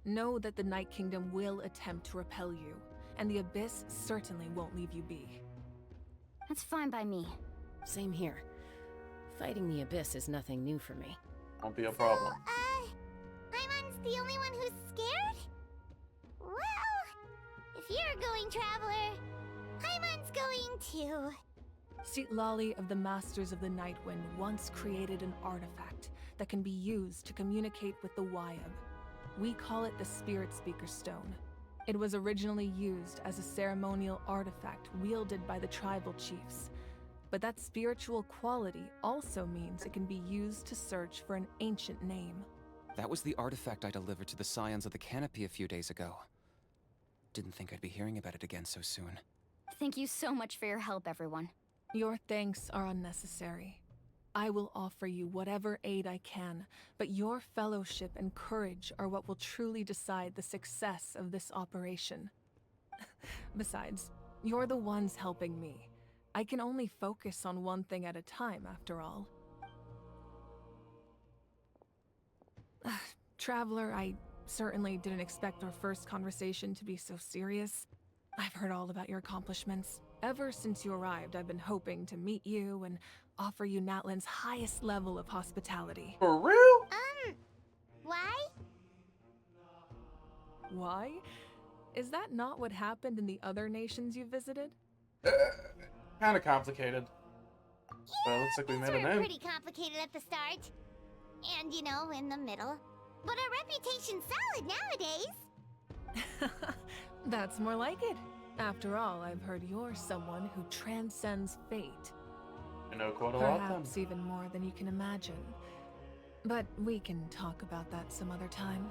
know that the Night Kingdom will attempt to repel you, and the Abyss certainly won't leave you be. That's fine by me. Same here. Fighting the Abyss is nothing new for me. Won't be a problem. Paimon's the only one who's scared? Well, if you're going, Traveler, Paimon's going too. Lali of the Masters of the Nightwind once created an artifact that can be used to communicate with the Wyab. We call it the Spirit Speaker Stone. It was originally used as a ceremonial artifact wielded by the tribal chiefs. But that spiritual quality also means it can be used to search for an ancient name. That was the artifact I delivered to the Scions of the Canopy a few days ago. Didn't think I'd be hearing about it again so soon. Thank you so much for your help, everyone. Your thanks are unnecessary. I will offer you whatever aid I can, but your fellowship and courage are what will truly decide the success of this operation. Besides, you're the ones helping me. I can only focus on one thing at a time, after all. Traveler, I certainly didn't expect our first conversation to be so serious. I've heard all about your accomplishments. Ever since you arrived, I've been hoping to meet you and offer you Natlan's highest level of hospitality. For real? Why? Why? Is that not what happened in the other nations you visited? Kind of complicated. But it looks like we made a name. Pretty complicated at the start. And, you know, in the middle. But our reputation's solid nowadays. That's more like it. After all, I've heard you're someone who transcends fate. You know quite a lot then. Perhaps even more than you can imagine. But we can talk about that some other time.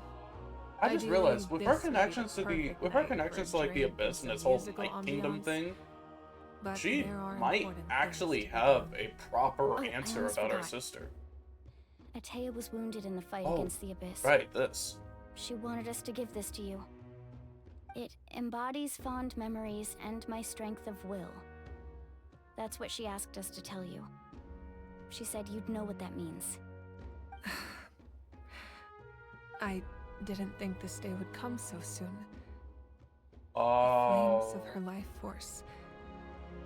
I just Ideally, realized with her this would be connections the to the perfect with her night connections for to a like the drink Abyss and and this some whole musical Night Kingdom ambiance. thing, But she there are might important actually things to have a proper I answer almost about her forgot. sister. Atea was wounded in the fight Oh, against the Abyss. Right, this. She wanted us to give this to you. It embodies fond memories and my strength of will. That's what she asked us to tell you. She said you'd know what that means. I didn't think this day would come so soon. Oh. Flames of her life force.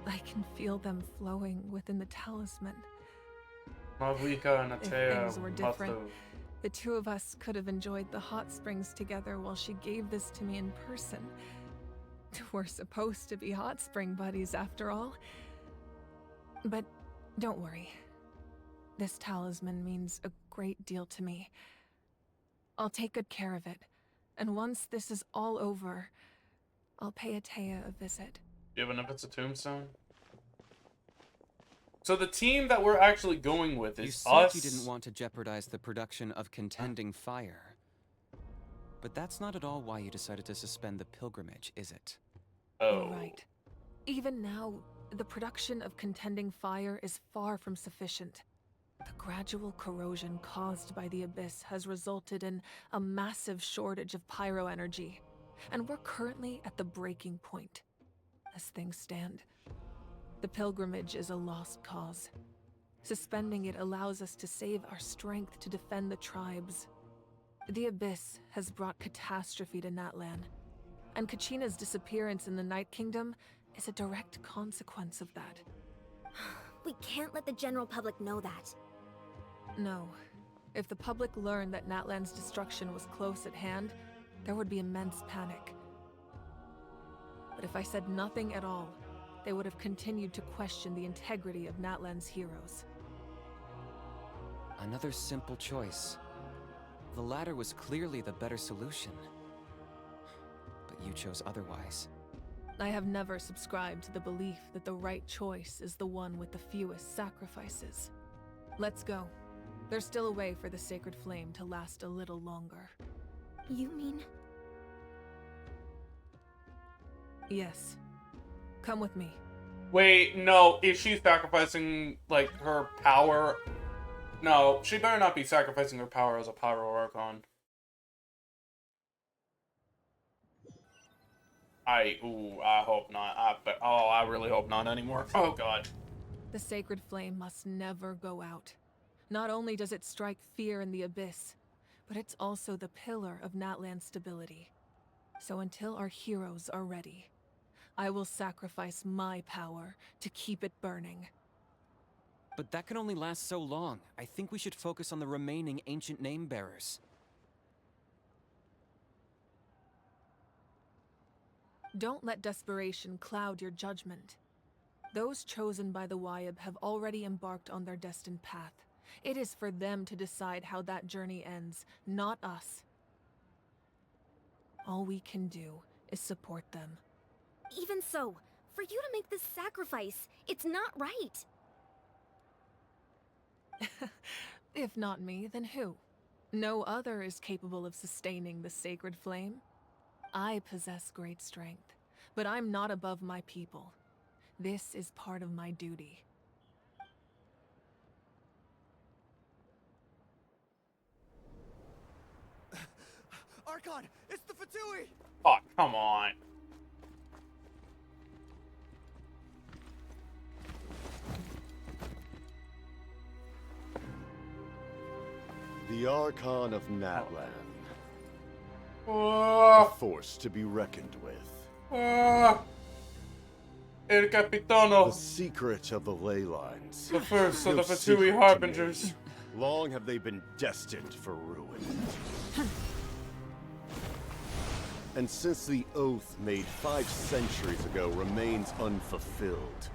I can feel them flowing within the talisman. Malvika and If Atea things were must different, have. the two of us could have enjoyed the hot springs together while she gave this to me in person. We're supposed to be hot spring buddies after all. But don't worry. This talisman means a great deal to me. I'll take good care of it. And once this is all over, I'll pay Atea a visit. Even if it's a tombstone? So the team that we're actually going with You is said us. you didn't want to jeopardize the production of contending fire. But that's not at all why you decided to suspend the pilgrimage, is it? Oh. Right. Even now, the production of contending fire is far from sufficient. The gradual corrosion caused by the abyss has resulted in a massive shortage of pyro energy, and we're currently at the breaking point. As things stand, the pilgrimage is a lost cause. Suspending it allows us to save our strength to defend the tribes. The abyss has brought catastrophe to Natlan, and Kachina's disappearance in the Night Kingdom is a direct consequence of that. We can't let the general public know that. No. If the public learned that Natlan's destruction was close at hand, there would be immense panic. But if I said nothing at all, they would have continued to question the integrity of Natlan's heroes. Another simple choice. The latter was clearly the better solution. But you chose otherwise. I have never subscribed to the belief that the right choice is the one with the fewest sacrifices. Let's go. There's still a way for the sacred flame to last a little longer. You mean? Yes. Come with me. Wait, no. Is she sacrificing, like, her power? No, she better not be sacrificing her power as a Pyro Archon. I hope not. I really hope not anymore. Oh, God. The sacred flame must never go out. Not only does it strike fear in the abyss, but it's also the pillar of Natlan's stability. So until our heroes are ready, I will sacrifice my power to keep it burning. But that can only last so long. I think we should focus on the remaining ancient name bearers. Don't let desperation cloud your judgment. Those chosen by the Wyab have already embarked on their destined path. It is for them to decide how that journey ends, not us. All we can do is support them. Even so, for you to make this sacrifice, it's not right. If not me, then who? No other is capable of sustaining the sacred flame. I possess great strength, but I'm not above my people. This is part of my duty. Archon, it's the Fatui! Oh, come on. The Archon of Natlan. Oh. A force to be reckoned with. El Capitano. The secret of the ley lines. The first of No the Fatui secret to Harbingers. me. Long have they been destined for ruin. And since the oath made 5 centuries ago remains unfulfilled,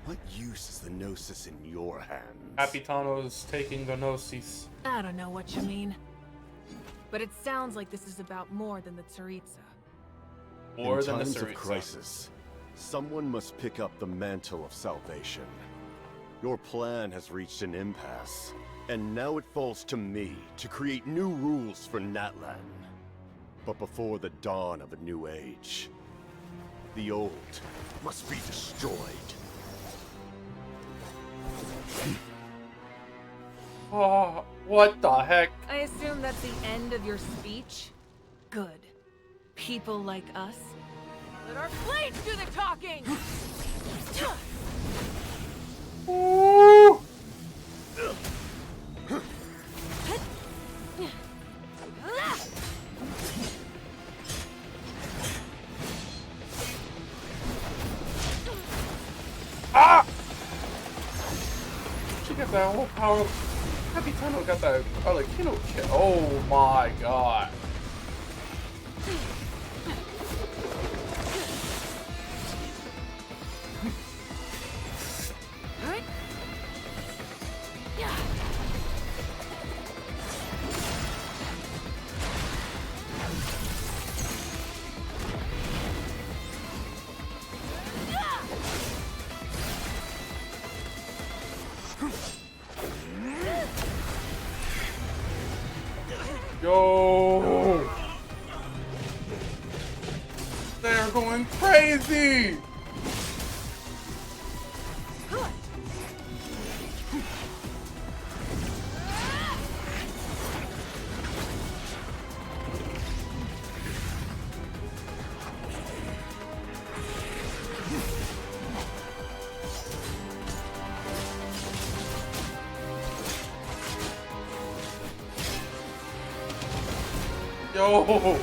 what use is the Gnosis in your hands? Capitano's taking the Gnosis. I don't know what you mean. But it sounds like this is about more than the Tsaritsa. More in than the times of Tsaritsa. crisis, someone must pick up the mantle of salvation. Your plan has reached an impasse, and now it falls to me to create new rules for Natlan. But before the dawn of a new age, the old must be destroyed. Oh, what the heck? I assume that's the end of your speech? Good. People like us. Let our blades do the talking! Ooh. Ah! She got that whole power. Capitano got that Arlecchino kill. Oh my god. Yo! They're going crazy! Yo!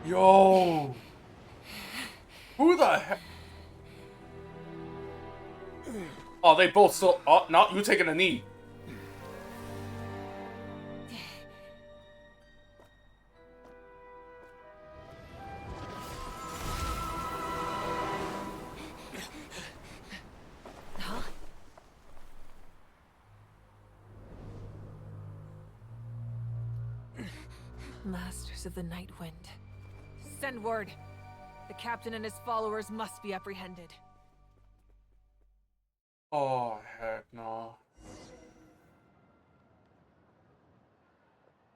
Yo! Who the heck? Oh, they both still. Oh, no, you taking a knee. Masters of the Night Wind. Send word. The captain and his followers must be apprehended. Oh, heck no.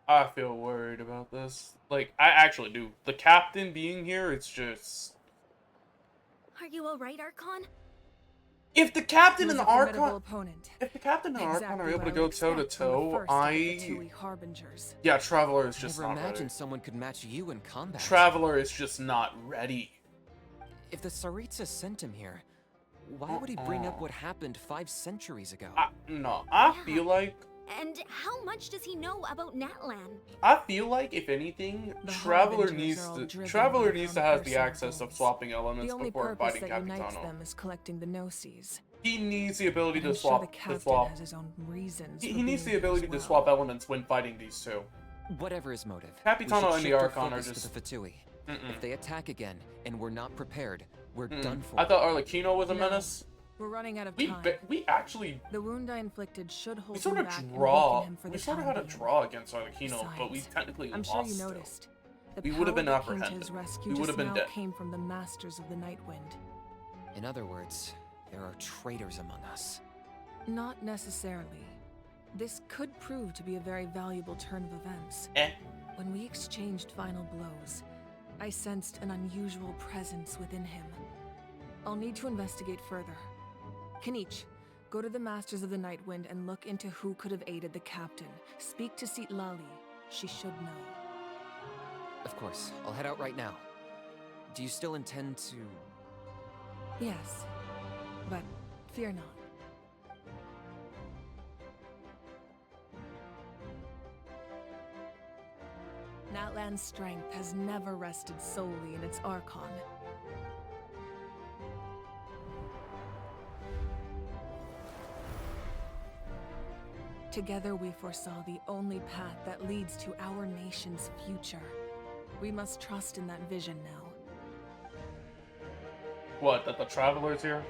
I feel worried about this. Like, I actually do. The captain being here, it's just... Are you alright, Archon? If the captain and He was the a formidable Archon... opponent. If the captain and the Archon Exactly are able what to I go would expect from the toe-to-toe, first of the Tui Harbingers. Yeah, Traveler is just Never not imagined ready. someone could match you in combat. Traveler is just not ready. If the Tsaritsa sent him here, why would he bring up what happened 5 centuries ago? I feel like... And how much does he know about Natlan? I feel like, if anything, Traveler needs to have the access of swapping elements The only before purpose fighting that unites Capitano. them is collecting the Gnosis. He needs the ability And I'm to sure swap. the captain has his own reasons. He for needs being the here as ability to well. swap elements when fighting these two. Whatever his motive, Capitano we and should the shift our Archon are focus just... to the Fatui. If they attack again and we're not prepared, we're done for. I thought Arlecchino was a menace. We're running out of We time. we actually... The wound I inflicted should hold We sort him of back and draw... weaken him for We the sort of time had a being. draw against Arlecchino, but we Besides, technically I'm lost sure you still. noticed. The We would have power been that came to apprehended. his rescue We would just have been now dead. came from the Masters of the Night Wind. In other words, there are traitors among us. Not necessarily. This could prove to be a very valuable turn of events. When we exchanged final blows, I sensed an unusual presence within him. I'll need to investigate further. Kinich, go to the Masters of the Night Wind and look into who could have aided the captain. Speak to Lali. She should know. Of course, I'll head out right now. Do you still intend to... Yes, but fear not. Natlan's strength has never rested solely in its Archon. Together we foresaw the only path that leads to our nation's future. We must trust in that vision now. What, that the Traveler's here?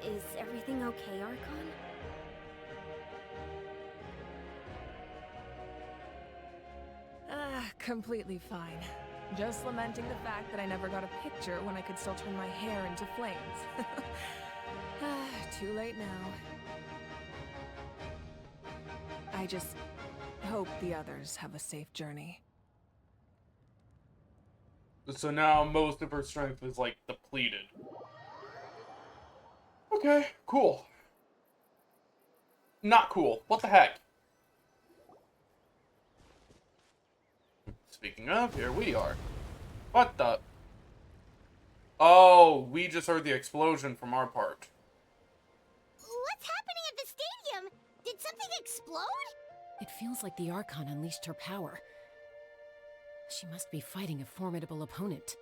Is everything okay, Archon? Completely fine. Just lamenting the fact that I never got a picture when I could still turn my hair into flames. Too late now. I just hope the others have a safe journey. So now most of her strength is, like, depleted. Okay, cool. Not cool. What the heck? Speaking of, here we are. What the? Oh, we just heard the explosion from our part. What's happening at the stadium? Did something explode? It feels like the Archon unleashed her power. She must be fighting a formidable opponent.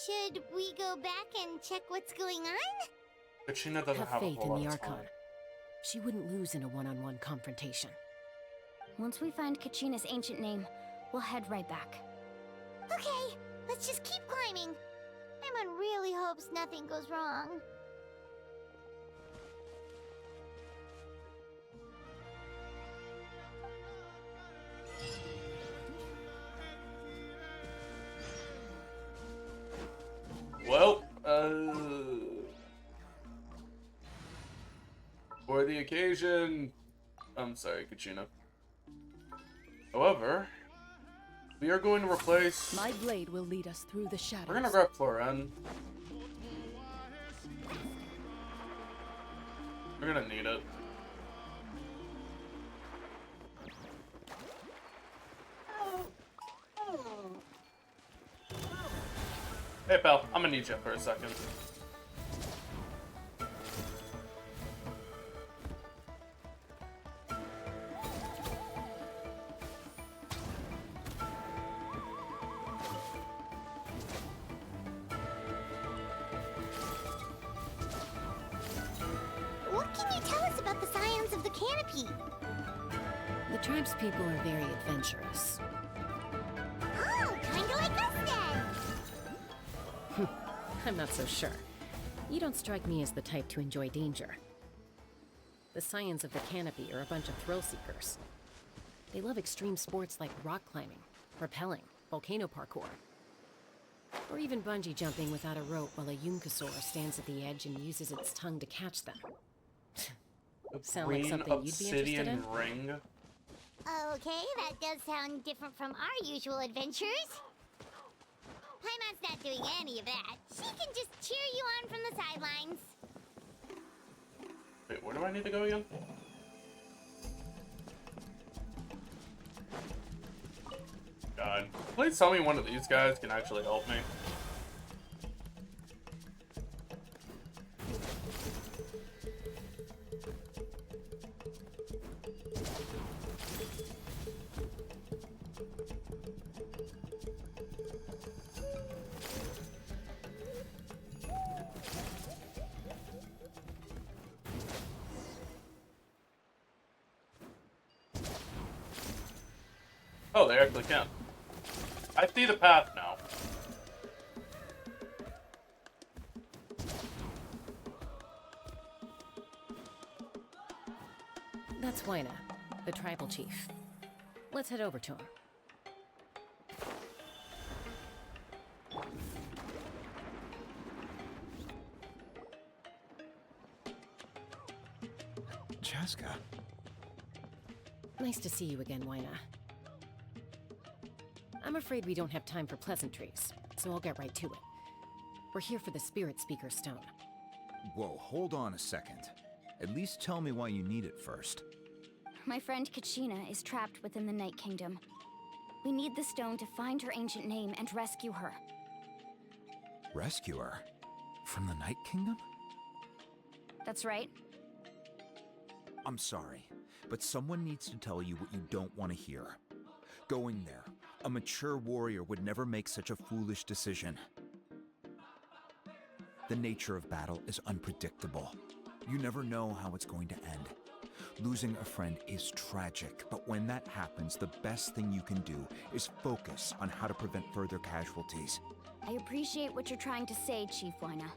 Should we go back and check what's going on? Kachina doesn't Have have a faith whole in the lot of Archon. time. She wouldn't lose in a one-on-one confrontation. Once we find Kachina's ancient name, we'll head right back. Okay, let's just keep climbing. Paimon really hopes nothing goes wrong. Well, for the occasion, I'm sorry, Kachina. However, we are going to replace... My blade will lead us through the shadows. We're gonna grab Floren. We're gonna need it. Hey pal, I'm gonna need you for a second. What can you tell us about the scions of the canopy? The tribespeople are very adventurous. Oh, kinda like us then. I'm not so sure. You don't strike me as the type to enjoy danger. The scions of the canopy are a bunch of thrill seekers. They love extreme sports like rock climbing, rappelling, volcano parkour, or even bungee jumping without a rope while a Yunkasaur stands at the edge and uses its tongue to catch them. Sound like something you'd be interested in? Ring. Okay, that does sound different from our usual adventures. Paimon's not doing any of that. She can just cheer you on from the sidelines. Wait, where do I need to go again? God. Please tell me one of these guys can actually help me. Oh, they actually can. I see the path now. That's Wyna, the tribal chief. Let's head over to him. Chaska. Nice to see you again, Wyna. I'm afraid we don't have time for pleasantries, so I'll get right to it. We're here for the Spirit Speaker Stone. Whoa, hold on a second. At least tell me why you need it first. My friend Kachina is trapped within the Night Kingdom. We need the stone to find her ancient name and rescue her. Rescue her? From the Night Kingdom? That's right. I'm sorry, but someone needs to tell you what you don't want to hear. Going there, a mature warrior would never make such a foolish decision. The nature of battle is unpredictable. You never know how it's going to end. Losing a friend is tragic, but when that happens, the best thing you can do is focus on how to prevent further casualties. I appreciate what you're trying to say, Chief Wyna.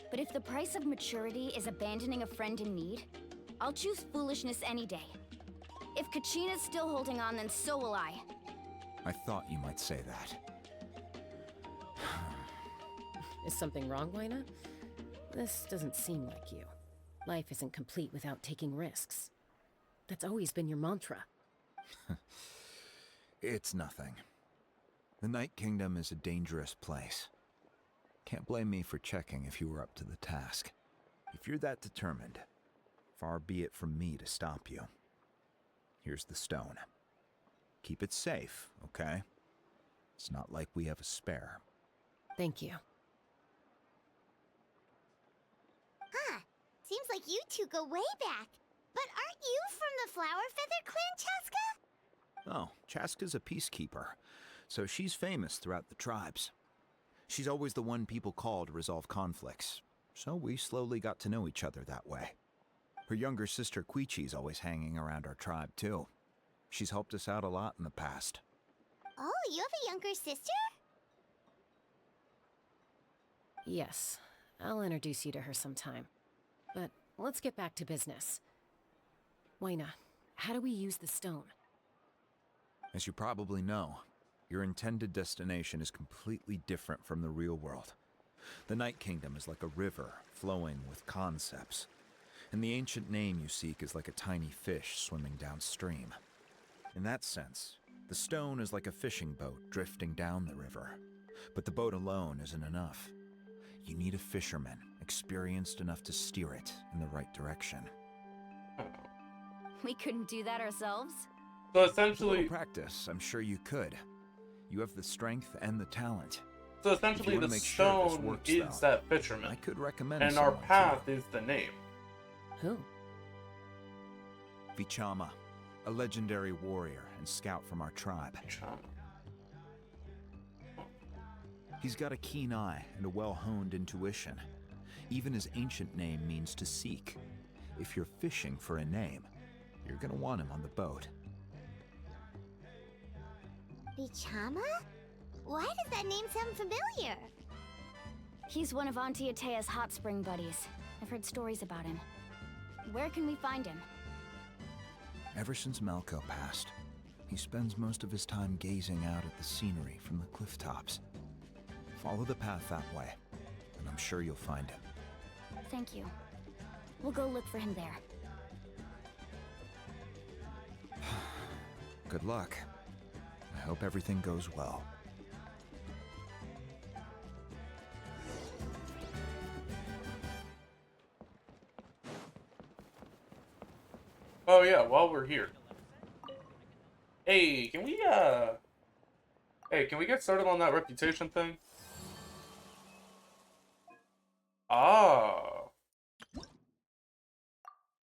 But if the price of maturity is abandoning a friend in need, I'll choose foolishness any day. If Kachina's still holding on, then so will I. I thought you might say that. Is something wrong, Wyna? This doesn't seem like you. Life isn't complete without taking risks. That's always been your mantra. It's nothing. The Night Kingdom is a dangerous place. Can't blame me for checking if you were up to the task. If you're that determined, far be it from me to stop you. Here's the stone. Keep it safe, okay? It's not like we have a spare. Thank you. Huh. Seems like you two go way back. But aren't you from the Flower Feather Clan, Chaska? Oh, Chaska's a peacekeeper, so she's famous throughout the tribes. She's always the one people call to resolve conflicts, so we slowly got to know each other that way. Her younger sister Quichi's always hanging around our tribe, too. She's helped us out a lot in the past. Oh, you have a younger sister? Yes, I'll introduce you to her sometime. But let's get back to business. Wayna, how do we use the stone? As you probably know, your intended destination is completely different from the real world. The Night Kingdom is like a river flowing with concepts, and the ancient name you seek is like a tiny fish swimming downstream. In that sense, the stone is like a fishing boat drifting down the river, but the boat alone isn't enough. You need a fisherman experienced enough to steer it in the right direction. We couldn't do that ourselves? So With a essentially, little practice, I'm sure you could. You have the strength and the talent. so essentially, the stone is that fisherman, I could recommend and our someone to path is the name. Who? Vichama, a legendary warrior and scout from our tribe. He's got a keen eye and a well-honed intuition. Even his ancient name means to seek. If you're fishing for a name, you're gonna want him on the boat. Vichama? Why does that name sound familiar? He's one of Auntie Atea's hot spring buddies. I've heard stories about him. Where can we find him? Ever since Malco passed, he spends most of his time gazing out at the scenery from the cliff tops. Follow the path that way, and I'm sure you'll find him. Thank you. We'll go look for him there. Good luck. I hope everything goes well. Oh yeah, while we're here. Hey, can we get started on that reputation thing? Ah.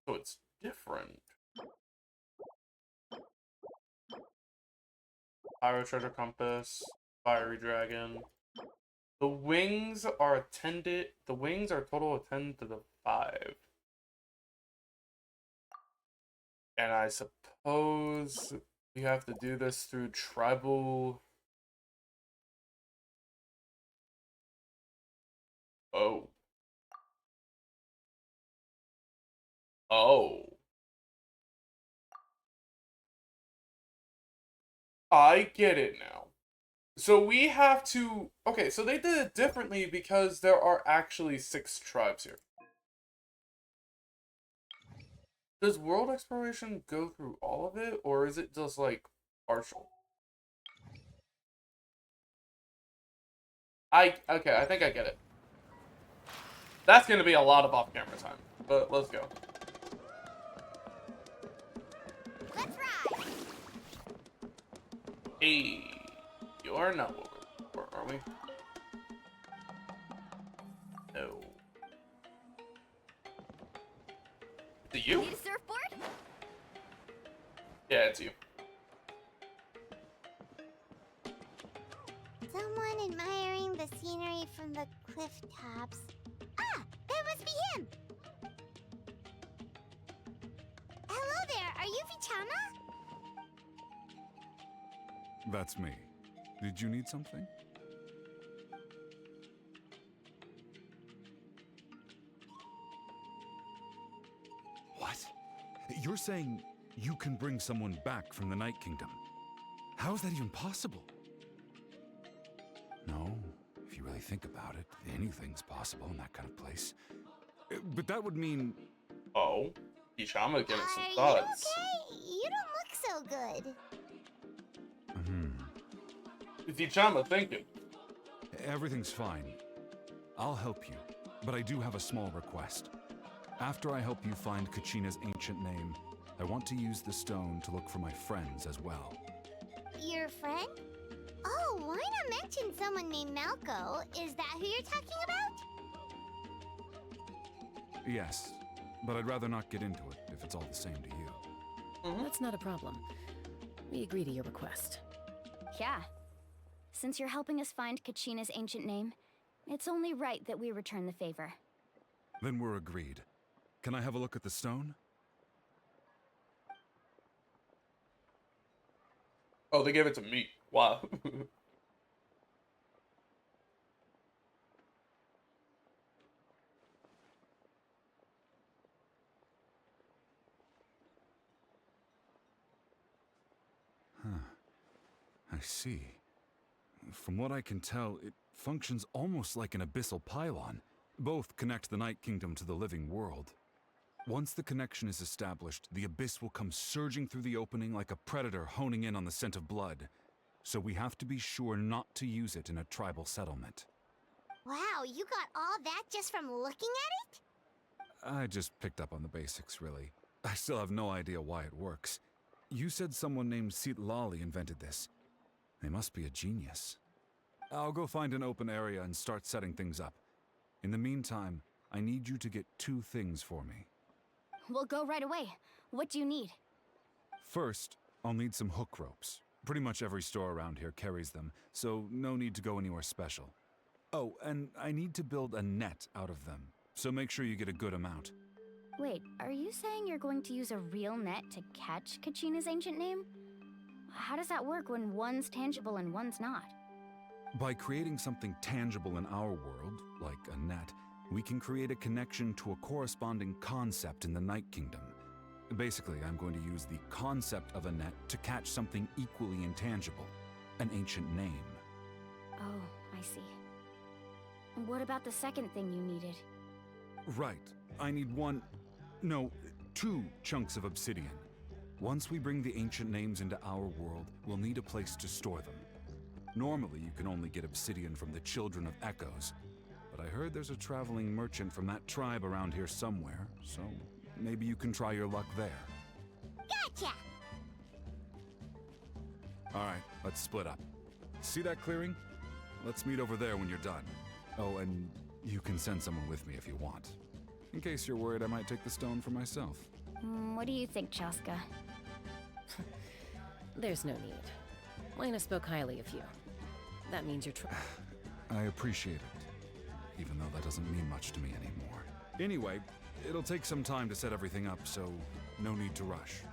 So it's different. Pyro treasure compass, fiery dragon. The wings are total of 10 to the 5. And I suppose we have to do this through tribal. Oh. Oh. I get it now. So we have to... Okay, so they did it differently because there are actually 6 tribes here. Does world exploration go through all of it, or is it just, like, partial? Okay, I think I get it. That's gonna be a lot of off-camera time, but let's go. Let's ride! Hey, you're not where are we? No. Is it you? Need a surfboard? Yeah, it's you. Someone admiring the scenery from the cliff tops. Ah, that must be him! Hello there, are you Vichama? That's me. Did you need something? What? You're saying you can bring someone back from the Night Kingdom? How is that even possible? No, if you really think about it, anything's possible in that kind of place. But that would mean... Oh, Vichama giving some Are thoughts. you okay? You don't look so good. Vichama thinking. Everything's fine. I'll help you, but I do have a small request. After I help you find Kachina's ancient name, I want to use the stone to look for my friends as well. Your friend? Oh, why not mention someone named Malco? Is that who you're talking about? Yes, but I'd rather not get into it if it's all the same to you. That's not a problem. We agree to your request. Yeah. Since you're helping us find Kachina's ancient name, it's only right that we return the favor. Then we're agreed. Can I have a look at the stone? Oh, they gave it to me. Wow. Huh. I see. From what I can tell, it functions almost like an abyssal pylon. Both connect the Night Kingdom to the living world. Once the connection is established, the abyss will come surging through the opening like a predator honing in on the scent of blood. So we have to be sure not to use it in a tribal settlement. Wow, you got all that just from looking at it? I just picked up on the basics, really. I still have no idea why it works. You said someone named Lali invented this. They must be a genius. I'll go find an open area and start setting things up. In the meantime, I need you to get 2 things for me. We'll go right away. What do you need? First, I'll need some hook ropes. Pretty much every store around here carries them, so no need to go anywhere special. Oh, and I need to build a net out of them, so make sure you get a good amount. Wait, are you saying you're going to use a real net to catch Kachina's ancient name? How does that work when one's tangible and one's not? By creating something tangible in our world, like a net, we can create a connection to a corresponding concept in the Night Kingdom. Basically, I'm going to use the concept of a net to catch something equally intangible, an ancient name. Oh, I see. And what about the second thing you needed? Right. I need 2 chunks of obsidian. Once we bring the ancient names into our world, we'll need a place to store them. Normally, you can only get obsidian from the Children of Echoes, but I heard there's a traveling merchant from that tribe around here somewhere, so maybe you can try your luck there. Gotcha! Alright, let's split up. See that clearing? Let's meet over there when you're done. Oh, and you can send someone with me if you want. In case you're worried I might take the stone for myself. What do you think, Chaska? There's no need. Lena spoke highly of you. That means you're I appreciate it, even though that doesn't mean much to me anymore. Anyway, it'll take some time to set everything up, so no need to rush.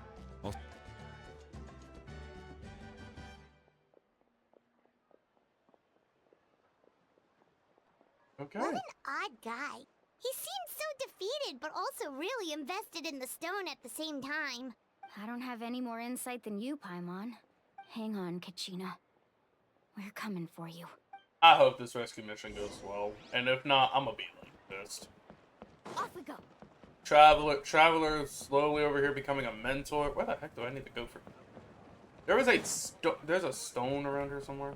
Okay. What an odd guy. He seems so defeated, but also really invested in the stone at the same time. I don't have any more insight than you, Paimon. Hang on, Kachina. We're coming for you. I hope this rescue mission goes well, and if not, I'm gonna be like pissed. Off we go. Traveler slowly over here becoming a mentor. Where the heck do I need to go for? There's a stone around here somewhere.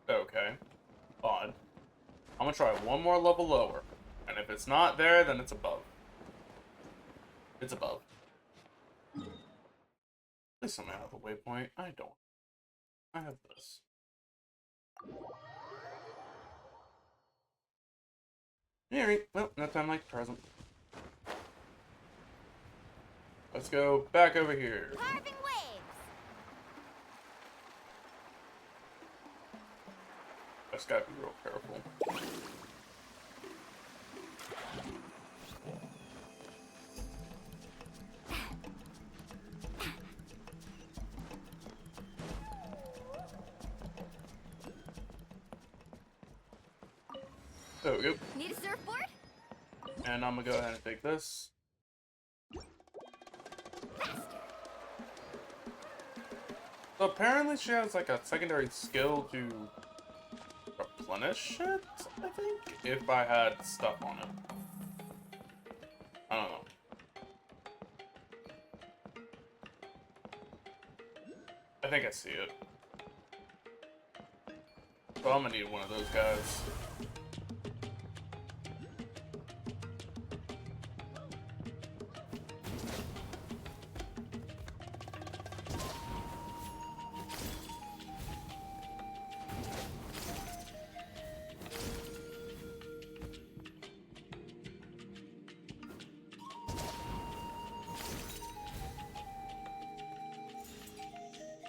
Okay. Odd. I'm gonna try one more level lower. And if it's not there, then it's above. It's above. At least I have a waypoint. I don't. I have this. Alright, well, no time like the present. Let's go back over here. Carving waves! I just gotta be real careful. There we go. Need a surfboard? And I'm gonna go ahead and take this. So apparently she has like a secondary skill to replenish it, I think, if I had stuff on it. I don't know. I think I see it. So I'm gonna need one of those guys.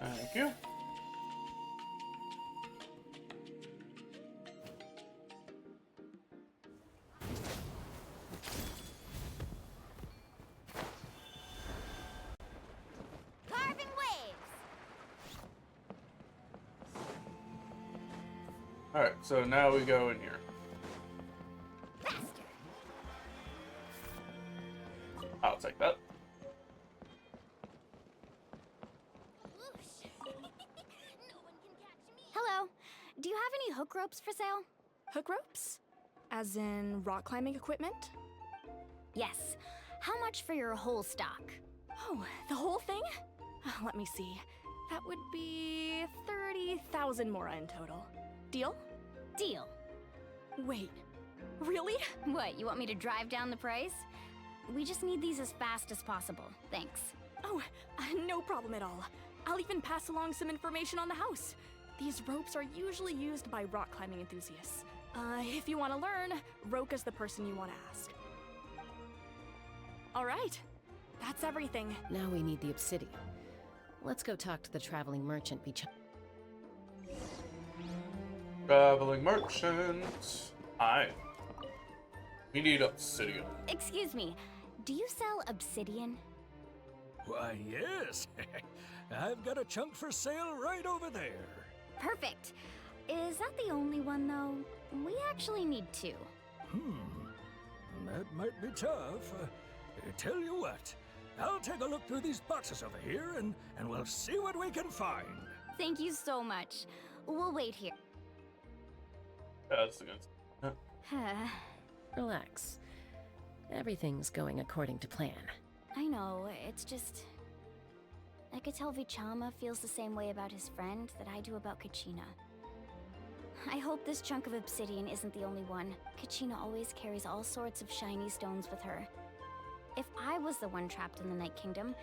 Thank you. Alright, so now we go in here. I'll take that. Hello. Do you have any hook ropes for sale? Hook ropes? As in rock climbing equipment? Yes. How much for your whole stock? Oh, the whole thing? Let me see. That would be 30,000 mora in total. Deal? Deal. Wait, really? What, you want me to drive down the price? We just need these as fast as possible. Thanks. Oh, no problem at all. I'll even pass along some information on the house. These ropes are usually used by rock climbing enthusiasts. If you want to learn, Roka's the person you want to ask. All right, that's everything. Now we need the obsidian. Let's go talk to the traveling merchant. Traveling merchant. Hi. We need obsidian. Excuse me, do you sell obsidian? Why, yes. I've got a chunk for sale right over there. Perfect. Is that the only one, though? We actually need two. That might be tough. Tell you what, I'll take a look through these boxes over here and we'll see what we can find. Thank you so much. We'll wait here. That's the good. Relax. Everything's going according to plan. I know, it's just... I could tell Vichama feels the same way about his friend that I do about Kachina. I hope this chunk of obsidian isn't the only one. Kachina always carries all sorts of shiny stones with her. If I was the one trapped in the Night Kingdom,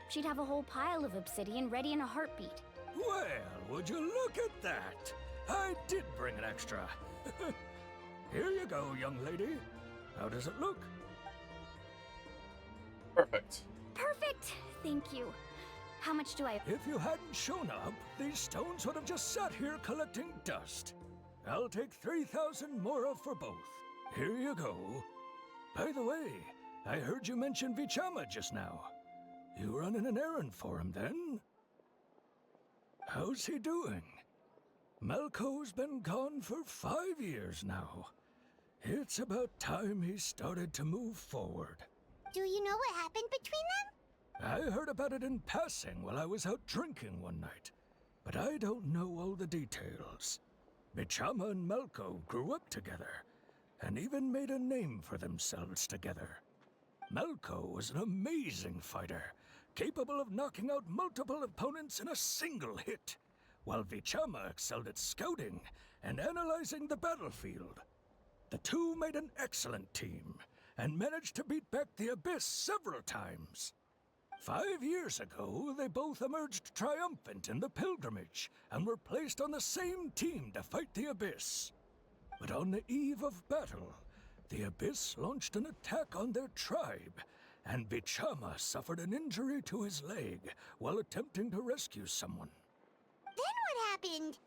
she'd have a whole pile of obsidian ready in a heartbeat. Well, would you look at that? I did bring an extra. Here you go, young lady. How does it look? Perfect. Perfect! Thank you. How much do I... If you hadn't shown up, these stones would have just sat here collecting dust. I'll take 3,000 mora for both. Here you go. By the way, I heard you mention Vichama just now. You running an errand for him, then? How's he doing? Malco's been gone for 5 years now. It's about time he started to move forward. Do you know what happened between them? I heard about it in passing while I was out drinking one night, but I don't know all the details. Vichama and Malco grew up together, and even made a name for themselves together. Malco was an amazing fighter, capable of knocking out multiple opponents in a single hit, while Vichama excelled at scouting and analyzing the battlefield. The two made an excellent team, and managed to beat back the Abyss several times. 5 years ago, they both emerged triumphant in the pilgrimage, and were placed on the same team to fight the Abyss. But on the eve of battle, the Abyss launched an attack on their tribe, and Vichama suffered an injury to his leg while attempting to rescue someone. Then what happened?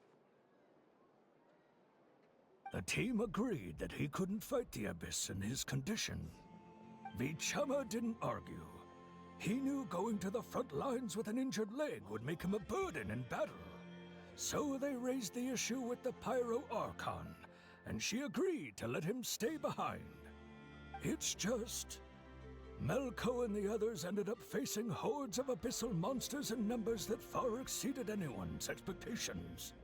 The team agreed that he couldn't fight the Abyss in his condition. Vichama didn't argue. He knew going to the front lines with an injured leg would make him a burden in battle. So they raised the issue with the Pyro Archon, and she agreed to let him stay behind. It's just... Malco and the others ended up facing hordes of abyssal monsters in numbers that far exceeded anyone's expectations.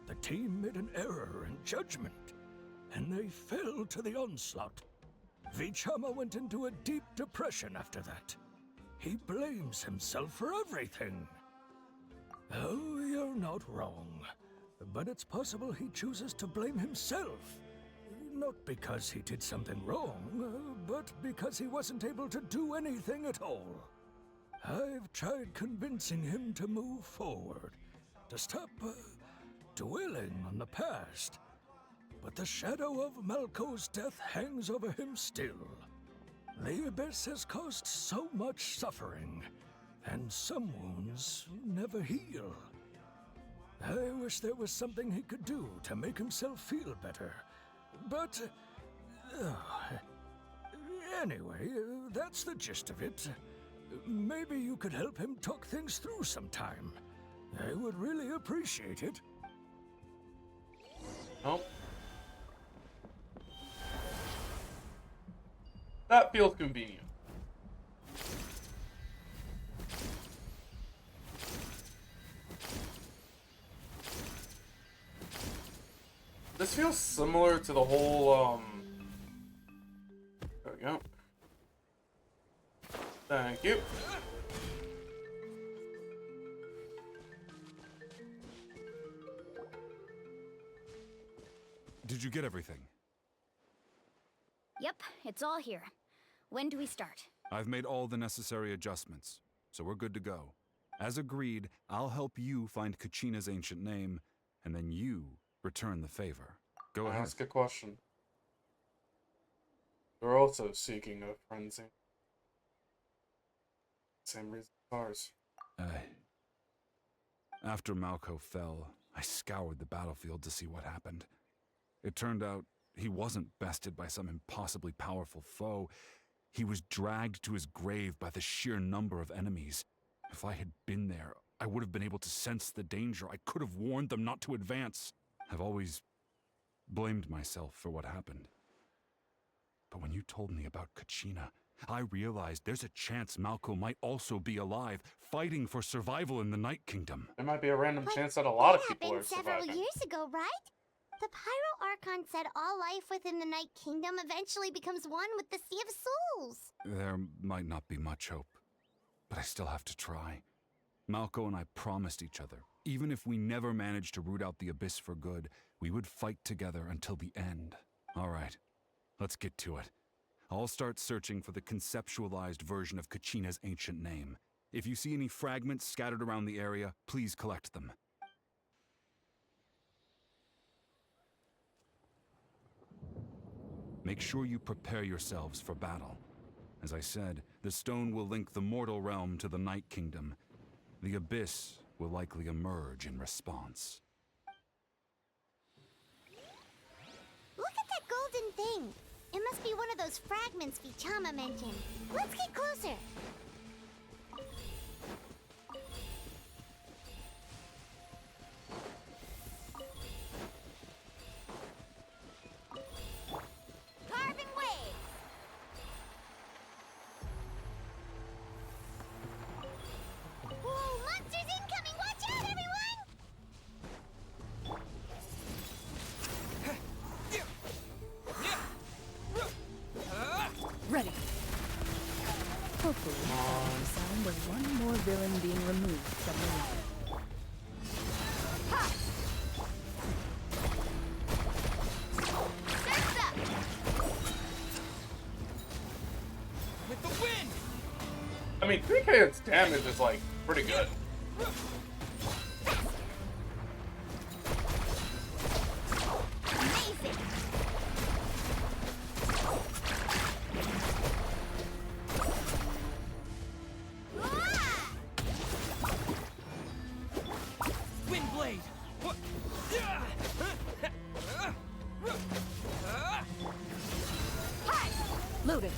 The team made an error in judgment, and they fell to the onslaught. Vichama went into a deep depression after that. He blames himself for everything. Oh, you're not wrong. But it's possible he chooses to blame himself. Not because he did something wrong, but because he wasn't able to do anything at all. I've tried convincing him to move forward, to stop dwelling on the past. But the shadow of Malco's death hangs over him still. The Abyss has caused so much suffering, and some wounds never heal. I wish there was something he could do to make himself feel better. But... anyway, that's the gist of it. Maybe you could help him talk things through sometime. I would really appreciate it. Nope. That feels convenient. This feels similar to the whole, there we go. Thank you. Did you get everything? Yep, it's all here. When do we start? I've made all the necessary adjustments, so we're good to go. As agreed, I'll help you find Kachina's ancient name, and then you return the favor. Go ahead. Ask a question. They're also seeking a frenzy. Same reason as ours. After Malco fell, I scoured the battlefield to see what happened. It turned out he wasn't bested by some impossibly powerful foe. He was dragged to his grave by the sheer number of enemies. If I had been there, I would have been able to sense the danger. I could have warned them not to advance. I've always blamed myself for what happened. But when you told me about Kachina, I realized there's a chance Malco might also be alive, fighting for survival in the Night Kingdom. There might be a random chance that a lot of people are That happened several surviving. years ago, right? The Pyro Archon said all life within the Night Kingdom eventually becomes one with the Sea of Souls. There might not be much hope, but I still have to try. Malco and I promised each other, even if we never managed to root out the Abyss for good, we would fight together until the end. All right, let's get to it. I'll start searching for the conceptualized version of Kachina's ancient name. If you see any fragments scattered around the area, please collect them. Make sure you prepare yourselves for battle. As I said, the stone will link the mortal realm to the Night Kingdom. The Abyss will likely emerge in response. Look at that golden thing. It must be one of those fragments Vichama mentioned. Let's get closer. Carving waves. Whoa, monsters incoming! Watch out, everyone! Ready. Hopefully, that will sound of one more villain being removed from the line. With the wind! I mean, 3K's damage is like pretty good. Wind blade! Loaded.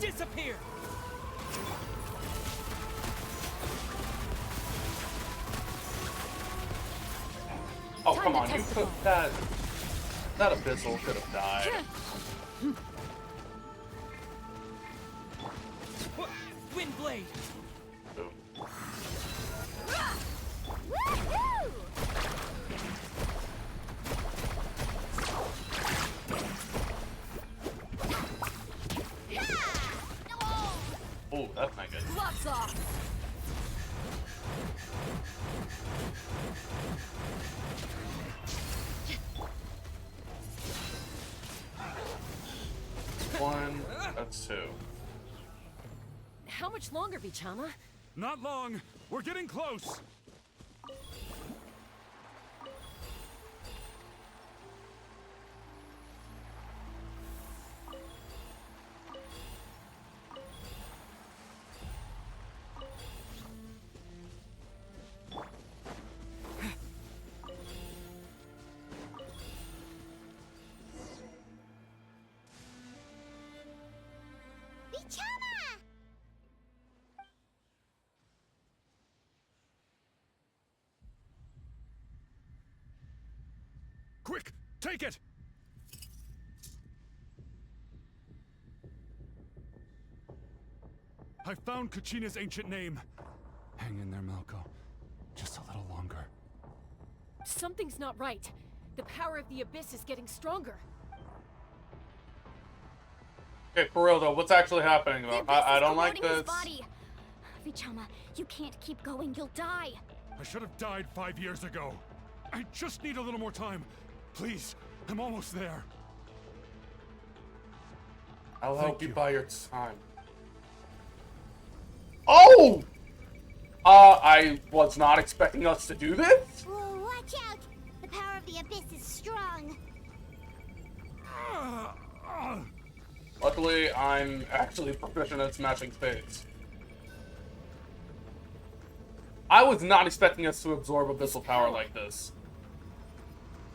Disappear! Oh, come on, you could that abyssal could have died. Wind blade! Oh, that's not good. Gloves off! One, that's two. How much longer, Vichama? Not long. We're getting close. Quick, take it! I found Kachina's ancient name. Hang in there, Malko. Just a little longer. Something's not right. The power of the Abyss is getting stronger. Okay, for real though, what's actually happening though? I don't like this. Vichama, you can't keep going, you'll die. I should have died 5 years ago. I just need a little more time. Please, I'm almost there. I'll help you buy your time. Oh! I was not expecting us to do this. Whoa, watch out! The power of the Abyss is strong. Luckily, I'm actually proficient at smashing spades. I was not expecting us to absorb abyssal power like this.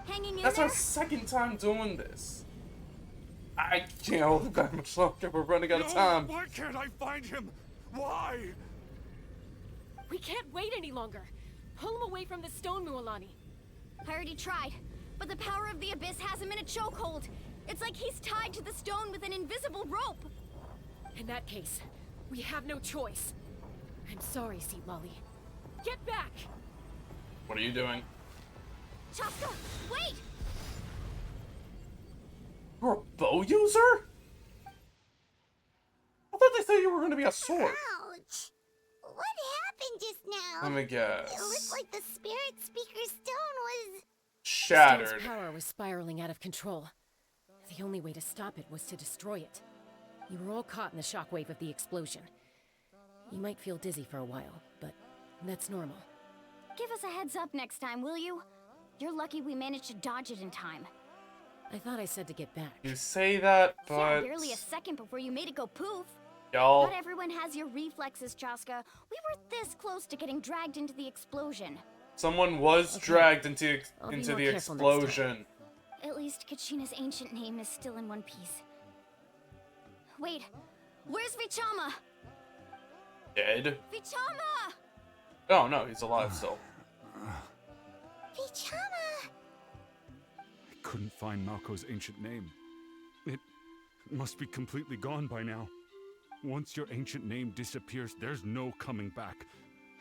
Hanging in That's there? our second time doing this. I can't hold it back much longer. We're running out of time. Why can't I find him? Why? We can't wait any longer. Pull him away from the stone, Mualani. I already tried, but the power of the Abyss has him in a chokehold. It's like he's tied to the stone with an invisible rope. In that case, we have no choice. I'm sorry, Seat Lolly. Get back! What are you doing? Chaska, wait! You're a bow user? I thought they said you were going to be a sword. Ouch! What happened just now? Let me guess. It looked like the Spirit Speaker Stone was... Shattered. Stone's power was spiraling out of control. The only way to stop it was to destroy it. You were all caught in the shockwave of the explosion. You might feel dizzy for a while, but that's normal. Give us a heads up next time, will you? You're lucky we managed to dodge it in time. I thought I said to get back. You say that, Yeah, but... barely a second before you made it go poof. Y'all... Not everyone has your reflexes, Chaska. We were this close to getting dragged into the explosion. Someone was dragged into I'll be the more careful next explosion. At least Kachina's ancient name is still in one piece. Wait, where's Vichama? Dead? Vichama! Oh no, he's alive still. Vichama! I couldn't find Malko's ancient name. It must be completely gone by now. Once your ancient name disappears, there's no coming back.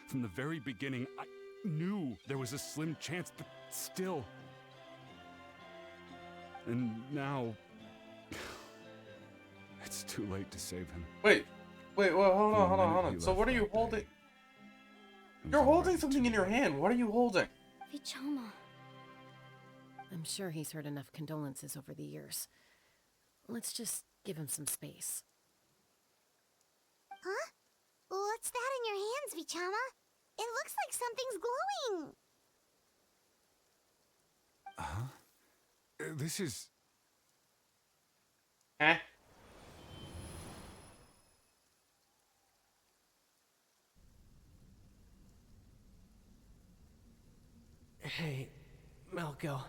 From the very beginning, I knew there was a slim chance, but still. And now... it's too late to save him. Wait, hold on. So what are you holding? You're holding something in your hand. What are you holding? Vichama. I'm sure he's heard enough condolences over the years. Let's just give him some space. Huh? What's that in your hands, Vichama? It looks like something's glowing. Huh? This is... Eh? Hey, Malko.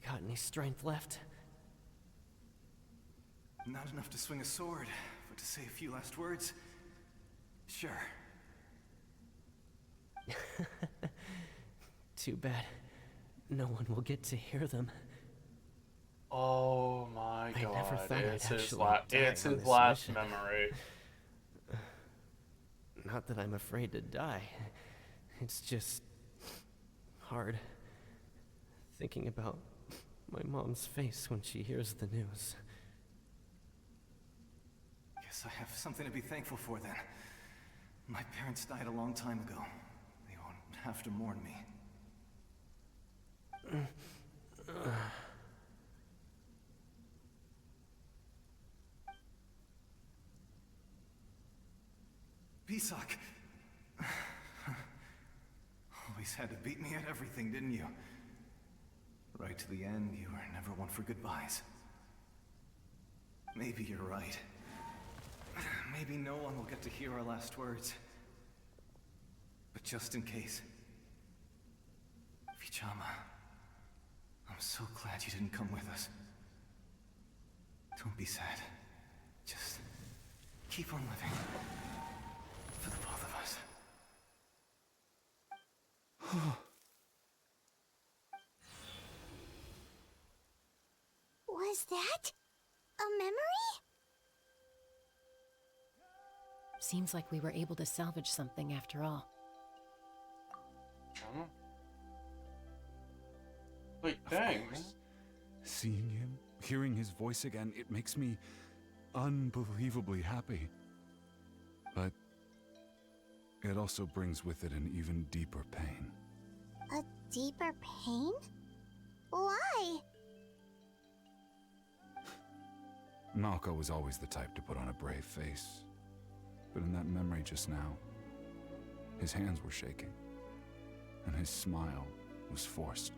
Got any strength left? Not enough to swing a sword, but to say a few last words? Sure. Too bad. No one will get to hear them. Oh my god! I never thought it's I'd his actually die it's on his this last mission. memory. Not that I'm afraid to die. It's just hard thinking about my mom's face when she hears the news. Guess I have something to be thankful for then. My parents died a long time ago. They won't have to mourn me. Pisak! Always had to beat me at everything, didn't you? Right to the end, you were never one for goodbyes. Maybe you're right. Maybe no one will get to hear our last words. But just in case... Vichama, I'm so glad you didn't come with us. Don't be sad. Just keep on living. For the both of us. Seems like we were able to salvage something after all. Wait, dang. Seeing him, hearing his voice again, it makes me unbelievably happy. But it also brings with it an even deeper pain. A deeper pain? Why? Malco was always the type to put on a brave face. But in that memory just now, his hands were shaking, and his smile was forced.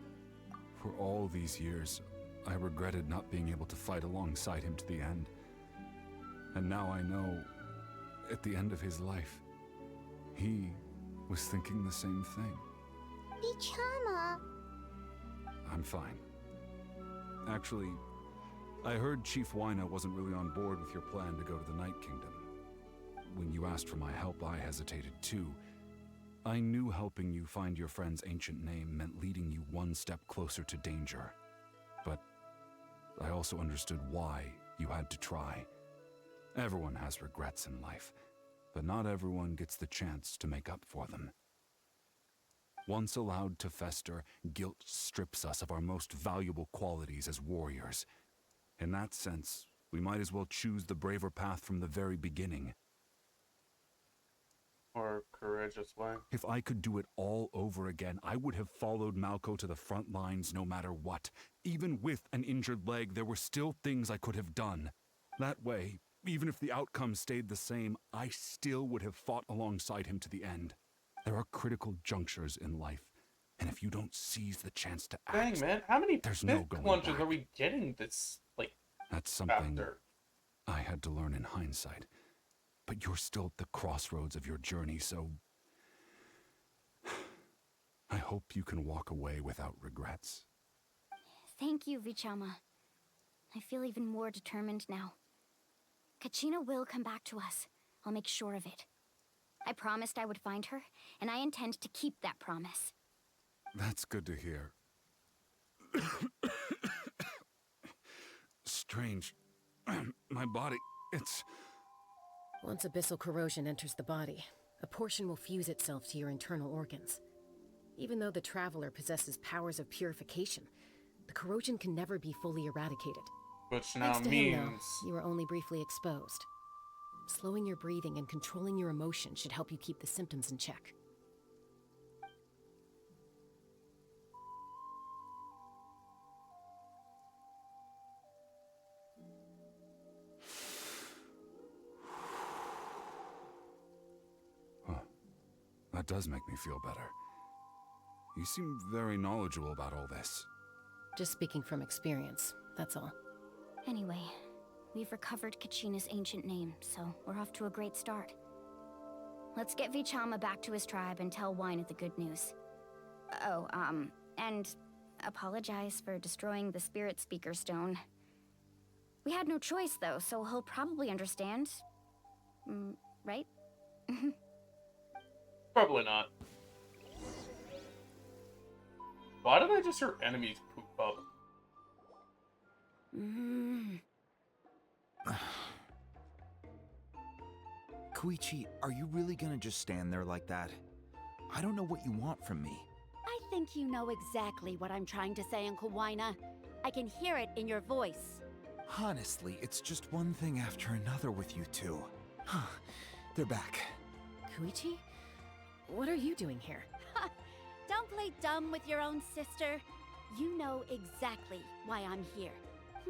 For all these years, I regretted not being able to fight alongside him to the end. And now I know, at the end of his life, he was thinking the same thing. Vichama. I'm fine. Actually, I heard Chief Wyna wasn't really on board with your plan to go to the Night Kingdom. When you asked for my help, I hesitated too. I knew helping you find your friend's ancient name meant leading you one step closer to danger. But I also understood why you had to try. Everyone has regrets in life, but not everyone gets the chance to make up for them. Once allowed to fester, guilt strips us of our most valuable qualities as warriors. In that sense, we might as well choose the braver path from the very beginning. Or courageous way. If I could do it all over again, I would have followed Malco to the front lines no matter what. Even with an injured leg, there were still things I could have done. That way, even if the outcome stayed the same, I still would have fought alongside him to the end. There are critical junctures in life, and if you don't seize the chance to act, Dang, man, how many there's no fifth going lunches back. are we getting this, like, That's something after? I had to learn in hindsight. But you're still at the crossroads of your journey, so I hope you can walk away without regrets. Thank you, Vichama. I feel even more determined now. Kachina will come back to us. I'll make sure of it. I promised I would find her, and I intend to keep that promise. That's good to hear. Strange. My body, it's... Once abyssal corrosion enters the body, a portion will fuse itself to your internal organs. Even though the Traveler possesses powers of purification, the corrosion can never be fully eradicated. Which now Thanks to means... him, though, you are only briefly exposed. Slowing your breathing and controlling your emotions should help you keep the symptoms in check. That does make me feel better. You seem very knowledgeable about all this. Just speaking from experience, that's all. Anyway, we've recovered Kachina's ancient name, so we're off to a great start. Let's get Vichama back to his tribe and tell Wyna the good news. Oh, and apologize for destroying the Spirit Speaker Stone. We had no choice, though, so he'll probably understand. Right? Probably not. Why did I just hear enemies poop up? Koichi, are you really gonna just stand there like that? I don't know what you want from me. I think you know exactly what I'm trying to say, Uncle Wyna. I can hear it in your voice. Honestly, it's just one thing after another with you two. They're back. Koichi? What are you doing here? Don't play dumb with your own sister. You know exactly why I'm here.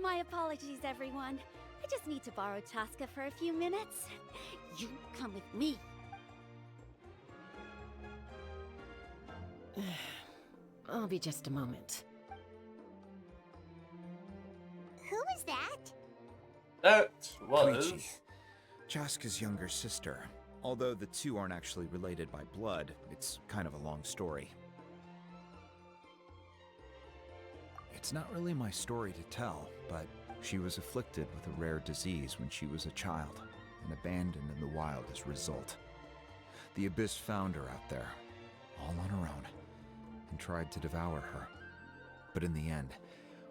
My apologies, everyone. I just need to borrow Chaska for a few minutes. You come with me. I'll be just a moment. Who was that? That was... Koichi, Chaska's younger sister. Although the two aren't actually related by blood, it's kind of a long story. It's not really my story to tell, but she was afflicted with a rare disease when she was a child, and abandoned in the wild as a result. The Abyss found her out there, all on her own, and tried to devour her. But in the end,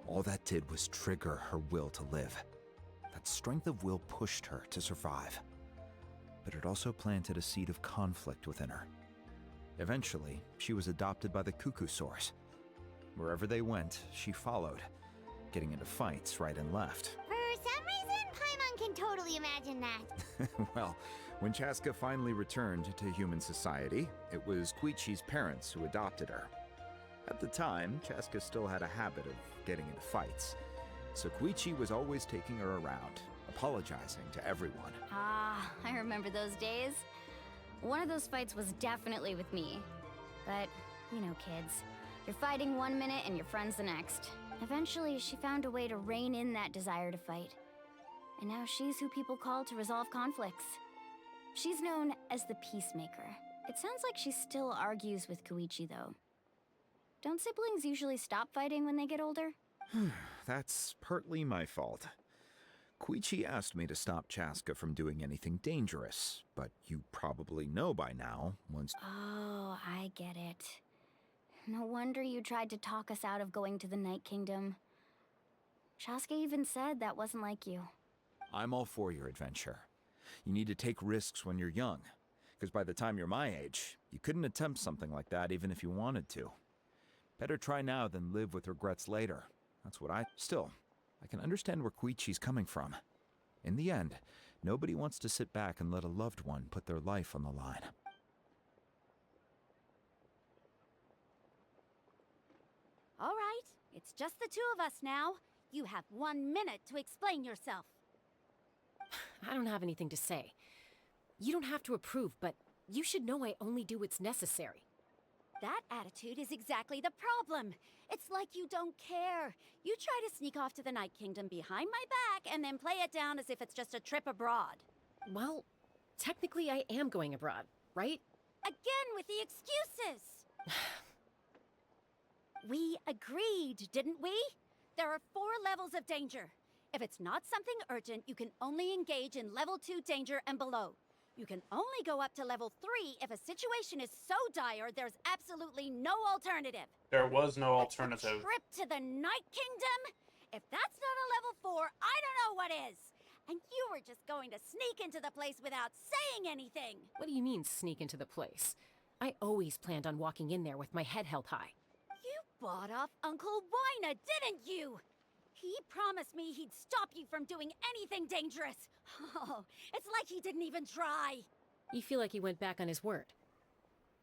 all that did was trigger her will to live. That strength of will pushed her to survive. but it also planted a seed of conflict within her. Eventually, she was adopted by the Cuckoo Source. Wherever they went, she followed, getting into fights right and left. For some reason, Paimon can totally imagine that. Well, when Chaska finally returned to human society, it was Koichi's parents who adopted her. At the time, Chaska still had a habit of getting into fights, so Koichi was always taking her around, apologizing to everyone. Ah, I remember those days. One of those fights was definitely with me. But, you know, kids. You're fighting one minute and your friend's the next. Eventually, she found a way to rein in that desire to fight. And now she's who people call to resolve conflicts. She's known as the Peacemaker. It sounds like she still argues with Koichi, though. Don't siblings usually stop fighting when they get older? That's partly my fault. Koichi asked me to stop Chaska from doing anything dangerous, but you probably know by now, once... Oh, I get it. No wonder you tried to talk us out of going to the Night Kingdom. Chaska even said that wasn't like you. I'm all for your adventure. You need to take risks when you're young, because by the time you're my age, you couldn't attempt something like that even if you wanted to. Better try now than live with regrets later. That's what Still, I can understand where Koichi's coming from. In the end, nobody wants to sit back and let a loved one put their life on the line. All right, it's just the two of us now. You have 1 minute to explain yourself. I don't have anything to say. You don't have to approve, but you should know I only do what's necessary. That attitude is exactly the problem. It's like you don't care. You try to sneak off to the Night Kingdom behind my back and then play it down as if it's just a trip abroad. Well, technically I am going abroad, right? Again with the excuses! We agreed, didn't we? There are 4 levels of danger. If it's not something urgent, you can only engage in level 2 danger and below. You can only go up to level 3 if a situation is so dire there's absolutely no alternative. There was no alternative. A trip to the Night Kingdom? If that's not a level 4, I don't know what is. And you were just going to sneak into the place without saying anything. What do you mean, sneak into the place? I always planned on walking in there with my head held high. You bought off Uncle Wina, didn't you? He promised me he'd stop you from doing anything dangerous. Oh, it's like he didn't even try. You feel like he went back on his word.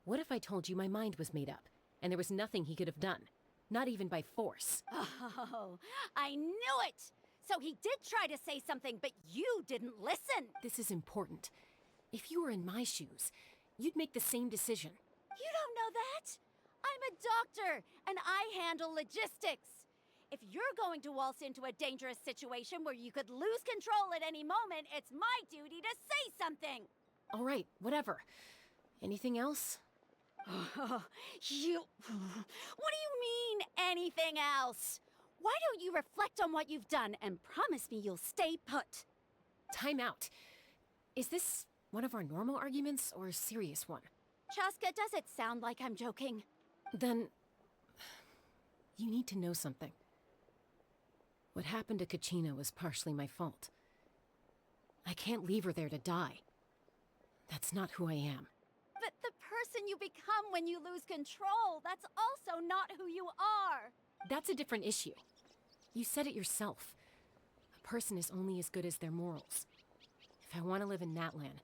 What if I told you my mind was made up, and there was nothing he could have done? Not even by force. Oh, I knew it! So he did try to say something, but you didn't listen. This is important. If you were in my shoes, you'd make the same decision. You don't know that? I'm a doctor, and I handle logistics. If you're going to waltz into a dangerous situation where you could lose control at any moment, it's my duty to say something. All right, whatever. Anything else? What do you mean, anything else? Why don't you reflect on what you've done and promise me you'll stay put? Time out. Is this one of our normal arguments or a serious one? Chaska, does it sound like I'm joking? Then... you need to know something. What happened to Kachina was partially my fault. I can't leave her there to die. That's not who I am. But the person you become when you lose control, that's also not who you are. That's a different issue. You said it yourself. A person is only as good as their morals. If I want to live in Natlan,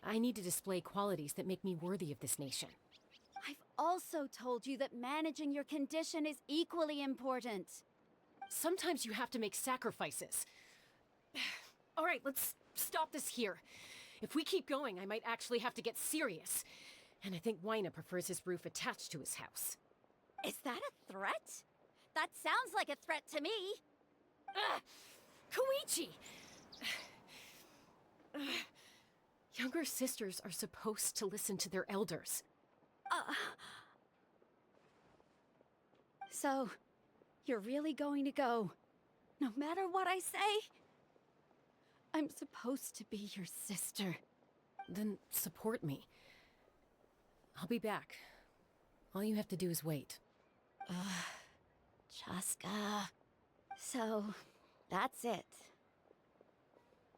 I need to display qualities that make me worthy of this nation. I've also told you that managing your condition is equally important. Sometimes you have to make sacrifices. All right, let's stop this here. If we keep going, I might actually have to get serious. And I think Wina prefers his roof attached to his house. Is that a threat? That sounds like a threat to me. Koichi! Younger sisters are supposed to listen to their elders. So, you're really going to go, no matter what I say? I'm supposed to be your sister. Then support me. I'll be back. All you have to do is wait. Chaska. So, that's it.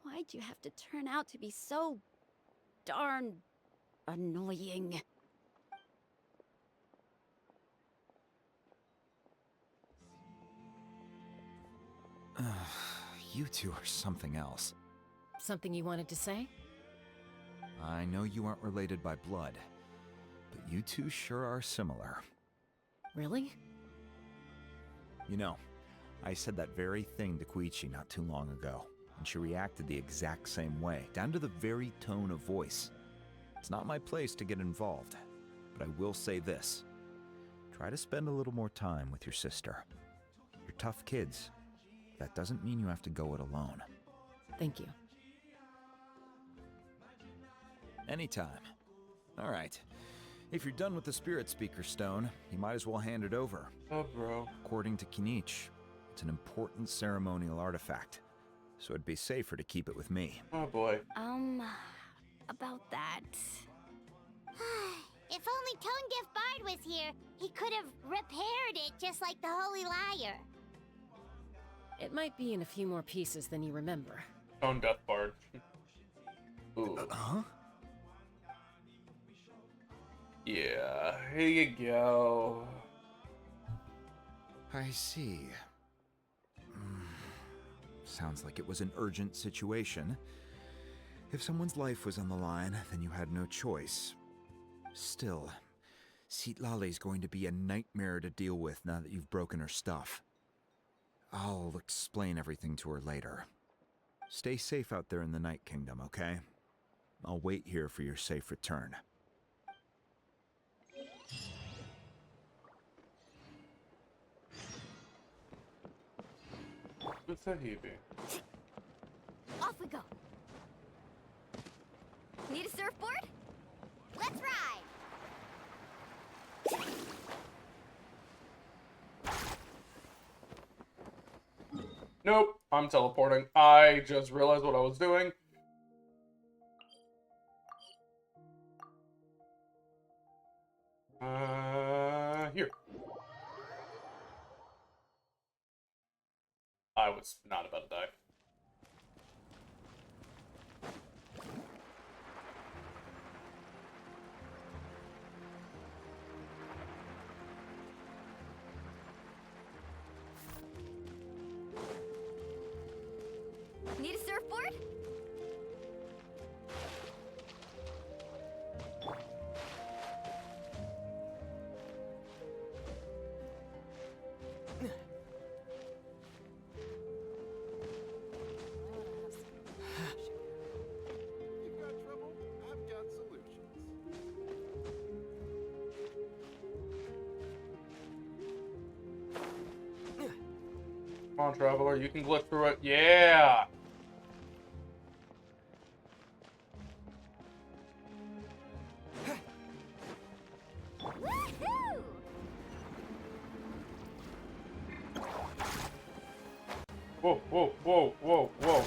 Why'd you have to turn out to be so darn annoying. You two are something else. Something you wanted to say? I know you aren't related by blood, but you two sure are similar. Really? You know, I said that very thing to Koichi not too long ago, and she reacted the exact same way, down to the very tone of voice. It's not my place to get involved, but I will say this. Try to spend a little more time with your sister. You're tough kids. That doesn't mean you have to go it alone. Thank you. Anytime. All right. If you're done with the Spirit Speaker Stone, you might as well hand it over. Oh, bro. According to Kinich, it's an important ceremonial artifact, so it'd be safer to keep it with me. Oh, boy. About that. If only Tone Deaf Bard was here, he could have repaired it just like the Holy Liar. It might be in a few more pieces than you remember. Tone Deaf Bard. Ooh. Huh? Yeah, here you go. I see. Sounds like it was an urgent situation. If someone's life was on the line, then you had no choice. Still, Citlali's going to be a nightmare to deal with now that you've broken her stuff. I'll explain everything to her later. Stay safe out there in the Night Kingdom, okay? I'll wait here for your safe return. What's that he be? Off we go. Need a surfboard? Let's ride! Nope, I'm teleporting. I just realized what I was doing. Here. I was not about to die. Need a surfboard? You've got trouble? I've got solutions. Come on, Traveler, you can glitch through it. Yeah! Woohoo! Whoa, whoa, whoa, whoa, whoa.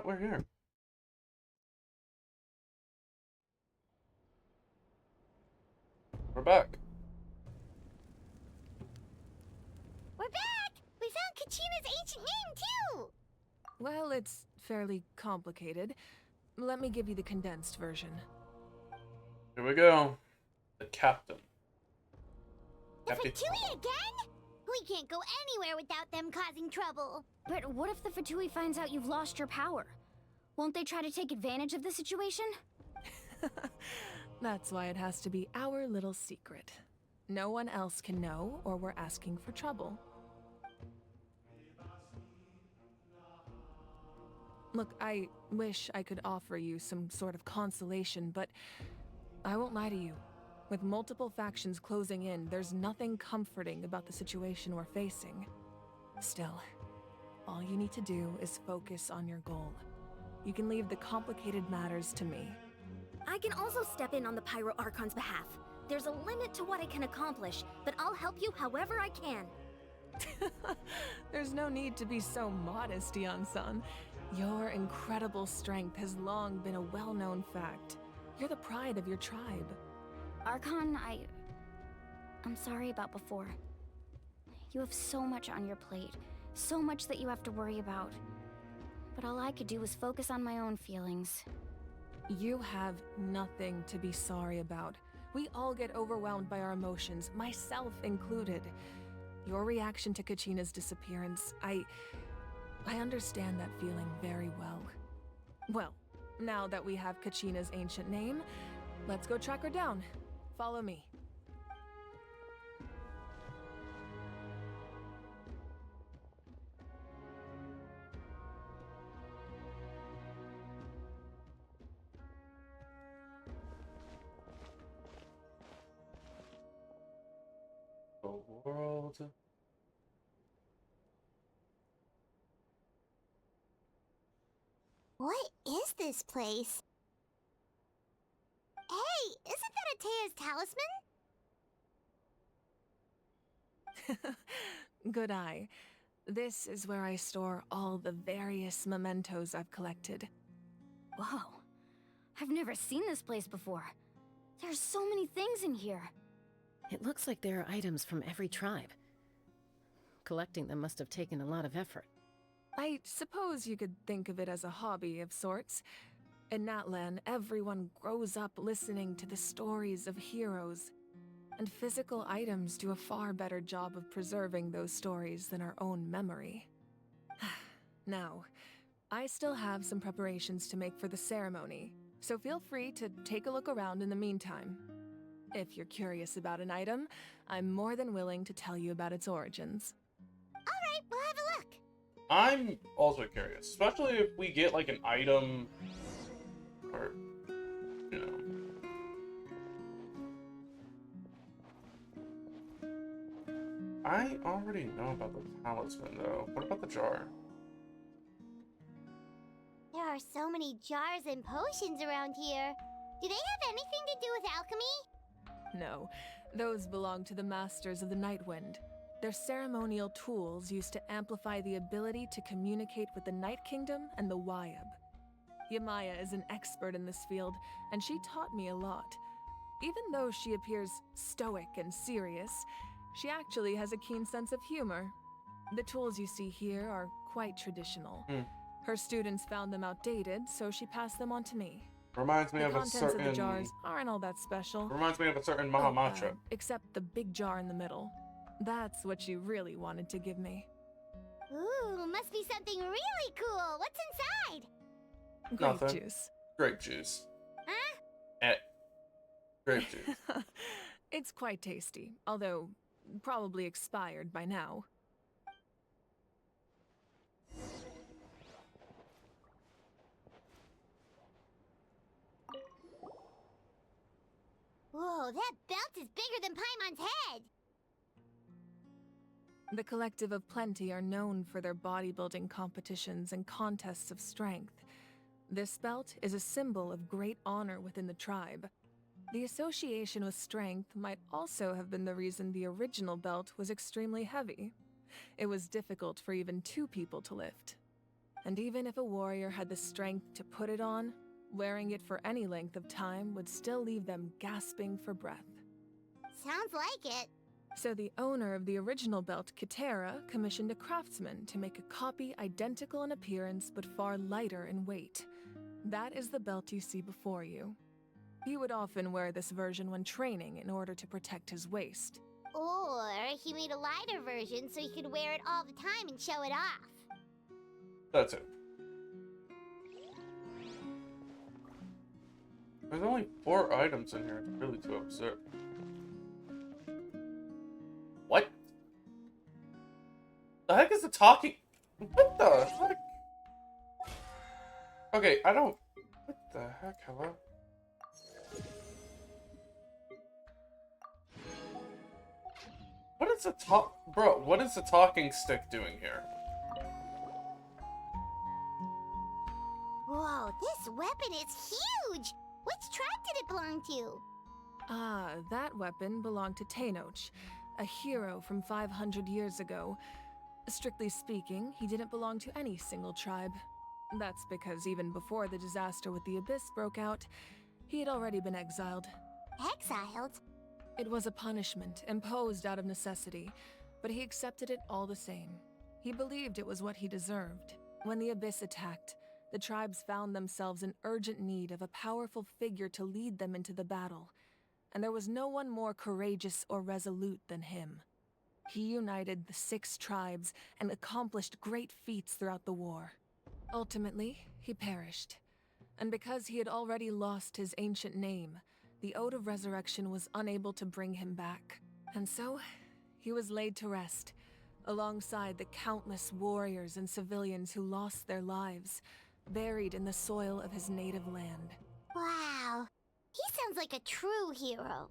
We're here. We're back. We're back! We found Kachina's ancient name, too! Well, it's fairly complicated. Let me give you the condensed version. Here we go. The captain. The Fatui again? We can't go anywhere without them causing trouble. But what if the Fatui finds out you've lost your power? Won't they try to take advantage of the situation? That's why it has to be our little secret. No one else can know, or we're asking for trouble. Look, I wish I could offer you some sort of consolation, but I won't lie to you. With multiple factions closing in, there's nothing comforting about the situation we're facing. Still, all you need to do is focus on your goal. You can leave the complicated matters to me. I can also step in on the Pyro Archon's behalf. There's a limit to what I can accomplish, but I'll help you however I can. There's no need to be so modest, Yan-san. Your incredible strength has long been a well-known fact. You're the pride of your tribe. Archon, I'm sorry about before. You have so much on your plate, so much that you have to worry about. But all I could do was focus on my own feelings. You have nothing to be sorry about. We all get overwhelmed by our emotions, myself included. Your reaction to Kachina's disappearance, I understand that feeling very well. Well, now that we have Kachina's ancient name, let's go track her down. Follow me. The world. What is this place? Hey, isn't that Atea's talisman? Good eye. This is where I store all the various mementos I've collected. Whoa. I've never seen this place before. There's so many things in here. It looks like there are items from every tribe. Collecting them must have taken a lot of effort. I suppose you could think of it as a hobby of sorts. In Natlan, everyone grows up listening to the stories of heroes, and physical items do a far better job of preserving those stories than our own memory. Now, I still have some preparations to make for the ceremony, so feel free to take a look around in the meantime. If you're curious about an item, I'm more than willing to tell you about its origins. Alright, we'll have a look. I'm also curious, especially if we get like an item or, you know. I already know about the talisman though. What about the jar? There are so many jars and potions around here. Do they have anything to do with alchemy? No, those belong to the Masters of the Nightwind. They're ceremonial tools used to amplify the ability to communicate with the Night Kingdom and the Wyab. Yamaya is an expert in this field, and she taught me a lot. Even though she appears stoic and serious, she actually has a keen sense of humor. The tools you see here are quite traditional. Her students found them outdated, so she passed them on to me. Reminds me The of a contents of certain. the jars aren't all that special. Reminds me of a certain Maha Mantra. Except the big jar in the middle. That's what she really wanted to give me. Ooh, must be something really cool. What's inside? Grape Nothing. juice. Grape juice. Huh? Grape juice. It's quite tasty, although probably expired by now. Whoa, that belt is bigger than Paimon's head! The Collective of Plenty are known for their bodybuilding competitions and contests of strength. This belt is a symbol of great honor within the tribe. The association with strength might also have been the reason the original belt was extremely heavy. It was difficult for even two people to lift. And even if a warrior had the strength to put it on, wearing it for any length of time would still leave them gasping for breath. Sounds like it. So the owner of the original belt, Kitera, commissioned a craftsman to make a copy identical in appearance but far lighter in weight. That is the belt you see before you. He would often wear this version when training in order to protect his waist. Or he made a lighter version so he could wear it all the time and show it off. That's it. There's only 4 items in here. It's really too absurd. What? The heck is the talking? What the heck? Okay, I don't. What the heck? Hello? What is the Bro, what is the talking stick doing here? Whoa, this weapon is huge! Which tribe did it belong to? Ah, that weapon belonged to Tenoch, a hero from 500 years ago. Strictly speaking, he didn't belong to any single tribe. That's because even before the disaster with the Abyss broke out, he had already been exiled. Exiled? It was a punishment imposed out of necessity, but he accepted it all the same. He believed it was what he deserved. When the Abyss attacked, the tribes found themselves in urgent need of a powerful figure to lead them into the battle, and there was no one more courageous or resolute than him. He united the 6 tribes and accomplished great feats throughout the war. Ultimately, he perished, and because he had already lost his ancient name, the Ode of Resurrection was unable to bring him back. And so, he was laid to rest, alongside the countless warriors and civilians who lost their lives, buried in the soil of his native land. Wow. He sounds like a true hero.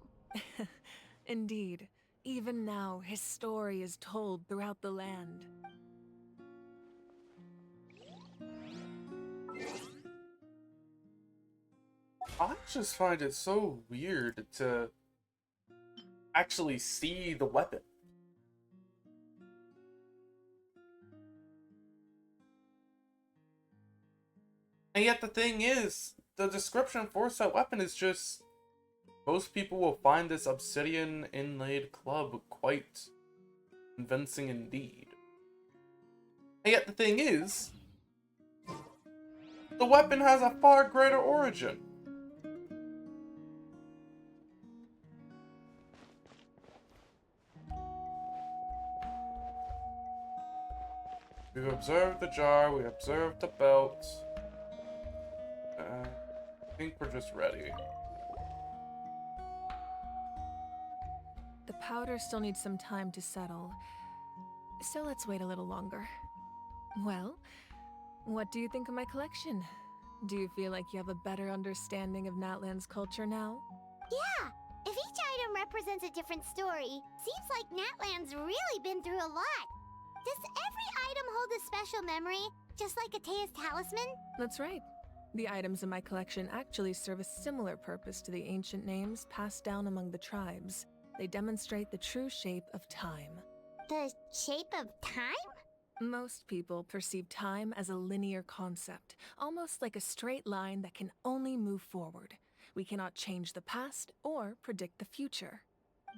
Indeed, even now his story is told throughout the land. I just find it so weird to actually see the weapon. And yet the thing is, the description for that weapon is just, most people will find this obsidian inlaid club quite convincing indeed. And yet the thing is, the weapon has a far greater origin. We've observed the jar, we observed the belt. I think we're just ready. The powder still needs some time to settle, so let's wait a little longer. Well, what do you think of my collection? Do you feel like you have a better understanding of Natlan's culture now? Yeah! If each item represents a different story, seems like Natlan's really been through a lot. Does every item hold a special memory, just like Atea's talisman? That's right. The items in my collection actually serve a similar purpose to the ancient names passed down among the tribes. They demonstrate the true shape of time. The shape of time? Most people perceive time as a linear concept, almost like a straight line that can only move forward. We cannot change the past or predict the future.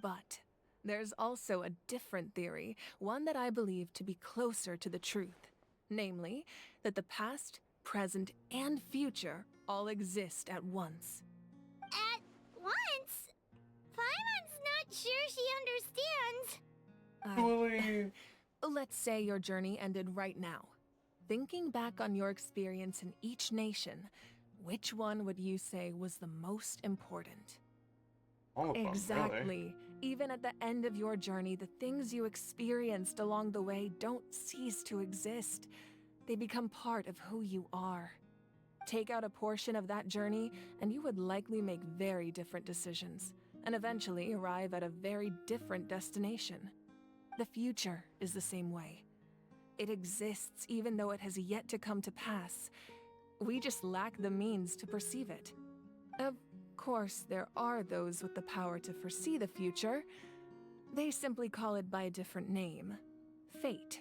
But there's also a different theory, one that I believe to be closer to the truth. Namely, that the past, present, and future all exist at once. At once? Paimon's not sure she understands. Let's say your journey ended right now. Thinking back on your experience in each nation, which one would you say was the most important? All of them, Exactly. really. Even at the end of your journey, the things you experienced along the way don't cease to exist. They become part of who you are. Take out a portion of that journey, and you would likely make very different decisions, and eventually arrive at a very different destination. The future is the same way. It exists even though it has yet to come to pass. We just lack the means to perceive it. Of course, there are those with the power to foresee the future. They simply call it by a different name. Fate.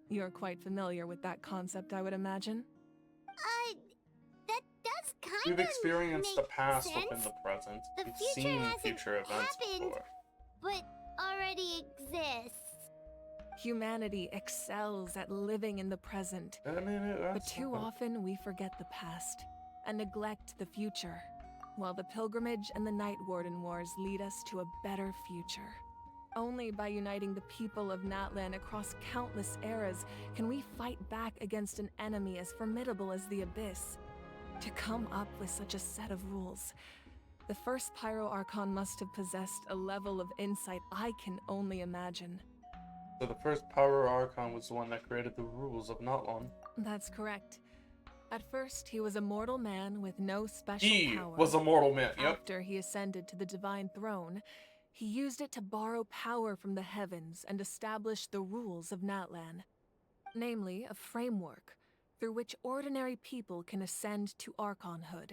You're quite familiar with that concept, I would imagine. That does kind We've of experienced the make past sense. within the present. The We've future seen hasn't future events happened, before. but already exists. Humanity excels at living in the present. But too often we forget the past and neglect the future, while the Pilgrimage and the Night Warden Wars lead us to a better future. Only by uniting the people of Natlan across countless eras can we fight back against an enemy as formidable as the Abyss. To come up with such a set of rules, the first Pyro Archon must have possessed a level of insight I can only imagine. So the first Power Archon was the one that created the rules of Natlan. That's correct. At first, he was a mortal man with no special power. He was a mortal man, yep. After he ascended to the divine throne, he used it to borrow power from the heavens and establish the rules of Natlan. Namely, a framework through which ordinary people can ascend to Archonhood.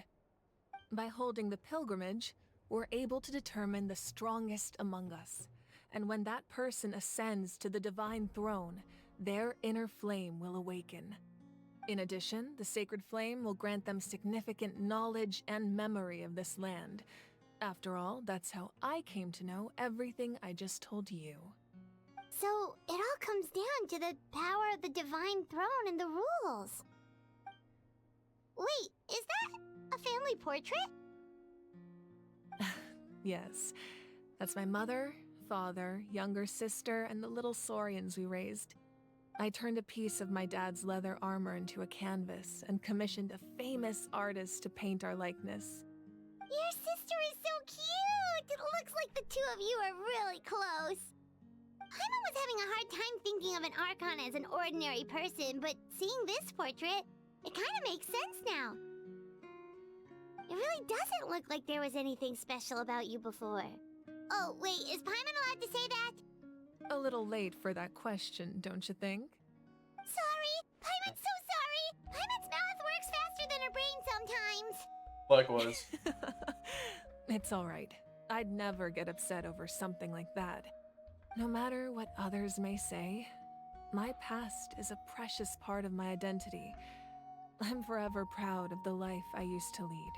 By holding the pilgrimage, we're able to determine the strongest among us. And when that person ascends to the divine throne, their inner flame will awaken. In addition, the sacred flame will grant them significant knowledge and memory of this land. After all, that's how I came to know everything I just told you. So, it all comes down to the power of the Divine Throne and the rules. Wait, is that a family portrait? Yes, that's my mother, father, younger sister, and the little saurians we raised. I turned a piece of my dad's leather armor into a canvas and commissioned a famous artist to paint our likeness. Your sister is so cute! It looks like the two of you are really close. Paimon was having a hard time thinking of an Archon as an ordinary person, but seeing this portrait, it kind of makes sense now. It really doesn't look like there was anything special about you before. Oh, wait, is Paimon allowed to say that? A little late for that question, don't you think? Sorry! Paimon's so sorry! Paimon's mouth works faster than her brain sometimes! Likewise. It's alright. I'd never get upset over something like that. No matter what others may say, my past is a precious part of my identity. I'm forever proud of the life I used to lead.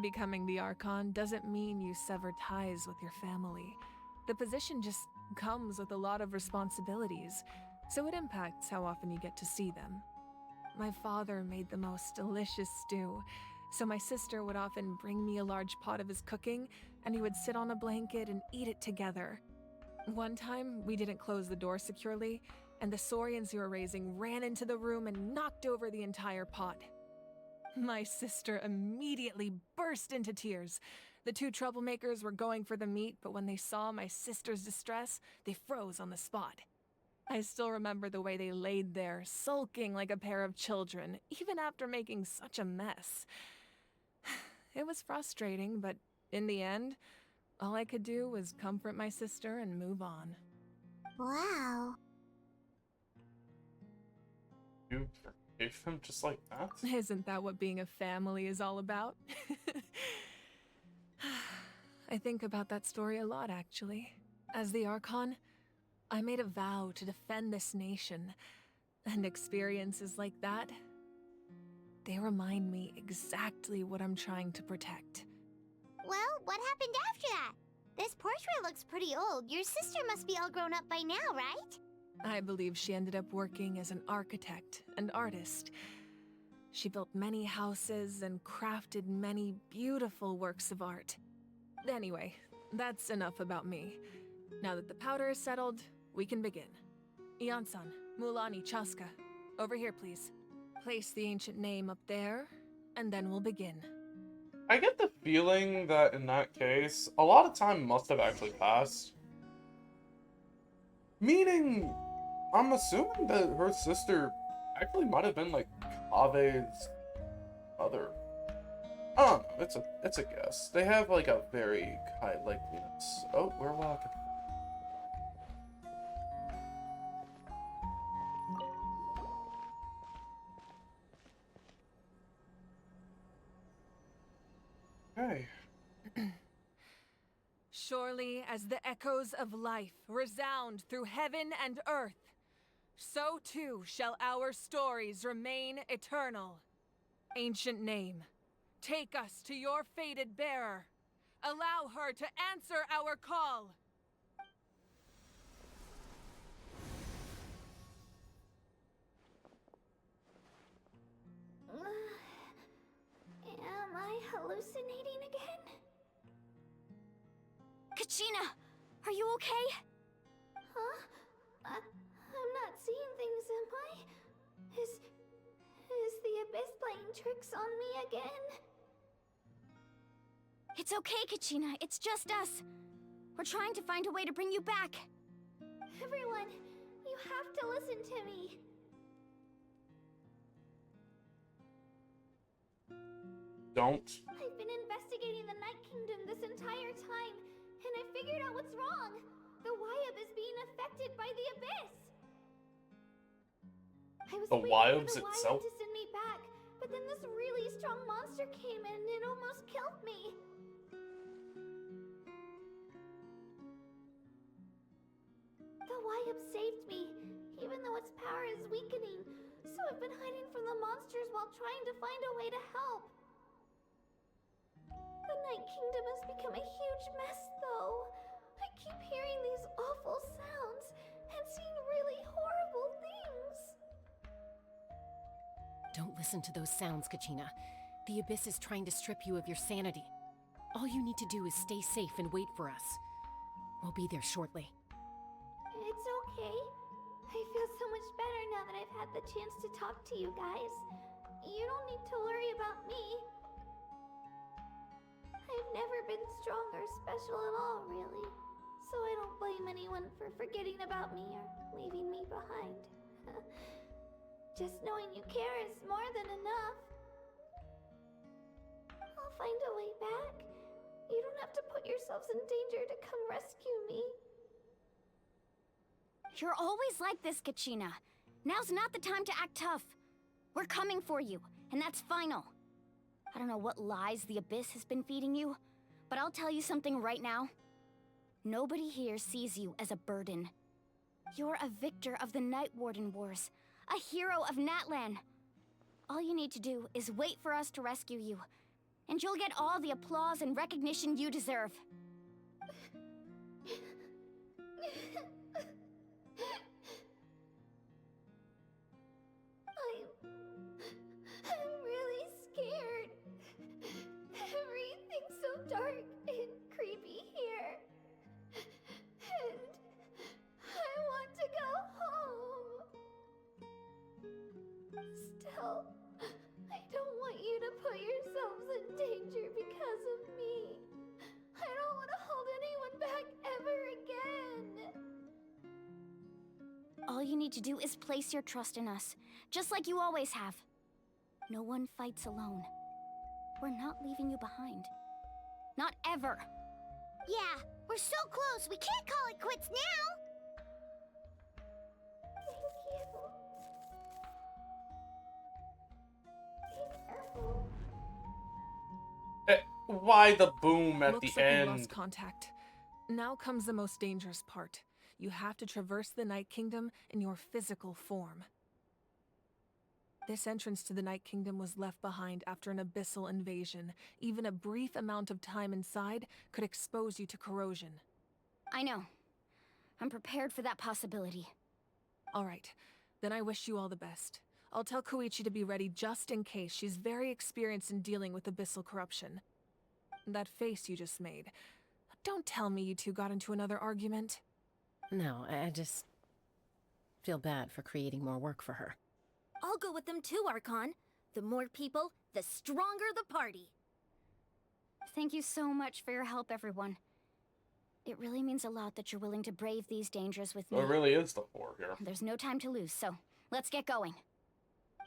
Becoming the Archon doesn't mean you sever ties with your family. The position just comes with a lot of responsibilities, so it impacts how often you get to see them. My father made the most delicious stew, so my sister would often bring me a large pot of his cooking, and we would sit on a blanket and eat it together. One time, we didn't close the door securely, and the saurians we were raising ran into the room and knocked over the entire pot. My sister immediately burst into tears. The two troublemakers were going for the meat, but when they saw my sister's distress, they froze on the spot. I still remember the way they laid there, sulking like a pair of children, even after making such a mess. It was frustrating, but in the end, all I could do was comfort my sister and move on. Wow. You forgave him just like that? Isn't that what being a family is all about? I think about that story a lot, actually. As the Archon, I made a vow to defend this nation, and experiences like that, they remind me exactly what I'm trying to protect. Well, what happened after that? This portrait looks pretty old. Your sister must be all grown up by now, right? I believe she ended up working as an architect and artist. She built many houses and crafted many beautiful works of art. Anyway, that's enough about me. Now that the powder is settled, we can begin. Ian-san, Mulani, Chaska, over here please. Place the ancient name up there, and then we'll begin. I get the feeling that in that case, a lot of time must have actually passed. Meaning, I'm assuming that her sister actually might have been like Kave's mother. I don't know, it's a guess. They have like a very high likeliness. Oh, we're walking. Okay. Surely as the echoes of life resound through heaven and earth, so too shall our stories remain eternal. Ancient name, take us to your fated bearer. Allow her to answer our call. Am I hallucinating again? Kachina, are you okay? Huh? I'm not seeing things, am I? Is the Abyss playing tricks on me again? It's okay, Kachina. It's just us. We're trying to find a way to bring you back. Everyone, you have to listen to me. Don't. I've been investigating the Night Kingdom this entire time, and I figured out what's wrong. The Wyab is being affected by the Abyss. I was The waiting Wyabs for the itself? Wyab to send me back, but then this really strong monster came in and it almost killed me. The Wyab saved me, even though its power is weakening. So I've been hiding from the monsters while trying to find a way to help. The Night Kingdom has become a huge mess, though. I keep hearing these awful sounds and seeing really horrible things. Don't listen to those sounds, Kachina. The Abyss is trying to strip you of your sanity. All you need to do is stay safe and wait for us. We'll be there shortly. It's okay. I feel so much better now that I've had the chance to talk to you guys. You don't need to worry about me. I've never been strong or special at all, really. So I don't blame anyone for forgetting about me or leaving me behind. Just knowing you care is more than enough. I'll find a way back. You don't have to put yourselves in danger to come rescue me. You're always like this, Kachina. Now's not the time to act tough. We're coming for you, and that's final. I don't know what lies the Abyss has been feeding you, but I'll tell you something right now. Nobody here sees you as a burden. You're a victor of the Night Warden Wars, a hero of Natlan. All you need to do is wait for us to rescue you, and you'll get all the applause and recognition you deserve. I'm really scared. Everything's so dark and creepy here. And I want to go home. Still, I don't want you to put yourselves in danger because of me. I don't want to hold anyone back ever again. All you need to do is place your trust in us, just like you always have. No one fights alone. We're not leaving you behind. Not ever. Yeah, we're so close, we can't call it quits now! Thank you. Why the boom at Looks the like we end? lost contact. Now comes the most dangerous part. You have to traverse the Night Kingdom in your physical form. This entrance to the Night Kingdom was left behind after an abyssal invasion. Even a brief amount of time inside could expose you to corrosion. I know. I'm prepared for that possibility. All right, then I wish you all the best. I'll tell Koichi to be ready just in case. She's very experienced in dealing with abyssal corruption. That face you just made. Don't tell me you two got into another argument. No, I just feel bad for creating more work for her. I'll go with them too, Archon. The more people, the stronger the party. Thank you so much for your help, everyone. It really means a lot that you're willing to brave these dangers with me. It really is the four here. There's no time to lose, so let's get going.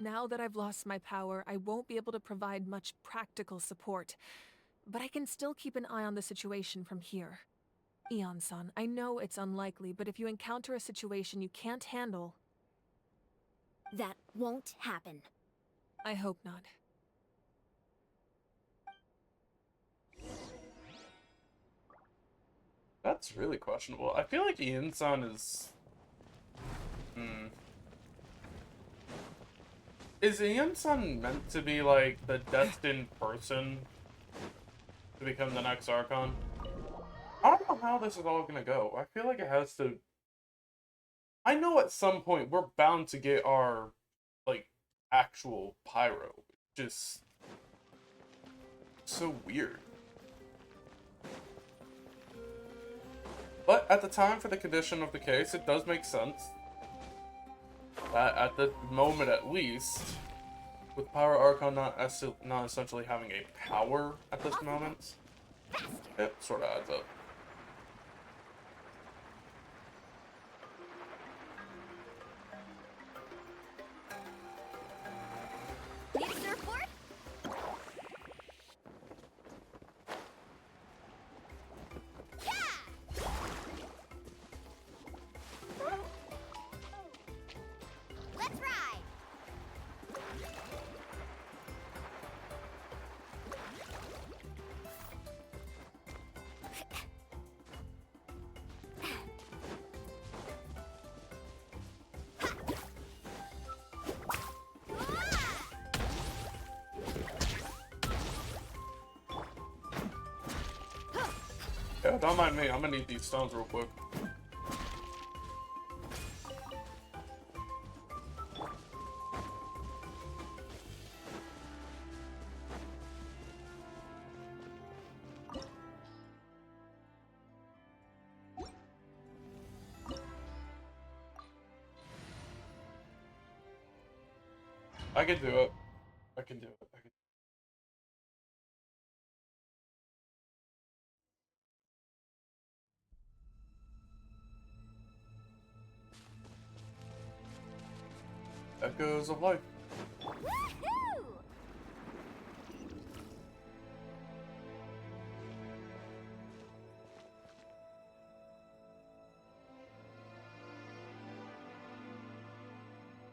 Now that I've lost my power, I won't be able to provide much practical support. But I can still keep an eye on the situation from here. Eon-san, I know it's unlikely, but if you encounter a situation you can't handle... That won't happen. I hope not. That's really questionable. I feel like Ian-san is... Is Ian-san meant to be, like, the destined person to become the next Archon? I don't know how this is all gonna go. I feel like it has to... I know at some point we're bound to get our, like, actual pyro. Just... so weird. But at the time, for the condition of the case, it does make sense that at the moment at least, with Pyro Archon not essentially having a power at this moment, it sort of adds up. Need a surfboard? Let's ride! Yeah, don't mind me. I'm gonna need these stones real quick. I can do it. I can do it. I can... Echoes of life. Woohoo!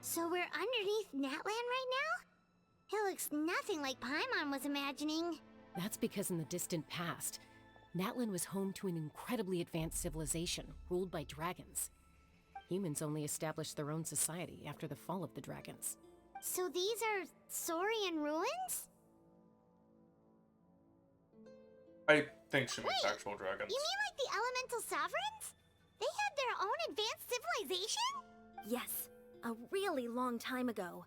So we're underneath Natlan right now? It looks nothing like Paimon was imagining. That's because in the distant past, Natlan was home to an incredibly advanced civilization ruled by dragons. Humans only established their own society after the fall of the dragons. So these are Saurian ruins? I think she means actual dragons. You mean like the elemental sovereigns? They had their own advanced civilization? Yes, a really long time ago.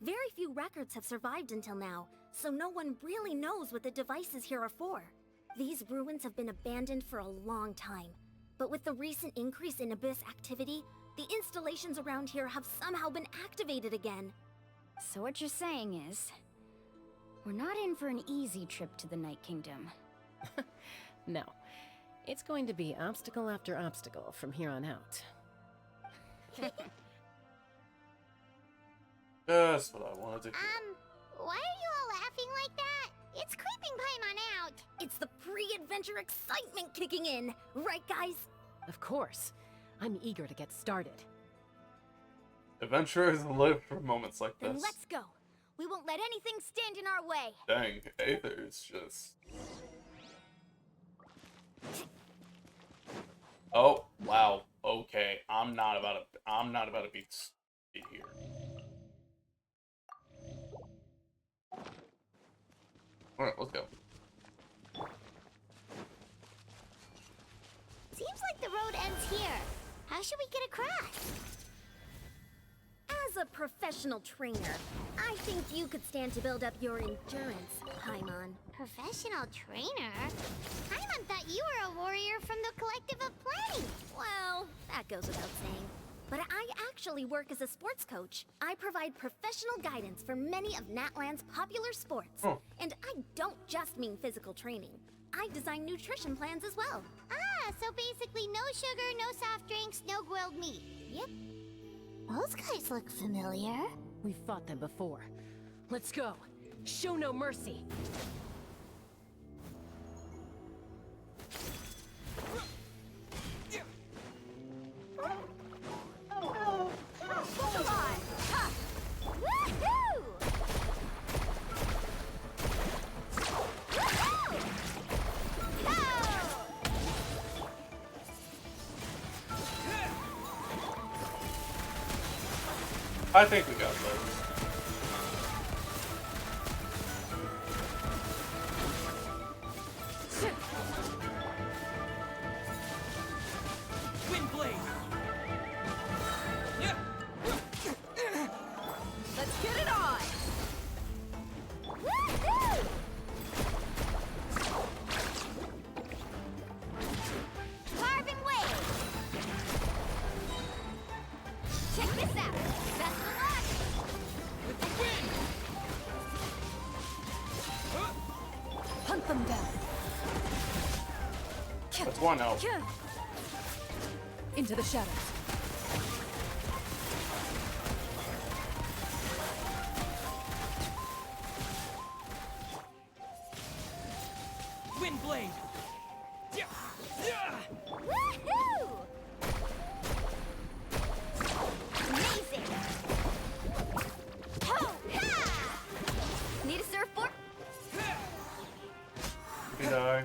Very few records have survived until now, so no one really knows what the devices here are for. These ruins have been abandoned for a long time, but with the recent increase in Abyss activity, the installations around here have somehow been activated again. So what you're saying is, we're not in for an easy trip to the Night Kingdom. No, it's going to be obstacle after obstacle from here on out. That's what I wanted to hear. Why are you all laughing like that? It's creeping Paimon out. It's the pre-adventure excitement kicking in, right guys? Of course. I'm eager to get started. Adventurers live for moments like Then this. let's go. We won't let anything stand in our way. Dang, Aether's just... Oh, wow. Okay, I'm not about to be here. Alright, let's go. Seems like the road ends here. How should we get across? As a professional trainer, I think you could stand to build up your endurance, Paimon. Professional trainer? Paimon thought you were a warrior from the Collective of Play. Well, that goes without saying. But I actually work as a sports coach. I provide professional guidance for many of Natlan's popular sports. Oh. And I don't just mean physical training. I design nutrition plans as well. Ah, so basically no sugar, no soft drinks, no grilled meat. Yep. Those guys look familiar. We've fought them before. Let's go. Show no mercy. I think we got this. Windblade! Let's get it on! Woohoo! Carbon wave! Check this out! Best of luck! With the wind! Hunt them down. That's one out. Into the shadows. Windblade! Woohoo! Amazing! Ho! Ha! Need a surfboard? Did I?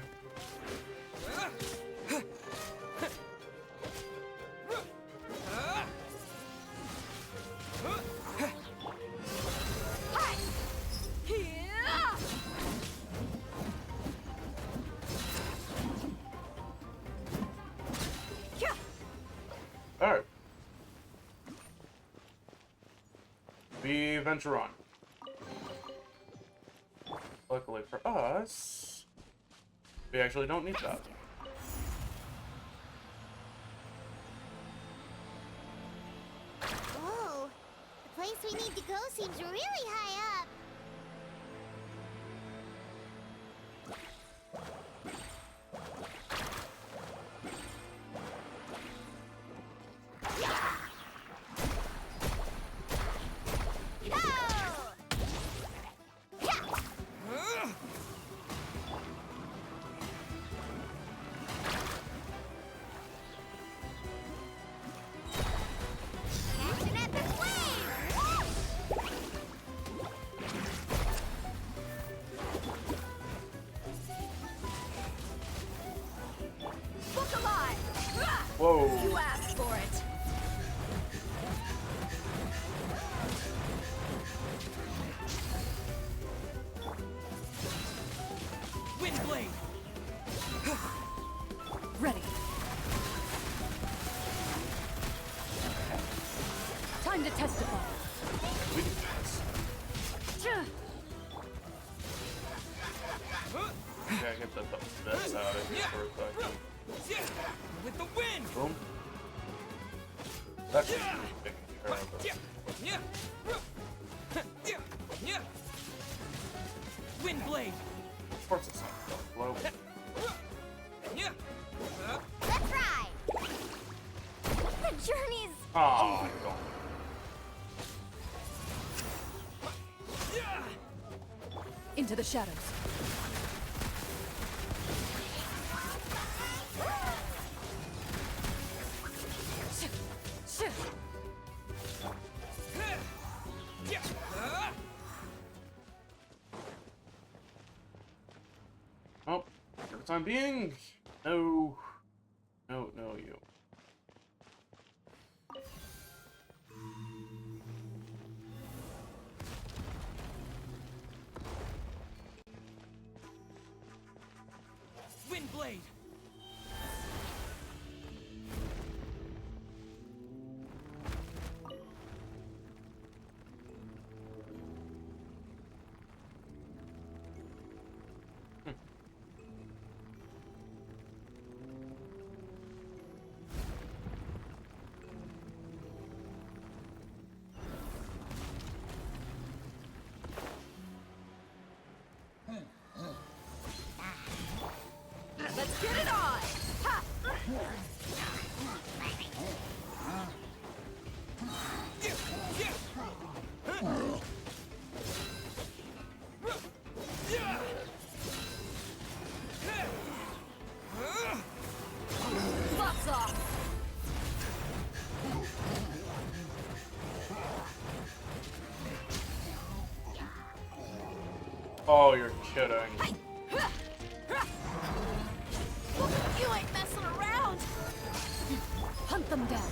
adventure on. Luckily for us, we actually don't need that. Whoa! The place we need to go seems really high up. Whoa. You asked for it. Windblade! Ready. Time to testify. We can do this. Yeah, get this out of here for a second. With the wind! Boom. That's taken care of it. Windblade! Of course it's not going to blow. Let's ride! The journey's... Aw, don't. Into the shadows. Oh, for the time being, no, you. Windblade! Let's get it on! Ha! Lots off! Oh, you're kidding. You ain't messing around! Hunt them down.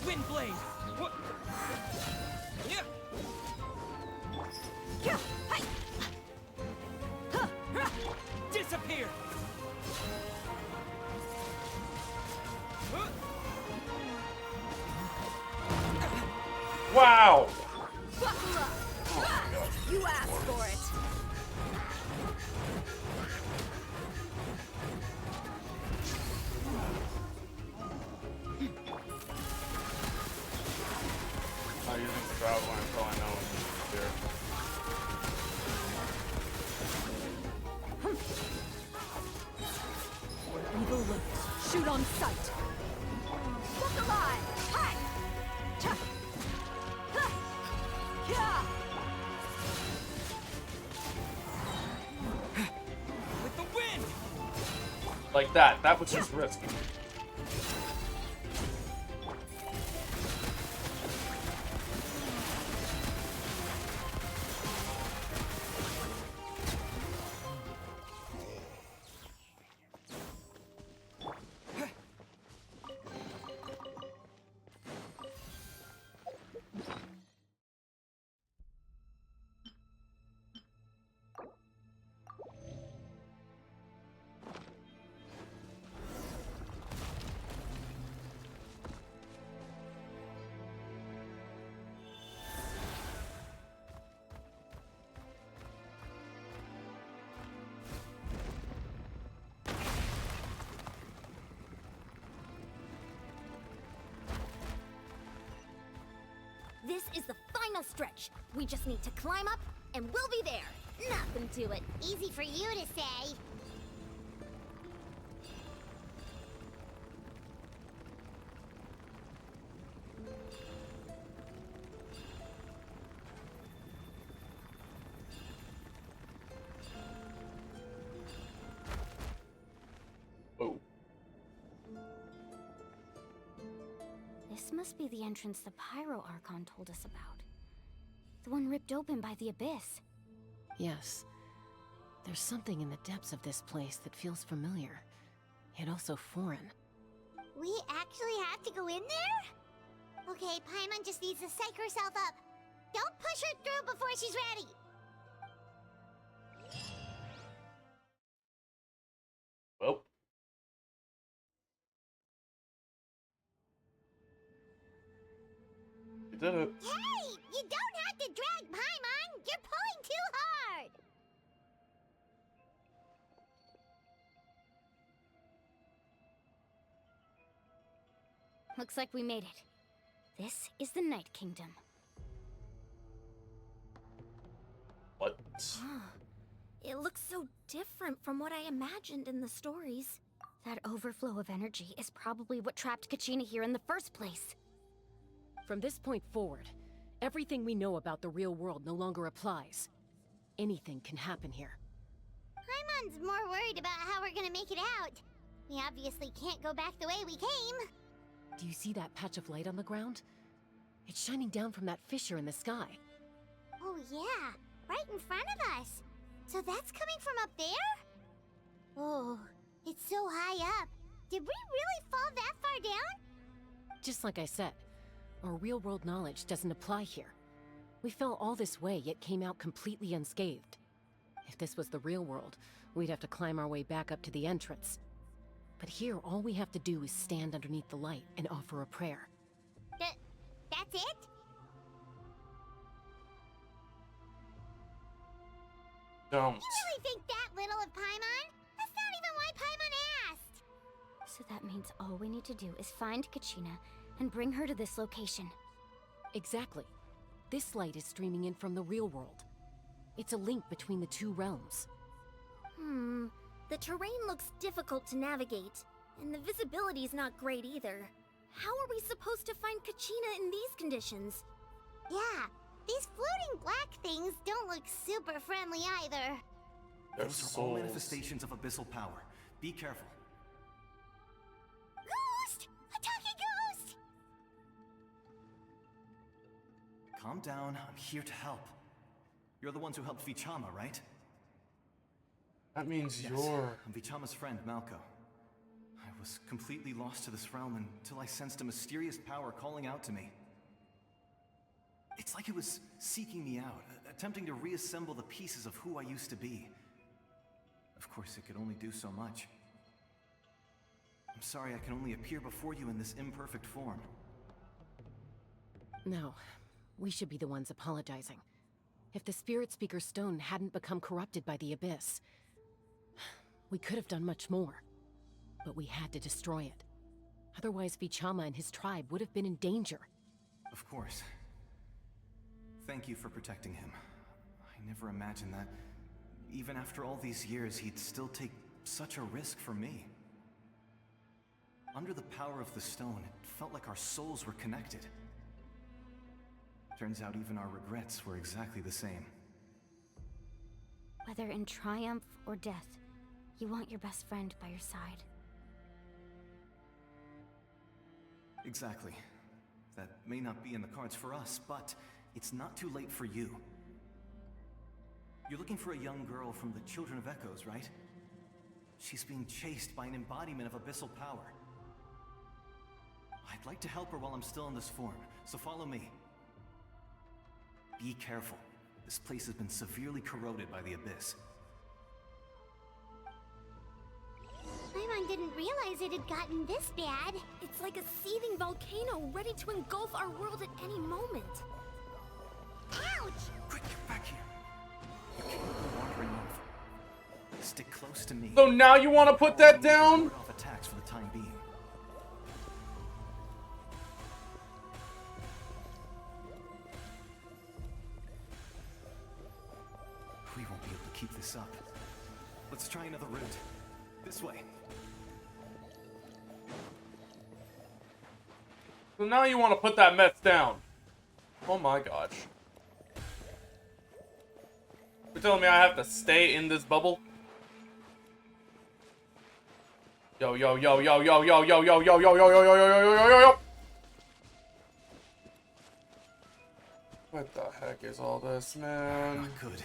Windblade! What? Yeah. Disappear! Wow! Buckle up! You asked for it. Not using the travel until I know it's here. Where evil lurks, shoot on sight. Look alive! Hi! Cha! Ha! Yeah! With the wind! Like that. That was just risky. is the final stretch. We just need to climb up, and we'll be there. Nothing to it. Easy for you to say. Oh. This must be the entrance the Pyro Archon told us about. The one ripped open by the Abyss. Yes. There's something in the depths of this place that feels familiar, yet also foreign. We actually have to go in there? Okay, Paimon just needs to psych herself up. Don't push her through before she's ready. Well. You did it. Hey! You don't have to drag Paimon! You're pulling too hard! Looks like we made it. This is the Night Kingdom. What? It looks so different from what I imagined in the stories. That overflow of energy is probably what trapped Kachina here in the first place. From this point forward, everything we know about the real world no longer applies. Anything can happen here. Paimon's more worried about how we're gonna make it out. We obviously can't go back the way we came. Do you see that patch of light on the ground? It's shining down from that fissure in the sky. Oh yeah, right in front of us. So that's coming from up there? Oh, it's so high up. Did we really fall that far down? Just like I said, our real-world knowledge doesn't apply here. We fell all this way, yet came out completely unscathed. If this was the real world, we'd have to climb our way back up to the entrance. But here, all we have to do is stand underneath the light and offer a prayer. That's it? Don't. You really think that little of Paimon? That's not even why Paimon asked! So that means all we need to do is find Kachina and bring her to this location. Exactly. This light is streaming in from the real world. It's a link between the two realms. The terrain looks difficult to navigate, and the visibility's not great either. How are we supposed to find Kachina in these conditions? Yeah, these floating black things don't look super friendly either. Those are all manifestations of abyssal power. Be careful. Ghost! A talking ghost! Calm down, I'm here to help. You're the ones who helped Vichama, right? That means Yes, you're... I'm Vichama's friend, Malko. I was completely lost to this realm until I sensed a mysterious power calling out to me. It's like it was seeking me out, attempting to reassemble the pieces of who I used to be. Of course, it could only do so much. I'm sorry I can only appear before you in this imperfect form. No, we should be the ones apologizing. If the Spirit Speaker Stone hadn't become corrupted by the Abyss, we could have done much more. But we had to destroy it. Otherwise, Vichama and his tribe would have been in danger. Of course. Thank you for protecting him. I never imagined that, even after all these years, he'd still take such a risk for me. Under the power of the stone, it felt like our souls were connected. Turns out even our regrets were exactly the same. Whether in triumph or death, you want your best friend by your side. Exactly. That may not be in the cards for us, but it's not too late for you. You're looking for a young girl from the Children of Echoes, right? She's being chased by an embodiment of abyssal power. I'd like to help her while I'm still in this form, so follow me. Be careful. This place has been severely corroded by the Abyss. Paimon didn't realize it had gotten this bad. It's like a seething volcano ready to engulf our world at any moment. Ouch! Quick, get back here. You can't go wandering off. Stick close to me. So now you want to put that down? Ward off attacks for the time being. keep this up. Let's try another route. This way. So now you want to put that mess down. Oh my gosh. You're telling me I have to stay in this bubble? Yo, yo, yo, yo, yo, yo, yo, yo, yo, yo, yo, yo, yo, yo, yo, yo, yo, yo. What the heck is all this, man? Not good.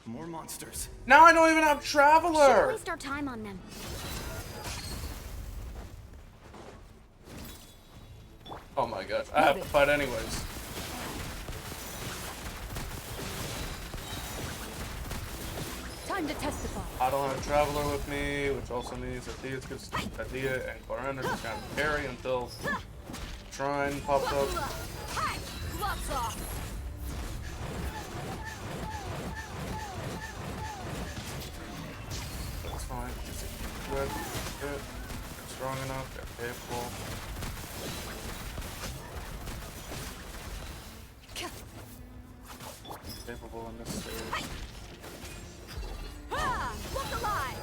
More monsters. Now I don't even have Traveler! Shouldn't waste our time on them. Oh my gosh, I have to fight anyways. Time to testify. I don't have Traveler with me, which also means that Adia and Corin are just gonna carry until Shrine pops up. Gloves off. That's fine. Good. They're strong enough, they're capable. Capable in this stage. Look alive!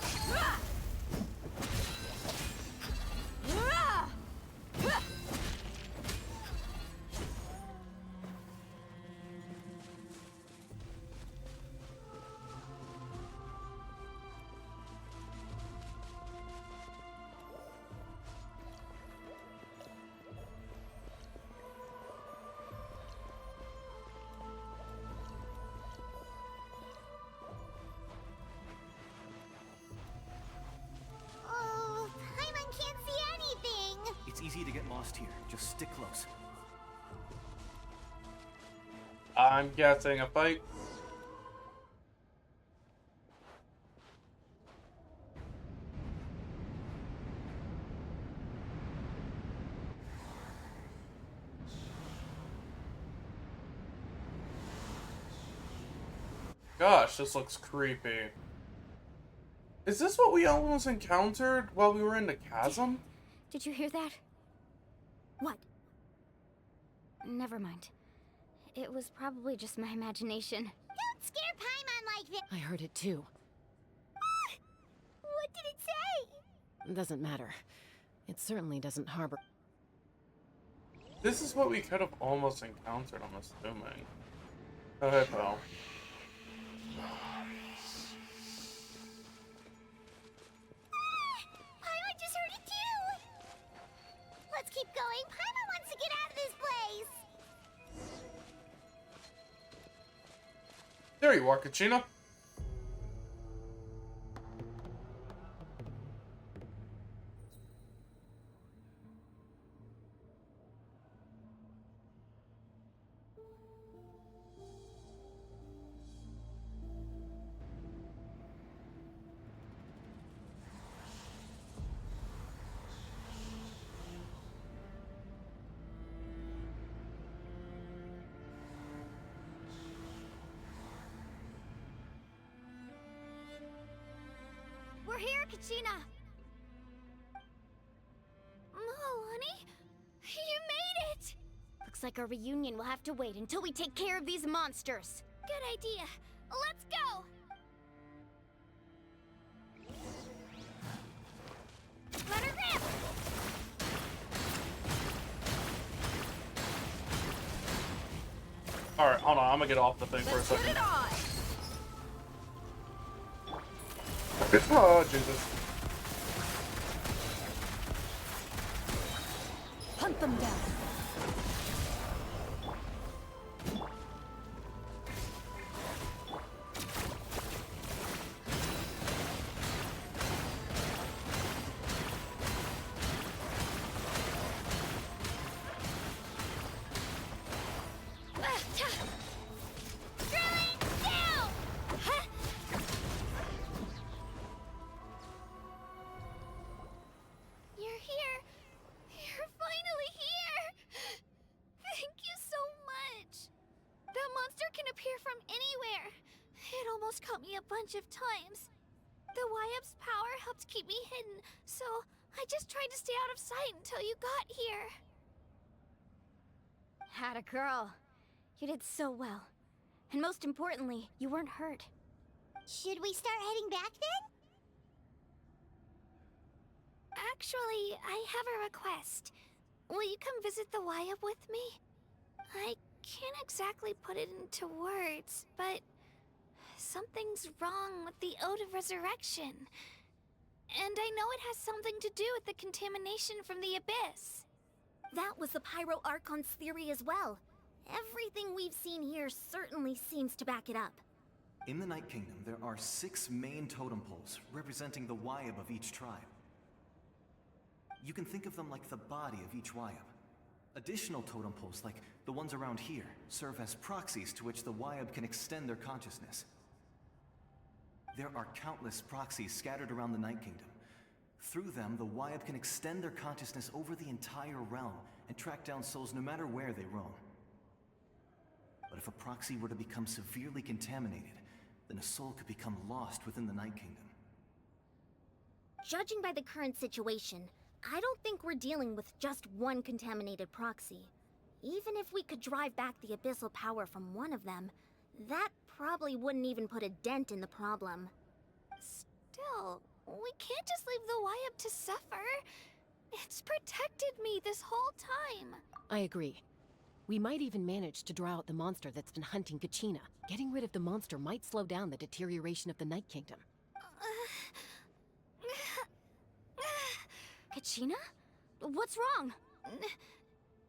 Oh, Paimon can't see anything. It's easy to get lost here. Just stick close. I'm guessing a fight. Gosh, this looks creepy. Is this what we almost encountered while we were in the chasm? Did you hear that? What? Never mind. It was probably just my imagination. Don't scare Paimon like this. I heard it too. What did it say? Doesn't matter. It certainly doesn't harbor. This is what we could have almost encountered, I'm assuming. Go ahead, pal. Paimon just heard it too. Let's keep going. Paimon wants to get out of this place. There you are, Kachina. We're here, Kachina! Oh, honey? You made it! Looks like our reunion will have to wait until we take care of these monsters. Good idea. Let's go! Let her rip! Alright, hold on, I'm gonna get off the thing for a Let's put second. it on! Oh, Jesus. Hunt them down. You're here. You're finally here. Thank you so much. That monster can appear from anywhere. It almost caught me a bunch of times. The YF's power helped keep me hidden, so I just tried to stay out of sight until you got here. Atta girl. You did so well. And most importantly, you weren't hurt. Should we start heading back then? Actually, I have a request. Will you come visit the Wayab with me? I can't exactly put it into words, but something's wrong with the Ode of Resurrection. And I know it has something to do with the contamination from the Abyss. That was the Pyro Archon's theory as well. Everything we've seen here certainly seems to back it up. In the Night Kingdom, there are 6 main totem poles representing the Wayab of each tribe. You can think of them like the body of each Wayab. Additional totem poles, like the ones around here, serve as proxies to which the Wayab can extend their consciousness. There are countless proxies scattered around the Night Kingdom. Through them, the Wayab can extend their consciousness over the entire realm and track down souls no matter where they roam. But if a proxy were to become severely contaminated, then a soul could become lost within the Night Kingdom. Judging by the current situation, I don't think we're dealing with just one contaminated proxy. Even if we could drive back the abyssal power from one of them, that probably wouldn't even put a dent in the problem. Still, we can't just leave the Wayab to suffer. It's protected me this whole time. I agree. We might even manage to draw out the monster that's been hunting Kachina. Getting rid of the monster might slow down the deterioration of the Night Kingdom. Kachina? What's wrong?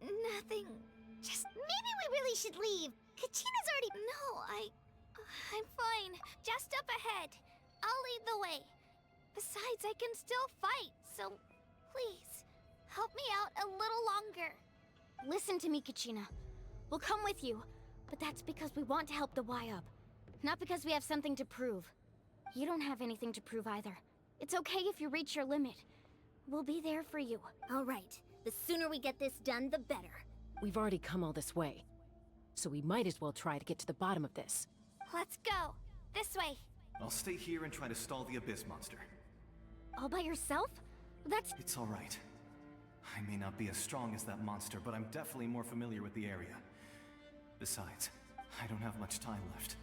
Nothing. Just maybe we really should leave. Kachina's already... No, I'm fine. Just up ahead. I'll lead the way. Besides, I can still fight, so please, help me out a little longer. Listen to me, Kachina. We'll come with you, but that's because we want to help the Wayab, not because we have something to prove. You don't have anything to prove either. It's okay if you reach your limit. We'll be there for you. All right. The sooner we get this done, the better. We've already come all this way, so we might as well try to get to the bottom of this. Let's go. This way. I'll stay here and try to stall the Abyss monster. All by yourself? That's... It's all right. I may not be as strong as that monster, but I'm definitely more familiar with the area. Besides, I don't have much time left.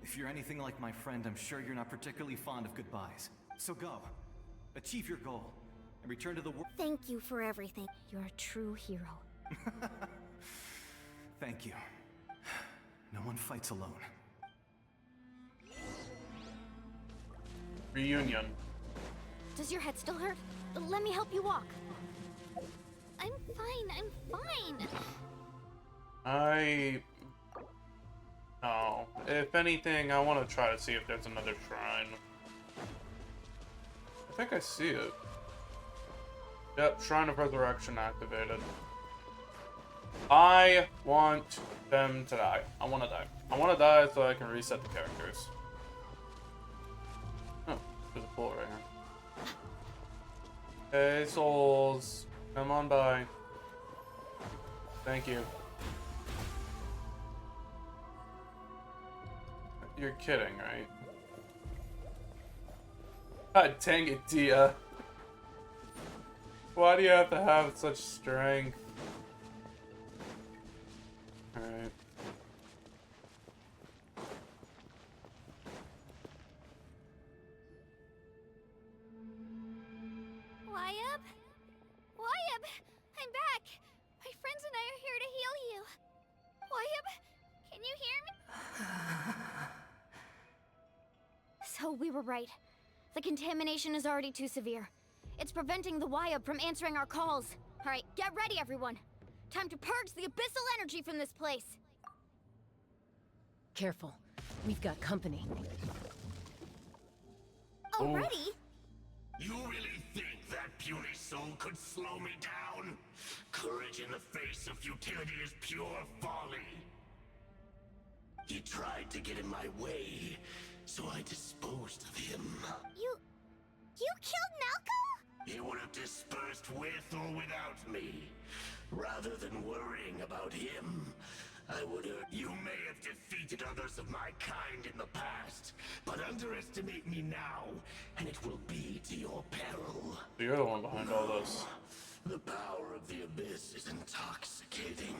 If you're anything like my friend, I'm sure you're not particularly fond of goodbyes. So go. Achieve your goal. And return to the world. Thank you for everything. You're a true hero. Thank you. No one fights alone. Reunion. Does your head still hurt? Let me help you walk. I'm fine. Oh, if anything, I want to try to see if there's another shrine. I think I see it. Yep, Shrine of Resurrection activated. I want them to die. I want to die. I want to die so I can reset the characters. Oh, there's a pool right here. Hey, souls. Come on by. Thank you. You're kidding, right? God dang it, Dia. Why do you have to have such strength? Alright. Wayab? Wayab! I'm back! My friends and I are here to heal you. Wayab, can you hear me? So we were right. The contamination is already too severe. It's preventing the Wayab from answering our calls. All right, get ready, everyone. Time to purge the abyssal energy from this place. Careful. We've got company. Already? You really think that puny soul could slow me down? Courage in the face of futility is pure folly. He tried to get in my way, so I disposed of him. You killed Malco? He would have dispersed with or without me. Rather than worrying about him, I would have... You may have defeated others of my kind in the past, but underestimate me now, and it will be to your peril. You're the one behind all this. The power of the Abyss is intoxicating.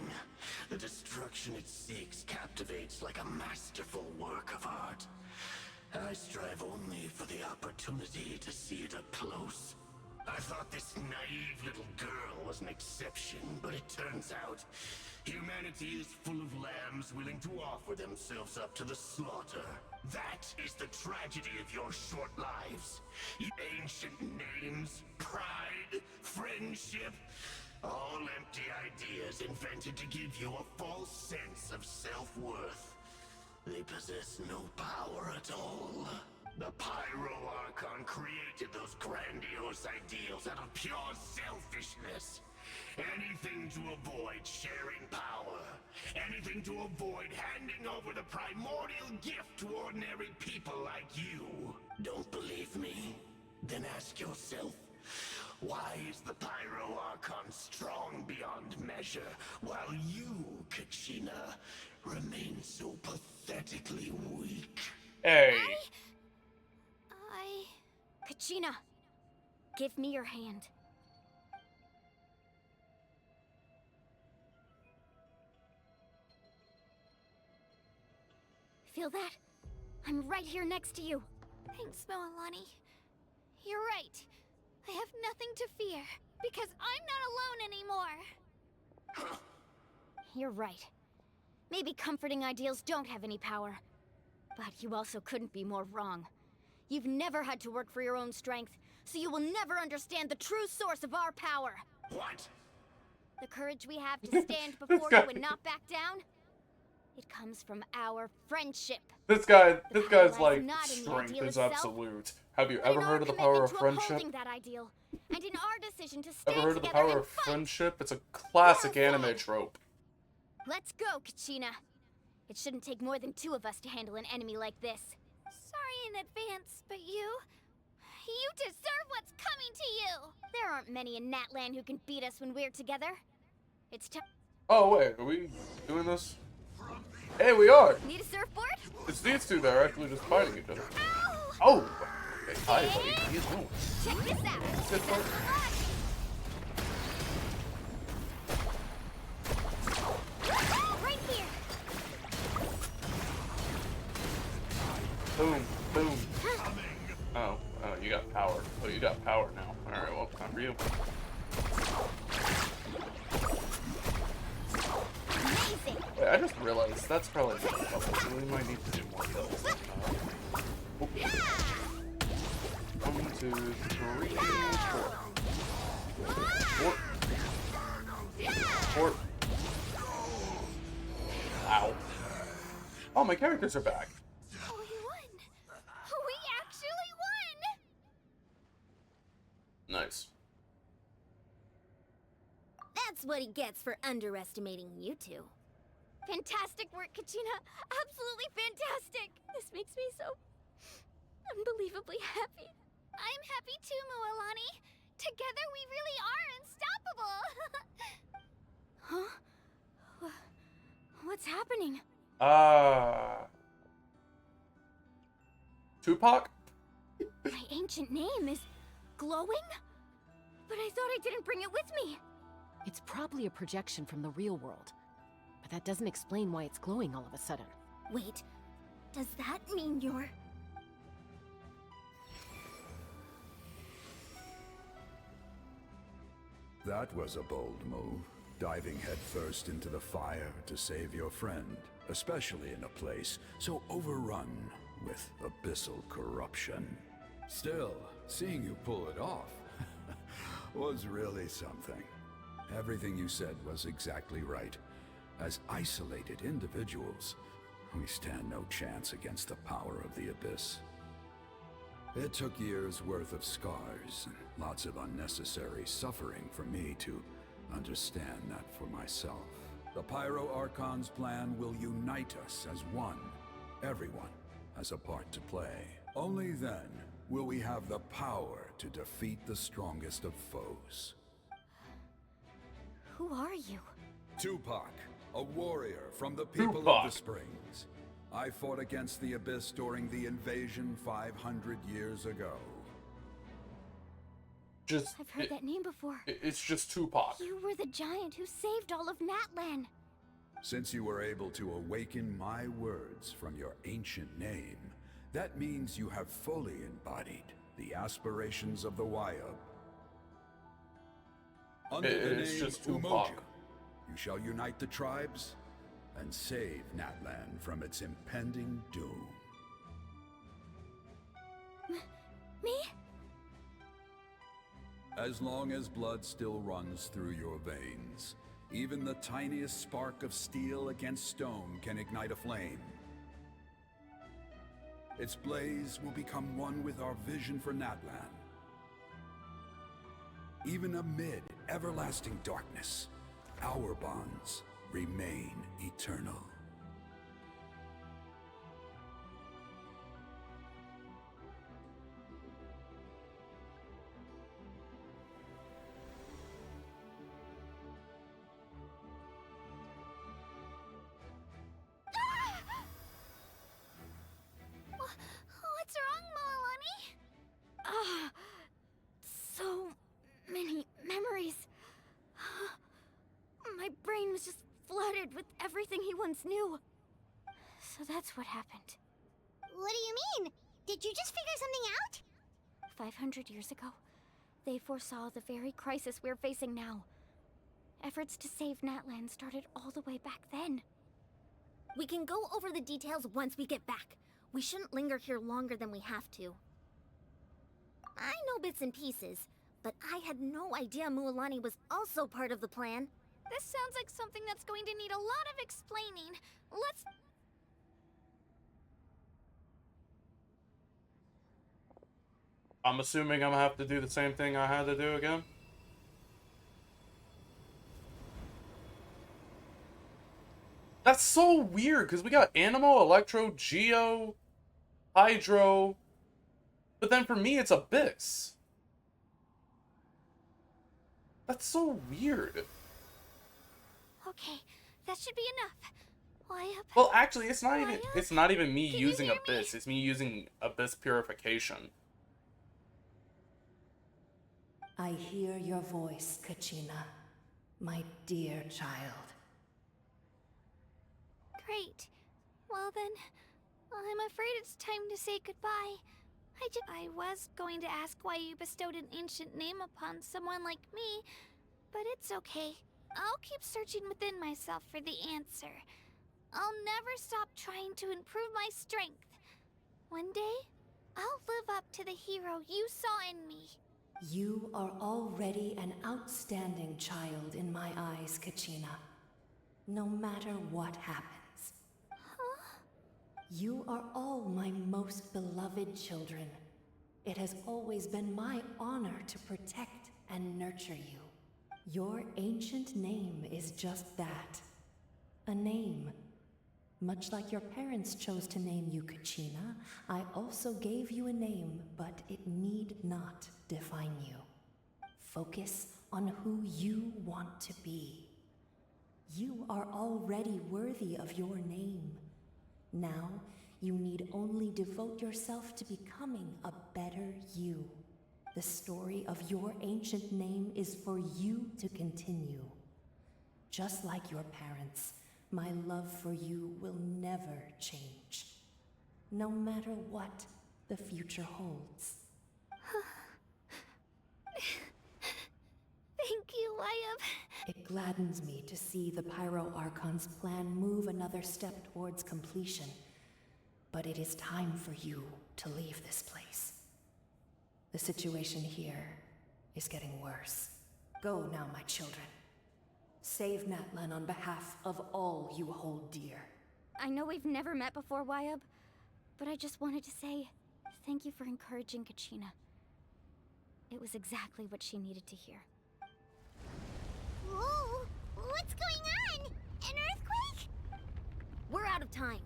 The destruction it seeks captivates like a masterful work of art. I strive only for the opportunity to see it up close. I thought this naive little girl was an exception, but it turns out humanity is full of lambs willing to offer themselves up to the slaughter. That is the tragedy of your short lives. You ancient names, pride, friendship, all empty ideas invented to give you a false sense of self-worth. They possess no power at all. The Pyro Archon created those grandiose ideals out of pure selfishness. Anything to avoid sharing power. Anything to avoid handing over the primordial gift to ordinary people like you. Don't believe me? Then ask yourself, why is the Pyro Archon strong beyond measure, while you, Kachina, remain so pathetically weak? Hey. Kachina, give me your hand. Feel that? I'm right here next to you. Thanks, Moalani. You're right. I have nothing to fear, because I'm not alone anymore. You're right. Maybe comforting ideals don't have any power. But you also couldn't be more wrong. You've never had to work for your own strength, so you will never understand the true source of our power. What? The courage we have to stand before you and not back down? It comes from our friendship. This guy's like, not in the strength ideal is itself, absolute. Have you but in ever our heard of the power of commitment to friendship? upholding that ideal, and in our decision to stand Ever heard of the together power and of fight. friendship? It's a classic anime trope. Let's go, Kachina. It shouldn't take more than two of us to handle an enemy like this. Sorry in advance, but you deserve what's coming to you! There aren't many in Natlan who can beat us when we're together. It's time. Oh wait, are we doing this? Hey, we are! Need a surfboard? It's these two that are actually just fighting each other. Oh! Hey, hi, buddy. How you doing? Check this out. Sit down. Right here. Boom, boom. Oh, you got power. Oh, you got power now. Alright, well, time for you. Wait, I just realized that's probably not a level, so we might need to do more levels. 1, 2, 3, 4. 4. Ow. Oh, my characters are back. Oh, we won! We actually won! Nice. That's what he gets for underestimating you two. Fantastic work, Kachina. Absolutely fantastic. This makes me so unbelievably happy. I'm happy too, Moalani. Together we really are unstoppable. Huh? What's happening? Tupac? My ancient name is glowing? But I thought I didn't bring it with me. It's probably a projection from the real world. But that doesn't explain why it's glowing all of a sudden. Wait, does that mean you're... That was a bold move, diving headfirst into the fire to save your friend, especially in a place so overrun with abyssal corruption. Still, seeing you pull it off was really something. Everything you said was exactly right. As isolated individuals, we stand no chance against the power of the Abyss. It took years' worth of scars and lots of unnecessary suffering for me to understand that for myself. The Pyro Archon's plan will unite us as one. Everyone has a part to play. Only then will we have the power to defeat the strongest of foes. Who are you? Tupac, a warrior from the people Tupac. of the Springs. I fought against the Abyss during the invasion 500 years ago. I've heard that name before. It's just Tupac. You were the giant who saved all of Natlan. Since you were able to awaken my words from your ancient name, That means you have fully embodied the aspirations of the Wayab. Under the It's name just Umoja, Tupac. you shall unite the tribes and save Natlan from its impending doom. Me? As long as blood still runs through your veins, even the tiniest spark of steel against stone can ignite a flame. Its blaze will become one with our vision for Natlan. Even amid everlasting darkness, our bonds remain eternal. What's wrong, Moalani? Ah, so many memories. My brain was just flooded with everything he once knew. So that's what happened. What do you mean? Did you just figure something out? 500 years ago, they foresaw the very crisis we're facing now. Efforts to save Natlan started all the way back then. We can go over the details once we get back. We shouldn't linger here longer than we have to. I know bits and pieces, but I had no idea Mualani was also part of the plan. This sounds like something that's going to need a lot of explaining. Let's... I'm assuming I'm gonna have to do the same thing I had to do again. That's so weird, because we got Animo, Electro, Geo, Hydro, but then for me it's Abyss. That's so weird. Okay, that should be enough. Why up? Well, actually, it's not even me using Abyss. It's me using Abyss Purification. I hear your voice, Kachina, my dear child. Great. Well then, I'm afraid it's time to say goodbye. I was going to ask why you bestowed an ancient name upon someone like me, but it's okay. I'll keep searching within myself for the answer. I'll never stop trying to improve my strength. One day, I'll live up to the hero you saw in me. You are already an outstanding child in my eyes, Kachina. No matter what happens. You are all my most beloved children. It has always been my honor to protect and nurture you. Your ancient name is just that. A name. Much like your parents chose to name you Kachina, I also gave you a name, but it need not define you. Focus on who you want to be. You are already worthy of your name. Now, you need only devote yourself to becoming a better you. The story of your ancient name is for you to continue. Just like your parents, my love for you will never change. No matter what the future holds. Thank you, Wayab. It gladdens me to see the Pyro Archon's plan move another step towards completion. But it is time for you to leave this place. The situation here is getting worse. Go now, my children. Save Natlan on behalf of all you hold dear. I know we've never met before, Wayab, but I just wanted to say thank you for encouraging Kachina. It was exactly what she needed to hear. Whoa! What's going on? An earthquake? We're out of time.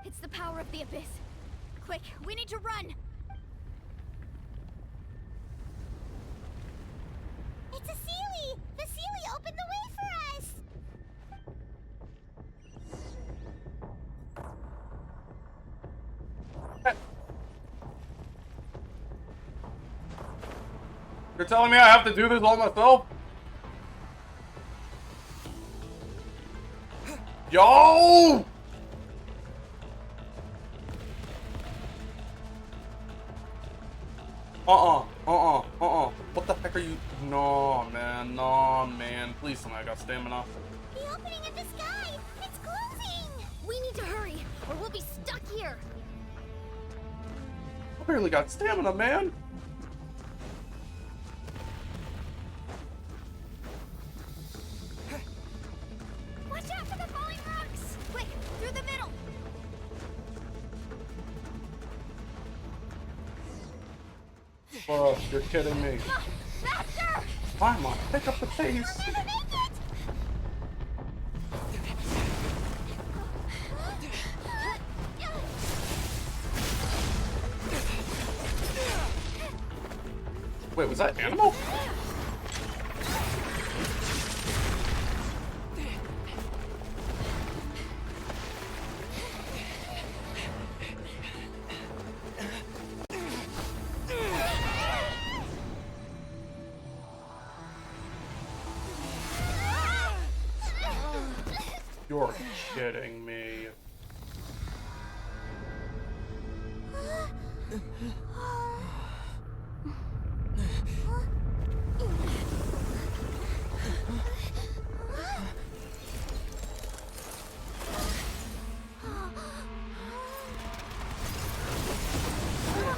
It's the power of the Abyss. Quick, we need to run! It's a Sealy! The Sealy opened the way for us! You're telling me I have to do this all myself? Yo! What the heck are you? No, man. No, man. Please tell me I got stamina. The opening in the sky! It's closing! We need to hurry, or we'll be stuck here! I barely got stamina, man. Watch out for the falling rocks! Quick, through the middle! Oh, you're kidding me. Faster! Come on, pick up the pace. We'll never make it! Wait, was that animal? You're kidding me.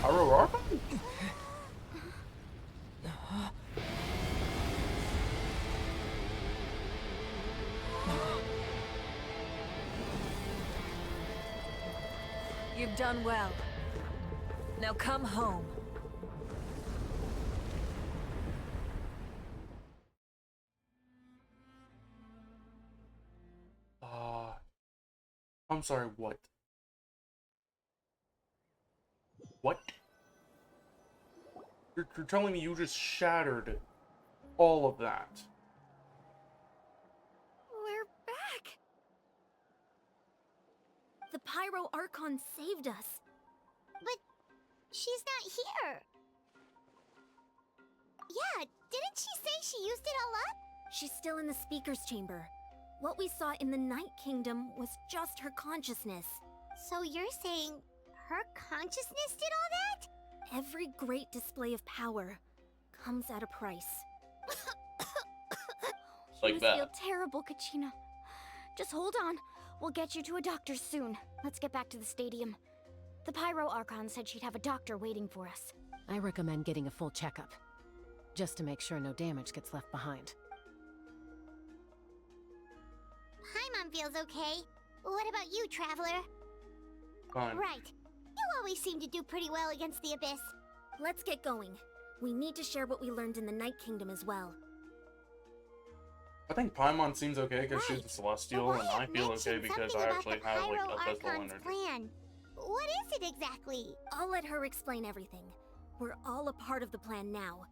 Aurora? You've done well. Now come home. I'm sorry, what? What? You're telling me you just shattered all of that? We're back! The Pyro Archon saved us. But she's not here. Yeah, didn't she say she used it all up? She's still in the speaker's chamber. What we saw in the Night Kingdom was just her consciousness. So you're saying her consciousness did all that? Every great display of power comes at a price. Like You that. feel terrible, Kachina. Just hold on. We'll get you to a doctor soon. Let's get back to the stadium. The Pyro Archon said she'd have a doctor waiting for us. I recommend getting a full checkup, just to make sure no damage gets left behind. Paimon feels okay. What about you, Traveler? Fine. Right. You always seem to do pretty well against the Abyss. Let's get going. We need to share what we learned in the Night Kingdom as well. I think Paimon seems okay because she's a Celestial, But and I feel okay mentioned because something I about actually the have like Pyro abysmal Archon's energy. plan. What is it exactly? I'll let her explain everything. We're all a part of the plan now.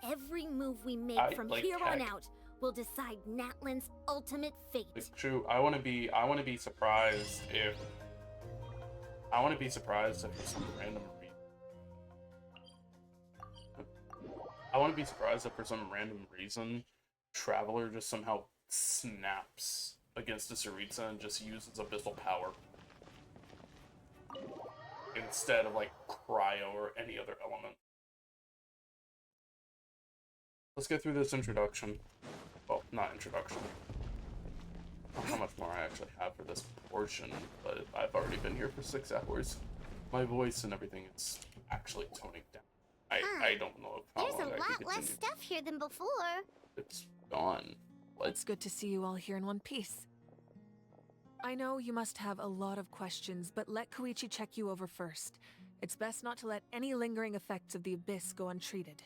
Every move we make from here on out will decide Natlan's ultimate fate. It's true. I want to be surprised if for some random reason. I want to be surprised if for some random reason Traveler just somehow snaps against the Tsaritsa and just uses abyssal power instead of like cryo or any other element. Let's get through this introduction. Well, not introduction. I don't know how much more I actually have for this portion, but I've already been here for 6 hours. My voice and everything is actually toning down. I don't know how There's a long I can lot continue. less stuff here than before. It's gone. It's good to see you all here in one piece. I know you must have a lot of questions, but let Koichi check you over first. It's best not to let any lingering effects of the Abyss go untreated.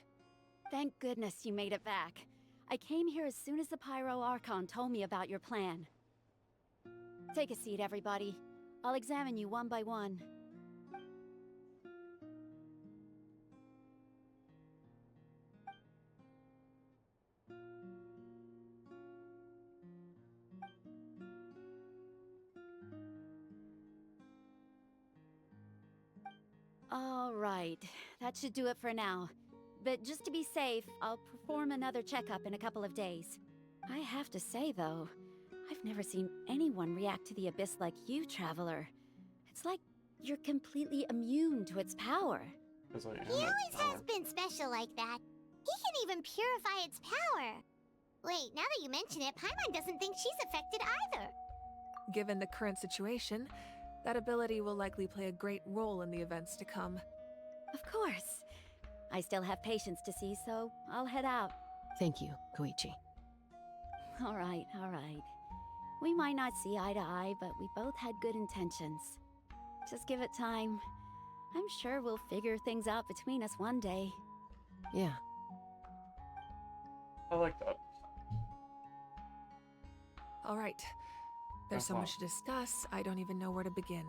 Thank goodness you made it back. I came here as soon as the Pyro Archon told me about your plan. Take a seat, everybody. I'll examine you one by one. All right, that should do it for now. But just to be safe, I'll perform another checkup in a couple of days. I have to say, though, I've never seen anyone react to the Abyss like you, Traveler. It's like you're completely immune to its power. 'Cause I am He a always power. has been special like that. He can even purify its power. Wait, now that you mention it, Paimon doesn't think she's affected either. Given the current situation, that ability will likely play a great role in the events to come. Of course. I still have patients to see, so I'll head out. Thank you, Koichi. All right, all right. We might not see eye to eye, but we both had good intentions. Just give it time. I'm sure we'll figure things out between us one day. Yeah. I like that. All right. There's so much to discuss, I don't even know where to begin.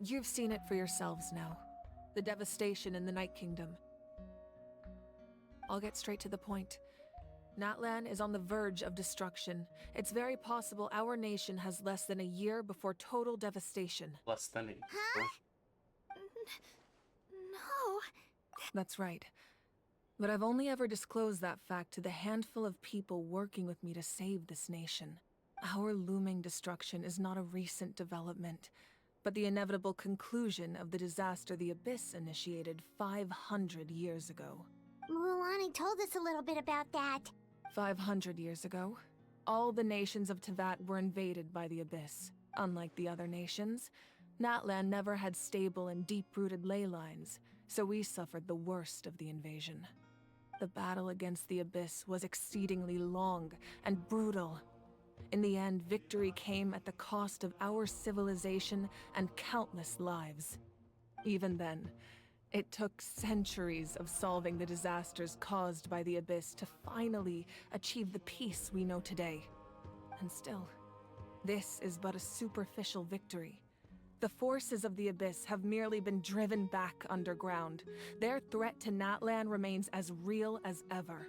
You've seen it for yourselves now. The devastation in the Night Kingdom. I'll get straight to the point. Natlan is on the verge of destruction. It's very possible our nation has less than a year before total devastation. Less than a year. Huh? No. That's right. But I've only ever disclosed that fact to the handful of people working with me to save this nation. Our looming destruction is not a recent development, but the inevitable conclusion of the disaster the Abyss initiated 500 years ago. Mualani told us a little bit about that. 500 years ago, all the nations of Teyvat were invaded by the Abyss. Unlike the other nations, Natlan never had stable and deep-rooted ley lines, so we suffered the worst of the invasion. The battle against the Abyss was exceedingly long and brutal. In the end, victory came at the cost of our civilization and countless lives. Even then, it took centuries of solving the disasters caused by the Abyss to finally achieve the peace we know today. And still, this is but a superficial victory. The forces of the Abyss have merely been driven back underground. Their threat to Natlan remains as real as ever.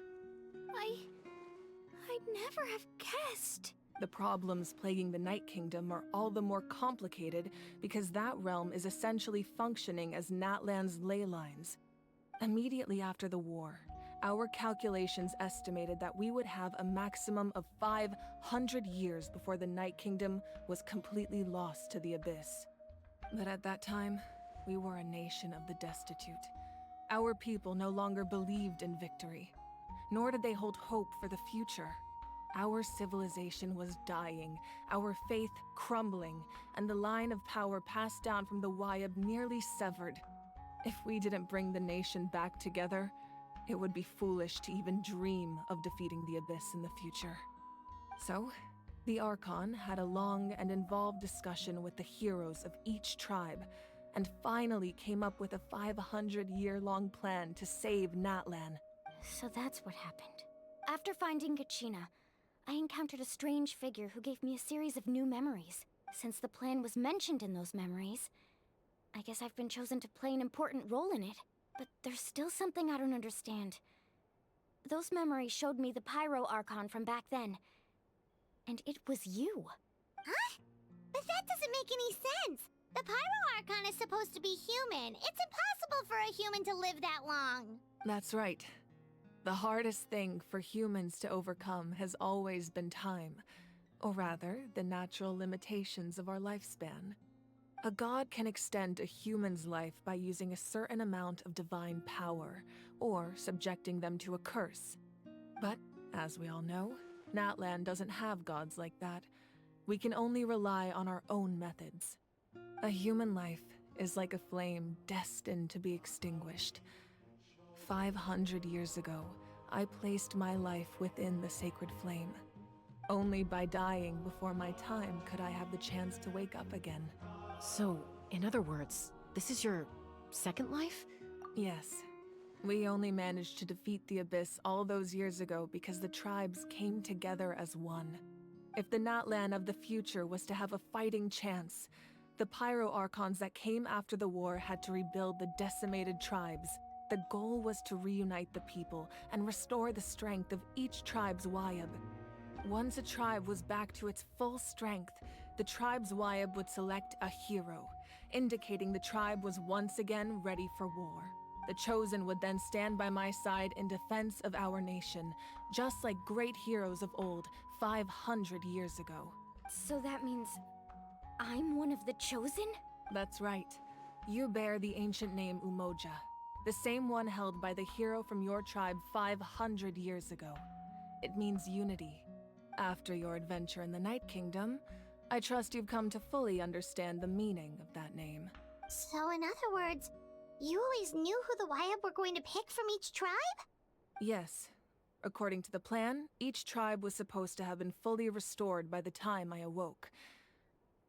I'd never have guessed. The problems plaguing the Night Kingdom are all the more complicated because that realm is essentially functioning as Natlan's ley lines. Immediately after the war, our calculations estimated that we would have a maximum of 500 years before the Night Kingdom was completely lost to the Abyss. But at that time, we were a nation of the destitute. Our people no longer believed in victory, nor did they hold hope for the future. Our civilization was dying, our faith crumbling, and the line of power passed down from the Wayab nearly severed. If we didn't bring the nation back together, it would be foolish to even dream of defeating the Abyss in the future. So, the Archon had a long and involved discussion with the heroes of each tribe, and finally came up with a 500-year-long plan to save Natlan. So that's what happened. After finding Kachina, I encountered a strange figure who gave me a series of new memories. Since the plan was mentioned in those memories, I guess I've been chosen to play an important role in it. But there's still something I don't understand. Those memories showed me the Pyro Archon from back then. And it was you. Huh? But that doesn't make any sense. The Pyro Archon is supposed to be human. It's impossible for a human to live that long. That's right. The hardest thing for humans to overcome has always been time, or rather, the natural limitations of our lifespan. A god can extend a human's life by using a certain amount of divine power, or subjecting them to a curse. But, as we all know, Natlan doesn't have gods like that. We can only rely on our own methods. A human life is like a flame destined to be extinguished. 500 years ago, I placed my life within the sacred flame. Only by dying before my time could I have the chance to wake up again. So, in other words, this is your second life? Yes. We only managed to defeat the Abyss all those years ago because the tribes came together as one. If the Natlan of the future was to have a fighting chance, the Pyro Archons that came after the war had to rebuild the decimated tribes. The goal was to reunite the people and restore the strength of each tribe's Wayab. Once a tribe was back to its full strength, the tribe's Wayab would select a hero, indicating the tribe was once again ready for war. The Chosen would then stand by my side in defense of our nation, just like great heroes of old 500 years ago. So that means I'm one of the Chosen? That's right. You bear the ancient name Umoja. The same one held by the hero from your tribe 500 years ago. It means unity. After your adventure in the Night Kingdom, I trust you've come to fully understand the meaning of that name. So in other words, you always knew who the Wyatt were going to pick from each tribe? Yes. According to the plan, each tribe was supposed to have been fully restored by the time I awoke.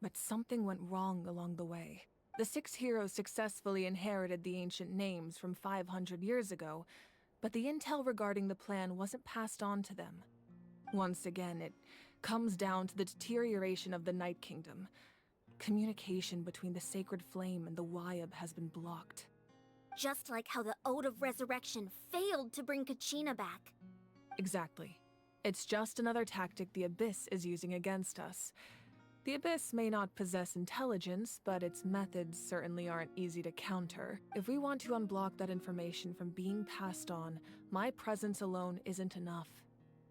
But something went wrong along the way. The 6 heroes successfully inherited the ancient names from 500 years ago, but the intel regarding the plan wasn't passed on to them. Once again, it comes down to the deterioration of the Night Kingdom. Communication between the Sacred Flame and the Wyatt has been blocked. Just like how the Ode of Resurrection failed to bring Kachina back. Exactly. It's just another tactic the Abyss is using against us. The Abyss may not possess intelligence, but its methods certainly aren't easy to counter. If we want to unblock that information from being passed on, my presence alone isn't enough.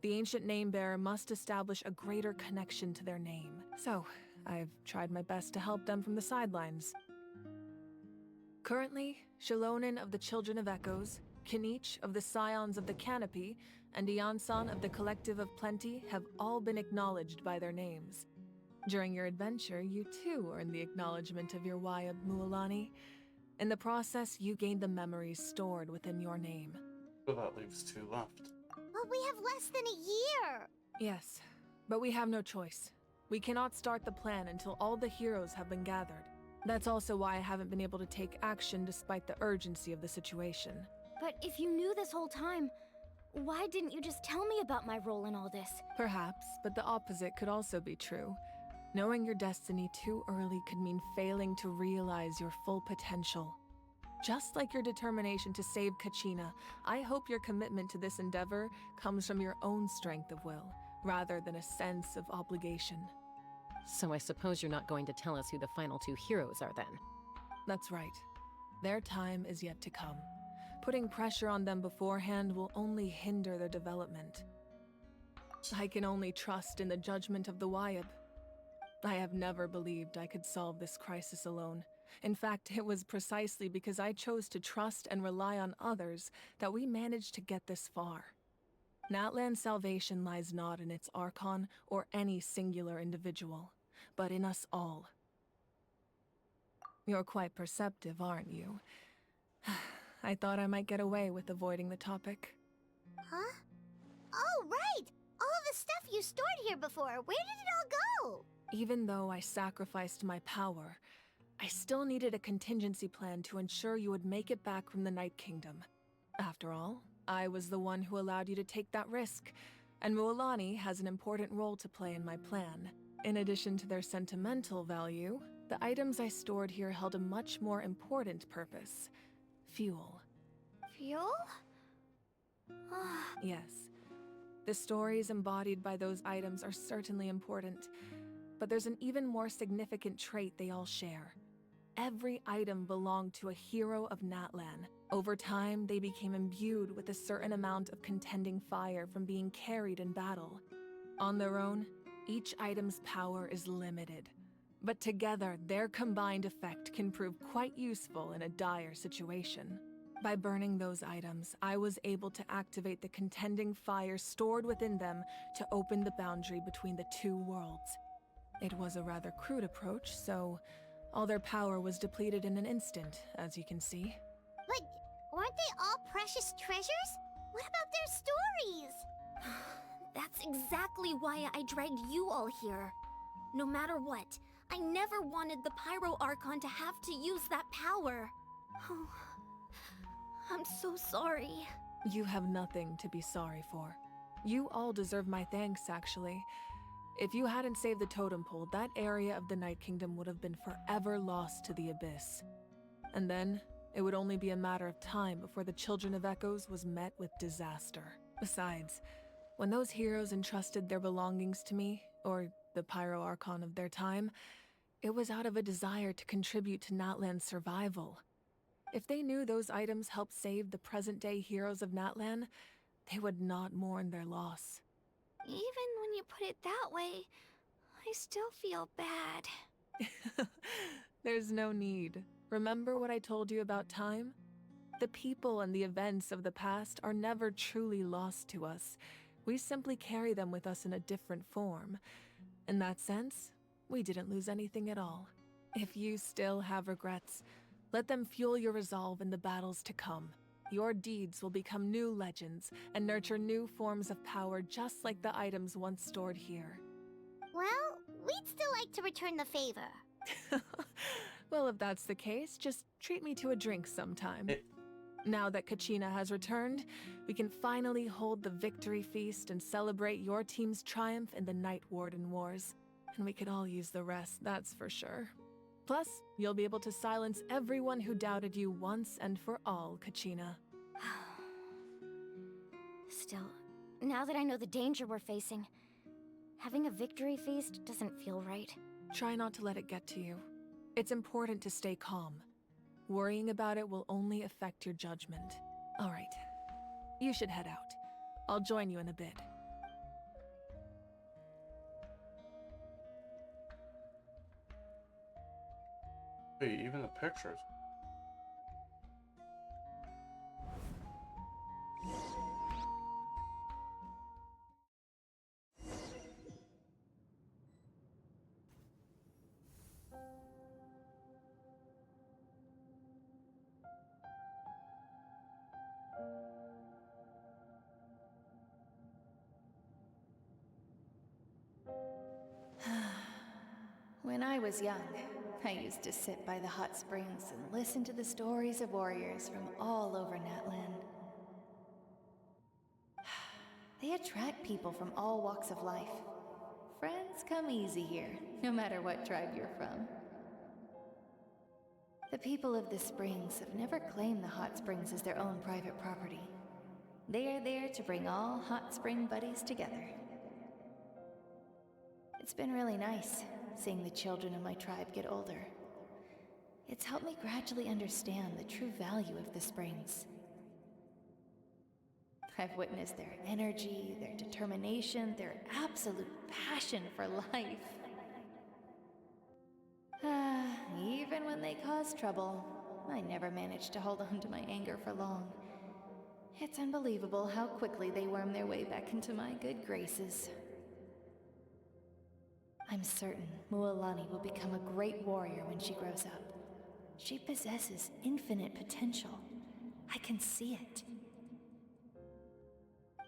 The ancient name-bearer must establish a greater connection to their name. So, I've tried my best to help them from the sidelines. Currently, Shilonin of the Children of Echoes, Kinich of the Scions of the Canopy, and Iansan of the Collective of Plenty have all been acknowledged by their names. During your adventure, you too earned the acknowledgement of your Wyatt, Mualani. In the process, you gained the memories stored within your name. So that leaves 2 left. But we have less than a year! Yes, but we have no choice. We cannot start the plan until all the heroes have been gathered. That's also why I haven't been able to take action despite the urgency of the situation. But if you knew this whole time, why didn't you just tell me about my role in all this? Perhaps, but the opposite could also be true. Knowing your destiny too early could mean failing to realize your full potential. Just like your determination to save Kachina, I hope your commitment to this endeavor comes from your own strength of will, rather than a sense of obligation. So I suppose you're not going to tell us who the final 2 heroes are then? That's right. Their time is yet to come. Putting pressure on them beforehand will only hinder their development. I can only trust in the judgment of the Wyatt. I have never believed I could solve this crisis alone. In fact, it was precisely because I chose to trust and rely on others that we managed to get this far. Natlan's salvation lies not in its Archon or any singular individual, but in us all. You're quite perceptive, aren't you? I thought I might get away with avoiding the topic. Huh? Oh, right! All of the stuff you stored here before, where did it all go? Even though I sacrificed my power, I still needed a contingency plan to ensure you would make it back from the Night Kingdom. After all, I was the one who allowed you to take that risk, and Mualani has an important role to play in my plan. In addition to their sentimental value, the items I stored here held a much more important purpose. Fuel. Fuel? Yes. The stories embodied by those items are certainly important, but there's an even more significant trait they all share. Every item belonged to a hero of Natlan. Over time, they became imbued with a certain amount of contending fire from being carried in battle. On their own, each item's power is limited, but together, their combined effect can prove quite useful in a dire situation. By burning those items, I was able to activate the contending fire stored within them to open the boundary between the 2 worlds. It was a rather crude approach, so all their power was depleted in an instant, as you can see. But weren't they all precious treasures? What about their stories? That's exactly why I dragged you all here. No matter what, I never wanted the Pyro Archon to have to use that power. Oh, I'm so sorry. You have nothing to be sorry for. You all deserve my thanks, actually. If you hadn't saved the totem pole, that area of the Night Kingdom would have been forever lost to the Abyss. And then, it would only be a matter of time before the Children of Echoes was met with disaster. Besides, when those heroes entrusted their belongings to me, or the Pyro Archon of their time, it was out of a desire to contribute to Natlan's survival. If they knew those items helped save the present-day heroes of Natlan, they would not mourn their loss. Even when you put it that way, I still feel bad. There's no need. Remember what I told you about time? The people and the events of the past are never truly lost to us. We simply carry them with us in a different form. In that sense, we didn't lose anything at all. If you still have regrets, let them fuel your resolve in the battles to come. Your deeds will become new legends and nurture new forms of power just like the items once stored here. Well, we'd still like to return the favor. Well, if that's the case, just treat me to a drink sometime. Now that Kachina has returned, we can finally hold the victory feast and celebrate your team's triumph in the Night Warden Wars. And we could all use the rest, that's for sure. Plus, you'll be able to silence everyone who doubted you once and for all, Kachina. Still, now that I know the danger we're facing, having a victory feast doesn't feel right. Try not to let it get to you. It's important to stay calm. Worrying about it will only affect your judgment. All right, you should head out. I'll join you in a bit. Wait, even the pictures. When I was young, I used to sit by the hot springs and listen to the stories of warriors from all over Natlan. They attract people from all walks of life. Friends come easy here, no matter what tribe you're from. The people of the springs have never claimed the hot springs as their own private property. They are there to bring all hot spring buddies together. It's been really nice, seeing the children of my tribe get older. It's helped me gradually understand the true value of the springs. I've witnessed their energy, their determination, their absolute passion for life. Even when they cause trouble, I never managed to hold on to my anger for long. It's unbelievable how quickly they worm their way back into my good graces. I'm certain Mualani will become a great warrior when she grows up. She possesses infinite potential. I can see it.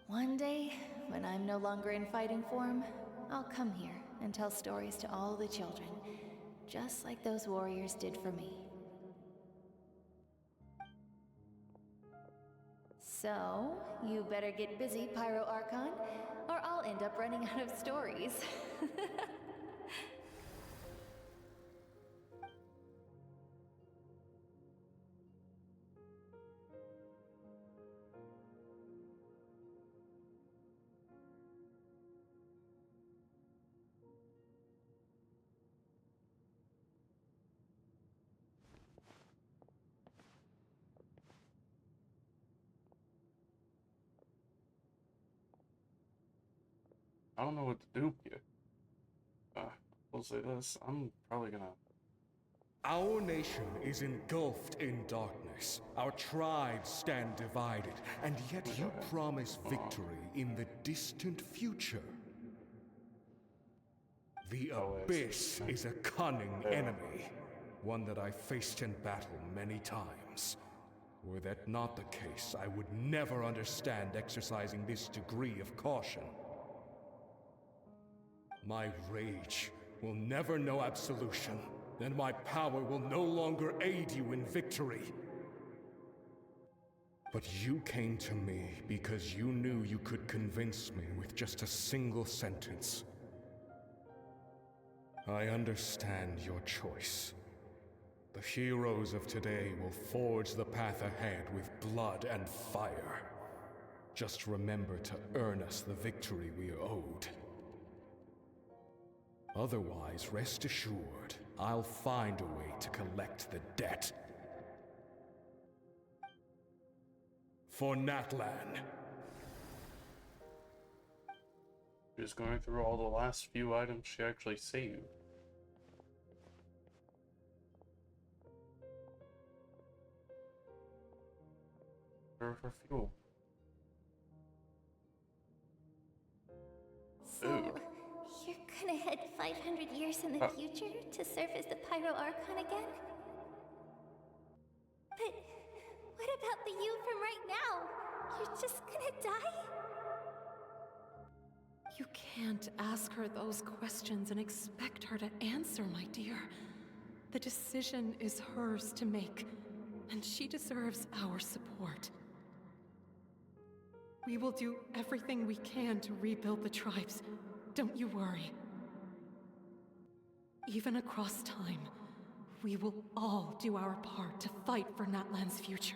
One day, when I'm no longer in fighting form, I'll come here and tell stories to all the children, just like those warriors did for me. So, you better get busy, Pyro Archon, or I'll end up running out of stories. I don't know what to do here. We'll say this. I'm probably gonna... Our nation is engulfed in darkness. Our tribes stand divided, and yet you promise victory in the distant future. The Abyss is a cunning enemy, one that I faced in battle many times. Were that not the case, I would never understand exercising this degree of caution. My rage will never know absolution, and my power will no longer aid you in victory. But you came to me because you knew you could convince me with just a single sentence. I understand your choice. The heroes of today will forge the path ahead with blood and fire. Just remember to earn us the victory we are owed. Otherwise, rest assured, I'll find a way to collect the debt. For Natlan. Just going through all the last few items she actually saved. for fuel. So, Ooh. you're gonna head 500 years in the future to serve as the Pyro Archon again? But what about the you from right now? You're just gonna die? You can't ask her those questions and expect her to answer, my dear. The decision is hers to make, and she deserves our support. We will do everything we can to rebuild the tribes. Don't you worry. Even across time, we will all do our part to fight for Natlan's future.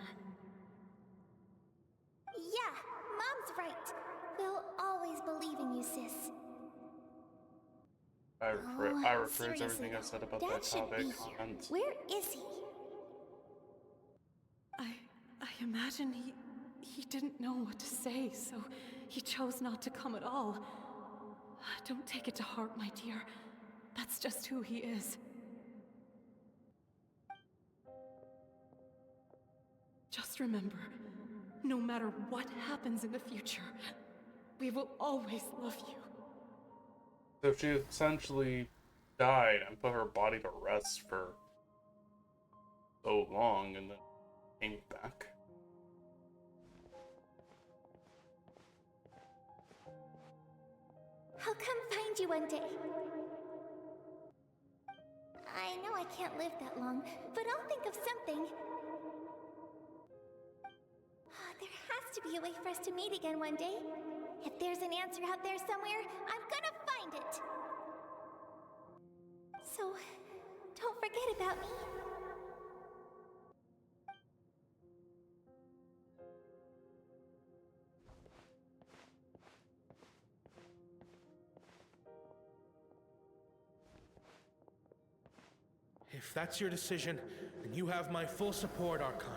Yeah, Mom's right. We'll always believe in you, sis. I rephrase seriously everything I though, said about Dad that should topic. be here. And Where is he? I imagine he didn't know what to say, so he chose not to come at all. Don't take it to heart, my dear. That's just who he is. Just remember, no matter what happens in the future, we will always love you. so she essentially died and put her body to rest for so long and then came back. I'll come find you one day. I know I can't live that long, but I'll think of something. There has to be a way for us to meet again one day. If there's an answer out there somewhere, I'm gonna find it. So, don't forget about me. If that's your decision, then you have my full support, Archon.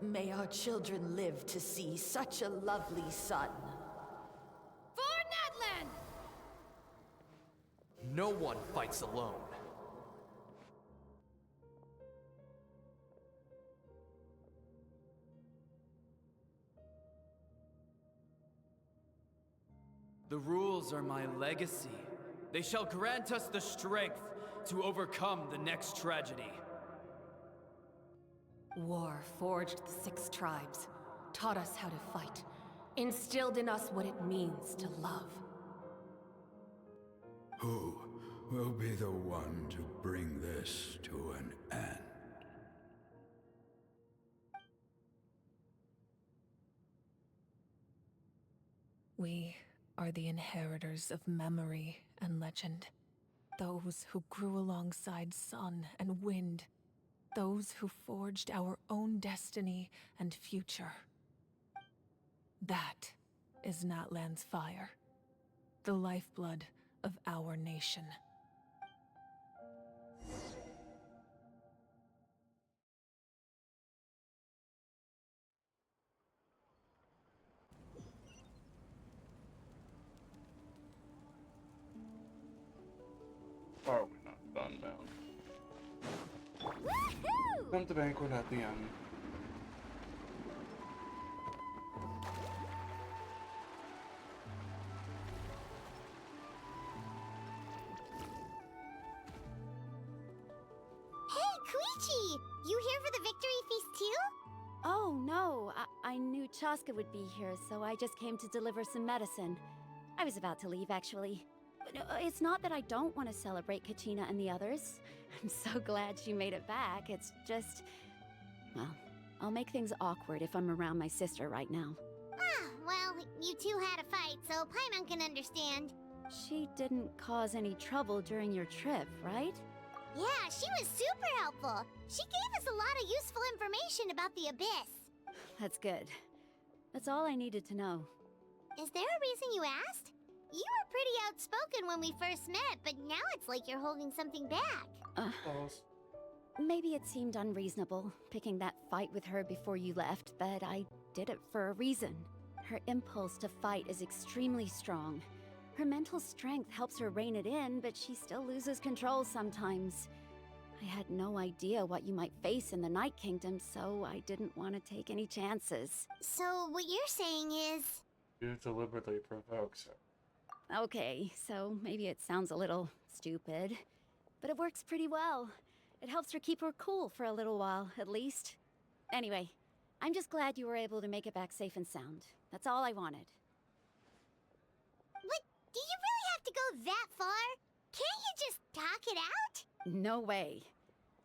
May our children live to see such a lovely son. For Natlan! No one fights alone. The rules are my legacy. They shall grant us the strength to overcome the next tragedy. War forged the 6 tribes, taught us how to fight, instilled in us what it means to love. Who will be the one to bring this to an end? We are the inheritors of memory and legend. Those who grew alongside sun and wind. Those who forged our own destiny and future. That is Natlan's fire. The lifeblood of our nation. Are we not done now? Come to banquet at the end. Hey, Koichi! You here for the victory feast too? Oh, no. I knew Chaska would be here, so I just came to deliver some medicine. I was about to leave, actually. It's not that I don't want to celebrate Kachina and the others. I'm so glad she made it back. It's just... well, I'll make things awkward if I'm around my sister right now. Ah, well, you two had a fight, so Paimon can understand. She didn't cause any trouble during your trip, right? Yeah, she was super helpful. She gave us a lot of useful information about the Abyss. That's good. That's all I needed to know. Is there a reason you asked? You were pretty outspoken when we first met, but now it's like you're holding something back. Maybe it seemed unreasonable, picking that fight with her before you left, but I did it for a reason. Her impulse to fight is extremely strong. Her mental strength helps her rein it in, but she still loses control sometimes. I had no idea what you might face in the Night Kingdom, so I didn't want to take any chances. So what you're saying is... You deliberately provokes her. Okay, so maybe it sounds a little stupid, but it works pretty well. It helps her keep her cool for a little while, at least. Anyway, I'm just glad you were able to make it back safe and sound. That's all I wanted. What? Do you really have to go that far? Can't you just talk it out? No way.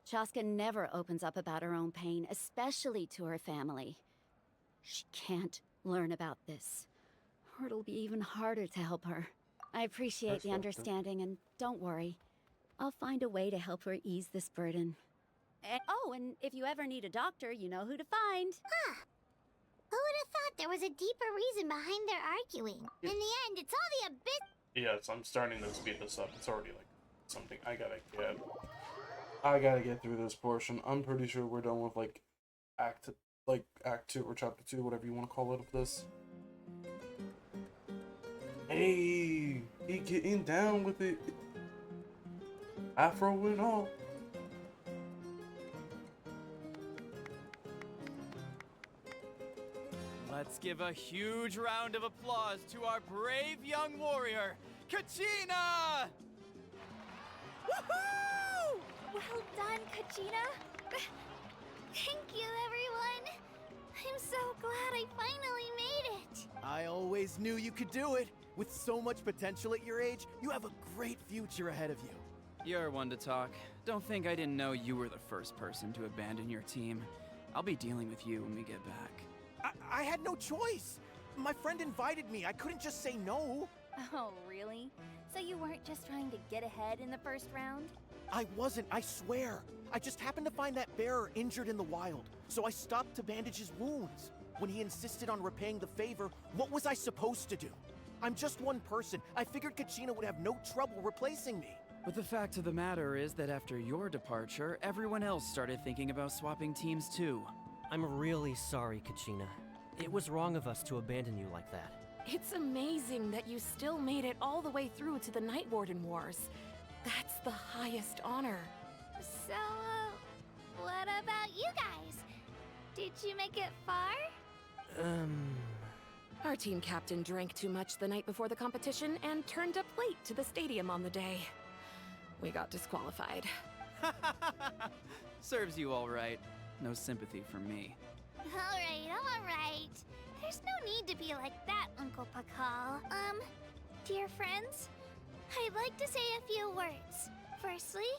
Chaska never opens up about her own pain, especially to her family. She can't learn about this, or it'll be even harder to help her. I appreciate the understanding, and don't worry. I'll find a way to help her ease this burden. And if you ever need a doctor, you know who to find. Huh. Who would have thought there was a deeper reason behind their arguing? In the end, it's all the abyss. Yes, I'm starting to speed this up. It's already like something I gotta get through this portion. I'm pretty sure we're done with like act 2 or chapter 2, whatever you want to call it, of this. Hey, he getting down with it. Afro and all. Let's give a huge round of applause to our brave young warrior, Kachina! Woohoo! Well done, Kachina. Thank you, everyone. I'm so glad I finally made it. I always knew you could do it. With so much potential at your age, you have a great future ahead of you. You're one to talk. Don't think I didn't know you were the first person to abandon your team. I'll be dealing with you when we get back. I had no choice. My friend invited me. I couldn't just say no. Oh, really? So you weren't just trying to get ahead in the first round? I wasn't, I swear. I just happened to find that bearer injured in the wild, so I stopped to bandage his wounds. When he insisted on repaying the favor, what was I supposed to do? I'm just one person. I figured Kachina would have no trouble replacing me. But the fact of the matter is that after your departure, everyone else started thinking about swapping teams too. I'm really sorry, Kachina. It was wrong of us to abandon you like that. It's amazing that you still made it all the way through to the Night Warden Wars. That's the highest honor. So, what about you guys? Did you make it far? Our team captain drank too much the night before the competition and turned up late to the stadium on the day. We got disqualified. Serves you all right. No sympathy from me. Alright. There's no need to be like that, Uncle Pakal. Dear friends, I'd like to say a few words. Firstly,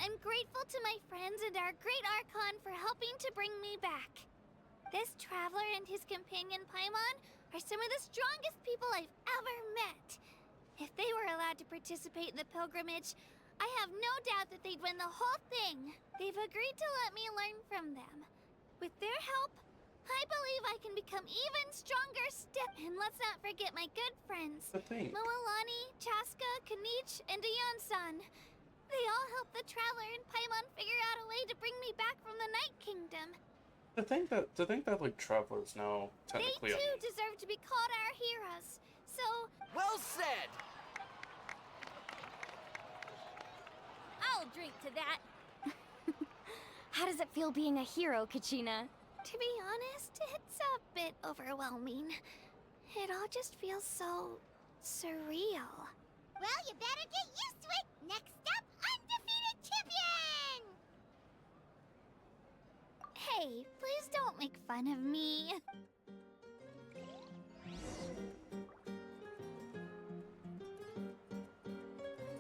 I'm grateful to my friends and our great Archon for helping to bring me back. This traveler and his companion Paimon are some of the strongest people I've ever met. If they were allowed to participate in the pilgrimage, I have no doubt that they'd win the whole thing. They've agreed to let me learn from them. With their help, I believe I can become even stronger and let's not forget my good friends. Moalani, Chaska, Kanich, and Ayan-san. They all helped the Traveler and Paimon figure out a way to bring me back from the Night Kingdom. To think that like travelers now technically They too deserve to be called our heroes. So well said! I'll drink to that. How does it feel being a hero, Kachina? To be honest, it's a bit overwhelming. It all just feels so surreal. Well, you better get used to it. Next up, undefeated champion! Hey, please don't make fun of me.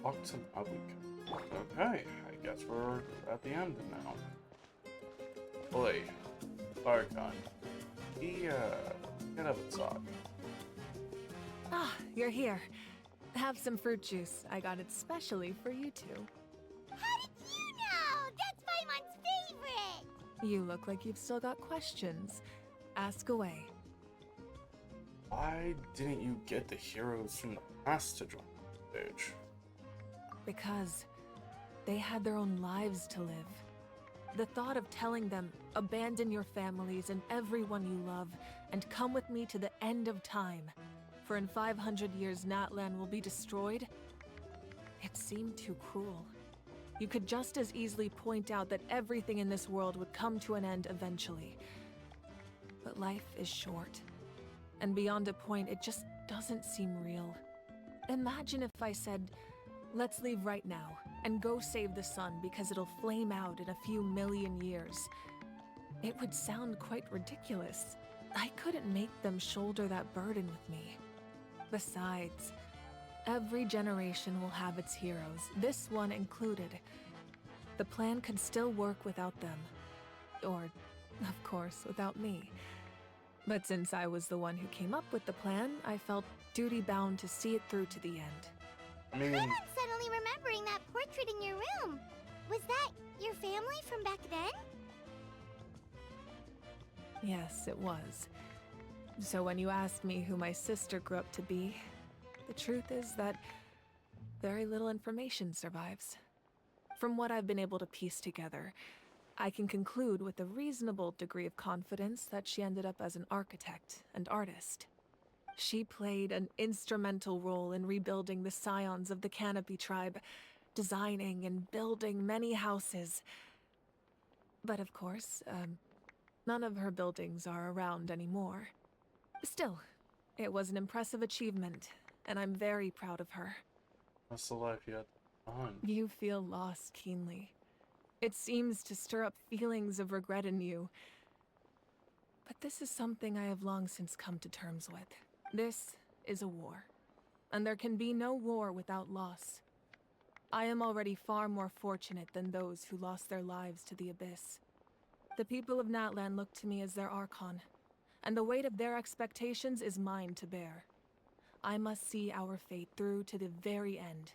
Okay, I guess we're at the end now. Boy, Archon. Get outside. Ah, you're here. Have some fruit juice. I got it specially for you two. How did you know? That's Paimon's favorite! You look like you've still got questions. Ask away. Why didn't you get the heroes from the past to join the stage? Because they had their own lives to live. The thought of telling them, abandon your families and everyone you love, and come with me to the end of time, for in 500 years Natlan will be destroyed, it seemed too cruel. You could just as easily point out that everything in this world would come to an end eventually. But life is short. And beyond a point, it just doesn't seem real. Imagine if I said, let's leave right now and go save the sun because it'll flame out in a few million years. It would sound quite ridiculous. I couldn't make them shoulder that burden with me. Besides, every generation will have its heroes, this one included. The plan could still work without them. Or, of course, without me. But since I was the one who came up with the plan, I felt duty-bound to see it through to the end. I mean, I'm suddenly remembering that portrait in your room. Was that your family from back then? Yes, it was. So when you asked me who my sister grew up to be, the truth is that very little information survives. From what I've been able to piece together, I can conclude with a reasonable degree of confidence that she ended up as an architect and artist. She played an instrumental role in rebuilding the scions of the Canopy tribe, designing and building many houses. But of course, none of her buildings are around anymore. Still, it was an impressive achievement, and I'm very proud of her. That's the life you had on. You feel loss keenly. It seems to stir up feelings of regret in you. But this is something I have long since come to terms with. This is a war, and there can be no war without loss. I am already far more fortunate than those who lost their lives to the Abyss. The people of Natlan look to me as their Archon, and the weight of their expectations is mine to bear. I must see our fate through to the very end,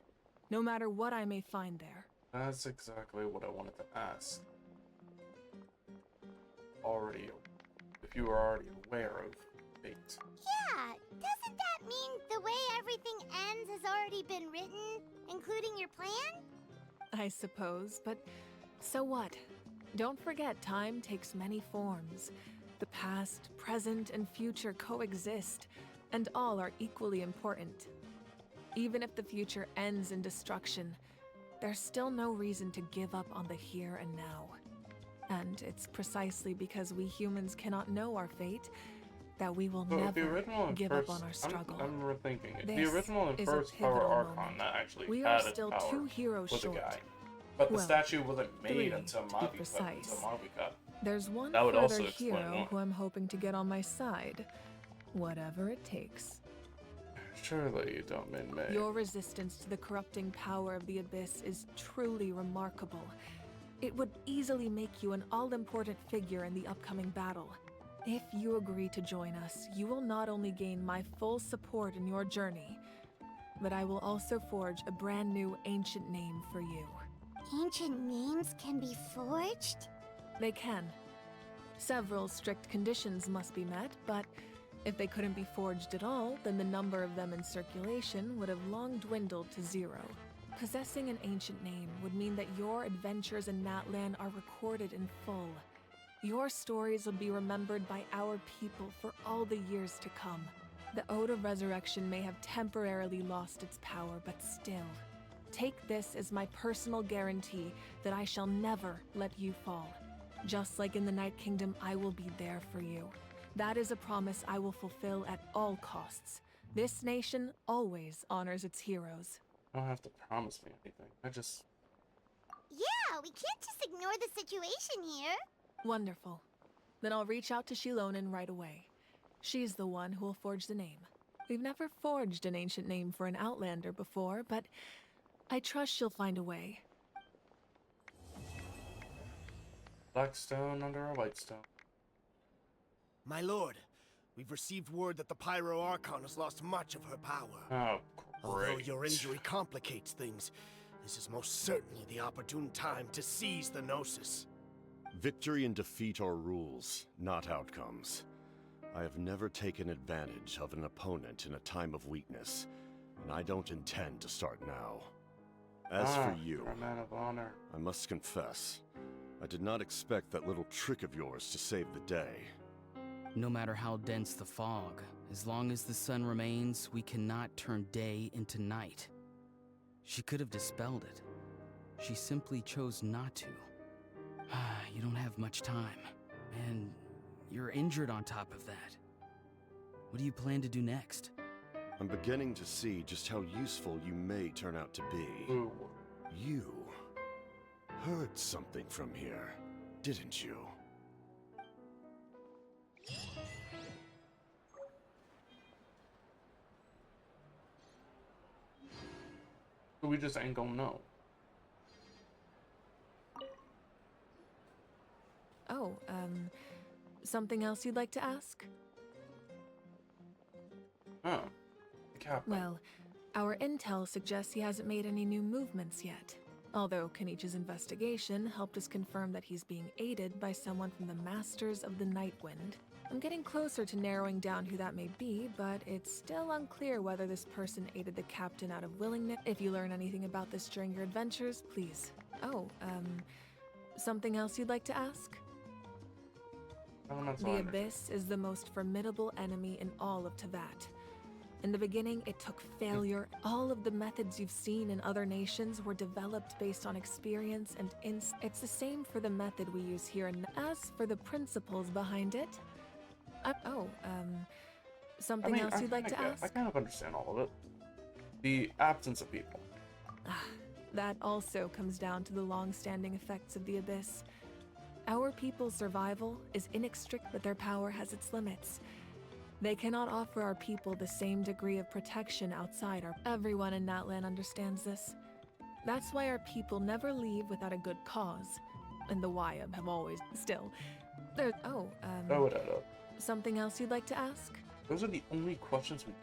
no matter what I may find there. That's exactly what I wanted to ask. If you were already aware of fate. Yeah, doesn't that mean the way everything ends has already been written, including your plan? I suppose, but so what? Don't forget, time takes many forms. The past, present, and future coexist, and all are equally important. Even if the future ends in destruction, there's still no reason to give up on the here and now. And it's precisely because we humans cannot know our fate that we will never give up on our struggle. I'm rethinking it. This The original and is a first Power pivotal Archon moment. that actually We had are its still power 2 heroes was a short. guy. But the Well, statue wasn't made 3 until to be Mavi precise. got. There's one That would also further explain hero why. who I'm hoping to get on my side. Whatever it takes. Surely you don't mean me. Your resistance to the corrupting power of the Abyss is truly remarkable. It would easily make you an all-important figure in the upcoming battle. If you agree to join us, you will not only gain my full support in your journey, but I will also forge a brand new ancient name for you. Ancient names can be forged? They can. Several strict conditions must be met, but if they couldn't be forged at all, then the number of them in circulation would have long dwindled to 0. Possessing an ancient name would mean that your adventures in Natlan are recorded in full. Your stories will be remembered by our people for all the years to come. The Ode of Resurrection may have temporarily lost its power, but still, take this as my personal guarantee that I shall never let you fall. Just like in the Night Kingdom, I will be there for you. That is a promise I will fulfill at all costs. This nation always honors its heroes. You don't have to promise me anything. Yeah, we can't just ignore the situation here. Wonderful. Then I'll reach out to Shilonen right away. She's the one who will forge the name. We've never forged an ancient name for an Outlander before, but I trust she'll find a way. Black stone under a white stone. My lord, we've received word that the Pyro Archon has lost much of her power. Oh, Although great. your injury complicates things, this is most certainly the opportune time to seize the Gnosis. Victory and defeat are rules, not outcomes. I have never taken advantage of an opponent in a time of weakness, and I don't intend to start now. As for you, you're a man of honor. I must confess, I did not expect that little trick of yours to save the day. No matter how dense the fog, as long as the sun remains, we cannot turn day into night. She could have dispelled it. She simply chose not to. You don't have much time, and you're injured on top of that. What do you plan to do next? I'm beginning to see just how useful you may turn out to be. Ooh. You heard something from here, didn't you? We just ain't gonna know. Oh, something else you'd like to ask? Oh, the captain. Well, our intel suggests he hasn't made any new movements yet. Although Kenichi's investigation helped us confirm that he's being aided by someone from the Masters of the Nightwind. I'm getting closer to narrowing down who that may be, but it's still unclear whether this person aided the captain out of willingness. If you learn anything about this during your adventures, please. Oh, something else you'd like to ask? The Abyss is the most formidable enemy in all of Teyvat. In the beginning, it took failure. All of the methods you've seen in other nations were developed based on experience and it's the same for the method we use here. And as for the principles behind it, something else you'd like to ask? I kind of understand all of it. The absence of people. That also comes down to the long-standing effects of the Abyss. Our people's survival is inextricable, but their power has its limits. They cannot offer our people the same degree of protection outside our... Everyone in Natlan understands this. That's why our people never leave without a good cause. And the Wyab have always... Still, there's... Something else you'd like to ask? Those are the only questions we...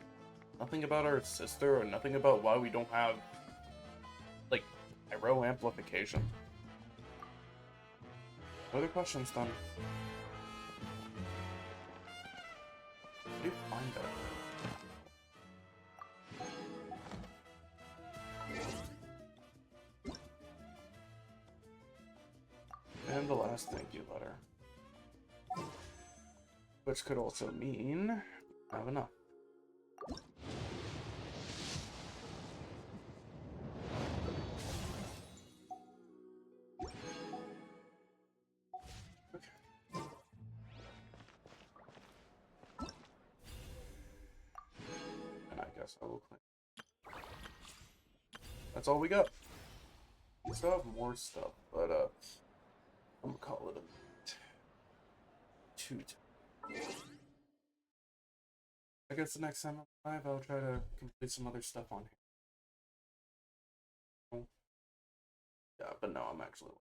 Nothing about our sister, or nothing about why we don't have, like, pyro amplification. Other questions, then. How do you find that? And the last thank you letter. Which could also mean I have enough. I will claim. That's all we got. We still have more stuff, but I'm gonna call it a toot. I guess the next time I'm live, I'll try to complete some other stuff on here. Yeah, but no, I'm actually